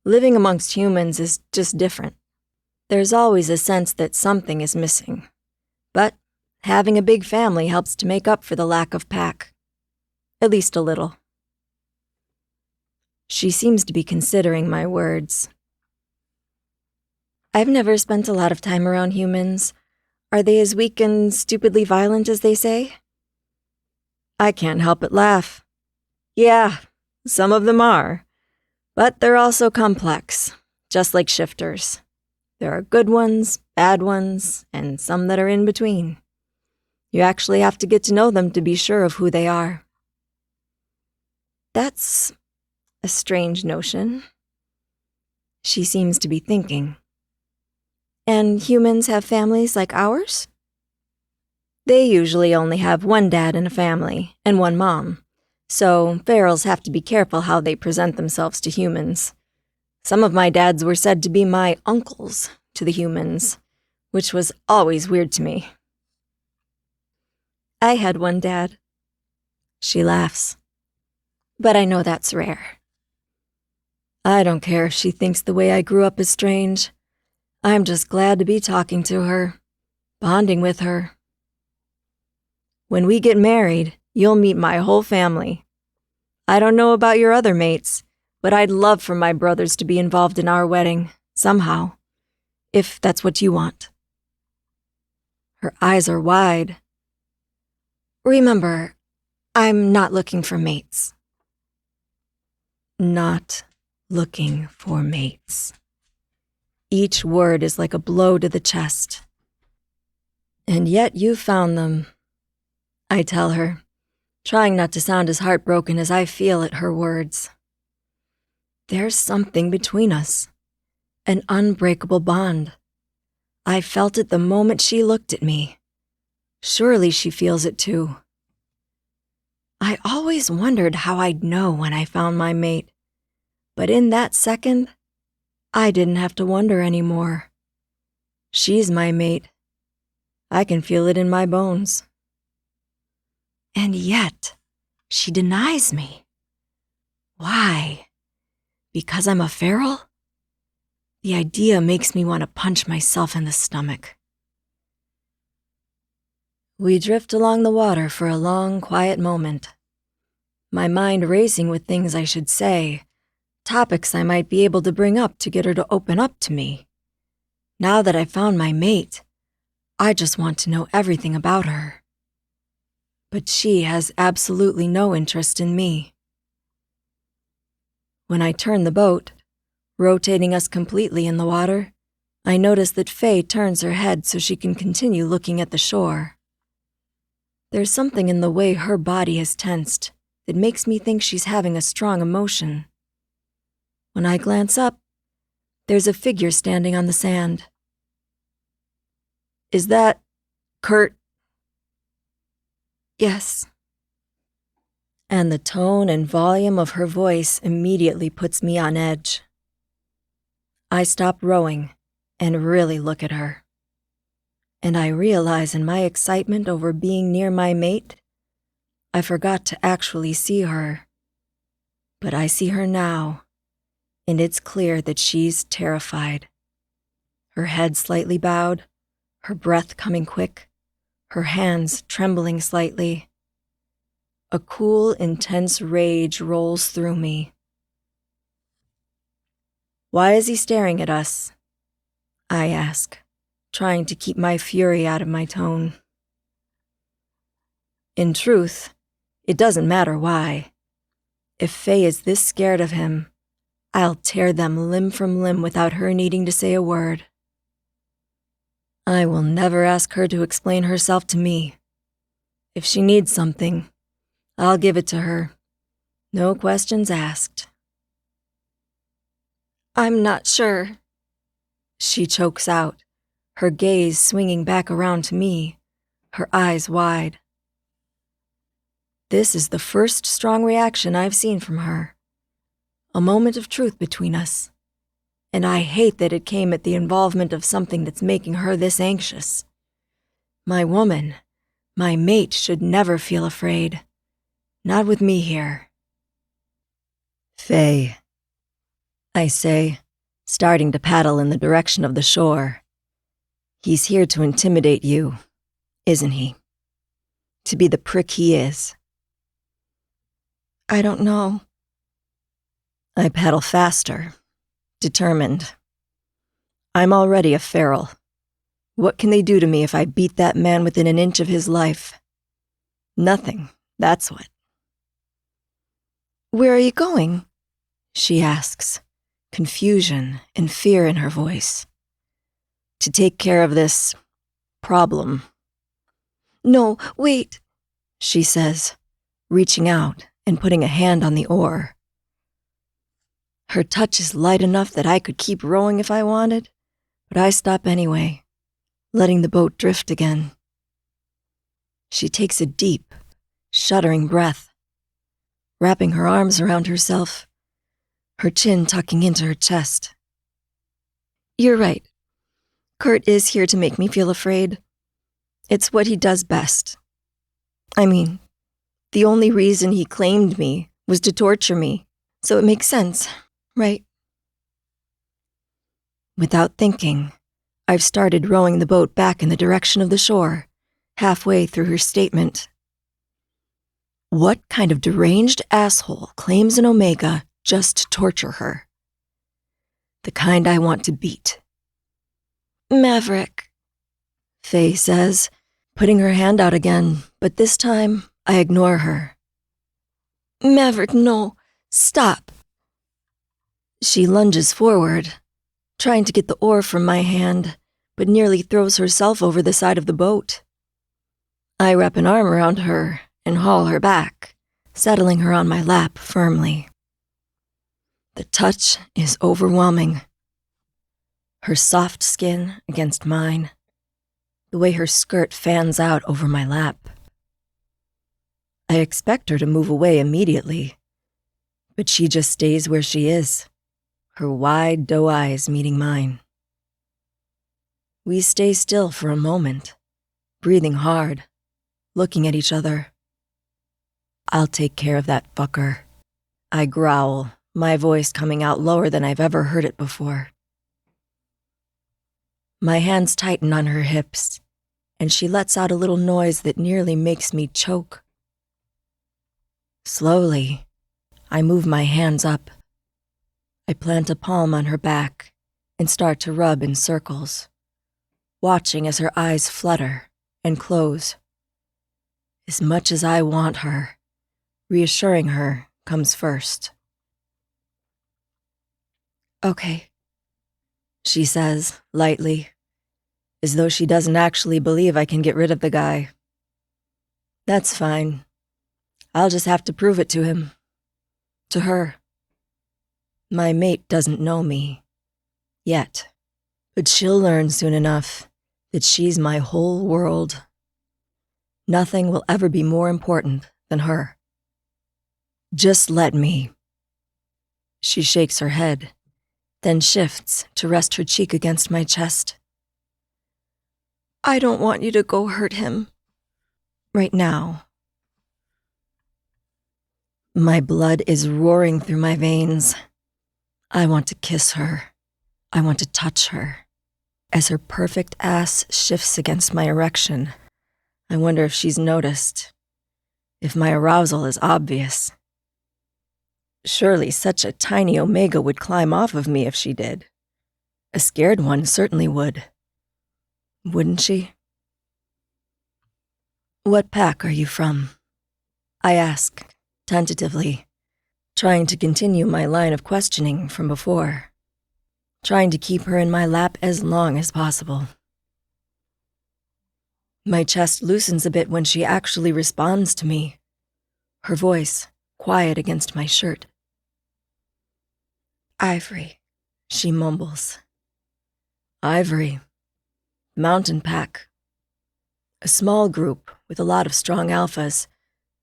Living amongst humans is just different. There's always a sense that something is missing, but having a big family helps to make up for the lack of pack. At least a little. She seems to be considering my words. "I've never spent a lot of time around humans. Are they as weak and stupidly violent as they say?" I can't help but laugh. Yeah, some of them are. But they're also complex, just like shifters. There are good ones, bad ones, and some that are in between. You actually have to get to know them to be sure of who they are. That's a strange notion. She seems to be thinking. And humans have families like ours? They usually only have one dad in a family and one mom, so ferals have to be careful how they present themselves to humans. Some of my dads were said to be my uncles to the humans, which was always weird to me. "I had one dad." She laughs. "But I know that's rare." I don't care if she thinks the way I grew up is strange. I'm just glad to be talking to her, bonding with her. "When we get married, you'll meet my whole family. I don't know about your other mates, but I'd love for my brothers to be involved in our wedding, somehow, if that's what you want." Her eyes are wide. "Remember, I'm not looking for mates." Not looking for mates. Each word is like a blow to the chest. "And yet you found them," I tell her, trying not to sound as heartbroken as I feel at her words. There's something between us, an unbreakable bond. I felt it the moment she looked at me. Surely she feels it too. I always wondered how I'd know when I found my mate, but in that second, I didn't have to wonder anymore. She's my mate. I can feel it in my bones. And yet, she denies me. Why? Because I'm a feral? The idea makes me want to punch myself in the stomach. We drift along the water for a long, quiet moment. My mind racing with things I should say, topics I might be able to bring up to get her to open up to me. Now that I've found my mate, I just want to know everything about her. But she has absolutely no interest in me. When I turn the boat, rotating us completely in the water, I notice that Faye turns her head so she can continue looking at the shore. There's something in the way her body is tensed that makes me think she's having a strong emotion. When I glance up, there's a figure standing on the sand. Is that Kurt? Yes. And the tone and volume of her voice immediately puts me on edge. I stop rowing and really look at her. And I realize in my excitement over being near my mate, I forgot to actually see her. But I see her now, and it's clear that she's terrified. Her head slightly bowed, her breath coming quick, her hands trembling slightly. A cool, intense rage rolls through me. Why is he staring at us? I ask, trying to keep my fury out of my tone. In truth, it doesn't matter why. If Faye is this scared of him, I'll tear them limb from limb without her needing to say a word. I will never ask her to explain herself to me. If she needs something, I'll give it to her. No questions asked. I'm not sure, she chokes out, her gaze swinging back around to me, her eyes wide. This is the first strong reaction I've seen from her. A moment of truth between us. And I hate that it came at the involvement of something that's making her this anxious. My woman, my mate, should never feel afraid. Not with me here. Faye, I say, starting to paddle in the direction of the shore. He's here to intimidate you, isn't he? To be the prick he is. I don't know. I paddle faster, determined. I'm already a feral. What can they do to me if I beat that man within an inch of his life? Nothing, that's what. Where are you going? She asks, confusion and fear in her voice. To take care of this problem. No, wait, she says, reaching out and putting a hand on the oar. Her touch is light enough that I could keep rowing if I wanted, but I stop anyway, letting the boat drift again. She takes a deep, shuddering breath, wrapping her arms around herself, her chin tucking into her chest. You're right. Kurt is here to make me feel afraid. It's what he does best. I mean, the only reason he claimed me was to torture me, so it makes sense, right? Without thinking, I've started rowing the boat back in the direction of the shore, halfway through her statement. What kind of deranged asshole claims an Omega just to torture her? The kind I want to beat. Maverick, Faye says, putting her hand out again, but this time I ignore her. Maverick, no, stop. She lunges forward, trying to get the oar from my hand, but nearly throws herself over the side of the boat. I wrap an arm around her and haul her back, settling her on my lap firmly. The touch is overwhelming. Her soft skin against mine, the way her skirt fans out over my lap. I expect her to move away immediately, but she just stays where she is, her wide doe eyes meeting mine. We stay still for a moment, breathing hard, looking at each other. I'll take care of that fucker. I growl, my voice coming out lower than I've ever heard it before. My hands tighten on her hips, and she lets out a little noise that nearly makes me choke. Slowly, I move my hands up. I plant a palm on her back and start to rub in circles, watching as her eyes flutter and close. As much as I want her, reassuring her comes first. Okay, she says, lightly, as though she doesn't actually believe I can get rid of the guy. That's fine. I'll just have to prove it to him. To her. My mate doesn't know me. Yet. But she'll learn soon enough that she's my whole world. Nothing will ever be more important than her. Just let me. She shakes her head, then shifts to rest her cheek against my chest. I don't want you to go hurt him. Right now. My blood is roaring through my veins. I want to kiss her. I want to touch her. As her perfect ass shifts against my erection, I wonder if she's noticed. If my arousal is obvious. Surely such a tiny omega would climb off of me if she did. A scared one certainly would. Wouldn't she? What pack are you from? I ask, tentatively, trying to continue my line of questioning from before, trying to keep her in my lap as long as possible. My chest loosens a bit when she actually responds to me, her voice quiet against my shirt. Ivory, she mumbles. Ivory. Mountain pack. A small group with a lot of strong alphas,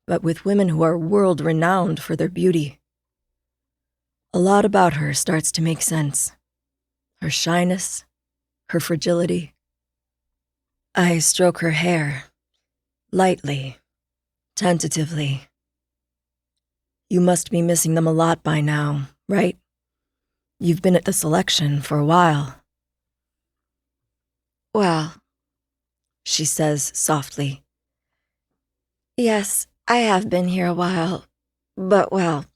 but with women who are world-renowned for their beauty. A lot about her starts to make sense. Her shyness, her fragility. I stroke her hair, lightly, tentatively. You must be missing them a lot by now, right? You've been at the selection for a while. Well, she says softly. Yes, I have been here a while, but well,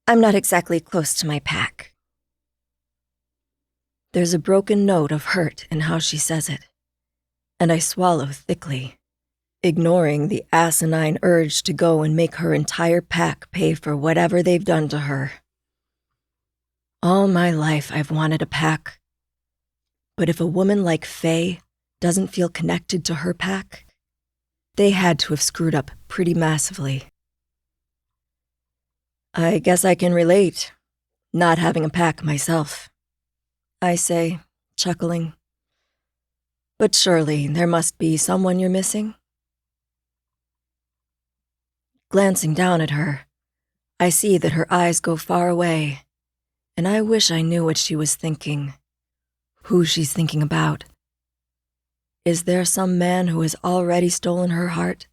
I'm not exactly close to my pack. There's a broken note of hurt in how she says it, and I swallow thickly, ignoring the asinine urge to go and make her entire pack pay for whatever they've done to her. All my life I've wanted a pack, but if a woman like Faye doesn't feel connected to her pack, they had to have screwed up pretty massively. I guess I can relate, not having a pack myself, I say, chuckling. But surely there must be someone you're missing? Glancing down at her, I see that her eyes go far away, and I wish I knew what she was thinking, who she's thinking about. Is there some man who has already stolen her heart?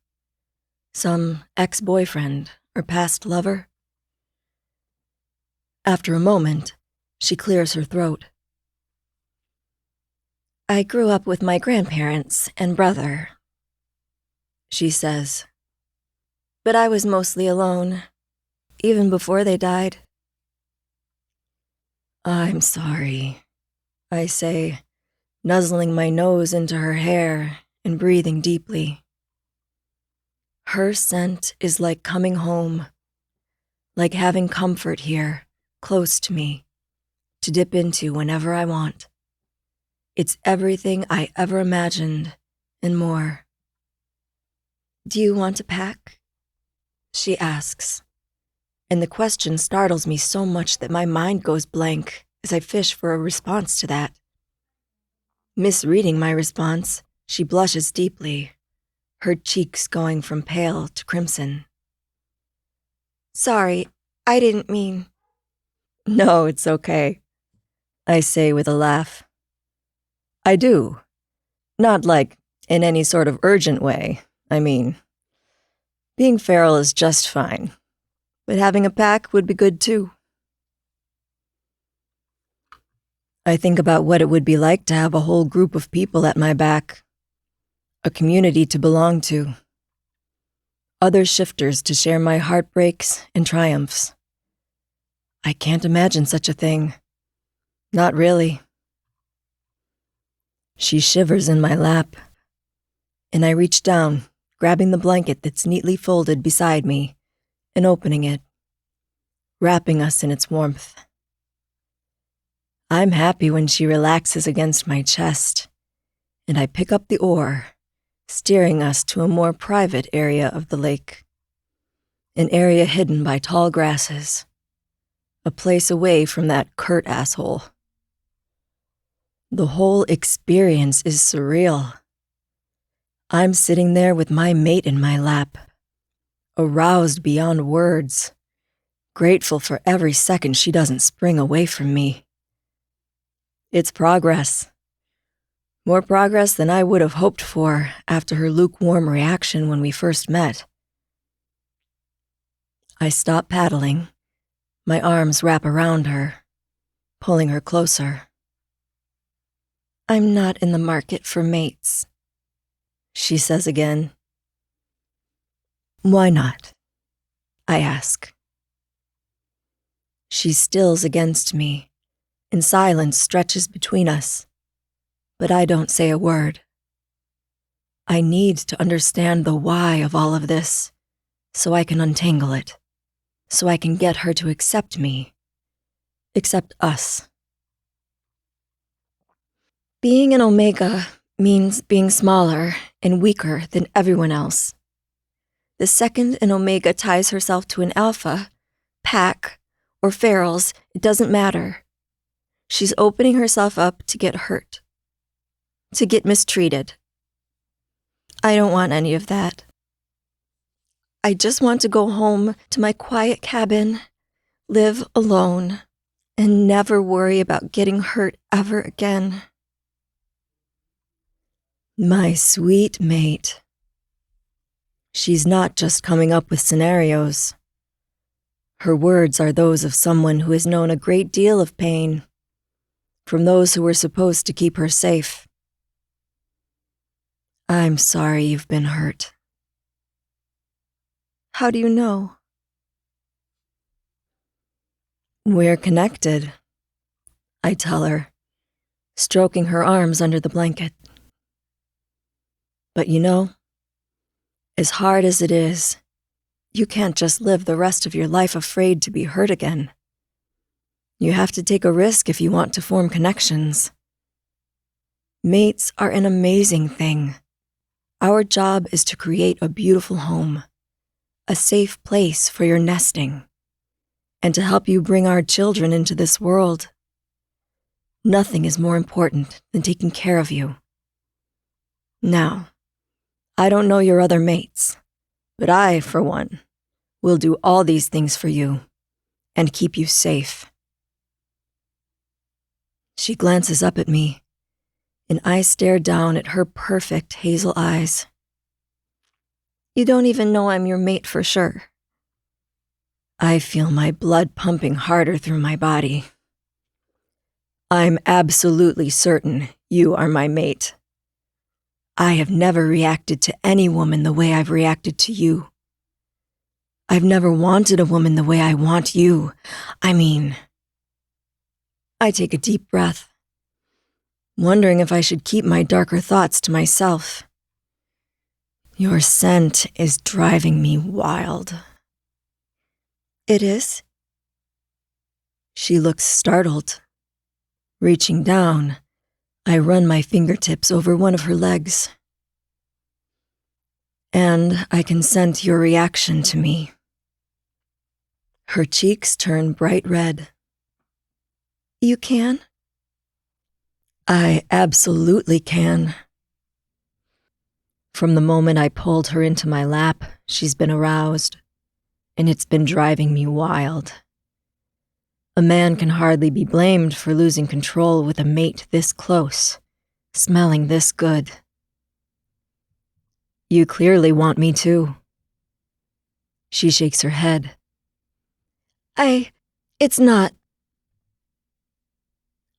Some ex-boyfriend or past lover? After a moment, she clears her throat. I grew up with my grandparents and brother, she says. But I was mostly alone, even before they died. I'm sorry, I say, nuzzling my nose into her hair and breathing deeply. Her scent is like coming home, like having comfort here, close to me, to dip into whenever I want. It's everything I ever imagined, and more. Do you want a pack? She asks, and the question startles me so much that my mind goes blank as I fish for a response to that. Misreading my response, she blushes deeply, her cheeks going from pale to crimson. Sorry, I didn't mean... No, it's okay, I say with a laugh. I do. Not like in any sort of urgent way, I mean. Being feral is just fine, but having a pack would be good too. I think about what it would be like to have a whole group of people at my back, a community to belong to, other shifters to share my heartbreaks and triumphs. I can't imagine such a thing. Not really. She shivers in my lap, and I reach down, grabbing the blanket that's neatly folded beside me and opening it, wrapping us in its warmth. I'm happy when she relaxes against my chest, and I pick up the oar, steering us to a more private area of the lake. An area hidden by tall grasses. A place away from that Kurt asshole. The whole experience is surreal. I'm sitting there with my mate in my lap, aroused beyond words, grateful for every second she doesn't spring away from me. It's progress. More progress than I would have hoped for after her lukewarm reaction when we first met. I stop paddling. My arms wrap around her, pulling her closer. I'm not in the market for mates, she says again. Why not? I ask. She stills against me, and silence stretches between us, but I don't say a word. I need to understand the why of all of this, so I can untangle it, so I can get her to accept me, accept us. Being an Omega means being smaller and weaker than everyone else. The second an Omega ties herself to an Alpha, Pack, or Ferals, it doesn't matter. She's opening herself up to get hurt, to get mistreated. I don't want any of that. I just want to go home to my quiet cabin, live alone, and never worry about getting hurt ever again. My sweet mate. She's not just coming up with scenarios. Her words are those of someone who has known a great deal of pain, from those who were supposed to keep her safe. I'm sorry you've been hurt. How do you know? We're connected, I tell her, stroking her arms under the blanket. But you know, as hard as it is, you can't just live the rest of your life afraid to be hurt again. You have to take a risk if you want to form connections. Mates are an amazing thing. Our job is to create a beautiful home, a safe place for your nesting, and to help you bring our children into this world. Nothing is more important than taking care of you. Now, I don't know your other mates, but I, for one, will do all these things for you and keep you safe. She glances up at me, and I stare down at her perfect hazel eyes. You don't even know I'm your mate for sure. I feel my blood pumping harder through my body. I'm absolutely certain you are my mate. I have never reacted to any woman the way I've reacted to you. I've never wanted a woman the way I want you. I take a deep breath, wondering if I should keep my darker thoughts to myself. Your scent is driving me wild. It is? She looks startled. Reaching down, I run my fingertips over one of her legs. And I can sense your reaction to me. Her cheeks turn bright red. You can? I absolutely can. From the moment I pulled her into my lap, she's been aroused, and it's been driving me wild. A man can hardly be blamed for losing control with a mate this close, smelling this good. You clearly want me too. She shakes her head. It's not.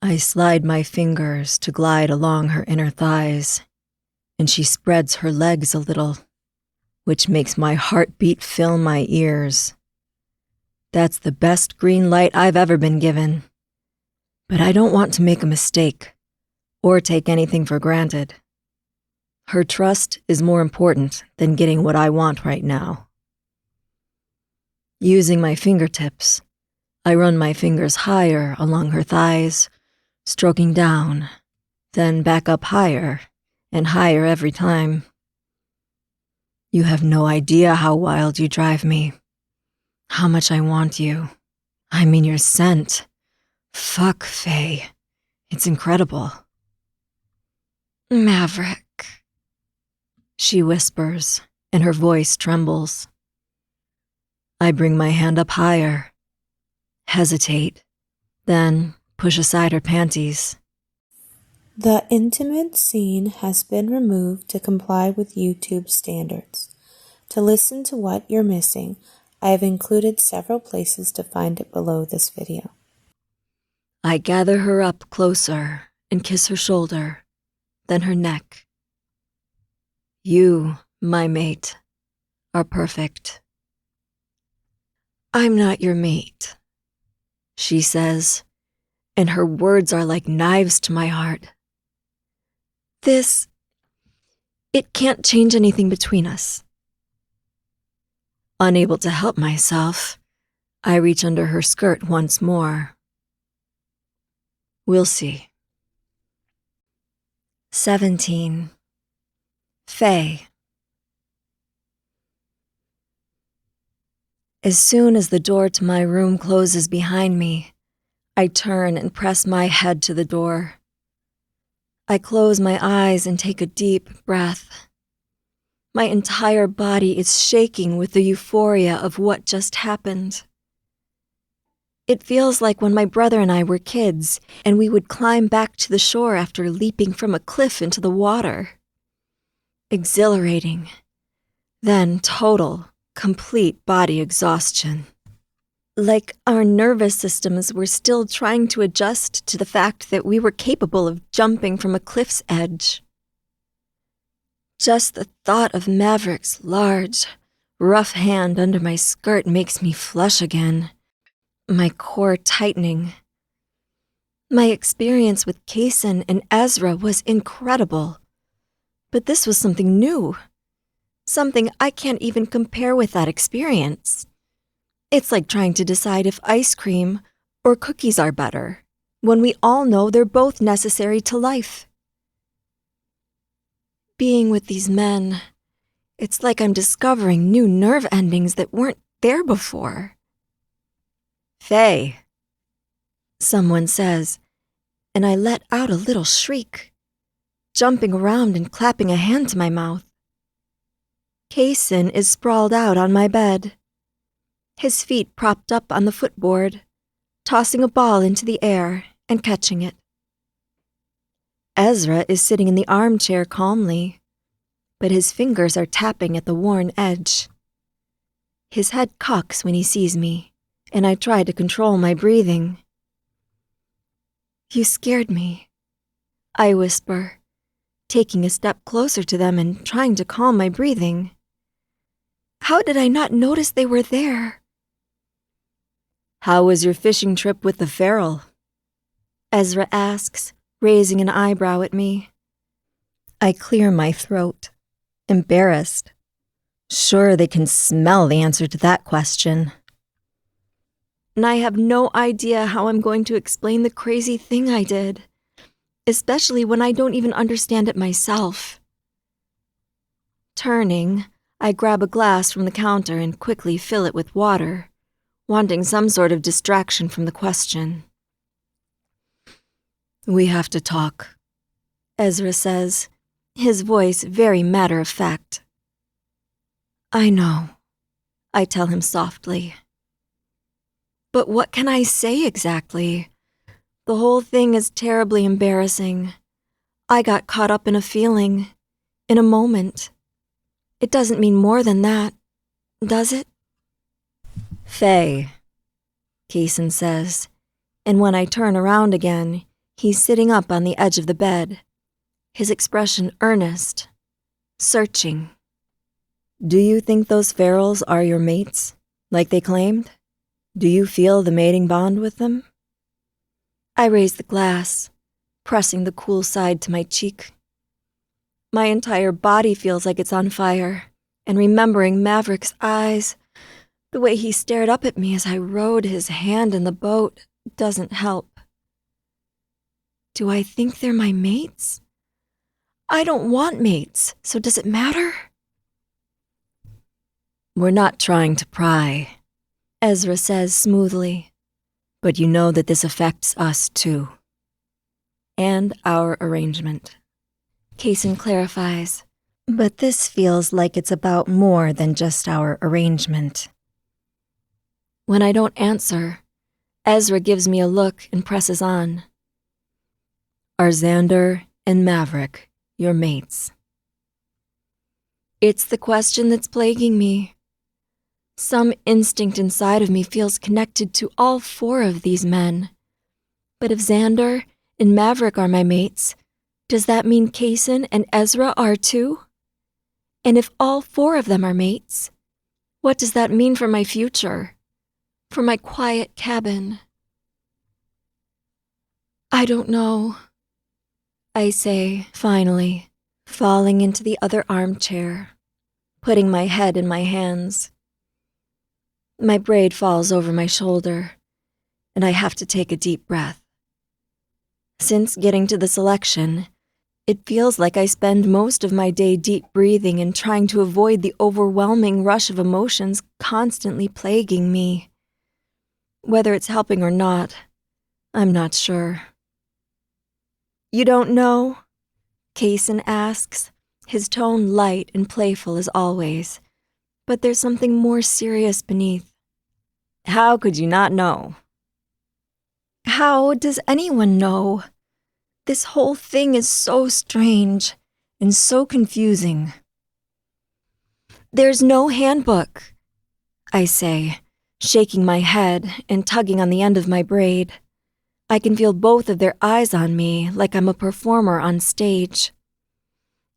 I slide my fingers to glide along her inner thighs, and she spreads her legs a little, which makes my heartbeat fill my ears. That's the best green light I've ever been given. But I don't want to make a mistake, or take anything for granted. Her trust is more important than getting what I want right now. Using my fingertips, I run my fingers higher along her thighs, stroking down, then back up higher and higher every time. You have no idea how wild you drive me, how much I want you. I mean your scent. Fuck, Faye. It's incredible. Maverick, she whispers, and her voice trembles. I bring my hand up higher, hesitate, then push aside her panties. The intimate scene has been removed to comply with YouTube standards. To listen to what you're missing, I have included several places to find it below this video. I gather her up closer and kiss her shoulder, then her neck. You, my mate, are perfect. I'm not your mate, she says, and her words are like knives to my heart. It can't change anything between us. Unable to help myself, I reach under her skirt once more. We'll see. 17. Faye. As soon as the door to my room closes behind me, I turn and press my head to the door. I close my eyes and take a deep breath. My entire body is shaking with the euphoria of what just happened. It feels like when my brother and I were kids, and we would climb back to the shore after leaping from a cliff into the water. Exhilarating. Then total, complete body exhaustion. Like our nervous systems were still trying to adjust to the fact that we were capable of jumping from a cliff's edge. Just the thought of Maverick's large, rough hand under my skirt makes me flush again, my core tightening. My experience with Kaysen and Ezra was incredible, but this was something new, something I can't even compare with that experience. It's like trying to decide if ice cream or cookies are better, when we all know they're both necessary to life. Being with these men, it's like I'm discovering new nerve endings that weren't there before. Faye, someone says, and I let out a little shriek, jumping around and clapping a hand to my mouth. Kaysen is sprawled out on my bed, his feet propped up on the footboard, tossing a ball into the air and catching it. Ezra is sitting in the armchair calmly, but his fingers are tapping at the worn edge. His head cocks when he sees me, and I try to control my breathing. You scared me, I whisper, taking a step closer to them and trying to calm my breathing. How did I not notice they were there? How was your fishing trip with the feral? Ezra asks, raising an eyebrow at me. I clear my throat, embarrassed. Sure, they can smell the answer to that question. And I have no idea how I'm going to explain the crazy thing I did, especially when I don't even understand it myself. Turning, I grab a glass from the counter and quickly fill it with water, wanting some sort of distraction from the question. We have to talk, Ezra says, his voice very matter-of-fact. I know, I tell him softly. But what can I say exactly? The whole thing is terribly embarrassing. I got caught up in a feeling, in a moment. It doesn't mean more than that, does it? Faye, Kaysen says, and when I turn around again, he's sitting up on the edge of the bed, his expression earnest, searching. Do you think those ferals are your mates, like they claimed? Do you feel the mating bond with them? I raise the glass, pressing the cool side to my cheek. My entire body feels like it's on fire, and remembering Maverick's eyes, the way he stared up at me as I rode his hand in the boat, doesn't help. Do I think they're my mates? I don't want mates, so does it matter? We're not trying to pry, Ezra says smoothly, but you know that this affects us too. And our arrangement. Kaysen clarifies, but this feels like it's about more than just our arrangement. When I don't answer, Ezra gives me a look and presses on. Are Xander and Maverick your mates? It's the question that's plaguing me. Some instinct inside of me feels connected to all 4 of these men. But if Xander and Maverick are my mates, does that mean Kaysen and Ezra are too? And if all 4 of them are mates, what does that mean for my future? For my quiet cabin? I don't know, I say, finally, falling into the other armchair, putting my head in my hands. My braid falls over my shoulder, and I have to take a deep breath. Since getting to the selection, it feels like I spend most of my day deep breathing and trying to avoid the overwhelming rush of emotions constantly plaguing me. Whether it's helping or not, I'm not sure. You don't know? Kaysen asks, his tone light and playful as always, but there's something more serious beneath. How could you not know? How does anyone know? This whole thing is so strange and so confusing. There's no handbook, I say, shaking my head and tugging on the end of my braid. I can feel both of their eyes on me like I'm a performer on stage.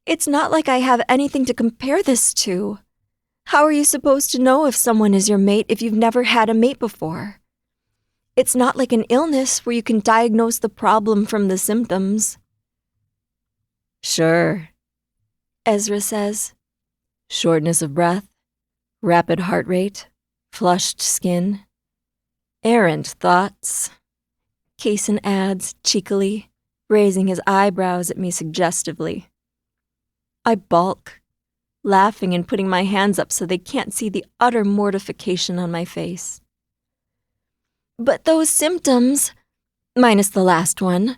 It's not like I have anything to compare this to. How are you supposed to know if someone is your mate if you've never had a mate before? It's not like an illness where you can diagnose the problem from the symptoms. Sure, Ezra says. Shortness of breath, rapid heart rate, flushed skin. Errant thoughts, Kaysen adds cheekily, raising his eyebrows at me suggestively. I balk, laughing and putting my hands up so they can't see the utter mortification on my face. But those symptoms, minus the last one,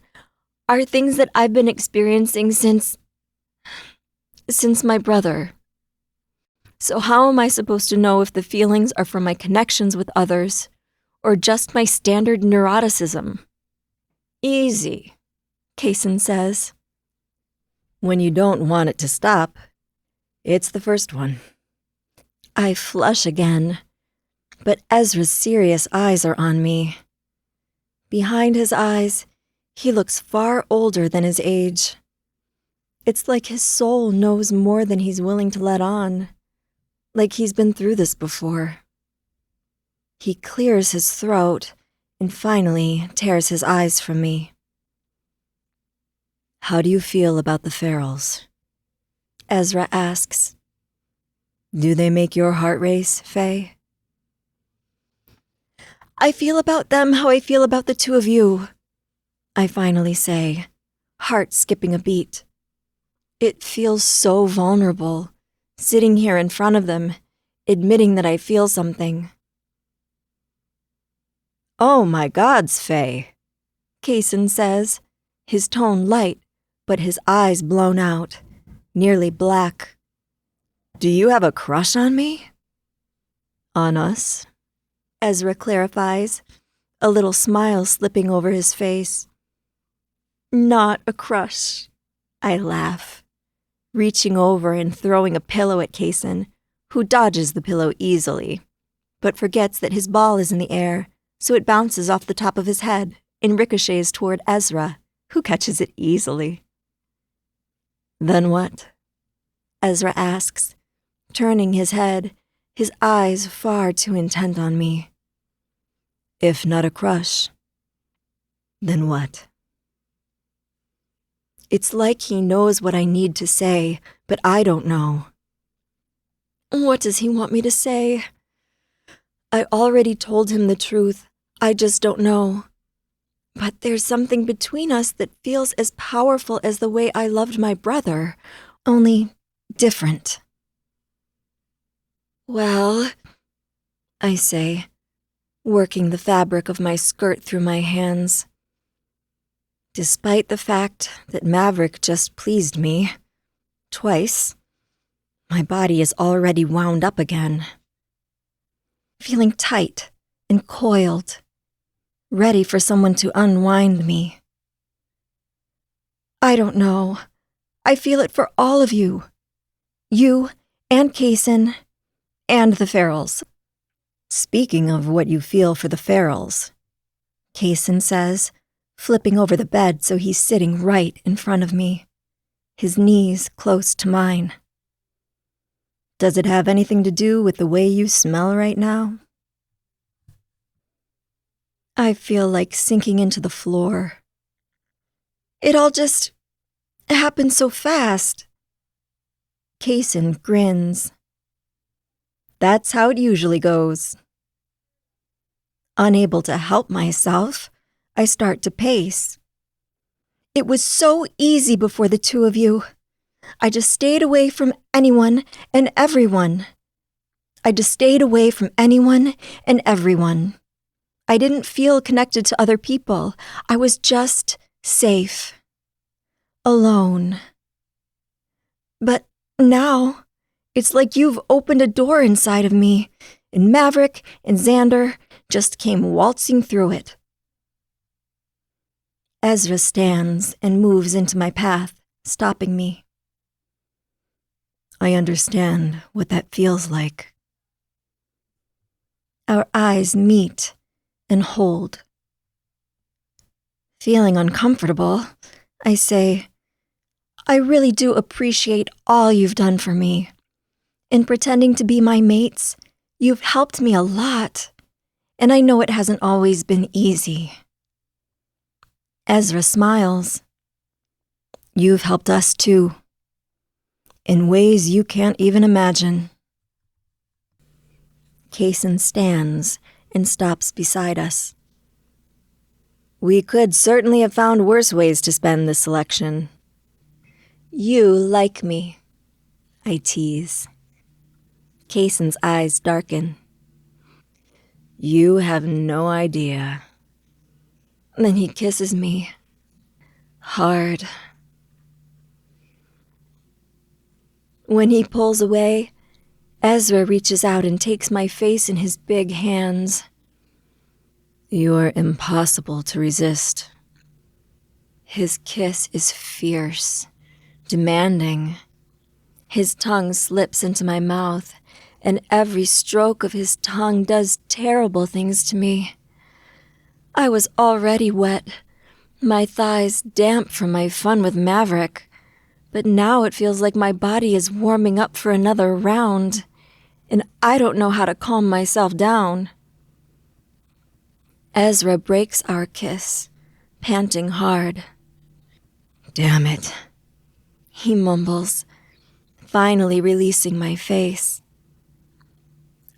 are things that I've been experiencing since my brother. So how am I supposed to know if the feelings are from my connections with others or just my standard neuroticism? Easy, Kaysen says. When you don't want it to stop, it's the first one. I flush again, but Ezra's serious eyes are on me. Behind his eyes, he looks far older than his age. It's like his soul knows more than he's willing to let on, like he's been through this before. He clears his throat and finally tears his eyes from me. How do you feel about the Farrells? Ezra asks. Do they make your heart race, Faye? I feel about them how I feel about the 2 of you, I finally say, heart skipping a beat. It feels so vulnerable, sitting here in front of them, admitting that I feel something. Oh my gods, Faye, Kaysen says, his tone light, but his eyes blown out, nearly black. Do you have a crush on me? On us? Ezra clarifies, a little smile slipping over his face. Not a crush, I laugh, reaching over and throwing a pillow at Kaysen, who dodges the pillow easily, but forgets that his ball is in the air, so it bounces off the top of his head and ricochets toward Ezra, who catches it easily. Then what? Ezra asks, turning his head, his eyes far too intent on me. If not a crush, then what? It's like he knows what I need to say, but I don't know. What does he want me to say? I already told him the truth. I just don't know. But there's something between us that feels as powerful as the way I loved my brother, only different. Well, I say, working the fabric of my skirt through my hands. Despite the fact that Maverick just pleased me twice, my body is already wound up again, feeling tight and coiled, ready for someone to unwind me. I don't know. I feel it for all of you. You and Kaysen and the Farrells. Speaking of what you feel for the Farrells, Kaysen says, flipping over the bed so he's sitting right in front of me, his knees close to mine. Does it have anything to do with the way you smell right now? I feel like sinking into the floor. It all just happened so fast. Kaysen grins. That's how it usually goes. Unable to help myself, I start to pace. It was so easy before the two of you. I just stayed away from anyone and everyone. I didn't feel connected to other people. I was just safe. Alone. But now, it's like you've opened a door inside of me, and Maverick and Xander just came waltzing through it. Ezra stands and moves into my path, stopping me. I understand what that feels like. Our eyes meet and hold. Feeling uncomfortable, I say, I really do appreciate all you've done for me. In pretending to be my mates, you've helped me a lot, and I know it hasn't always been easy. Ezra smiles. You've helped us too, in ways you can't even imagine. Kaysen stands and stops beside us. We could certainly have found worse ways to spend this selection. You like me, I tease. Kaysen's eyes darken. You have no idea. Then he kisses me. Hard. When he pulls away, Ezra reaches out and takes my face in his big hands. You're impossible to resist. His kiss is fierce, demanding. His tongue slips into my mouth, and every stroke of his tongue does terrible things to me. I was already wet, my thighs damp from my fun with Maverick, but now it feels like my body is warming up for another round, and I don't know how to calm myself down. Ezra breaks our kiss, panting hard. Damn it, he mumbles, finally releasing my face.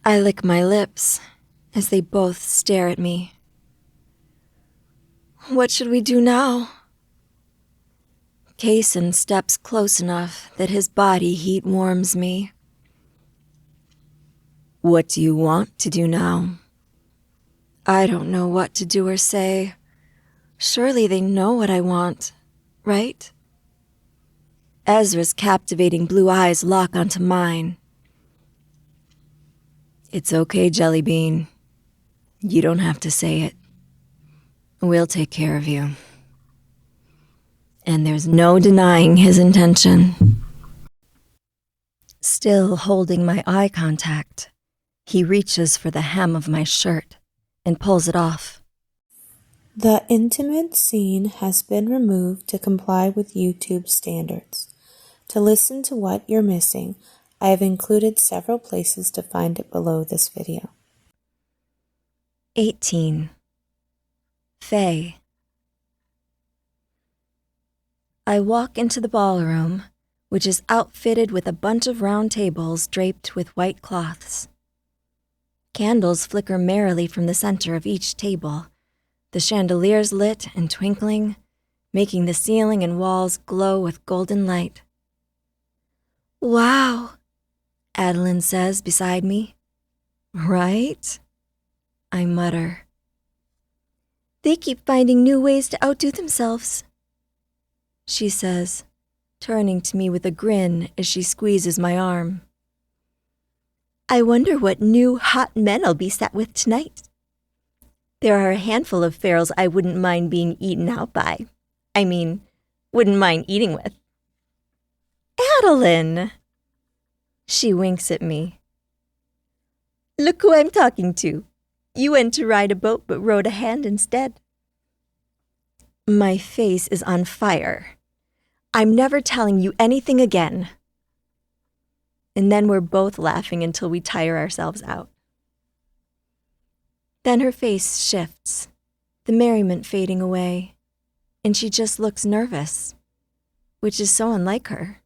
I lick my lips as they both stare at me. What should we do now? Kaysen steps close enough that his body heat warms me. What do you want to do now? I don't know what to do or say. Surely they know what I want, right? Ezra's captivating blue eyes lock onto mine. It's okay, Jellybean. You don't have to say it. We'll take care of you. And there's no denying his intention. Still holding my eye contact, he reaches for the hem of my shirt and pulls it off. The intimate scene has been removed to comply with YouTube standards. To listen to what you're missing, I have included several places to find it below this video. 18. Faye. I walk into the ballroom, which is outfitted with a bunch of round tables draped with white cloths. Candles flicker merrily from the center of each table, the chandeliers lit and twinkling, making the ceiling and walls glow with golden light. "Wow," Adeline says beside me. "Right?" I mutter. "They keep finding new ways to outdo themselves," she says, turning to me with a grin as she squeezes my arm. "I wonder what new hot men I'll be sat with tonight. There are a handful of pharaohs I wouldn't mind being eaten out by. I mean, wouldn't mind eating with." "Adeline!" She winks at me. "Look who I'm talking to. You went to ride a boat but rode a hand instead." My face is on fire. "I'm never telling you anything again." And then we're both laughing until we tire ourselves out. Then her face shifts, the merriment fading away, and she just looks nervous, which is so unlike her.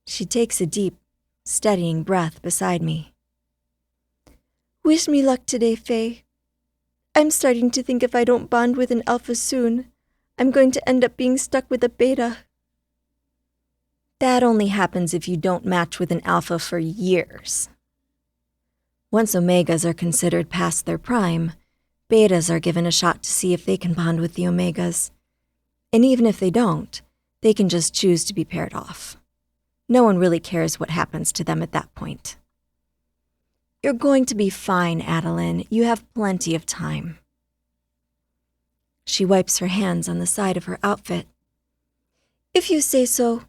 She takes a deep, steadying breath beside me. "Wish me luck today, Faye. I'm starting to think if I don't bond with an alpha soon, I'm going to end up being stuck with a beta." "That only happens if you don't match with an alpha for years. Once omegas are considered past their prime, betas are given a shot to see if they can bond with the omegas. And even if they don't, they can just choose to be paired off. No one really cares what happens to them at that point." "You're going to be fine, Adeline. You have plenty of time." She wipes her hands on the side of her outfit. "If you say so.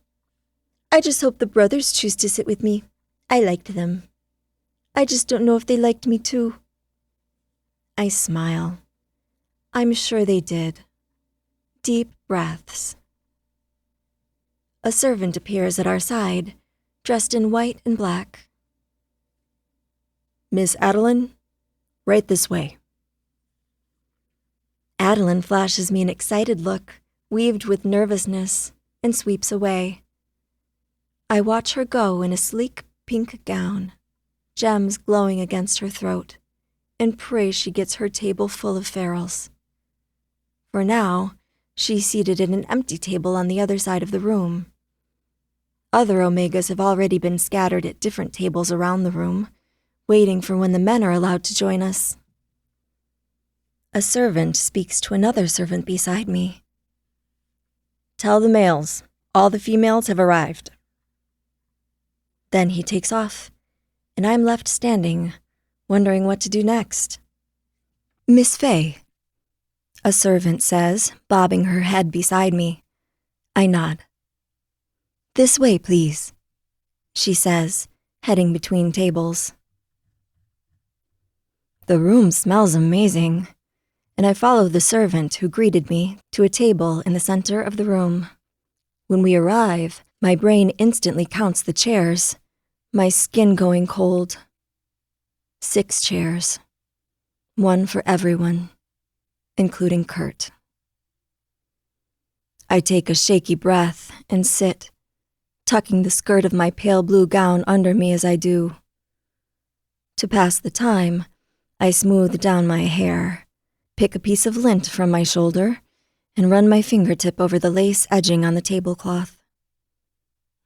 I just hope the brothers choose to sit with me. I liked them. I just don't know if they liked me too." I smile. I'm sure they did. Deep breaths. A servant appears at our side, dressed in white and black. "Miss Adeline, right this way." Adeline flashes me an excited look, weaved with nervousness, and sweeps away. I watch her go in a sleek pink gown, gems glowing against her throat, and pray she gets her table full of pharaohs. For now, she's seated at an empty table on the other side of the room. Other omegas have already been scattered at different tables around the room, waiting for when the men are allowed to join us. A servant speaks to another servant beside me. "Tell the males, all the females have arrived." Then he takes off, and I'm left standing, wondering what to do next. "Miss Faye," a servant says, bobbing her head beside me. I nod. "This way, please," she says, heading between tables. The room smells amazing, and I follow the servant who greeted me to a table in the center of the room. When we arrive, my brain instantly counts the chairs, my skin going cold. 6 chairs. 1 for everyone, including Kurt. I take a shaky breath and sit, tucking the skirt of my pale blue gown under me as I do. To pass the time, I smooth down my hair, pick a piece of lint from my shoulder, and run my fingertip over the lace edging on the tablecloth.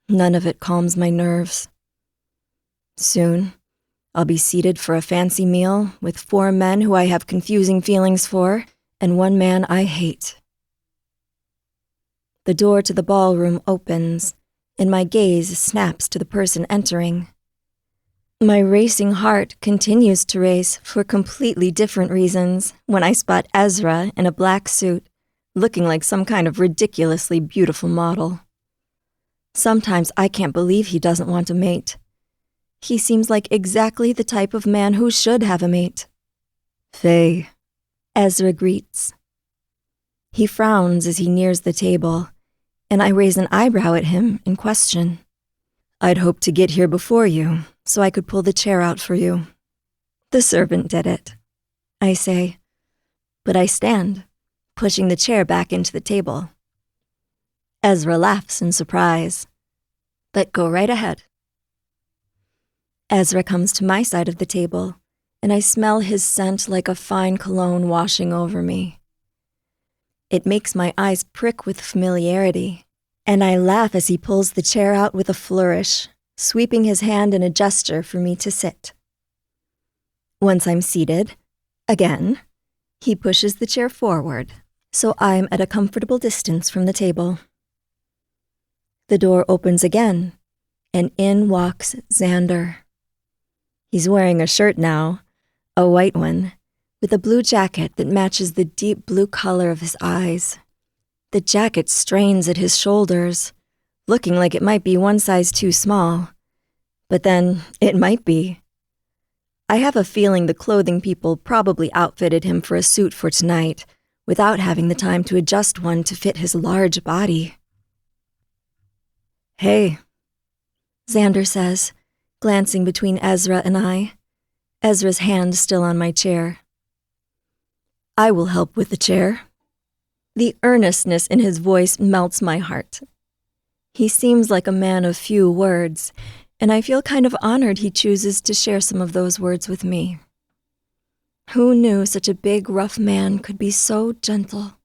None of it calms my nerves. Soon, I'll be seated for a fancy meal with 4 men who I have confusing feelings for and 1 man I hate. The door to the ballroom opens, and my gaze snaps to the person entering. My racing heart continues to race for completely different reasons when I spot Ezra in a black suit, looking like some kind of ridiculously beautiful model. Sometimes I can't believe he doesn't want a mate. He seems like exactly the type of man who should have a mate. "Faye," Ezra greets. He frowns as he nears the table, and I raise an eyebrow at him in question. "I'd hoped to get here before you, so I could pull the chair out for you." "The servant did it," I say, but I stand, pushing the chair back into the table. Ezra laughs in surprise, but go right ahead. Ezra comes to my side of the table and I smell his scent like a fine cologne washing over me. It makes my eyes prick with familiarity, and I laugh as he pulls the chair out with a flourish, sweeping his hand in a gesture for me to sit. Once I'm seated, again, he pushes the chair forward, so I'm at a comfortable distance from the table. The door opens again, and in walks Xander. He's wearing a shirt now, a white one, with a blue jacket that matches the deep blue color of his eyes. The jacket strains at his shoulders, looking like it might be one size too small. But then, it might be. I have a feeling the clothing people probably outfitted him for a suit for tonight, without having the time to adjust one to fit his large body. "Hey," Xander says, glancing between Ezra and I, Ezra's hand still on my chair. "I will help with the chair." The earnestness in his voice melts my heart. He seems like a man of few words, and I feel kind of honored he chooses to share some of those words with me. Who knew such a big, rough man could be so gentle?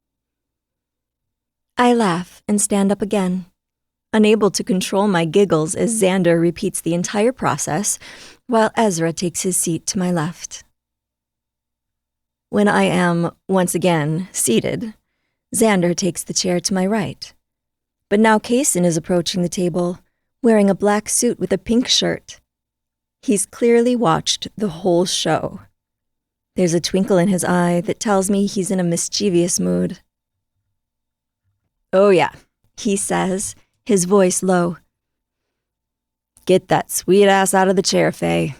I laugh and stand up again, unable to control my giggles as Xander repeats the entire process, while Ezra takes his seat to my left. When I am, once again, seated, Xander takes the chair to my right. But now Kaysen is approaching the table, wearing a black suit with a pink shirt. He's clearly watched the whole show. There's a twinkle in his eye that tells me he's in a mischievous mood. "Oh yeah," he says, his voice low. "Get that sweet ass out of the chair, Faye."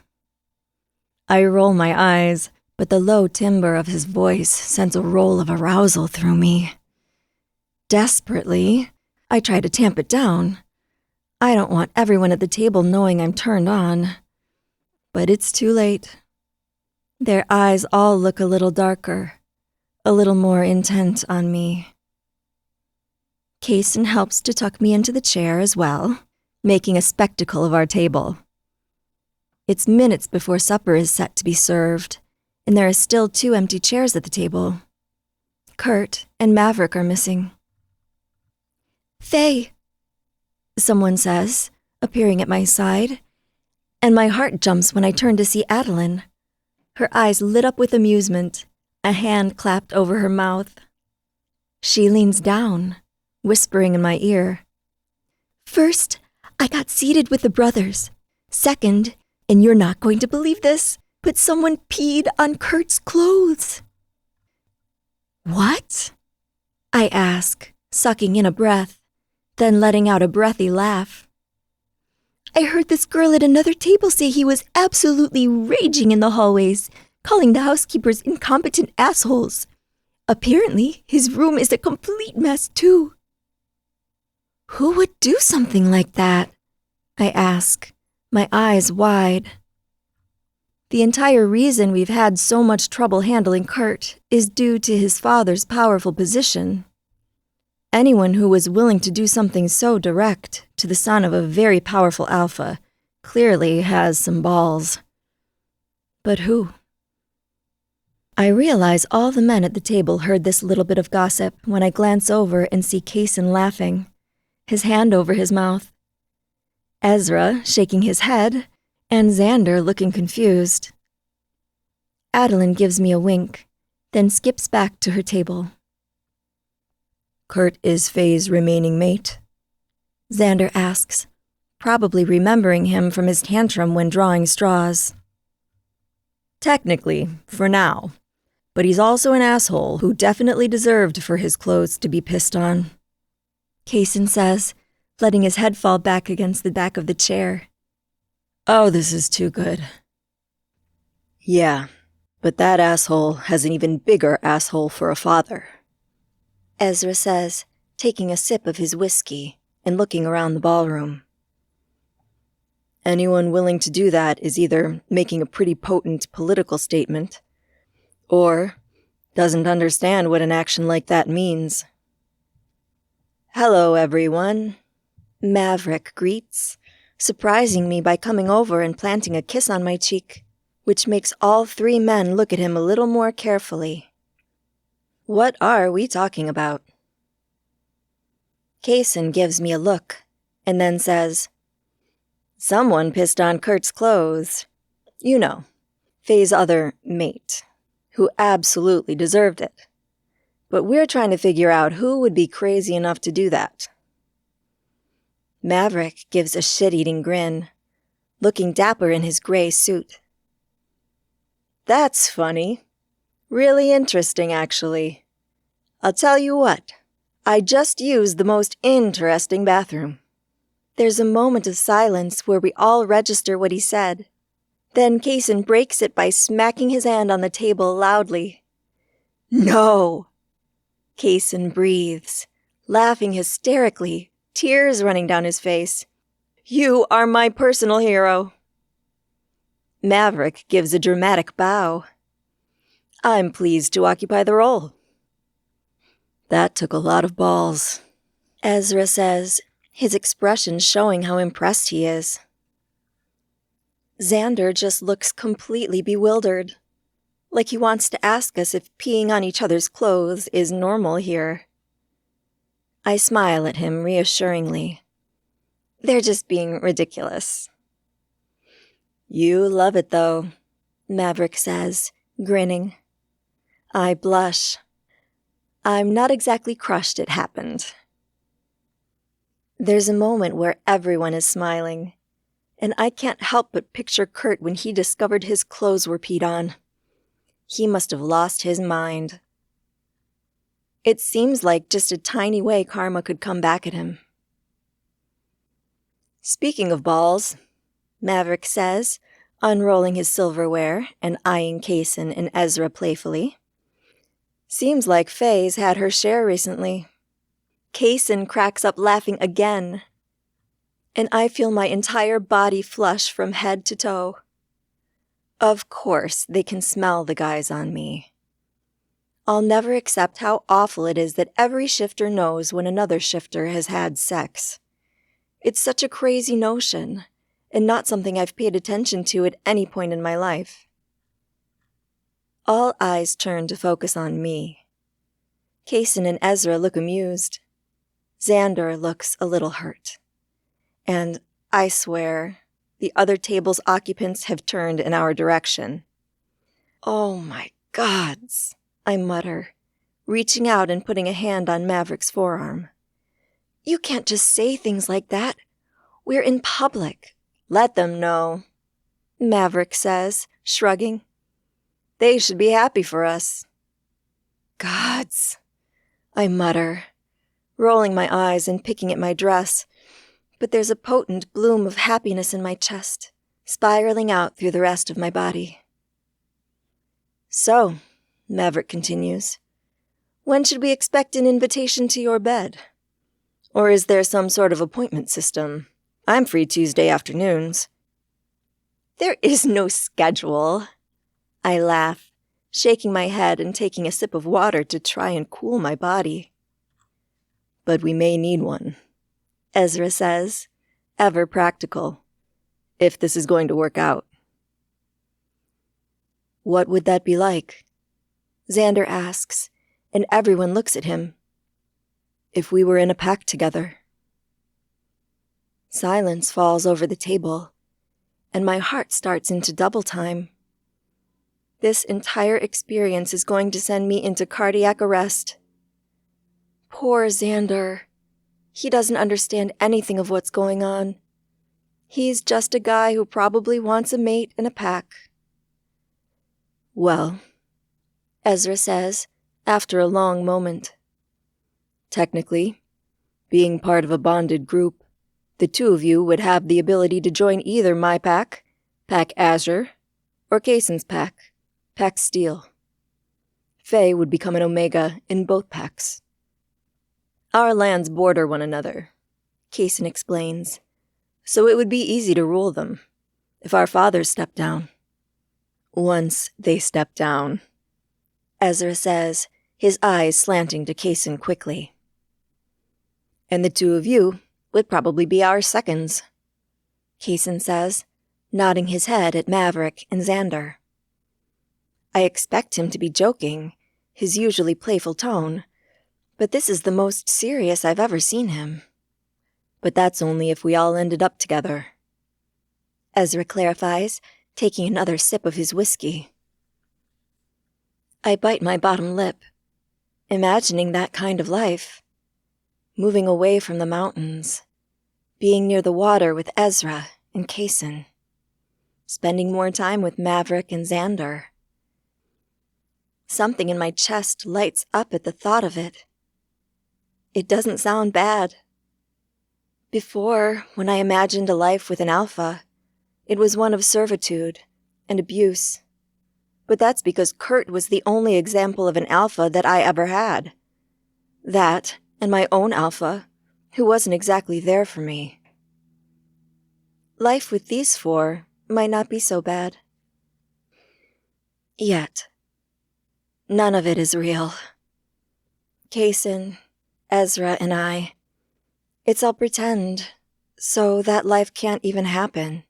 I roll my eyes, but the low timbre of his voice sends a roll of arousal through me. Desperately, I try to tamp it down. I don't want everyone at the table knowing I'm turned on. But it's too late. Their eyes all look a little darker, a little more intent on me. Kaysen helps to tuck me into the chair as well, making a spectacle of our table. It's minutes before supper is set to be served, and there are still 2 empty chairs at the table. Kurt and Maverick are missing. "Faye," someone says, appearing at my side, and my heart jumps when I turn to see Adeline. Her eyes lit up with amusement, a hand clapped over her mouth. She leans down, whispering in my ear. "First, I got seated with the brothers. Second, and you're not going to believe this, but someone peed on Kurt's clothes." "What?" I ask, sucking in a breath, then letting out a breathy laugh. "I heard this girl at another table say he was absolutely raging in the hallways, calling the housekeepers incompetent assholes. Apparently, his room is a complete mess, too." "Who would do something like that?" I ask, my eyes wide. The entire reason we've had so much trouble handling Kurt is due to his father's powerful position. Anyone who was willing to do something so direct to the son of a very powerful alpha clearly has some balls. But who? I realize all the men at the table heard this little bit of gossip when I glance over and see Kaysen laughing, his hand over his mouth, Ezra shaking his head, and Xander looking confused. Adeline gives me a wink, then skips back to her table. "Kurt is Faye's remaining mate?" Xander asks, probably remembering him from his tantrum when drawing straws. "Technically, for now. But he's also an asshole who definitely deserved for his clothes to be pissed on," Kaysen says, letting his head fall back against the back of the chair. "Oh, this is too good." "Yeah, but that asshole has an even bigger asshole for a father," Ezra says, taking a sip of his whiskey and looking around the ballroom. "Anyone willing to do that is either making a pretty potent political statement or doesn't understand what an action like that means." "Hello, everyone," Maverick greets, surprising me by coming over and planting a kiss on my cheek. which makes all three men look at him a little more carefully. What are we talking about? Kaysen gives me a look, and then says, "Someone pissed on Kurt's clothes. You know, Faye's other mate, who absolutely deserved it. But we're trying to figure out who would be crazy enough to do that." Maverick gives a shit-eating grin, looking dapper in his gray suit. "That's funny. Really interesting, actually. I'll tell you what, I just used the most interesting bathroom." There's a moment of silence where we all register what he said. Then Kaysen breaks it by smacking his hand on the table loudly. "No!" Kaysen breathes, laughing hysterically, tears running down his face. "You are my personal hero." Maverick gives a dramatic bow. "I'm pleased to occupy the role." "That took a lot of balls," Ezra says, his expression showing how impressed he is. Xander just looks completely bewildered, like he wants to ask us if peeing on each other's clothes is normal here. I smile at him reassuringly. They're just being ridiculous. "You love it, though," Maverick says, grinning. I blush. I'm not exactly crushed it happened. There's a moment where everyone is smiling, and I can't help but picture Kurt when he discovered his clothes were peed on. He must have lost his mind. It seems like just a tiny way karma could come back at him. "Speaking of balls," Maverick says, unrolling his silverware and eyeing Kaysen and Ezra playfully. "Seems like Faye's had her share recently." Kaysen cracks up laughing again, and I feel my entire body flush from head to toe. Of course, they can smell the guys on me. I'll never accept how awful it is that every shifter knows when another shifter has had sex. It's such a crazy notion, and not something I've paid attention to at any point in my life. All eyes turn to focus on me. Kaysen and Ezra look amused. Xander looks a little hurt. And, I swear, the other table's occupants have turned in our direction. "Oh my gods," I mutter, reaching out and putting a hand on Maverick's forearm. "You can't just say things like that. We're in public." "Let them know," Maverick says, shrugging. "They should be happy for us." "Gods," I mutter, rolling my eyes and picking at my dress, but there's a potent bloom of happiness in my chest, spiraling out through the rest of my body. "So," Maverick continues, "when should we expect an invitation to your bed? Or is there some sort of appointment system? I'm free Tuesday afternoons." "There is no schedule," I laugh, shaking my head and taking a sip of water to try and cool my body. "But we may need one," Ezra says, ever practical, "if this is going to work out." "What would that be like?" Xander asks, and everyone looks at him. "If we were in a pack together." Silence falls over the table, and my heart starts into double time. This entire experience is going to send me into cardiac arrest. Poor Xander. He doesn't understand anything of what's going on. He's just a guy who probably wants a mate and a pack. "Well," Ezra says, after a long moment. "Technically, being part of a bonded group, the two of you would have the ability to join either my pack, Pack Azure, or Kaysen's pack, Pack Steel. Faye would become an Omega in both packs. Our lands border one another," Kaysen explains, "so it would be easy to rule them, if our fathers step down." "Once they step down," Ezra says, his eyes slanting to Kaysen quickly. "And the two of you would probably be our seconds," Kaysen says, nodding his head at Maverick and Xander. I expect him to be joking, his usually playful tone, but this is the most serious I've ever seen him. But that's only if we all ended up together. Ezra clarifies, taking another sip of his whiskey. I bite my bottom lip, imagining that kind of life. Moving away from the mountains, being near the water with Ezra and Kaysen, spending more time with Maverick and Xander. Something in my chest lights up at the thought of it. It doesn't sound bad. Before, when I imagined a life with an alpha, it was one of servitude and abuse. But that's because Kurt was the only example of an alpha that I ever had. That, and my own alpha, who wasn't exactly there for me. Life with these four might not be so bad. Yet. None of it is real. Kaysen, Ezra, and I. It's all pretend, so that life can't even happen.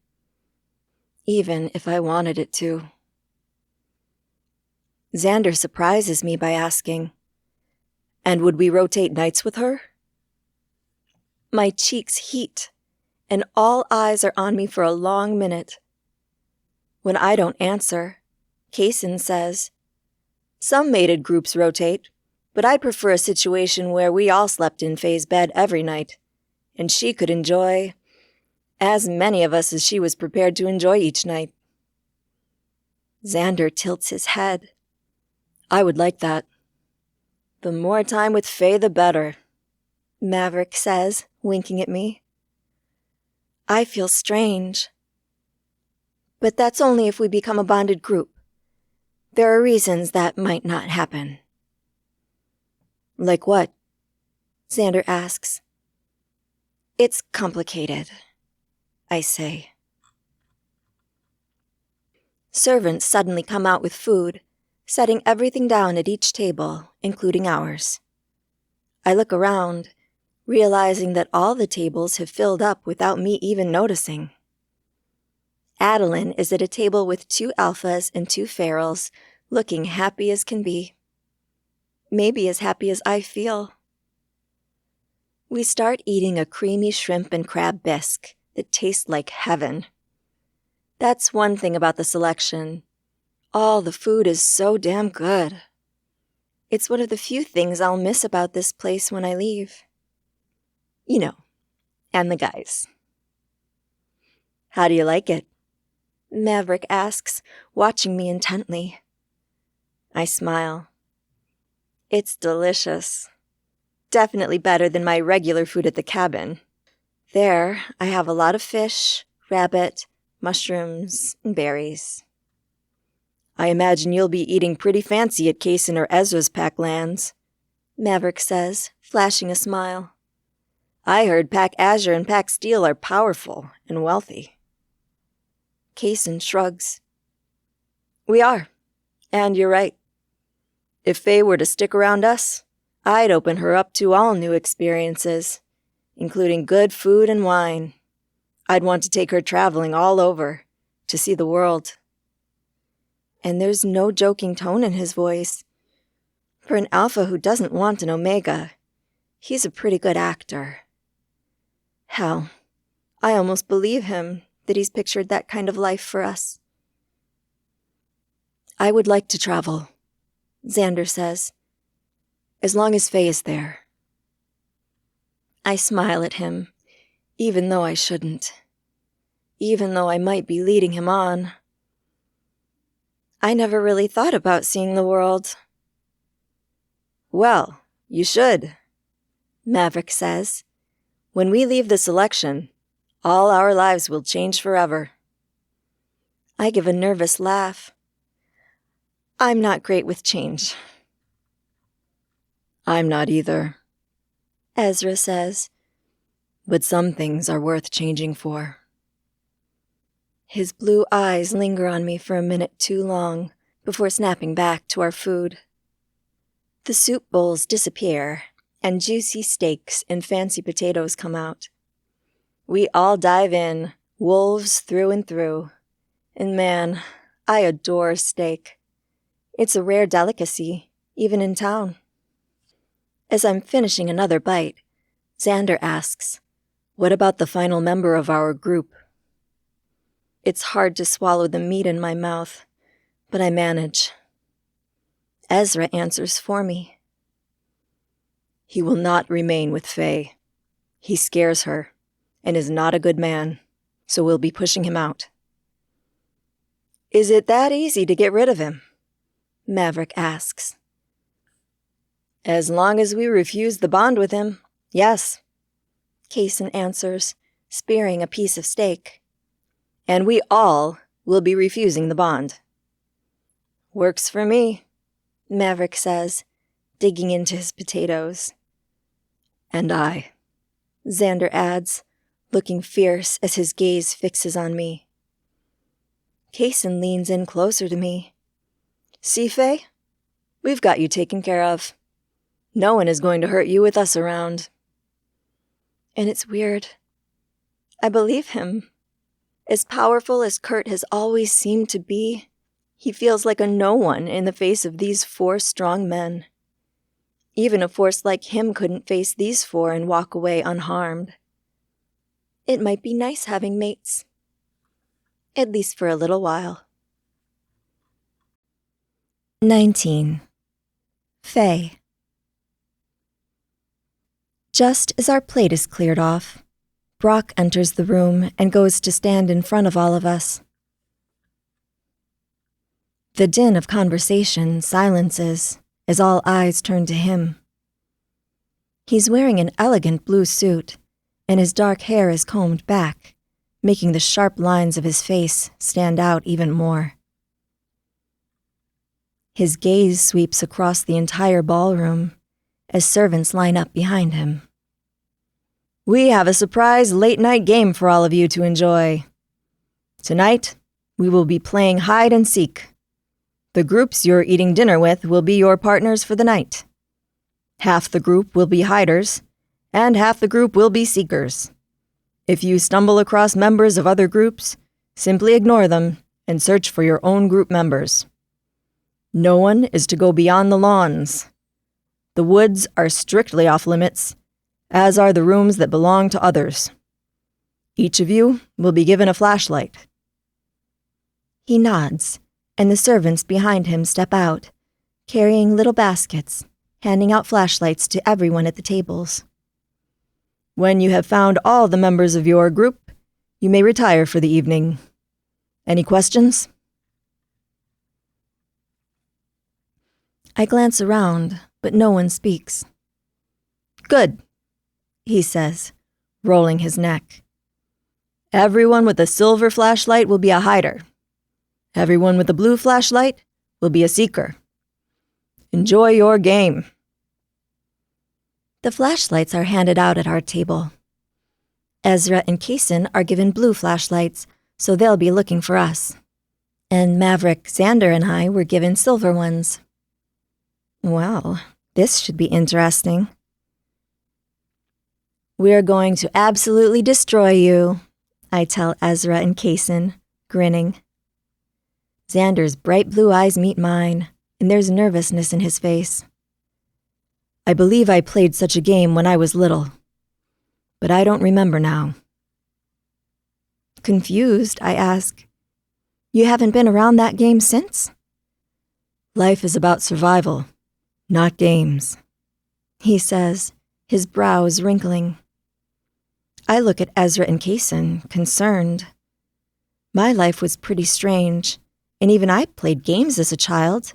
Even if I wanted it to. Xander surprises me by asking, "And would we rotate nights with her?" My cheeks heat, and all eyes are on me for a long minute. When I don't answer, Kaysen says, "Some mated groups rotate, but I'd prefer a situation where we all slept in Faye's bed every night, and she could enjoy as many of us as she was prepared to enjoy each night." Xander tilts his head. "I would like that." "The more time with Faye, the better," Maverick says, winking at me. I feel strange. But that's only if we become a bonded group. There are reasons that might not happen. "Like what?" Xander asks. "It's complicated," I say. Servants suddenly come out with food, setting everything down at each table, including ours. I look around, realizing that all the tables have filled up without me even noticing. Adeline is at a table with 2 alphas and 2 ferals, looking happy as can be. Maybe as happy as I feel. We start eating a creamy shrimp and crab bisque that tastes like heaven. That's one thing about the selection. All the food is so damn good. It's one of the few things I'll miss about this place when I leave. You know, and the guys. "How do you like it?" Maverick asks, watching me intently. I smile. It's delicious. Definitely better than my regular food at the cabin. There, I have a lot of fish, rabbit, mushrooms, and berries. "I imagine you'll be eating pretty fancy at Kaysen or Ezra's Pack lands," Maverick says, flashing a smile. "I heard Pack Azure and Pack Steel are powerful and wealthy." Kaysen shrugs. "We are, and you're right. If Faye were to stick around us, I'd open her up to all new experiences, including good food and wine. I'd want to take her traveling all over, to see the world." And there's no joking tone in his voice. For an alpha who doesn't want an omega, he's a pretty good actor. Hell, I almost believe him that he's pictured that kind of life for us. "I would like to travel," Xander says, "as long as Faye is there." I smile at him, even though I shouldn't. Even though I might be leading him on. I never really thought about seeing the world. "Well, you should," Maverick says. "When we leave the selection, all our lives will change forever." I give a nervous laugh. I'm not great with change. "I'm not either," Ezra says. "But some things are worth changing for." His blue eyes linger on me for a minute too long before snapping back to our food. The soup bowls disappear, and juicy steaks and fancy potatoes come out. We all dive in, Wolves through and through. And man, I adore steak. It's a rare delicacy, even in town. As I'm finishing another bite, Xander asks, "What about the final member of our group?" It's hard to swallow the meat in my mouth, but I manage. Ezra answers for me. "He will not remain with Faye. He scares her, and is not a good man, so we'll be pushing him out." "Is it that easy to get rid of him?" Maverick asks. "As long as we refuse the bond with him, yes," Kaysen answers, spearing a piece of steak. "And we all will be refusing the bond." "Works for me," Maverick says, digging into his potatoes. "And I," Xander adds, looking fierce as his gaze fixes on me. Kaysen leans in closer to me. "See, Faye? We've got you taken care of. No one is going to hurt you with us around." And it's weird. I believe him. As powerful as Kurt has always seemed to be, he feels like a no one in the face of these 4 strong men. Even a force like him couldn't face these 4 and walk away unharmed. It might be nice having mates. At least for a little while. 19. Faye. Just as our plate is cleared off, Brock enters the room and goes to stand in front of all of us. The din of conversation silences as all eyes turn to him. He's wearing an elegant blue suit, and his dark hair is combed back, making the sharp lines of his face stand out even more. His gaze sweeps across the entire ballroom as servants line up behind him. "We have a surprise late-night game for all of you to enjoy. Tonight, we will be playing hide and seek. The groups you're eating dinner with will be your partners for the night. Half the group will be hiders, and half the group will be seekers. If you stumble across members of other groups, simply ignore them and search for your own group members. No one is to go beyond the lawns. The woods are strictly off limits, as are the rooms that belong to others. Each of you will be given a flashlight." He nods, and the servants behind him step out, carrying little baskets, handing out flashlights to everyone at the tables. "When you have found all the members of your group, you may retire for the evening. Any questions?" I glance around, but no one speaks. "Good," he says, rolling his neck. "Everyone with a silver flashlight will be a hider. Everyone with a blue flashlight will be a seeker. Enjoy your game." The flashlights are handed out at our table. Ezra and Kaysen are given blue flashlights, so they'll be looking for us. And Maverick, Xander, and I were given silver ones. Well, this should be interesting. "We're going to absolutely destroy you," I tell Ezra and Kaysen, grinning. Xander's bright blue eyes meet mine, and there's nervousness in his face. "I believe I played such a game when I was little, but I don't remember now." Confused, I ask, "You haven't been around that game since?" "Life is about survival, not games," he says, his brows wrinkling. I look at Ezra and Kaysen, concerned. My life was pretty strange, and even I played games as a child.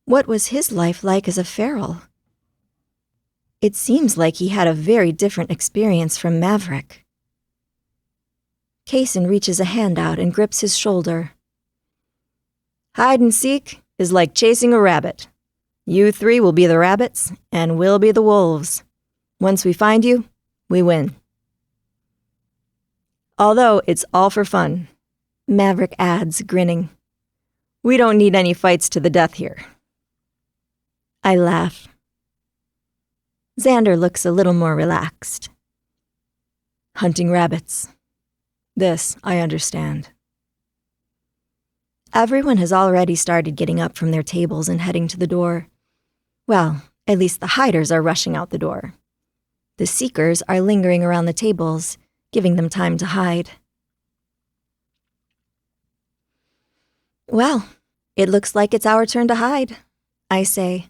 What was his life like as a feral? It seems like he had a very different experience from Maverick. Kaysen reaches a hand out and grips his shoulder. "Hide and seek is like chasing a rabbit. You 3 will be the rabbits, and we'll be the wolves. Once we find you, we win." "Although it's all for fun," Maverick adds, grinning. "We don't need any fights to the death here." I laugh. Xander looks a little more relaxed. "Hunting rabbits. This I understand. Everyone has already started getting up from their tables and heading to the door. Well, at least the hiders are rushing out the door. The seekers are lingering around the tables, giving them time to hide. Well, it looks like it's our turn to hide, I say,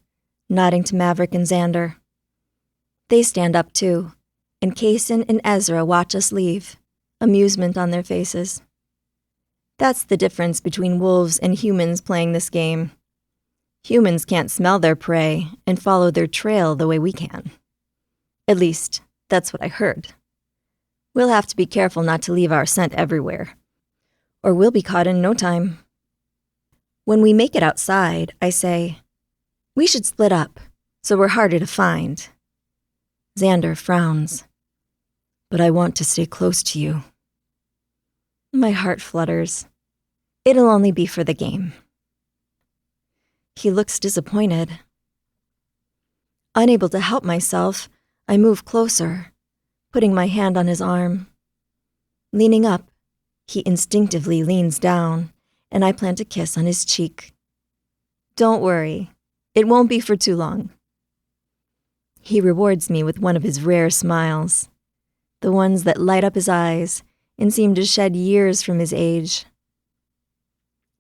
nodding to Maverick and Xander. They stand up too, and Kaysen and Ezra watch us leave, amusement on their faces. That's the difference between wolves and humans playing this game. Humans can't smell their prey and follow their trail the way we can. At least, that's what I heard. We'll have to be careful not to leave our scent everywhere, or we'll be caught in no time. When we make it outside, I say, we should split up, so we're harder to find. Xander frowns. But I want to stay close to you. My heart flutters. It'll only be for the game. He looks disappointed. Unable to help myself, I move closer, putting my hand on his arm. Leaning up, he instinctively leans down, and I plant a kiss on his cheek. Don't worry, it won't be for too long. He rewards me with one of his rare smiles, the ones that light up his eyes and seem to shed years from his age.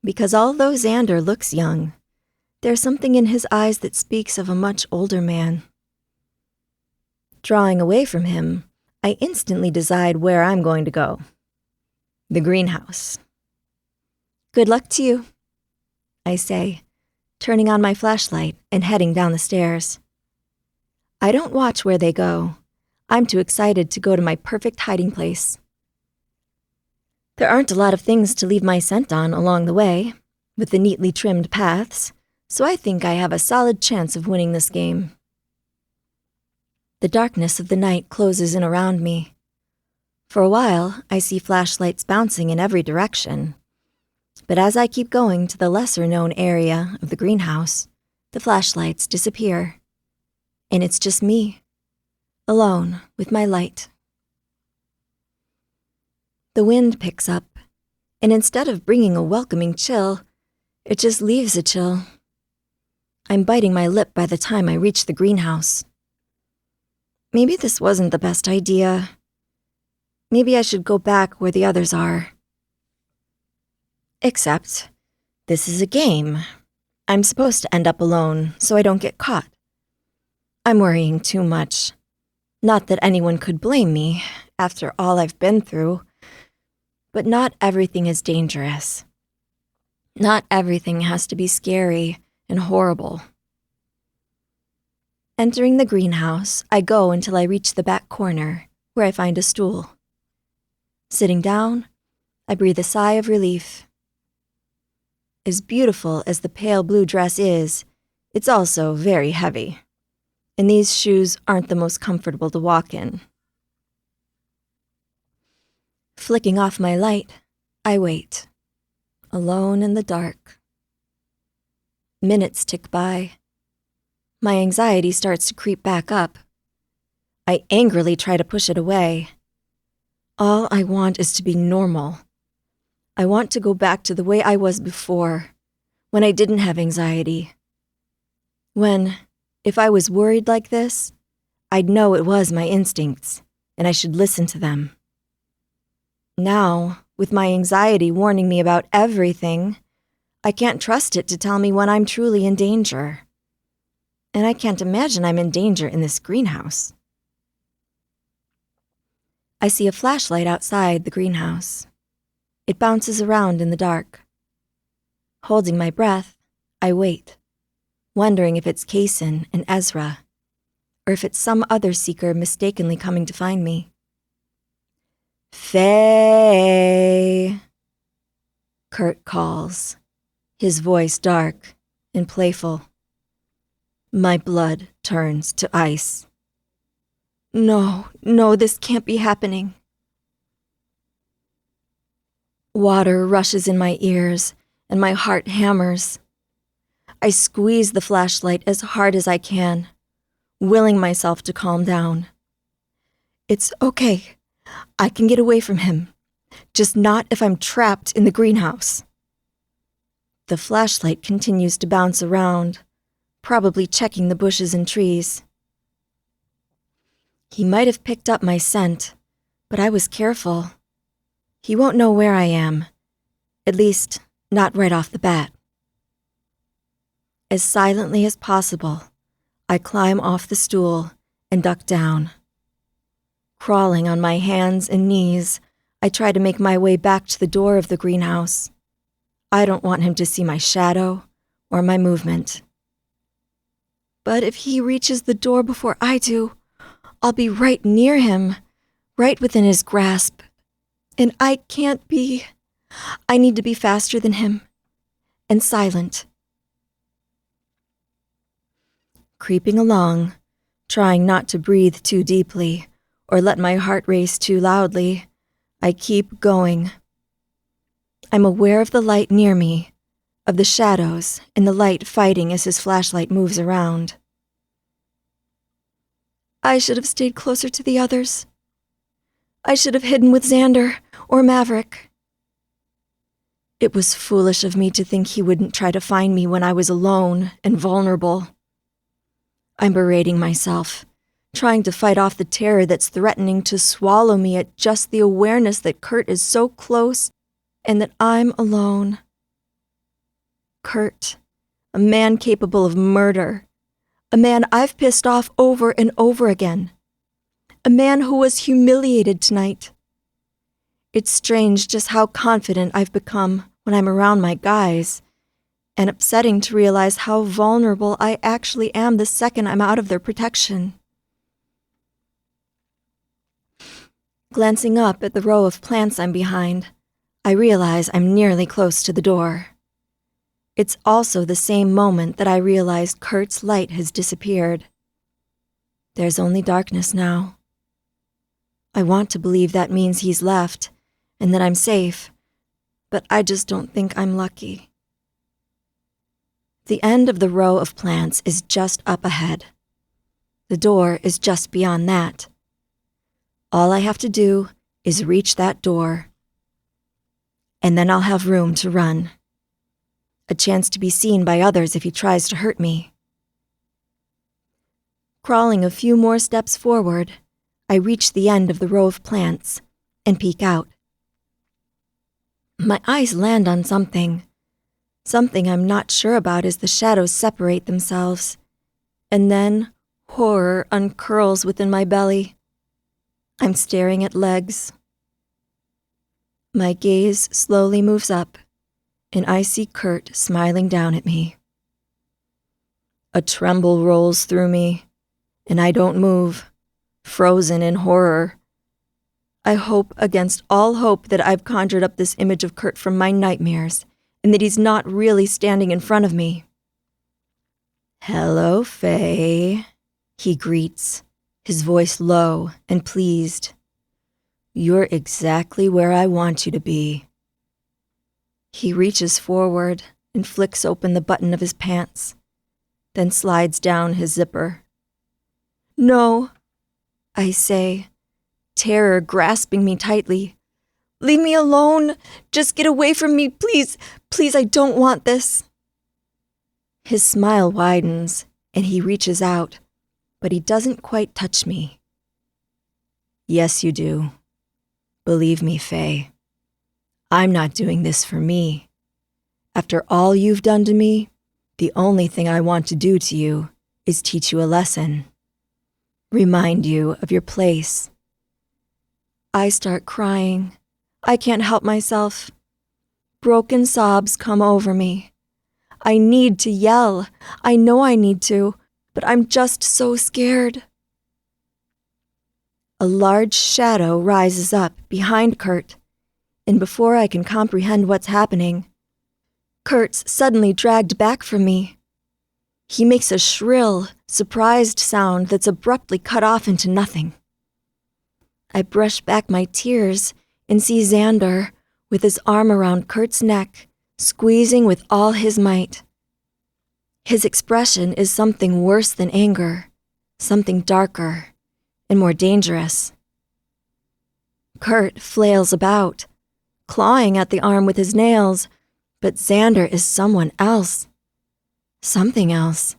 Because although Xander looks young, there's something in his eyes that speaks of a much older man. Drawing away from him, I instantly decide where I'm going to go. The greenhouse. Good luck to you, I say, turning on my flashlight and heading down the stairs. I don't watch where they go. I'm too excited to go to my perfect hiding place. There aren't a lot of things to leave my scent on along the way, with the neatly trimmed paths, so I think I have a solid chance of winning this game. The darkness of the night closes in around me. For a while, I see flashlights bouncing in every direction. But as I keep going to the lesser-known area of the greenhouse, the flashlights disappear. And it's just me, alone with my light. The wind picks up, and instead of bringing a welcoming chill, it just leaves a chill. I'm biting my lip by the time I reach the greenhouse. Maybe this wasn't the best idea. Maybe I should go back where the others are. Except, this is a game. I'm supposed to end up alone so I don't get caught. I'm worrying too much. Not that anyone could blame me, after all I've been through. But not everything is dangerous. Not everything has to be scary and horrible. Entering the greenhouse, I go until I reach the back corner, where I find a stool. Sitting down, I breathe a sigh of relief. As beautiful as the pale blue dress is, it's also very heavy, and these shoes aren't the most comfortable to walk in. Flicking off my light, I wait, alone in the dark. Minutes tick by. My anxiety starts to creep back up. I angrily try to push it away. All I want is to be normal. I want to go back to the way I was before, when I didn't have anxiety. When, if I was worried like this, I'd know it was my instincts, and I should listen to them. Now, with my anxiety warning me about everything, I can't trust it to tell me when I'm truly in danger. And I can't imagine I'm in danger in this greenhouse. I see a flashlight outside the greenhouse. It bounces around in the dark. Holding my breath, I wait, wondering if it's Kaysen and Ezra, or if it's some other seeker mistakenly coming to find me. Faye, Kurt calls, his voice dark and playful. My blood turns to ice. No, this can't be happening. Water rushes in my ears, and my heart hammers. I squeeze the flashlight as hard as I can, willing myself to calm down. It's okay. I can get away from him. just not if I'm trapped in the greenhouse. The flashlight continues to bounce around, probably checking the bushes and trees. He might have picked up my scent, but I was careful. He won't know where I am, at least not right off the bat. As silently as possible, I climb off the stool and duck down. Crawling on my hands and knees, I try to make my way back to the door of the greenhouse. I don't want him to see my shadow or my movement. But if he reaches the door before I do, I'll be right near him, right within his grasp. And I can't be. I need to be faster than him and silent. Creeping along, trying not to breathe too deeply or let my heart race too loudly, I keep going. I'm aware of the light near me, of the shadows and the light fighting as his flashlight moves around. I should have stayed closer to the others. I should have hidden with Xander or Maverick. It was foolish of me to think he wouldn't try to find me when I was alone and vulnerable. I'm berating myself, trying to fight off the terror that's threatening to swallow me at just the awareness that Kurt is so close and that I'm alone. Kurt, a man capable of murder, a man I've pissed off over and over again, a man who was humiliated tonight. It's strange just how confident I've become when I'm around my guys, and upsetting to realize how vulnerable I actually am the second I'm out of their protection. Glancing up at the row of plants I'm behind, I realize I'm nearly close to the door. It's also the same moment that I realized Kurt's light has disappeared. There's only darkness now. I want to believe that means he's left and that I'm safe, but I just don't think I'm lucky. The end of the row of plants is just up ahead. The door is just beyond that. All I have to do is reach that door, and then I'll have room to run. A chance to be seen by others if he tries to hurt me. Crawling a few more steps forward, I reach the end of the row of plants and peek out. My eyes land on something I'm not sure about as the shadows separate themselves, and then horror uncurls within my belly. I'm staring at legs. My gaze slowly moves up, and I see Kurt smiling down at me. A tremble rolls through me, and I don't move, frozen in horror. I hope against all hope that I've conjured up this image of Kurt from my nightmares, and that he's not really standing in front of me. "Hello, Faye," he greets, his voice low and pleased. "You're exactly where I want you to be." He reaches forward and flicks open the button of his pants, then slides down his zipper. "No," I say, terror grasping me tightly. "Leave me alone! Just get away from me, please! Please, I don't want this!" His smile widens, and he reaches out, but he doesn't quite touch me. "Yes, you do. Believe me, Faye. I'm not doing this for me. After all you've done to me, the only thing I want to do to you is teach you a lesson. Remind you of your place." I start crying. I can't help myself. Broken sobs come over me. I need to yell. I know I need to, but I'm just so scared. A large shadow rises up behind Kurt, and before I can comprehend what's happening, Kurt's suddenly dragged back from me. He makes a shrill, surprised sound that's abruptly cut off into nothing. I brush back my tears and see Xander, with his arm around Kurt's neck, squeezing with all his might. His expression is something worse than anger, something darker and more dangerous. Kurt flails about, clawing at the arm with his nails, but Xander is someone else. Something else.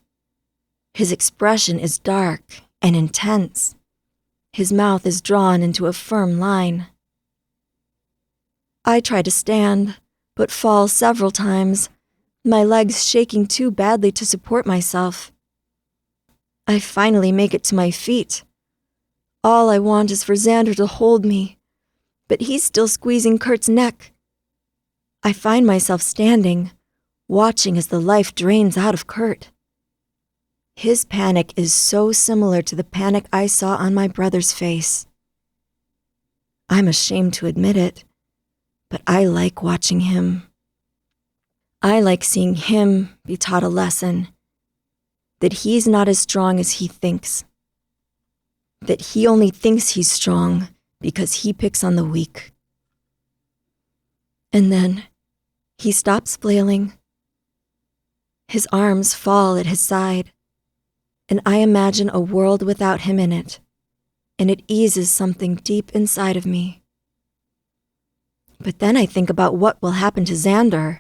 His expression is dark and intense. His mouth is drawn into a firm line. I try to stand, but fall several times, my legs shaking too badly to support myself. I finally make it to my feet. All I want is for Xander to hold me, but he's still squeezing Kurt's neck. I find myself standing, watching as the life drains out of Kurt. His panic is so similar to the panic I saw on my brother's face. I'm ashamed to admit it, but I like watching him. I like seeing him be taught a lesson, that he's not as strong as he thinks, that he only thinks he's strong because he picks on the weak. And then he stops flailing. His arms fall at his side, and I imagine a world without him in it, and it eases something deep inside of me. But then I think about what will happen to Xander,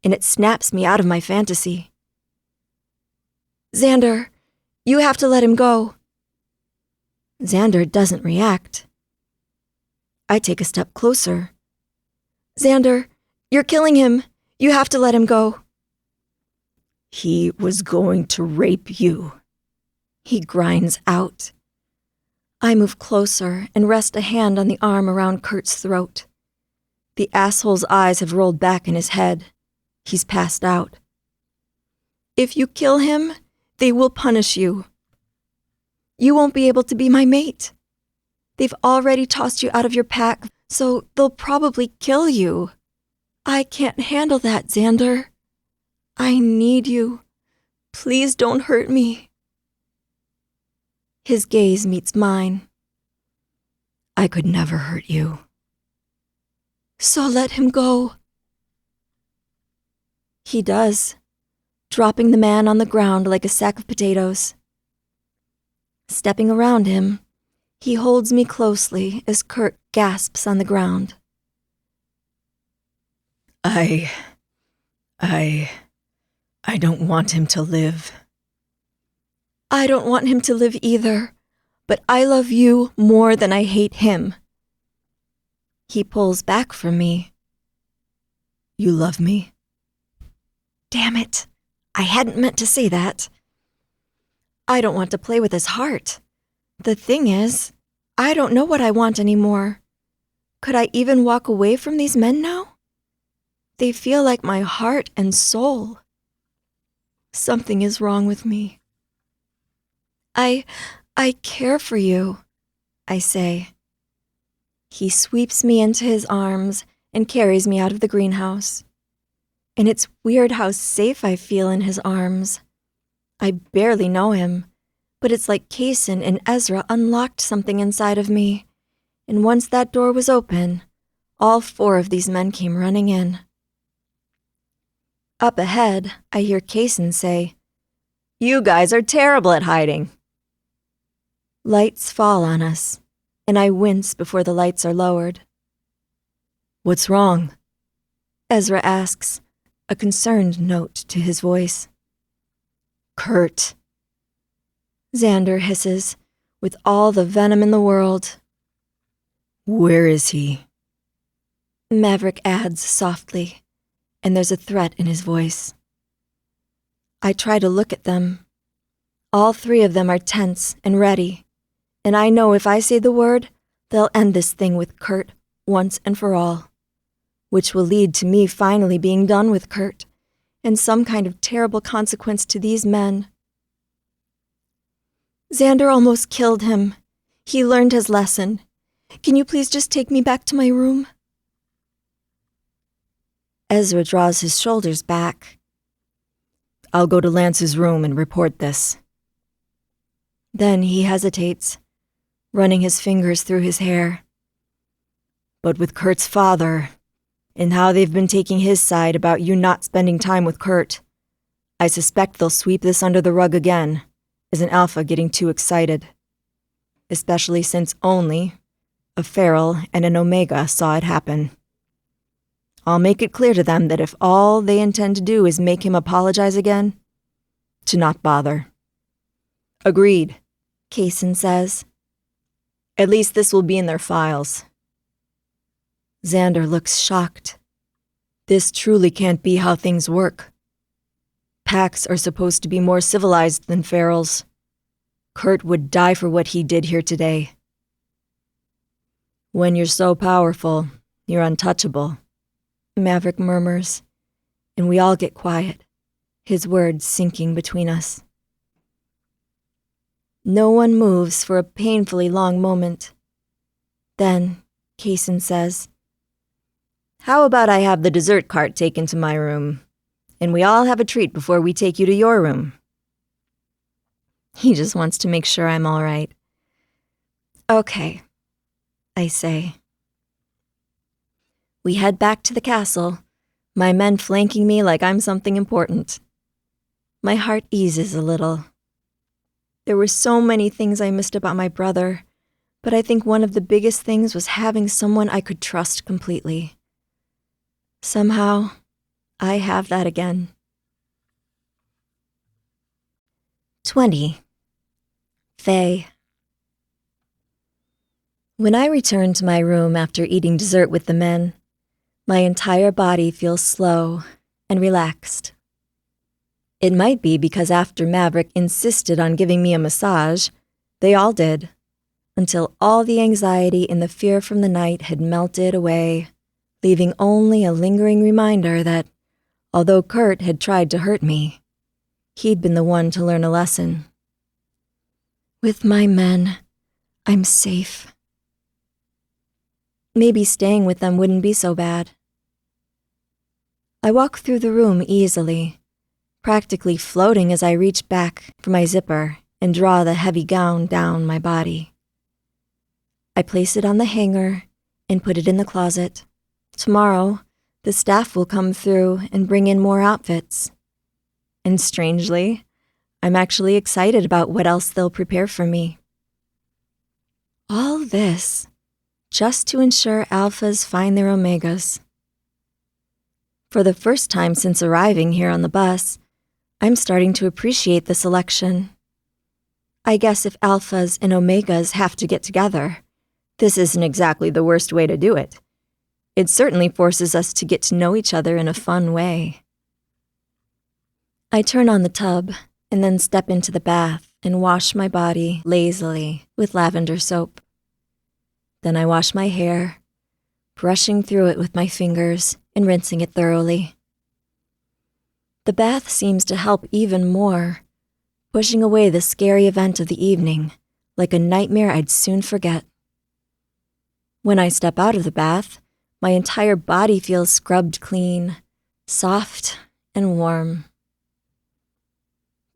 and it snaps me out of my fantasy. Xander, you have to let him go. Xander doesn't react. I take a step closer. Xander, you're killing him. You have to let him go. He was going to rape you. He grinds out. I move closer and rest a hand on the arm around Kurt's throat. The asshole's eyes have rolled back in his head. He's passed out. If you kill him, they will punish you. You won't be able to be my mate. They've already tossed you out of your pack, so they'll probably kill you. I can't handle that, Xander. I need you. Please don't hurt me. His gaze meets mine. I could never hurt you. So let him go. He does, dropping the man on the ground like a sack of potatoes. Stepping around him, he holds me closely as Kurt gasps on the ground. I don't want him to live. I don't want him to live either, but I love you more than I hate him. He pulls back from me. You love me? Damn it, I hadn't meant to say that. I don't want to play with his heart. The thing is, I don't know what I want anymore. Could I even walk away from these men now? They feel like my heart and soul. Something is wrong with me. I care for you, I say. He sweeps me into his arms and carries me out of the greenhouse. And it's weird how safe I feel in his arms. I barely know him, but it's like Kaysen and Ezra unlocked something inside of me. And once that door was open, all 4 of these men came running in. Up ahead, I hear Kaysen say, "You guys are terrible at hiding." Lights fall on us, and I wince before the lights are lowered. What's wrong? Ezra asks, a concerned note to his voice. Kurt. Xander hisses, with all the venom in the world. Where is he? Maverick adds softly, and there's a threat in his voice. I try to look at them. All 3 of them are tense and ready, and I know if I say the word, they'll end this thing with Kurt once and for all, which will lead to me finally being done with Kurt, and some kind of terrible consequence to these men. Xander almost killed him. He learned his lesson. Can you please just take me back to my room? Ezra draws his shoulders back. I'll go to Lance's room and report this. Then he hesitates, running his fingers through his hair. But with Kurt's father, and how they've been taking his side about you not spending time with Kurt, I suspect they'll sweep this under the rug again, as an alpha getting too excited. Especially since only a feral and an omega saw it happen. I'll make it clear to them that if all they intend to do is make him apologize again, to not bother. Agreed, Kaysen says. At least this will be in their files. Xander looks shocked. This truly can't be how things work. Packs are supposed to be more civilized than ferals. Kurt would die for what he did here today. When you're so powerful, you're untouchable, Maverick murmurs, and we all get quiet, his words sinking between us. No one moves for a painfully long moment. Then, Kaysen says, "How about I have the dessert cart taken to my room, and we all have a treat before we take you to your room?" He just wants to make sure I'm all right. Okay, I say. We head back to the castle, my men flanking me like I'm something important. My heart eases a little. There were so many things I missed about my brother, but I think one of the biggest things was having someone I could trust completely. Somehow, I have that again. 20. Faye. When I return to my room after eating dessert with the men, my entire body feels slow and relaxed. It might be because after Maverick insisted on giving me a massage, they all did, until all the anxiety and the fear from the night had melted away, leaving only a lingering reminder that, although Kurt had tried to hurt me, he'd been the one to learn a lesson. With my men, I'm safe. Maybe staying with them wouldn't be so bad. I walk through the room easily, practically floating as I reach back for my zipper and draw the heavy gown down my body. I place it on the hanger and put it in the closet. Tomorrow, the staff will come through and bring in more outfits. And strangely, I'm actually excited about what else they'll prepare for me. All this just to ensure alphas find their omegas. For the first time since arriving here on the bus, I'm starting to appreciate the selection. I guess if alphas and omegas have to get together, this isn't exactly the worst way to do it. It certainly forces us to get to know each other in a fun way. I turn on the tub and then step into the bath and wash my body lazily with lavender soap. Then I wash my hair, brushing through it with my fingers and rinsing it thoroughly. The bath seems to help even more, pushing away the scary event of the evening, like a nightmare I'd soon forget. When I step out of the bath, my entire body feels scrubbed clean, soft and warm.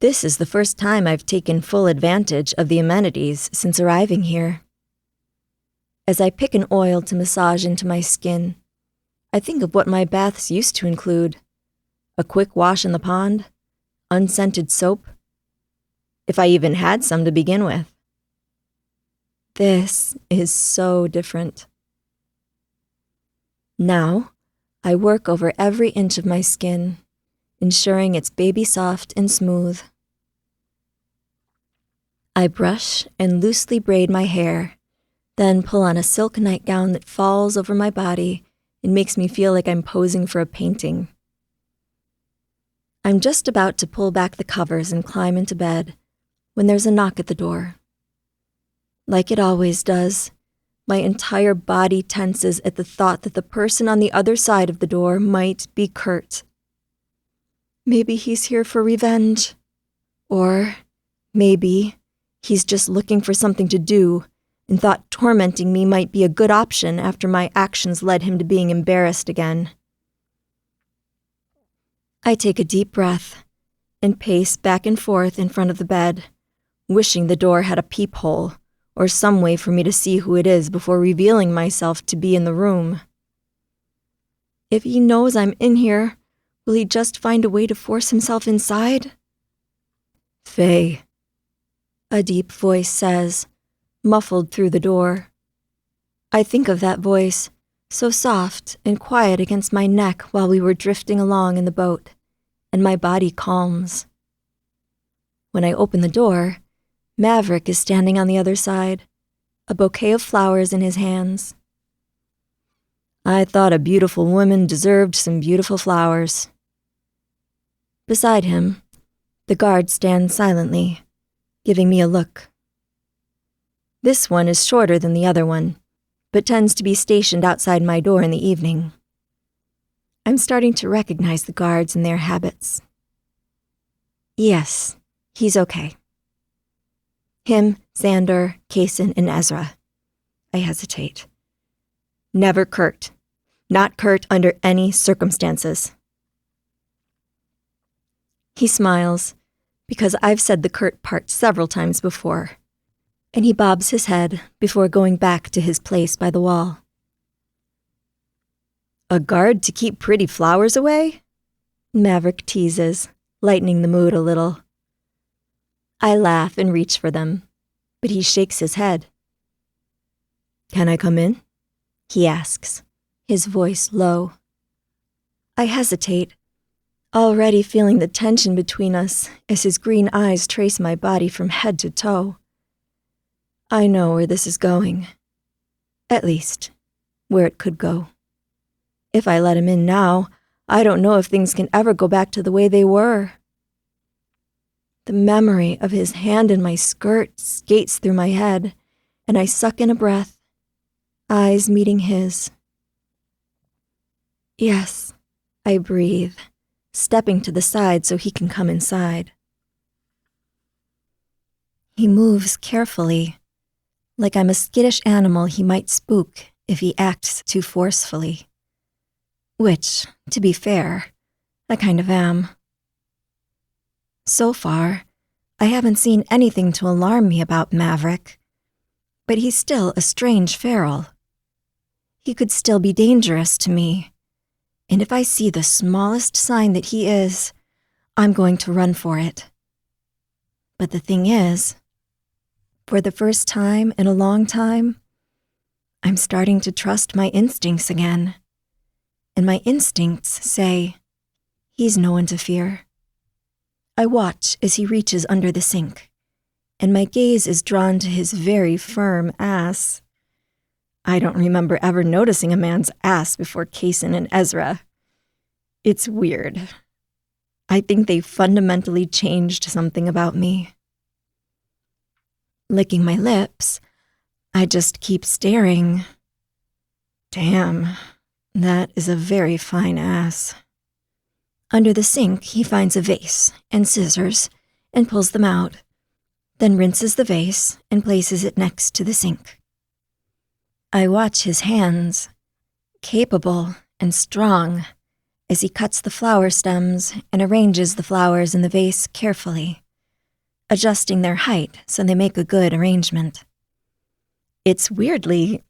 This is the first time I've taken full advantage of the amenities since arriving here. As I pick an oil to massage into my skin, I think of what my baths used to include: a quick wash in the pond, unscented soap, if I even had some to begin with. This is so different. Now, I work over every inch of my skin, ensuring it's baby soft and smooth. I brush and loosely braid my hair, then pull on a silk nightgown that falls over my body and makes me feel like I'm posing for a painting. I'm just about to pull back the covers and climb into bed when there's a knock at the door. Like it always does, my entire body tenses at the thought that the person on the other side of the door might be Kurt. Maybe he's here for revenge. Or maybe he's just looking for something to do and thought tormenting me might be a good option after my actions led him to being embarrassed again. I take a deep breath and pace back and forth in front of the bed, wishing the door had a peephole or some way for me to see who it is before revealing myself to be in the room. If he knows I'm in here, will he just find a way to force himself inside? "Faye," a deep voice says, muffled through the door. I think of that voice, so soft and quiet against my neck while we were drifting along in the boat, and my body calms. When I open the door, Maverick is standing on the other side, a bouquet of flowers in his hands. I thought a beautiful woman deserved some beautiful flowers. Beside him, the guard stands silently, giving me a look. This one is shorter than the other one, but tends to be stationed outside my door in the evening. I'm starting to recognize the guards and their habits. Yes, he's okay. Him, Xander, Kaysen, and Ezra. I hesitate. Never Kurt. Not Kurt under any circumstances. He smiles, because I've said the Kurt part several times before, and he bobs his head before going back to his place by the wall. A guard to keep pretty flowers away? Maverick teases, lightening the mood a little. I laugh and reach for them, but he shakes his head. Can I come in? He asks, his voice low. I hesitate, already feeling the tension between us as his green eyes trace my body from head to toe. I know where this is going. At least, where it could go. If I let him in now, I don't know if things can ever go back to the way they were. The memory of his hand in my skirt skates through my head, and I suck in a breath, eyes meeting his. Yes, I breathe, stepping to the side so he can come inside. He moves carefully, like I'm a skittish animal he might spook if he acts too forcefully. Which, to be fair, I kind of am. So far, I haven't seen anything to alarm me about Maverick, but he's still a strange feral. He could still be dangerous to me, and if I see the smallest sign that he is, I'm going to run for it. But the thing is, for the first time in a long time, I'm starting to trust my instincts again. And my instincts say, he's no one to fear. I watch as he reaches under the sink, and my gaze is drawn to his very firm ass. I don't remember ever noticing a man's ass before Kaysen and Ezra. It's weird. I think they fundamentally changed something about me. Licking my lips, I just keep staring. Damn, that is a very fine ass. Under the sink, he finds a vase and scissors and pulls them out, then rinses the vase and places it next to the sink. I watch his hands, capable and strong, as he cuts the flower stems and arranges the flowers in the vase carefully, adjusting their height so they make a good arrangement. It's weirdly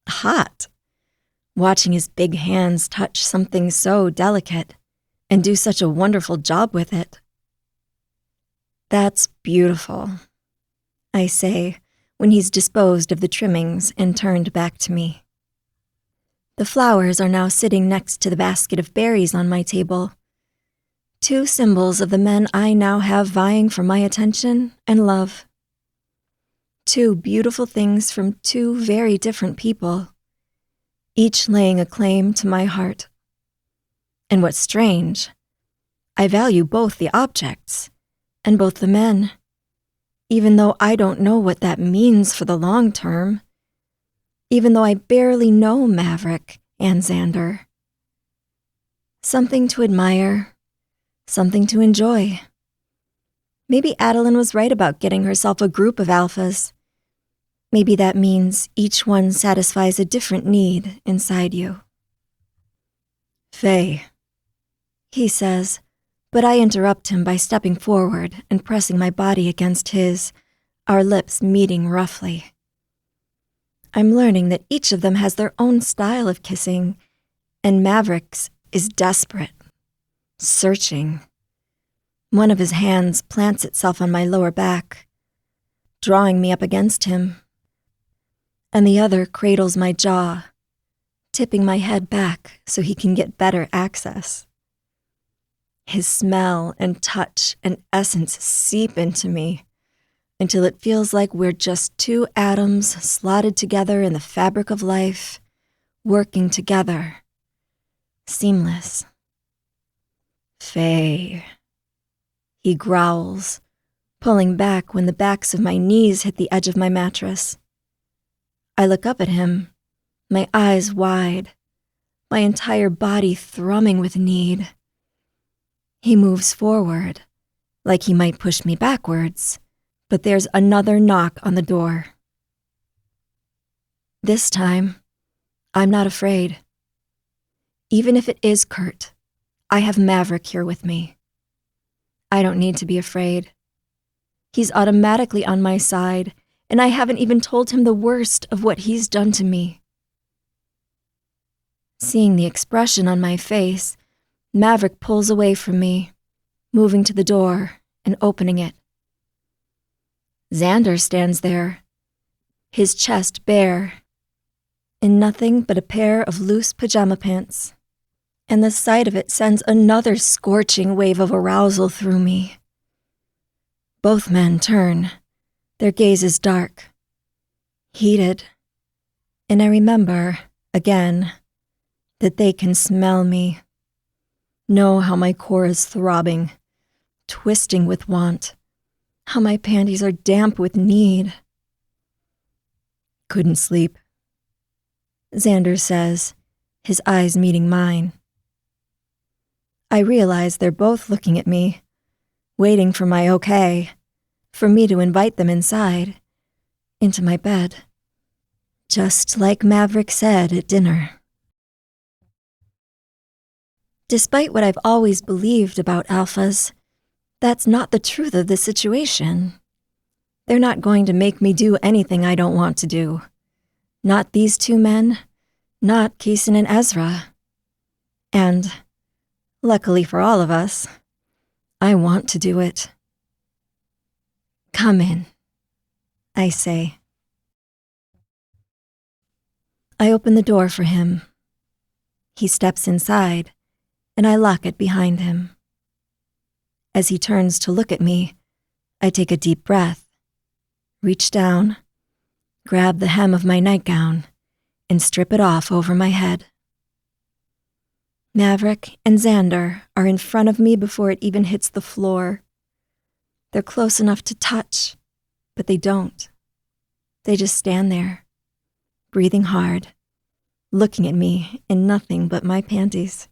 hot, watching his big hands touch something so delicate and do such a wonderful job with it. That's beautiful, I say, when he's disposed of the trimmings and turned back to me. The flowers are now sitting next to the basket of berries on my table, two symbols of the men I now have vying for my attention and love. Two beautiful things from two very different people, each laying a claim to my heart. And what's strange, I value both the objects and both the men, even though I don't know what that means for the long term, even though I barely know Maverick and Xander. Something to admire, something to enjoy. Maybe Adeline was right about getting herself a group of alphas. Maybe that means each one satisfies a different need inside you. Faye, he says, but I interrupt him by stepping forward and pressing my body against his, our lips meeting roughly. I'm learning that each of them has their own style of kissing, and Maverick's is desperate, searching. One of his hands plants itself on my lower back, drawing me up against him, and the other cradles my jaw, tipping my head back so he can get better access. His smell and touch and essence seep into me until it feels like we're just two atoms slotted together in the fabric of life, working together. Seamless. Faye. He growls, pulling back when the backs of my knees hit the edge of my mattress. I look up at him, my eyes wide, my entire body thrumming with need. He moves forward, like he might push me backwards, but there's another knock on the door. This time, I'm not afraid. Even if it is Kurt, I have Maverick here with me. I don't need to be afraid. He's automatically on my side, and I haven't even told him the worst of what he's done to me. Seeing the expression on my face, Maverick pulls away from me, moving to the door and opening it. Xander stands there, his chest bare, in nothing but a pair of loose pajama pants, and the sight of it sends another scorching wave of arousal through me. Both men turn, their gazes dark, heated, and I remember, again, that they can smell me, know how my core is throbbing, twisting with want, how my panties are damp with need. Couldn't sleep, Xander says, his eyes meeting mine. I realize they're both looking at me, waiting for my okay, for me to invite them inside, into my bed, just like Maverick said at dinner. Despite what I've always believed about alphas, that's not the truth of the situation. They're not going to make me do anything I don't want to do. Not these two men, not Kaysen and Ezra. And, luckily for all of us, I want to do it. Come in, I say. I open the door for him. He steps inside, and I lock it behind him. As he turns to look at me, I take a deep breath, reach down, grab the hem of my nightgown, and strip it off over my head. Maverick and Xander are in front of me before it even hits the floor. They're close enough to touch, but they don't. They just stand there, breathing hard, looking at me in nothing but my panties.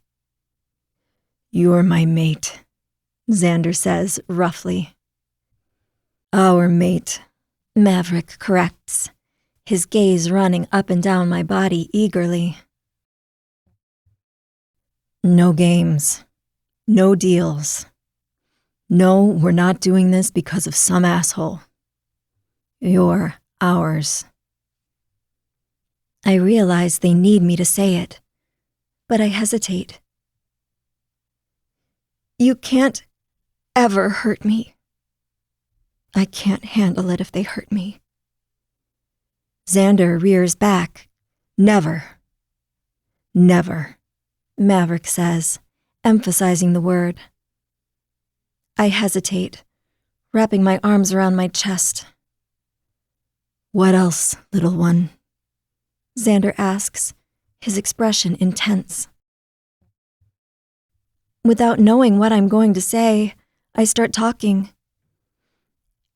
"You're my mate," Xander says roughly. "Our mate," Maverick corrects, his gaze running up and down my body eagerly. "No games. No deals. No, we're not doing this because of some asshole. You're ours." I realize they need me to say it, but I hesitate. "You can't ever hurt me. I can't handle it if they hurt me." Xander rears back. "Never. Never," Maverick says, emphasizing the word. I hesitate, wrapping my arms around my chest. "What else, little one?" Xander asks, his expression intense. Without knowing what I'm going to say, I start talking.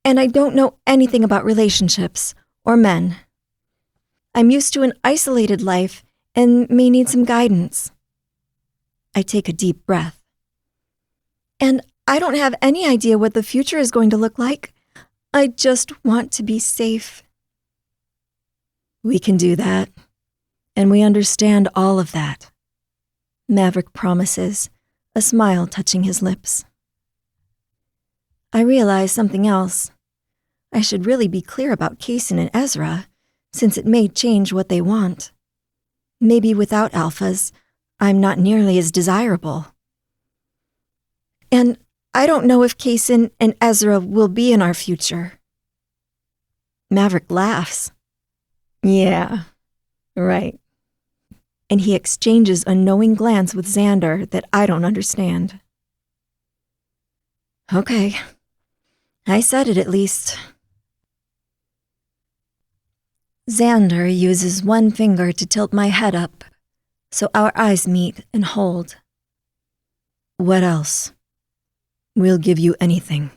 And I don't know anything about relationships or men. I'm used to an isolated life and may need some guidance. I take a deep breath. And I don't have any idea what the future is going to look like. I just want to be safe. "We can do that, and we understand all of that," Maverick promises, a smile touching his lips. I realize something else. I should really be clear about Kaysen and Ezra, since it may change what they want. Maybe without alphas, I'm not nearly as desirable. And I don't know if Kaysen and Ezra will be in our future. Maverick laughs. "Yeah, right. and he exchanges a knowing glance with Xander that I don't understand. Okay, I said it at least. Xander uses one finger to tilt my head up, so our eyes meet and hold. What else? We'll give you anything.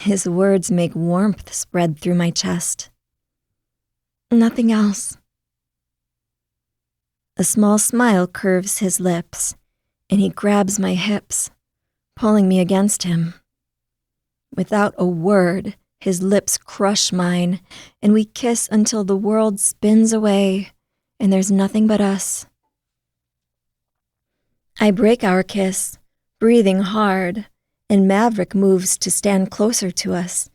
His words make warmth spread through my chest. Nothing else. A small smile curves his lips, and he grabs my hips, pulling me against him. Without a word, his lips crush mine, and we kiss until the world spins away, and there's nothing but us. I break our kiss, breathing hard, and Maverick moves to stand closer to us,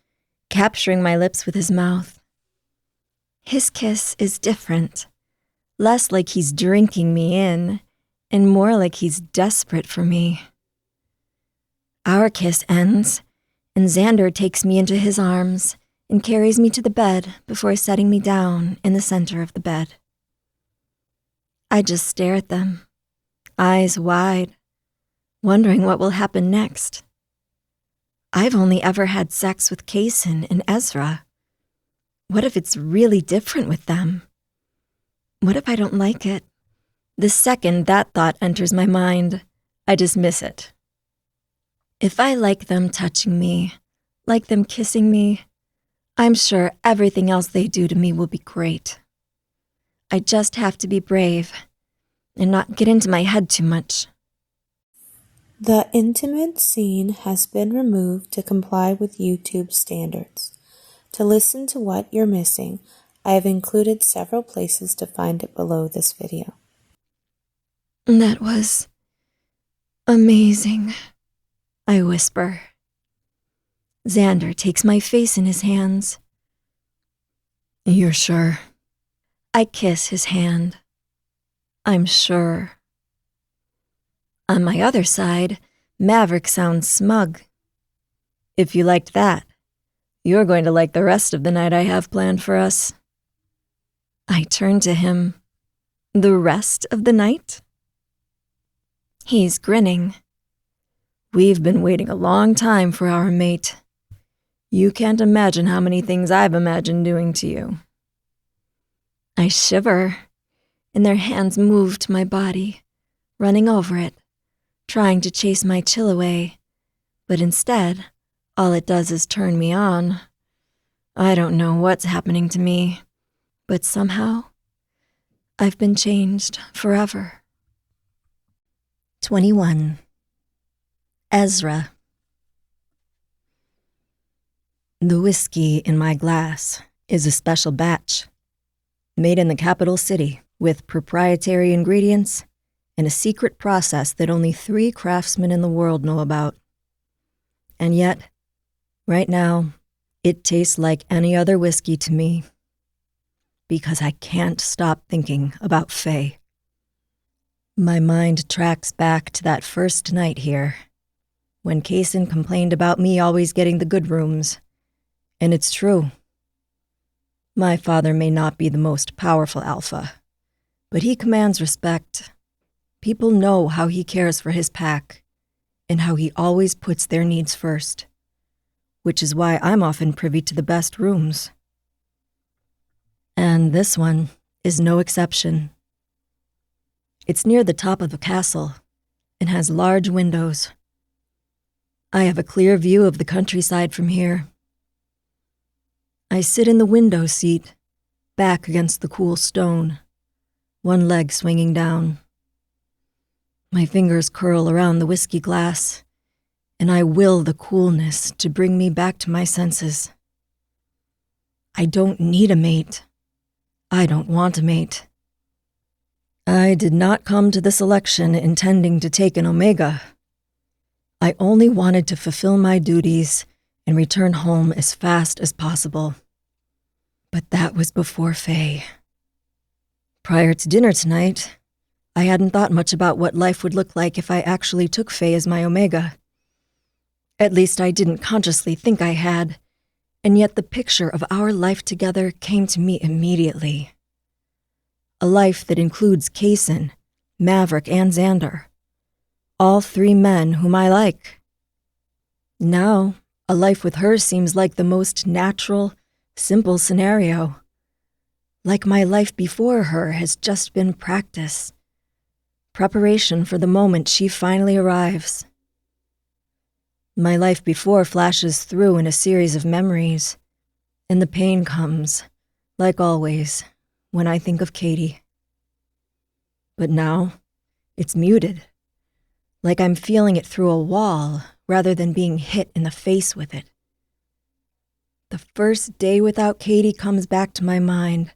capturing my lips with his mouth. His kiss is different, less like he's drinking me in, and more like he's desperate for me. Our kiss ends, and Xander takes me into his arms and carries me to the bed before setting me down in the center of the bed. I just stare at them, eyes wide, wondering what will happen next. I've only ever had sex with Kaysen and Ezra. What if it's really different with them? What if I don't like it? The second that thought enters my mind, I dismiss it. If I like them touching me, like them kissing me, I'm sure everything else they do to me will be great. I just have to be brave and not get into my head too much. The intimate scene has been removed to comply with YouTube standards. To listen to what you're missing, I have included several places to find it below this video. That was amazing, I whisper. Xander takes my face in his hands. You're sure? I kiss his hand. I'm sure. On my other side, Maverick sounds smug. If you liked that, you're going to like the rest of the night I have planned for us. I turn to him. The rest of the night? He's grinning. We've been waiting a long time for our mate. You can't imagine how many things I've imagined doing to you. I shiver, and their hands move to my body, running over it, trying to chase my chill away, but instead, all it does is turn me on. I don't know what's happening to me, but somehow, I've been changed forever. 21. Ezra. The whiskey in my glass is a special batch, made in the capital city with proprietary ingredients and a secret process that only 3 craftsmen in the world know about. And yet, right now, it tastes like any other whiskey to me, because I can't stop thinking about Faye. My mind tracks back to that first night here, when Kaysen complained about me always getting the good rooms. And it's true. My father may not be the most powerful alpha, but he commands respect. People know how he cares for his pack, and how he always puts their needs first, which is why I'm often privy to the best rooms. And this one is no exception. It's near the top of the castle and has large windows. I have a clear view of the countryside from here. I sit in the window seat, back against the cool stone, one leg swinging down. My fingers curl around the whiskey glass, and I will the coolness to bring me back to my senses. I don't need a mate. I don't want a mate. I did not come to this election intending to take an Omega. I only wanted to fulfill my duties and return home as fast as possible. But that was before Faye. Prior to dinner tonight, I hadn't thought much about what life would look like if I actually took Faye as my Omega. At least I didn't consciously think I had, and yet the picture of our life together came to me immediately. A life that includes Kaysen, Maverick, and Xander. All 3 men whom I like. Now, a life with her seems like the most natural, simple scenario. Like my life before her has just been practice. Preparation for the moment she finally arrives. My life before flashes through in a series of memories, and the pain comes, like always, when I think of Katie. But now, it's muted, like I'm feeling it through a wall rather than being hit in the face with it. The first day without Katie comes back to my mind,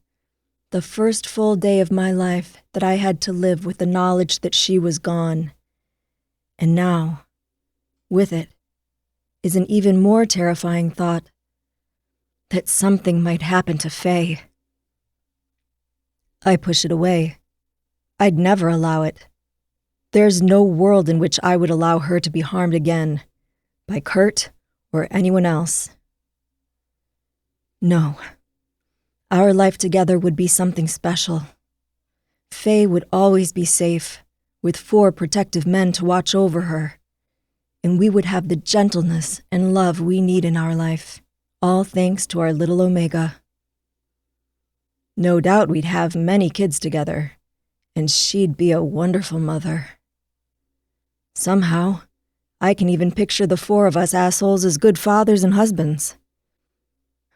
the first full day of my life that I had to live with the knowledge that she was gone. And now, with it, is an even more terrifying thought that something might happen to Faye. I push it away. I'd never allow it. There's no world in which I would allow her to be harmed again, by Kurt or anyone else. No. Our life together would be something special. Faye would always be safe, with 4 protective men to watch over her, and we would have the gentleness and love we need in our life, all thanks to our little Omega. No doubt we'd have many kids together, and she'd be a wonderful mother. Somehow, I can even picture the 4 of us assholes as good fathers and husbands.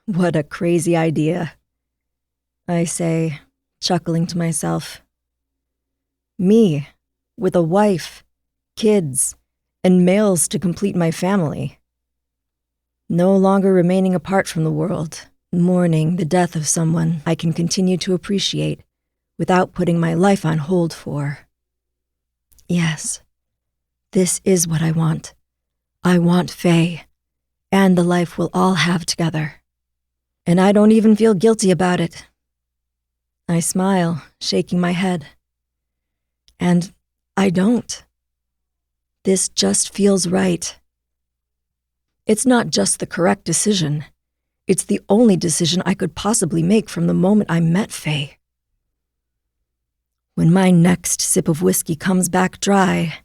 What a crazy idea, I say, chuckling to myself. Me, with a wife, kids, and males to complete my family. No longer remaining apart from the world, mourning the death of someone I can continue to appreciate without putting my life on hold for. Yes, this is what I want. I want Faye, and the life we'll all have together. And I don't even feel guilty about it. I smile, shaking my head. And I don't. This just feels right. It's not just the correct decision. It's the only decision I could possibly make from the moment I met Faye. When my next sip of whiskey comes back dry,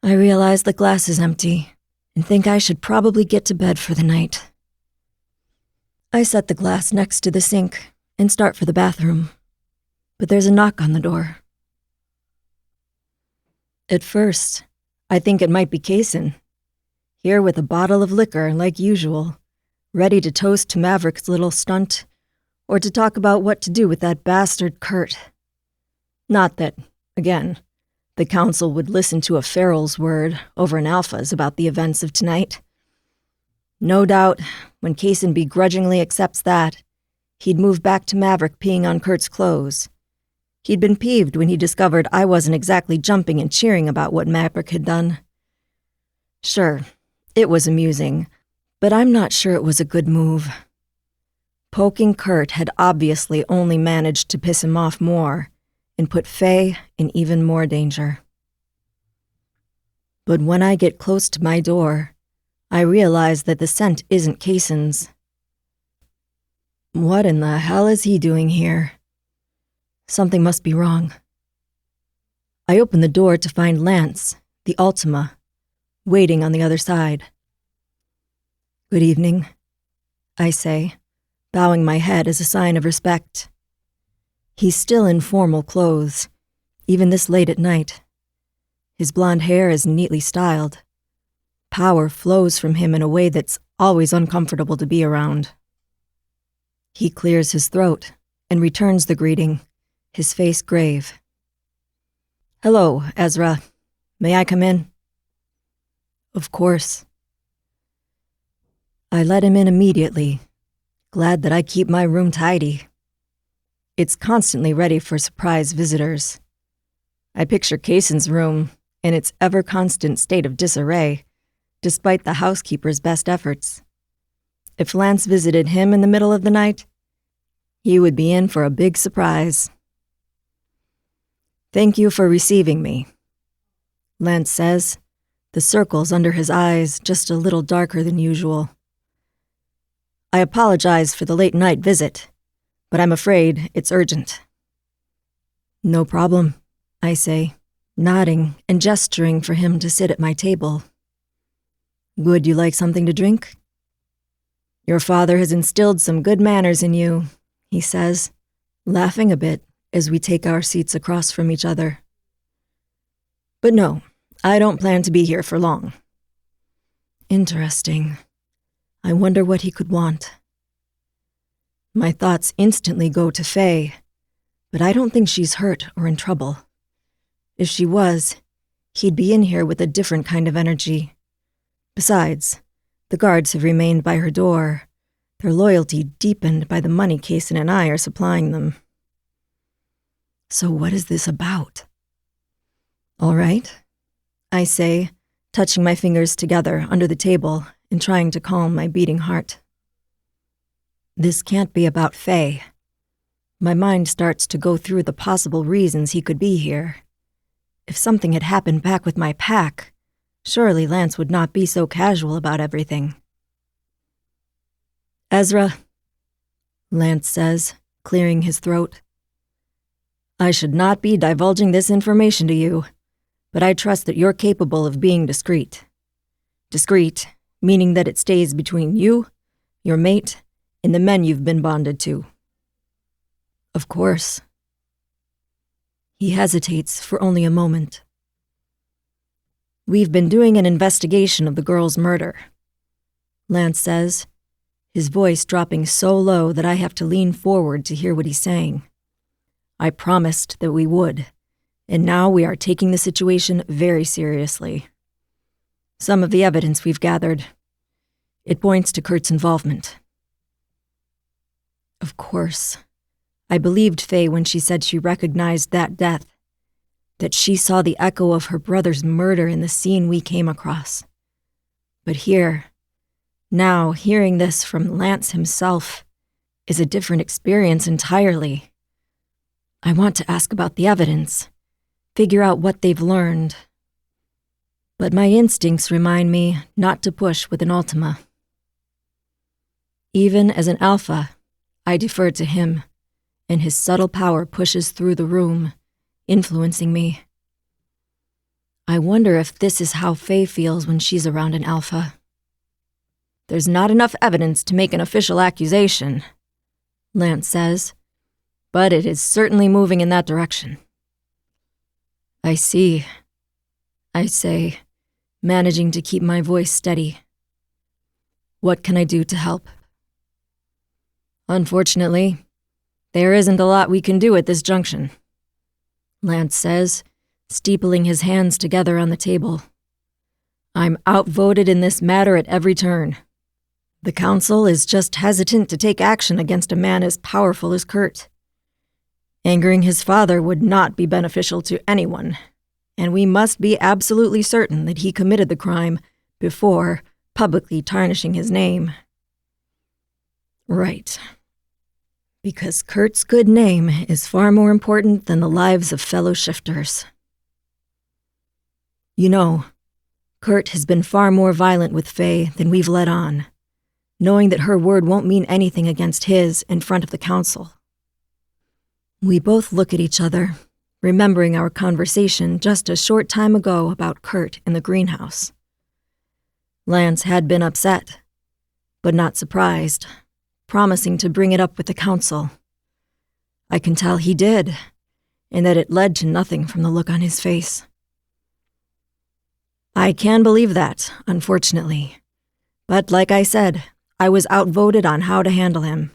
I realize the glass is empty and think I should probably get to bed for the night. I set the glass next to the sink and start for the bathroom, but there's a knock on the door. At first, I think it might be Kaysen, here with a bottle of liquor like usual, ready to toast to Maverick's little stunt, or to talk about what to do with that bastard Kurt. Not that, again, the council would listen to a Farrell's word over an Alpha's about the events of tonight. No doubt, when Kaysen begrudgingly accepts that, he'd move back to Maverick peeing on Kurt's clothes. He'd been peeved when he discovered I wasn't exactly jumping and cheering about what Maverick had done. Sure, it was amusing, but I'm not sure it was a good move. Poking Kurt had obviously only managed to piss him off more and put Faye in even more danger. But when I get close to my door, I realize that the scent isn't Kaysen's. What in the hell is he doing here? Something must be wrong. I open the door to find Lance, the Ultima, waiting on the other side. Good evening, I say, bowing my head as a sign of respect. He's still in formal clothes, even this late at night. His blonde hair is neatly styled. Power flows from him in a way that's always uncomfortable to be around. He clears his throat and returns the greeting, his face grave. Hello, Ezra. May I come in? Of course. I let him in immediately, glad that I keep my room tidy. It's constantly ready for surprise visitors. I picture Kaysen's room in its ever-constant state of disarray, despite the housekeeper's best efforts. If Lance visited him in the middle of the night, he would be in for a big surprise. Thank you for receiving me, Lance says, the circles under his eyes just a little darker than usual. I apologize for the late night visit, but I'm afraid it's urgent. No problem, I say, nodding and gesturing for him to sit at my table. Would you like something to drink? Your father has instilled some good manners in you, he says, laughing a bit as we take our seats across from each other. But no, I don't plan to be here for long. Interesting. I wonder what he could want. My thoughts instantly go to Faye, but I don't think she's hurt or in trouble. If she was, he'd be in here with a different kind of energy. Besides, the guards have remained by her door, their loyalty deepened by the money Kaysen and I are supplying them. So what is this about? All right, I say, touching my fingers together under the table and trying to calm my beating heart. This can't be about Faye. My mind starts to go through the possible reasons he could be here. If something had happened back with my pack, surely Lance would not be so casual about everything. Ezra, Lance says, clearing his throat. I should not be divulging this information to you, but I trust that you're capable of being discreet. Discreet, meaning that it stays between you, your mate, and the men you've been bonded to. Of course. He hesitates for only a moment. We've been doing an investigation of the girl's murder, Lance says, his voice dropping so low that I have to lean forward to hear what he's saying. I promised that we would, and now we are taking the situation very seriously. Some of the evidence we've gathered, it points to Kurt's involvement. Of course. I believed Faye when she said she recognized that death, that she saw the echo of her brother's murder in the scene we came across. But here, now hearing this from Lance himself, is a different experience entirely. I want to ask about the evidence, figure out what they've learned. But my instincts remind me not to push with an Ultima. Even as an Alpha, I defer to him, and his subtle power pushes through the room, influencing me. I wonder if this is how Faye feels when she's around an Alpha. There's not enough evidence to make an official accusation, Lance says, but it is certainly moving in that direction. I see, I say, managing to keep my voice steady. What can I do to help? Unfortunately, there isn't a lot we can do at this junction, Lance says, steepling his hands together on the table. I'm outvoted in this matter at every turn. The council is just hesitant to take action against a man as powerful as Kurt. Angering his father would not be beneficial to anyone, and we must be absolutely certain that he committed the crime before publicly tarnishing his name. Right. Because Kurt's good name is far more important than the lives of fellow shifters. You know, Kurt has been far more violent with Faye than we've let on, knowing that her word won't mean anything against his in front of the council. We both look at each other, remembering our conversation just a short time ago about Kurt in the greenhouse. Lance had been upset, but not surprised, promising to bring it up with the council. I can tell he did, and that it led to nothing from the look on his face. I can believe that, unfortunately. But like I said, I was outvoted on how to handle him.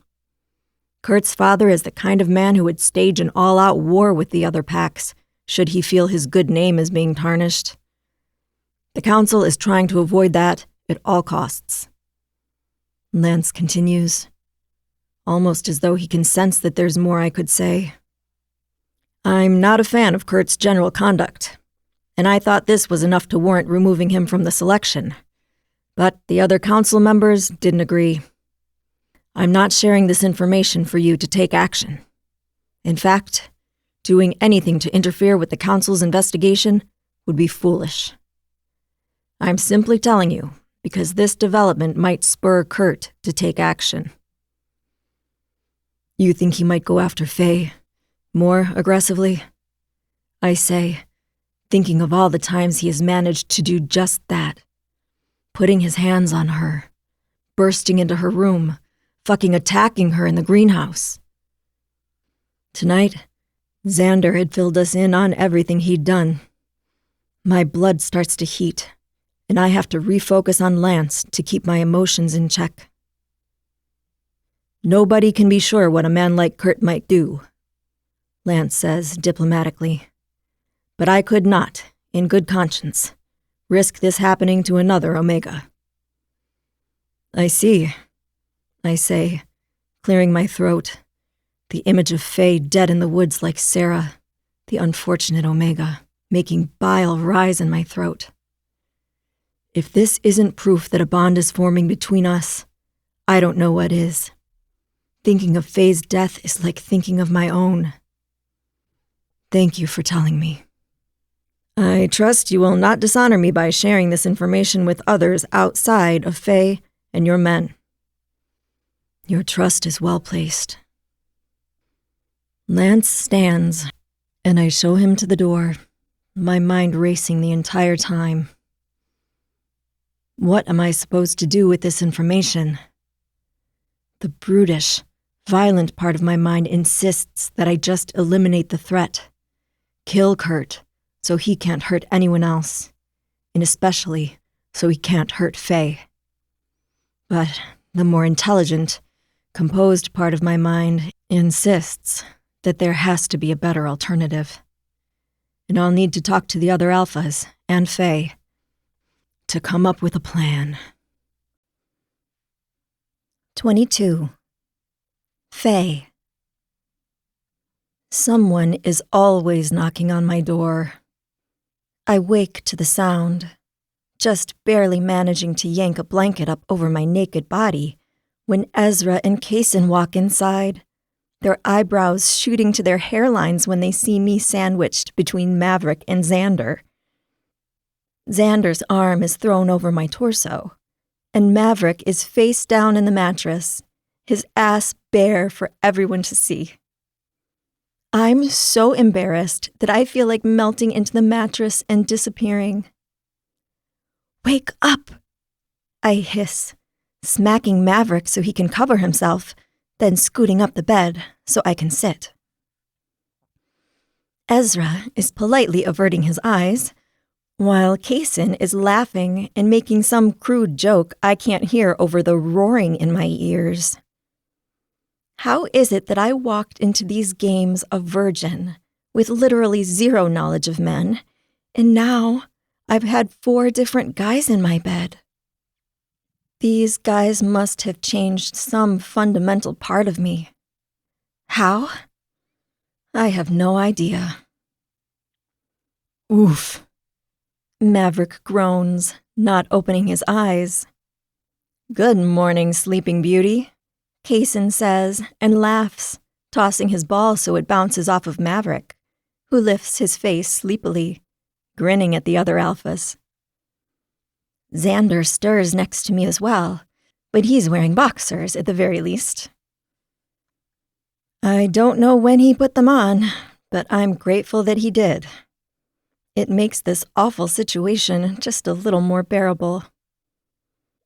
Kurt's father is the kind of man who would stage an all-out war with the other packs, should he feel his good name is being tarnished. The council is trying to avoid that at all costs. Lance continues, almost as though he can sense that there's more I could say. I'm not a fan of Kurt's general conduct, and I thought this was enough to warrant removing him from the selection. But the other council members didn't agree. I'm not sharing this information for you to take action. In fact, doing anything to interfere with the council's investigation would be foolish. I'm simply telling you because this development might spur Kurt to take action. You think he might go after Faye more aggressively? I say, thinking of all the times he has managed to do just that. Putting his hands on her, bursting into her room, fucking attacking her in the greenhouse. Tonight, Xander had filled us in on everything he'd done. My blood starts to heat, and I have to refocus on Lance to keep my emotions in check. Nobody can be sure what a man like Kurt might do, Lance says diplomatically. But I could not, in good conscience, risk this happening to another Omega. I see, I say, clearing my throat, the image of Faye dead in the woods like Sarah, the unfortunate Omega, making bile rise in my throat. If this isn't proof that a bond is forming between us, I don't know what is. Thinking of Faye's death is like thinking of my own. Thank you for telling me. I trust you will not dishonor me by sharing this information with others outside of Faye and your men. Your trust is well placed. Lance stands, and I show him to the door, my mind racing the entire time. What am I supposed to do with this information? The brutish, violent part of my mind insists that I just eliminate the threat. Kill Kurt, so he can't hurt anyone else, and especially so he can't hurt Faye. But the more intelligent, composed part of my mind insists that there has to be a better alternative. And I'll need to talk to the other alphas and Faye to come up with a plan. 22. Faye. Someone is always knocking on my door. I wake to the sound, just barely managing to yank a blanket up over my naked body when Ezra and Kaysen walk inside, their eyebrows shooting to their hairlines when they see me sandwiched between Maverick and Xander. Xander's arm is thrown over my torso, and Maverick is face down in the mattress, his ass bare for everyone to see. I'm so embarrassed that I feel like melting into the mattress and disappearing. Wake up! I hiss, smacking Maverick so he can cover himself, then scooting up the bed so I can sit. Ezra is politely averting his eyes, while Kaysen is laughing and making some crude joke I can't hear over the roaring in my ears. How is it that I walked into these games a virgin, with literally zero knowledge of men, and now I've had 4 different guys in my bed? These guys must have changed some fundamental part of me. How? I have no idea. Oof. Maverick groans, not opening his eyes. Good morning, Sleeping Beauty, Kaysen says and laughs, tossing his ball so it bounces off of Maverick, who lifts his face sleepily, grinning at the other alphas. Xander stirs next to me as well, but he's wearing boxers at the very least. I don't know when he put them on, but I'm grateful that he did. It makes this awful situation just a little more bearable.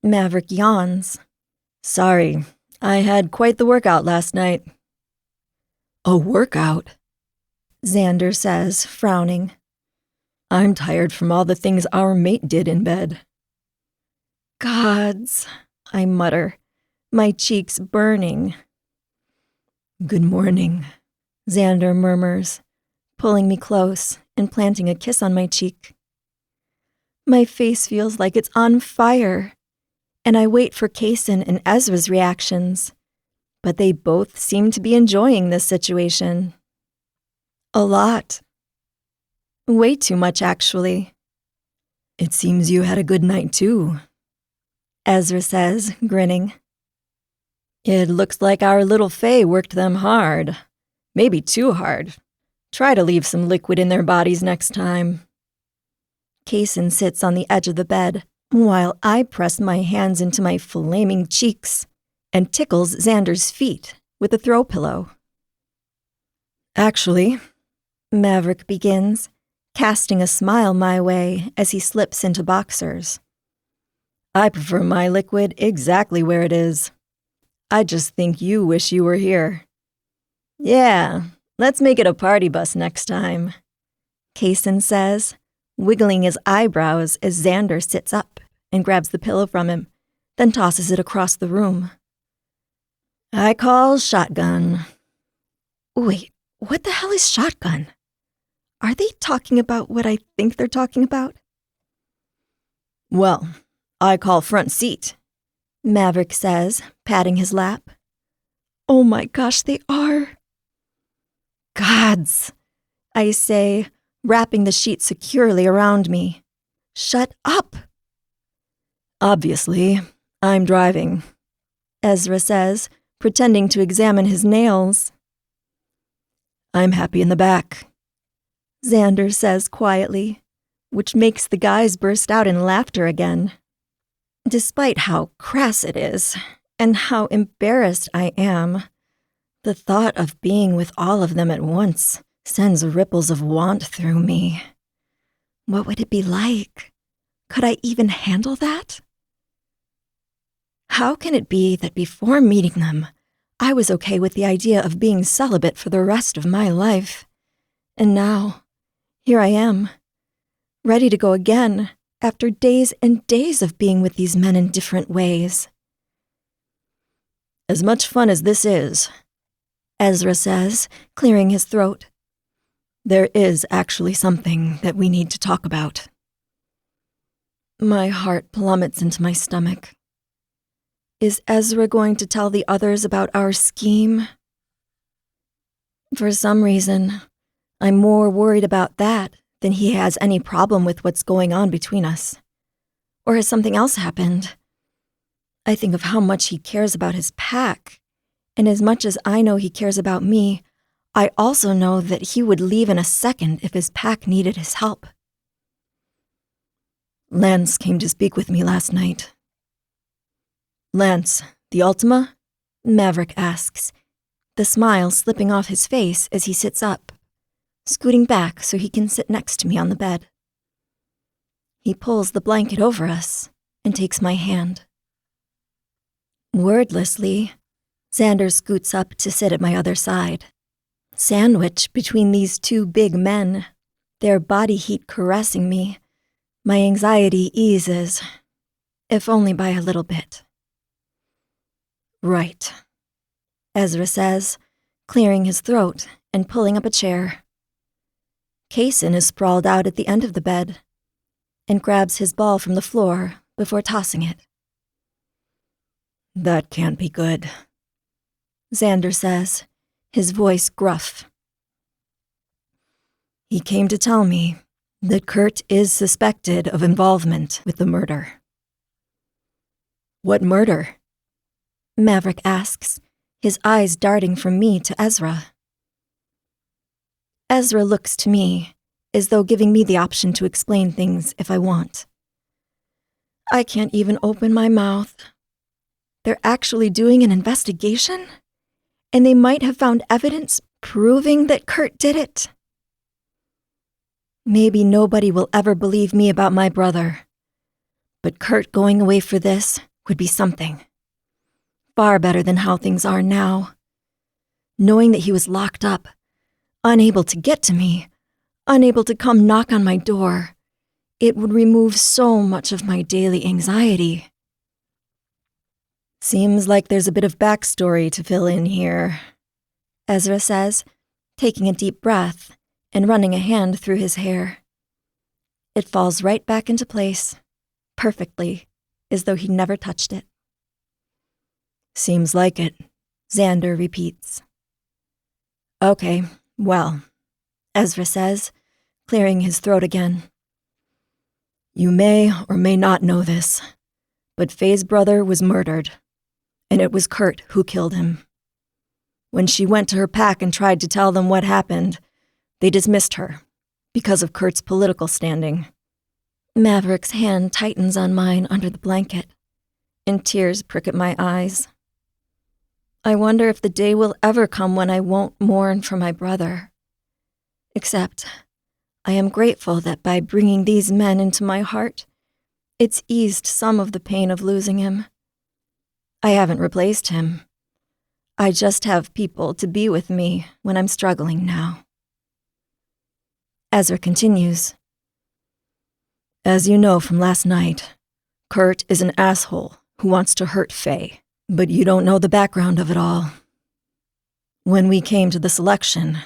Maverick yawns. Sorry, I had quite the workout last night. A workout? Xander says, frowning. I'm tired from all the things our mate did in bed. Gods, I mutter, my cheeks burning. Good morning, Xander murmurs, pulling me close and planting a kiss on my cheek. My face feels like it's on fire, and I wait for Kaysen and Ezra's reactions, but they both seem to be enjoying this situation. A lot. Way too much, actually. It seems you had a good night, too, Ezra says, grinning. It looks like our little Faye worked them hard. Maybe too hard. Try to leave some liquid in their bodies next time. Kaysen sits on the edge of the bed, while I press my hands into my flaming cheeks and tickles Xander's feet with a throw pillow. Actually, Maverick begins, casting a smile my way as he slips into boxers. I prefer my liquid exactly where it is. I just think you wish you were here. Yeah, let's make it a party bus next time, Kaysen says, wiggling his eyebrows as Xander sits up and grabs the pillow from him, then tosses it across the room. I call shotgun. Wait, what the hell is shotgun? Are they talking about what I think they're talking about? Well, I call front seat, Maverick says, patting his lap. Oh my gosh, they are. Gods, I say, wrapping the sheet securely around me. Shut up. Obviously, I'm driving, Ezra says, pretending to examine his nails. I'm happy in the back, Xander says quietly, which makes the guys burst out in laughter again. Despite how crass it is, and how embarrassed I am, the thought of being with all of them at once sends ripples of want through me. What would it be like? Could I even handle that? How can it be that before meeting them, I was okay with the idea of being celibate for the rest of my life? And now, here I am, ready to go again after days and days of being with these men in different ways. As much fun as this is, Ezra says, clearing his throat, there is actually something that we need to talk about. My heart plummets into my stomach. Is Ezra going to tell the others about our scheme? For some reason, I'm more worried about that than he has any problem with what's going on between us. Or has something else happened? I think of how much he cares about his pack, and as much as I know he cares about me, I also know that he would leave in a second if his pack needed his help. Lance came to speak with me last night. Lance, the Ultima? Maverick asks, the smile slipping off his face as he sits up, scooting back so he can sit next to me on the bed. He pulls the blanket over us and takes my hand. Wordlessly, Xander scoots up to sit at my other side. Sandwiched between these two big men, their body heat caressing me, my anxiety eases, if only by a little bit. Right, Ezra says, clearing his throat and pulling up a chair. Kaysen is sprawled out at the end of the bed and grabs his ball from the floor before tossing it. That can't be good, Xander says, his voice gruff. He came to tell me that Kurt is suspected of involvement with the murder. What murder? Maverick asks, his eyes darting from me to Ezra. Ezra looks to me, as though giving me the option to explain things if I want. I can't even open my mouth. They're actually doing an investigation? And they might have found evidence proving that Kurt did it. Maybe nobody will ever believe me about my brother. But Kurt going away for this would be something. Far better than how things are now. Knowing that he was locked up, unable to get to me, unable to come knock on my door, it would remove so much of my daily anxiety. Seems like there's a bit of backstory to fill in here, Ezra says, taking a deep breath and running a hand through his hair. It falls right back into place, perfectly, as though he never touched it. Seems like it, Xander repeats. Okay, well, Ezra says, clearing his throat again. You may or may not know this, but Faye's brother was murdered, and it was Kurt who killed him. When she went to her pack and tried to tell them what happened, they dismissed her because of Kurt's political standing. Maverick's hand tightens on mine under the blanket, and tears prick at my eyes. I wonder if the day will ever come when I won't mourn for my brother. Except, I am grateful that by bringing these men into my heart, it's eased some of the pain of losing him. I haven't replaced him. I just have people to be with me when I'm struggling now. Ezra continues. As you know from last night, Kurt is an asshole who wants to hurt Faye, but you don't know the background of it all. When we came to the selection,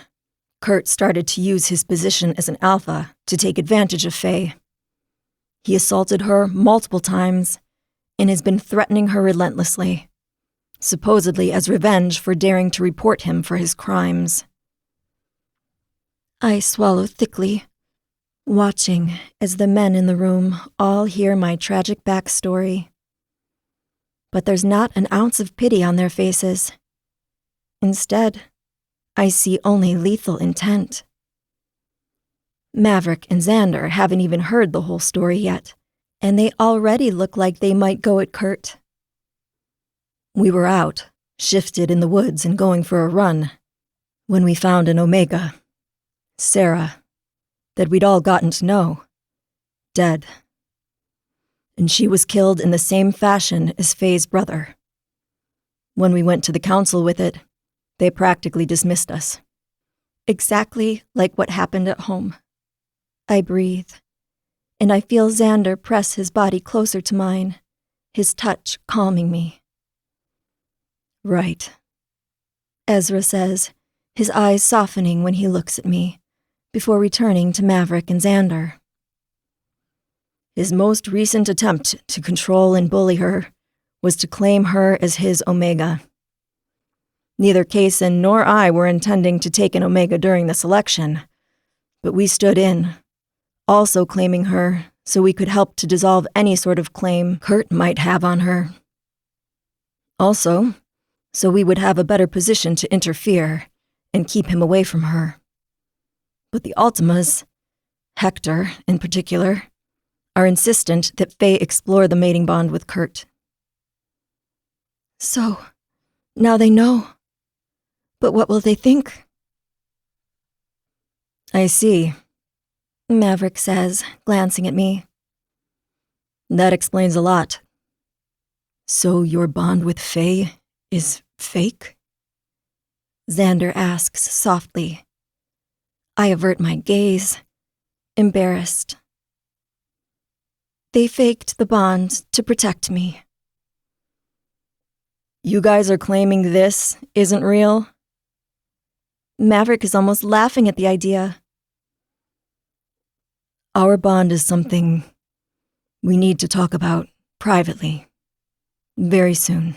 Kurt started to use his position as an alpha to take advantage of Faye. He assaulted her multiple times and has been threatening her relentlessly, supposedly as revenge for daring to report him for his crimes. I swallow thickly, watching as the men in the room all hear my tragic backstory. But there's not an ounce of pity on their faces. Instead, I see only lethal intent. Maverick and Xander haven't even heard the whole story yet, and they already look like they might go at Kurt. We were out, shifted in the woods and going for a run, when we found an Omega, Sarah, that we'd all gotten to know, dead. And she was killed in the same fashion as Faye's brother. When we went to the council with it, they practically dismissed us. Exactly like what happened at home. I breathe, and I feel Xander press his body closer to mine, his touch calming me. Right, Ezra says, his eyes softening when he looks at me, before returning to Maverick and Xander. His most recent attempt to control and bully her was to claim her as his Omega. Neither Kaysen nor I were intending to take an Omega during the selection, but we stood in, also claiming her so we could help to dissolve any sort of claim Kurt might have on her. Also, so we would have a better position to interfere and keep him away from her. But the Ultimas, Hector in particular, are insistent that Faye explore the mating bond with Kurt. So, now they know. But what will they think? I see, Maverick says, glancing at me. That explains a lot. So your bond with Faye is fake? Xander asks softly. I avert my gaze, embarrassed. They faked the bond to protect me. You guys are claiming this isn't real? Maverick is almost laughing at the idea. Our bond is something we need to talk about privately, very soon.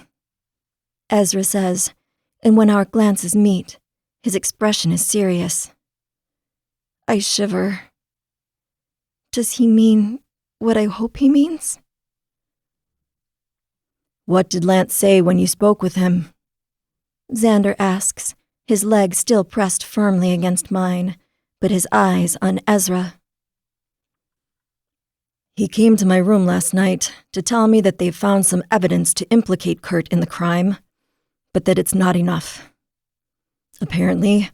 Ezra says, and when our glances meet, his expression is serious. I shiver. Does he mean what I hope he means? What did Lance say when you spoke with him? Xander asks, his leg still pressed firmly against mine, but his eyes on Ezra. He came to my room last night to tell me that they've found some evidence to implicate Kurt in the crime, but that it's not enough. Apparently,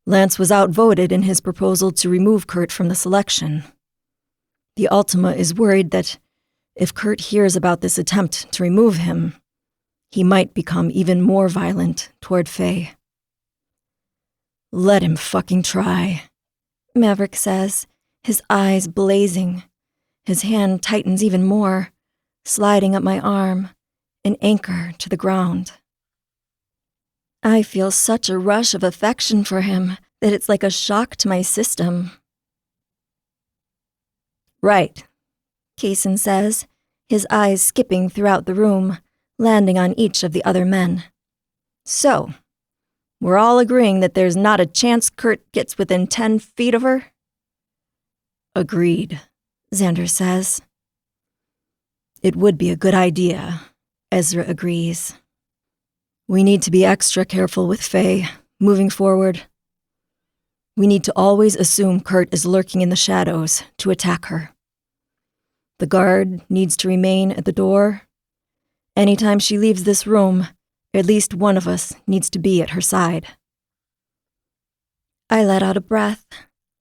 Lance was outvoted in his proposal to remove Kurt from the selection. The Ultima is worried that if Kurt hears about this attempt to remove him, he might become even more violent toward Faye. Let him fucking try, Maverick says, his eyes blazing. His hand tightens even more, sliding up my arm, an anchor to the ground. I feel such a rush of affection for him that it's like a shock to my system. Right, Kaysen says, his eyes skipping throughout the room, landing on each of the other men. So, we're all agreeing that there's not a chance Kurt gets within 10 feet of her? Agreed, Xander says. It would be a good idea, Ezra agrees. We need to be extra careful with Faye, moving forward. We need to always assume Kurt is lurking in the shadows to attack her. The guard needs to remain at the door. Anytime she leaves this room, at least one of us needs to be at her side. I let out a breath,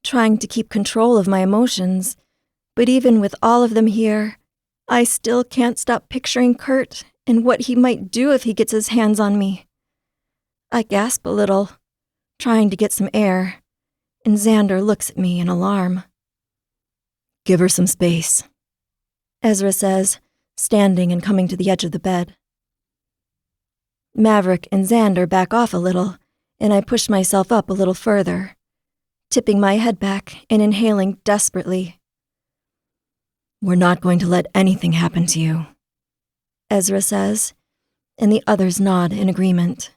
trying to keep control of my emotions, but even with all of them here, I still can't stop picturing Kurt and what he might do if he gets his hands on me. I gasp a little, trying to get some air, and Xander looks at me in alarm. "Give her some space," Ezra says, standing and coming to the edge of the bed. Maverick and Xander back off a little, and I push myself up a little further, tipping my head back and inhaling desperately. "We're not going to let anything happen to you," Ezra says, and the others nod in agreement.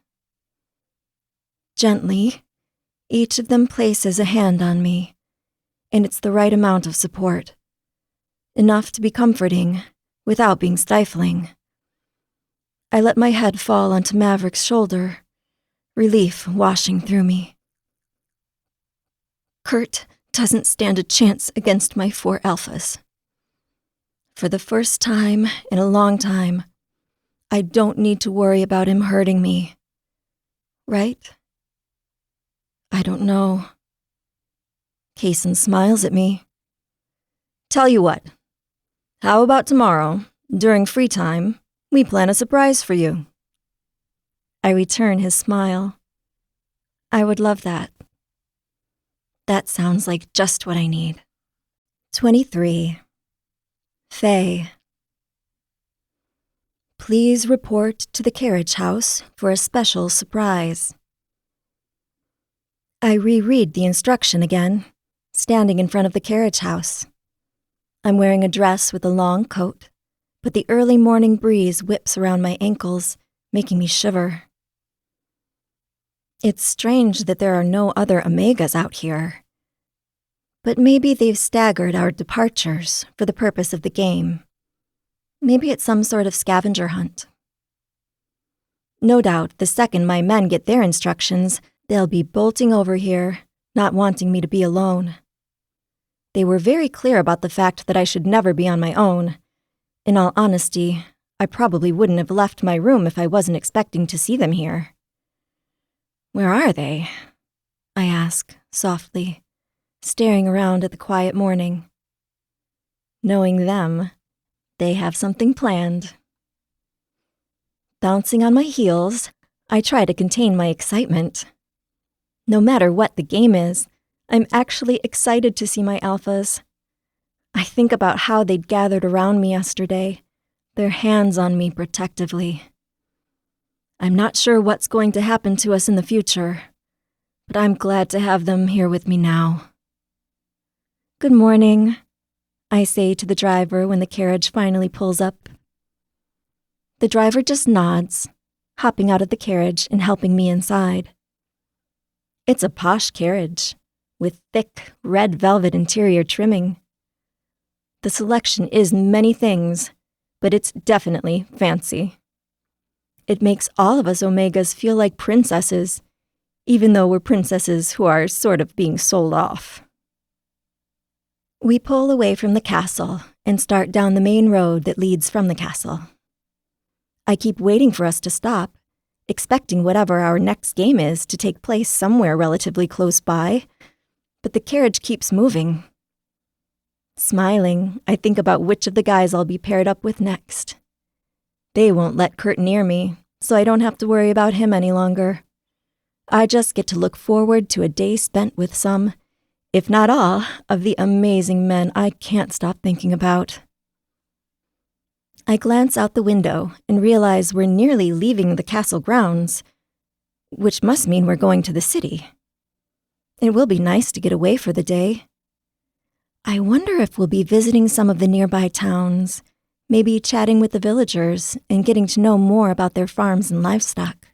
Gently, each of them places a hand on me, and it's the right amount of support. Enough to be comforting, without being stifling. I let my head fall onto Maverick's shoulder, relief washing through me. Kurt doesn't stand a chance against my 4 alphas. For the first time in a long time, I don't need to worry about him hurting me. Right? I don't know. Kaysen smiles at me. "Tell you what, how about tomorrow, during free time, we plan a surprise for you?" I return his smile. I would love that. That sounds like just what I need. 23. Faye. Please report to the carriage house for a special surprise. I reread the instruction again, standing in front of the carriage house. I'm wearing a dress with a long coat, but the early morning breeze whips around my ankles, making me shiver. It's strange that there are no other Omegas out here. But maybe they've staggered our departures for the purpose of the game. Maybe it's some sort of scavenger hunt. No doubt, the second my men get their instructions, they'll be bolting over here, not wanting me to be alone. They were very clear about the fact that I should never be on my own. In all honesty, I probably wouldn't have left my room if I wasn't expecting to see them here. "Where are they?" I ask, softly, staring around at the quiet morning. Knowing them, they have something planned. Bouncing on my heels, I try to contain my excitement. No matter what the game is, I'm actually excited to see my alphas. I think about how they'd gathered around me yesterday, their hands on me protectively. I'm not sure what's going to happen to us in the future, but I'm glad to have them here with me now. "Good morning," I say to the driver when the carriage finally pulls up. The driver just nods, hopping out of the carriage and helping me inside. It's a posh carriage, with thick, red velvet interior trimming. The selection is many things, but it's definitely fancy. It makes all of us Omegas feel like princesses, even though we're princesses who are sort of being sold off. We pull away from the castle and start down the main road that leads from the castle. I keep waiting for us to stop, expecting whatever our next game is to take place somewhere relatively close by, but the carriage keeps moving. Smiling, I think about which of the guys I'll be paired up with next. They won't let Kurt near me, so I don't have to worry about him any longer. I just get to look forward to a day spent with some, if not all, of the amazing men I can't stop thinking about. I glance out the window and realize we're nearly leaving the castle grounds, which must mean we're going to the city. It will be nice to get away for the day. I wonder if we'll be visiting some of the nearby towns, maybe chatting with the villagers and getting to know more about their farms and livestock.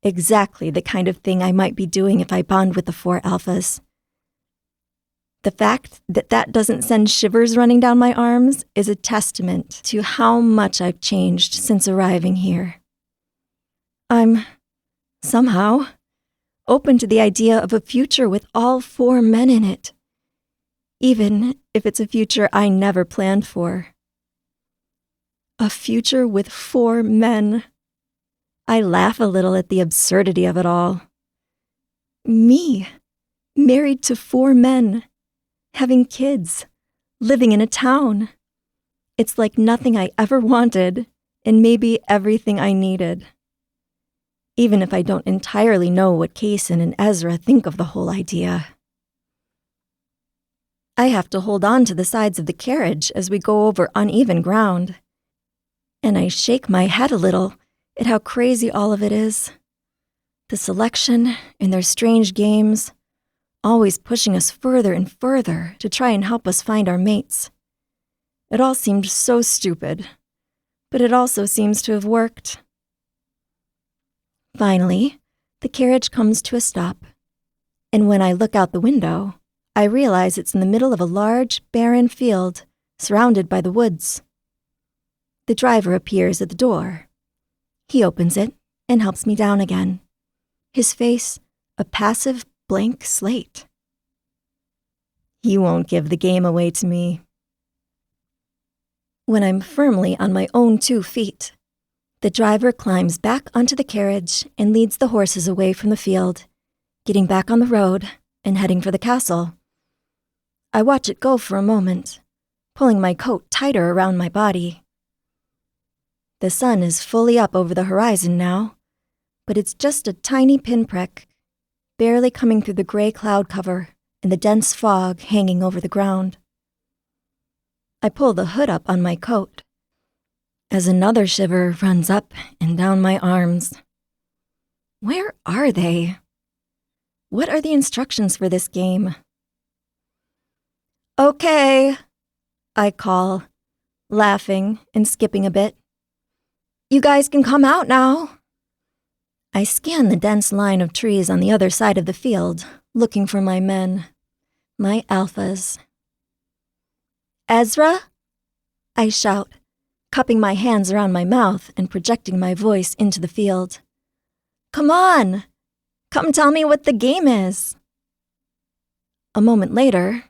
Exactly the kind of thing I might be doing if I bond with the 4 alphas. The fact that that doesn't send shivers running down my arms is a testament to how much I've changed since arriving here. I'm, somehow, open to the idea of a future with all 4 men in it, even if it's a future I never planned for. A future with 4 men. I laugh a little at the absurdity of it all. Me married to 4 men, having kids, living in a town. It's like nothing I ever wanted, and maybe everything I needed. Even if I don't entirely know what Kaysen and Ezra think of the whole idea. I have to hold on to the sides of the carriage as we go over uneven ground. And I shake my head a little at how crazy all of it is. The selection and their strange games, always pushing us further and further to try and help us find our mates. It all seemed so stupid, but it also seems to have worked. Finally, the carriage comes to a stop, and when I look out the window, I realize it's in the middle of a large, barren field surrounded by the woods. The driver appears at the door. He opens it and helps me down again, his face a passive blank slate. He won't give the game away to me. When I'm firmly on my own 2 feet, the driver climbs back onto the carriage and leads the horses away from the field, getting back on the road and heading for the castle. I watch it go for a moment, pulling my coat tighter around my body. The sun is fully up over the horizon now, but it's just a tiny pinprick, barely coming through the gray cloud cover and the dense fog hanging over the ground. I pull the hood up on my coat as another shiver runs up and down my arms. Where are they? What are the instructions for this game? Okay, I call, laughing and skipping a bit. You guys can come out now. I scan the dense line of trees on the other side of the field, looking for my men, my alphas. Ezra? I shout, cupping my hands around my mouth and projecting my voice into the field. Come on! Come tell me what the game is. A moment later,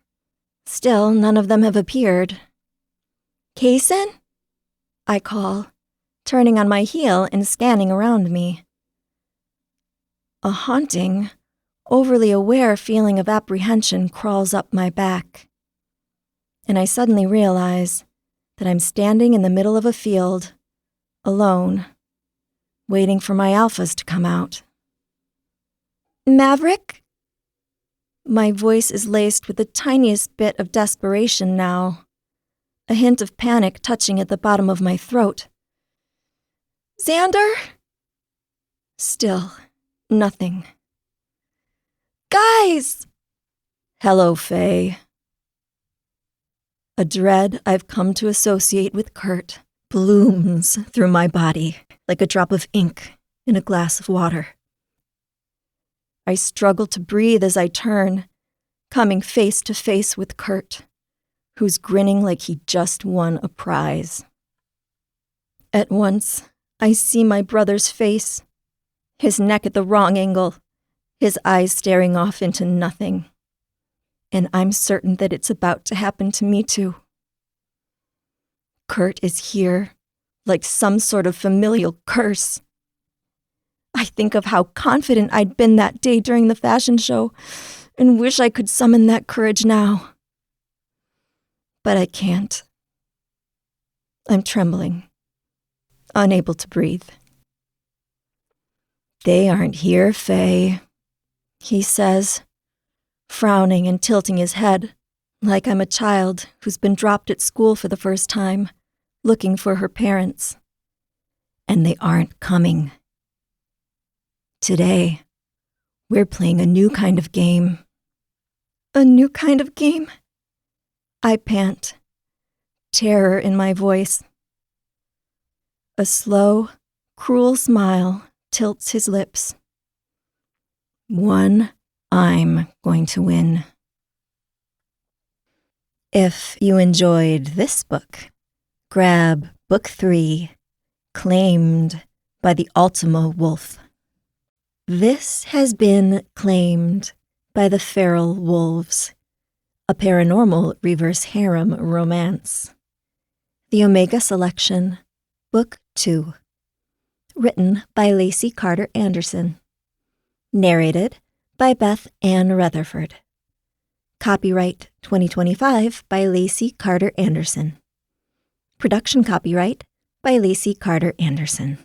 still none of them have appeared. Kaysen? I call, turning on my heel and scanning around me. A haunting, overly aware feeling of apprehension crawls up my back. And I suddenly realize that I'm standing in the middle of a field, alone, waiting for my alphas to come out. Maverick? My voice is laced with the tiniest bit of desperation now, a hint of panic touching at the bottom of my throat. Xander? Still, nothing. Guys! Hello, Faye. A dread I've come to associate with Kurt blooms through my body like a drop of ink in a glass of water. I struggle to breathe as I turn, coming face to face with Kurt, who's grinning like he just won a prize. At once, I see my brother's face, his neck at the wrong angle, his eyes staring off into nothing. And I'm certain that it's about to happen to me too. Kurt is here, like some sort of familial curse. I think of how confident I'd been that day during the fashion show and wish I could summon that courage now. But I can't. I'm trembling, unable to breathe. They aren't here, Faye, he says, frowning and tilting his head, like I'm a child who's been dropped at school for the first time, looking for her parents. And they aren't coming. Today, we're playing a new kind of game. A new kind of game? I pant, terror in my voice. A slow, cruel smile tilts his lips. One I'm going to win. If you enjoyed this book, grab Book 3, Claimed by the Ultima Wolf. This has been Claimed by the Feral Wolves, a paranormal reverse harem romance. The Omega Selection, Book 2. Written by Lacey Carter Anderson. Narrated by Beth Ann Rutherford. Copyright 2025 by Lacey Carter Anderson. Production copyright by Lacey Carter Anderson.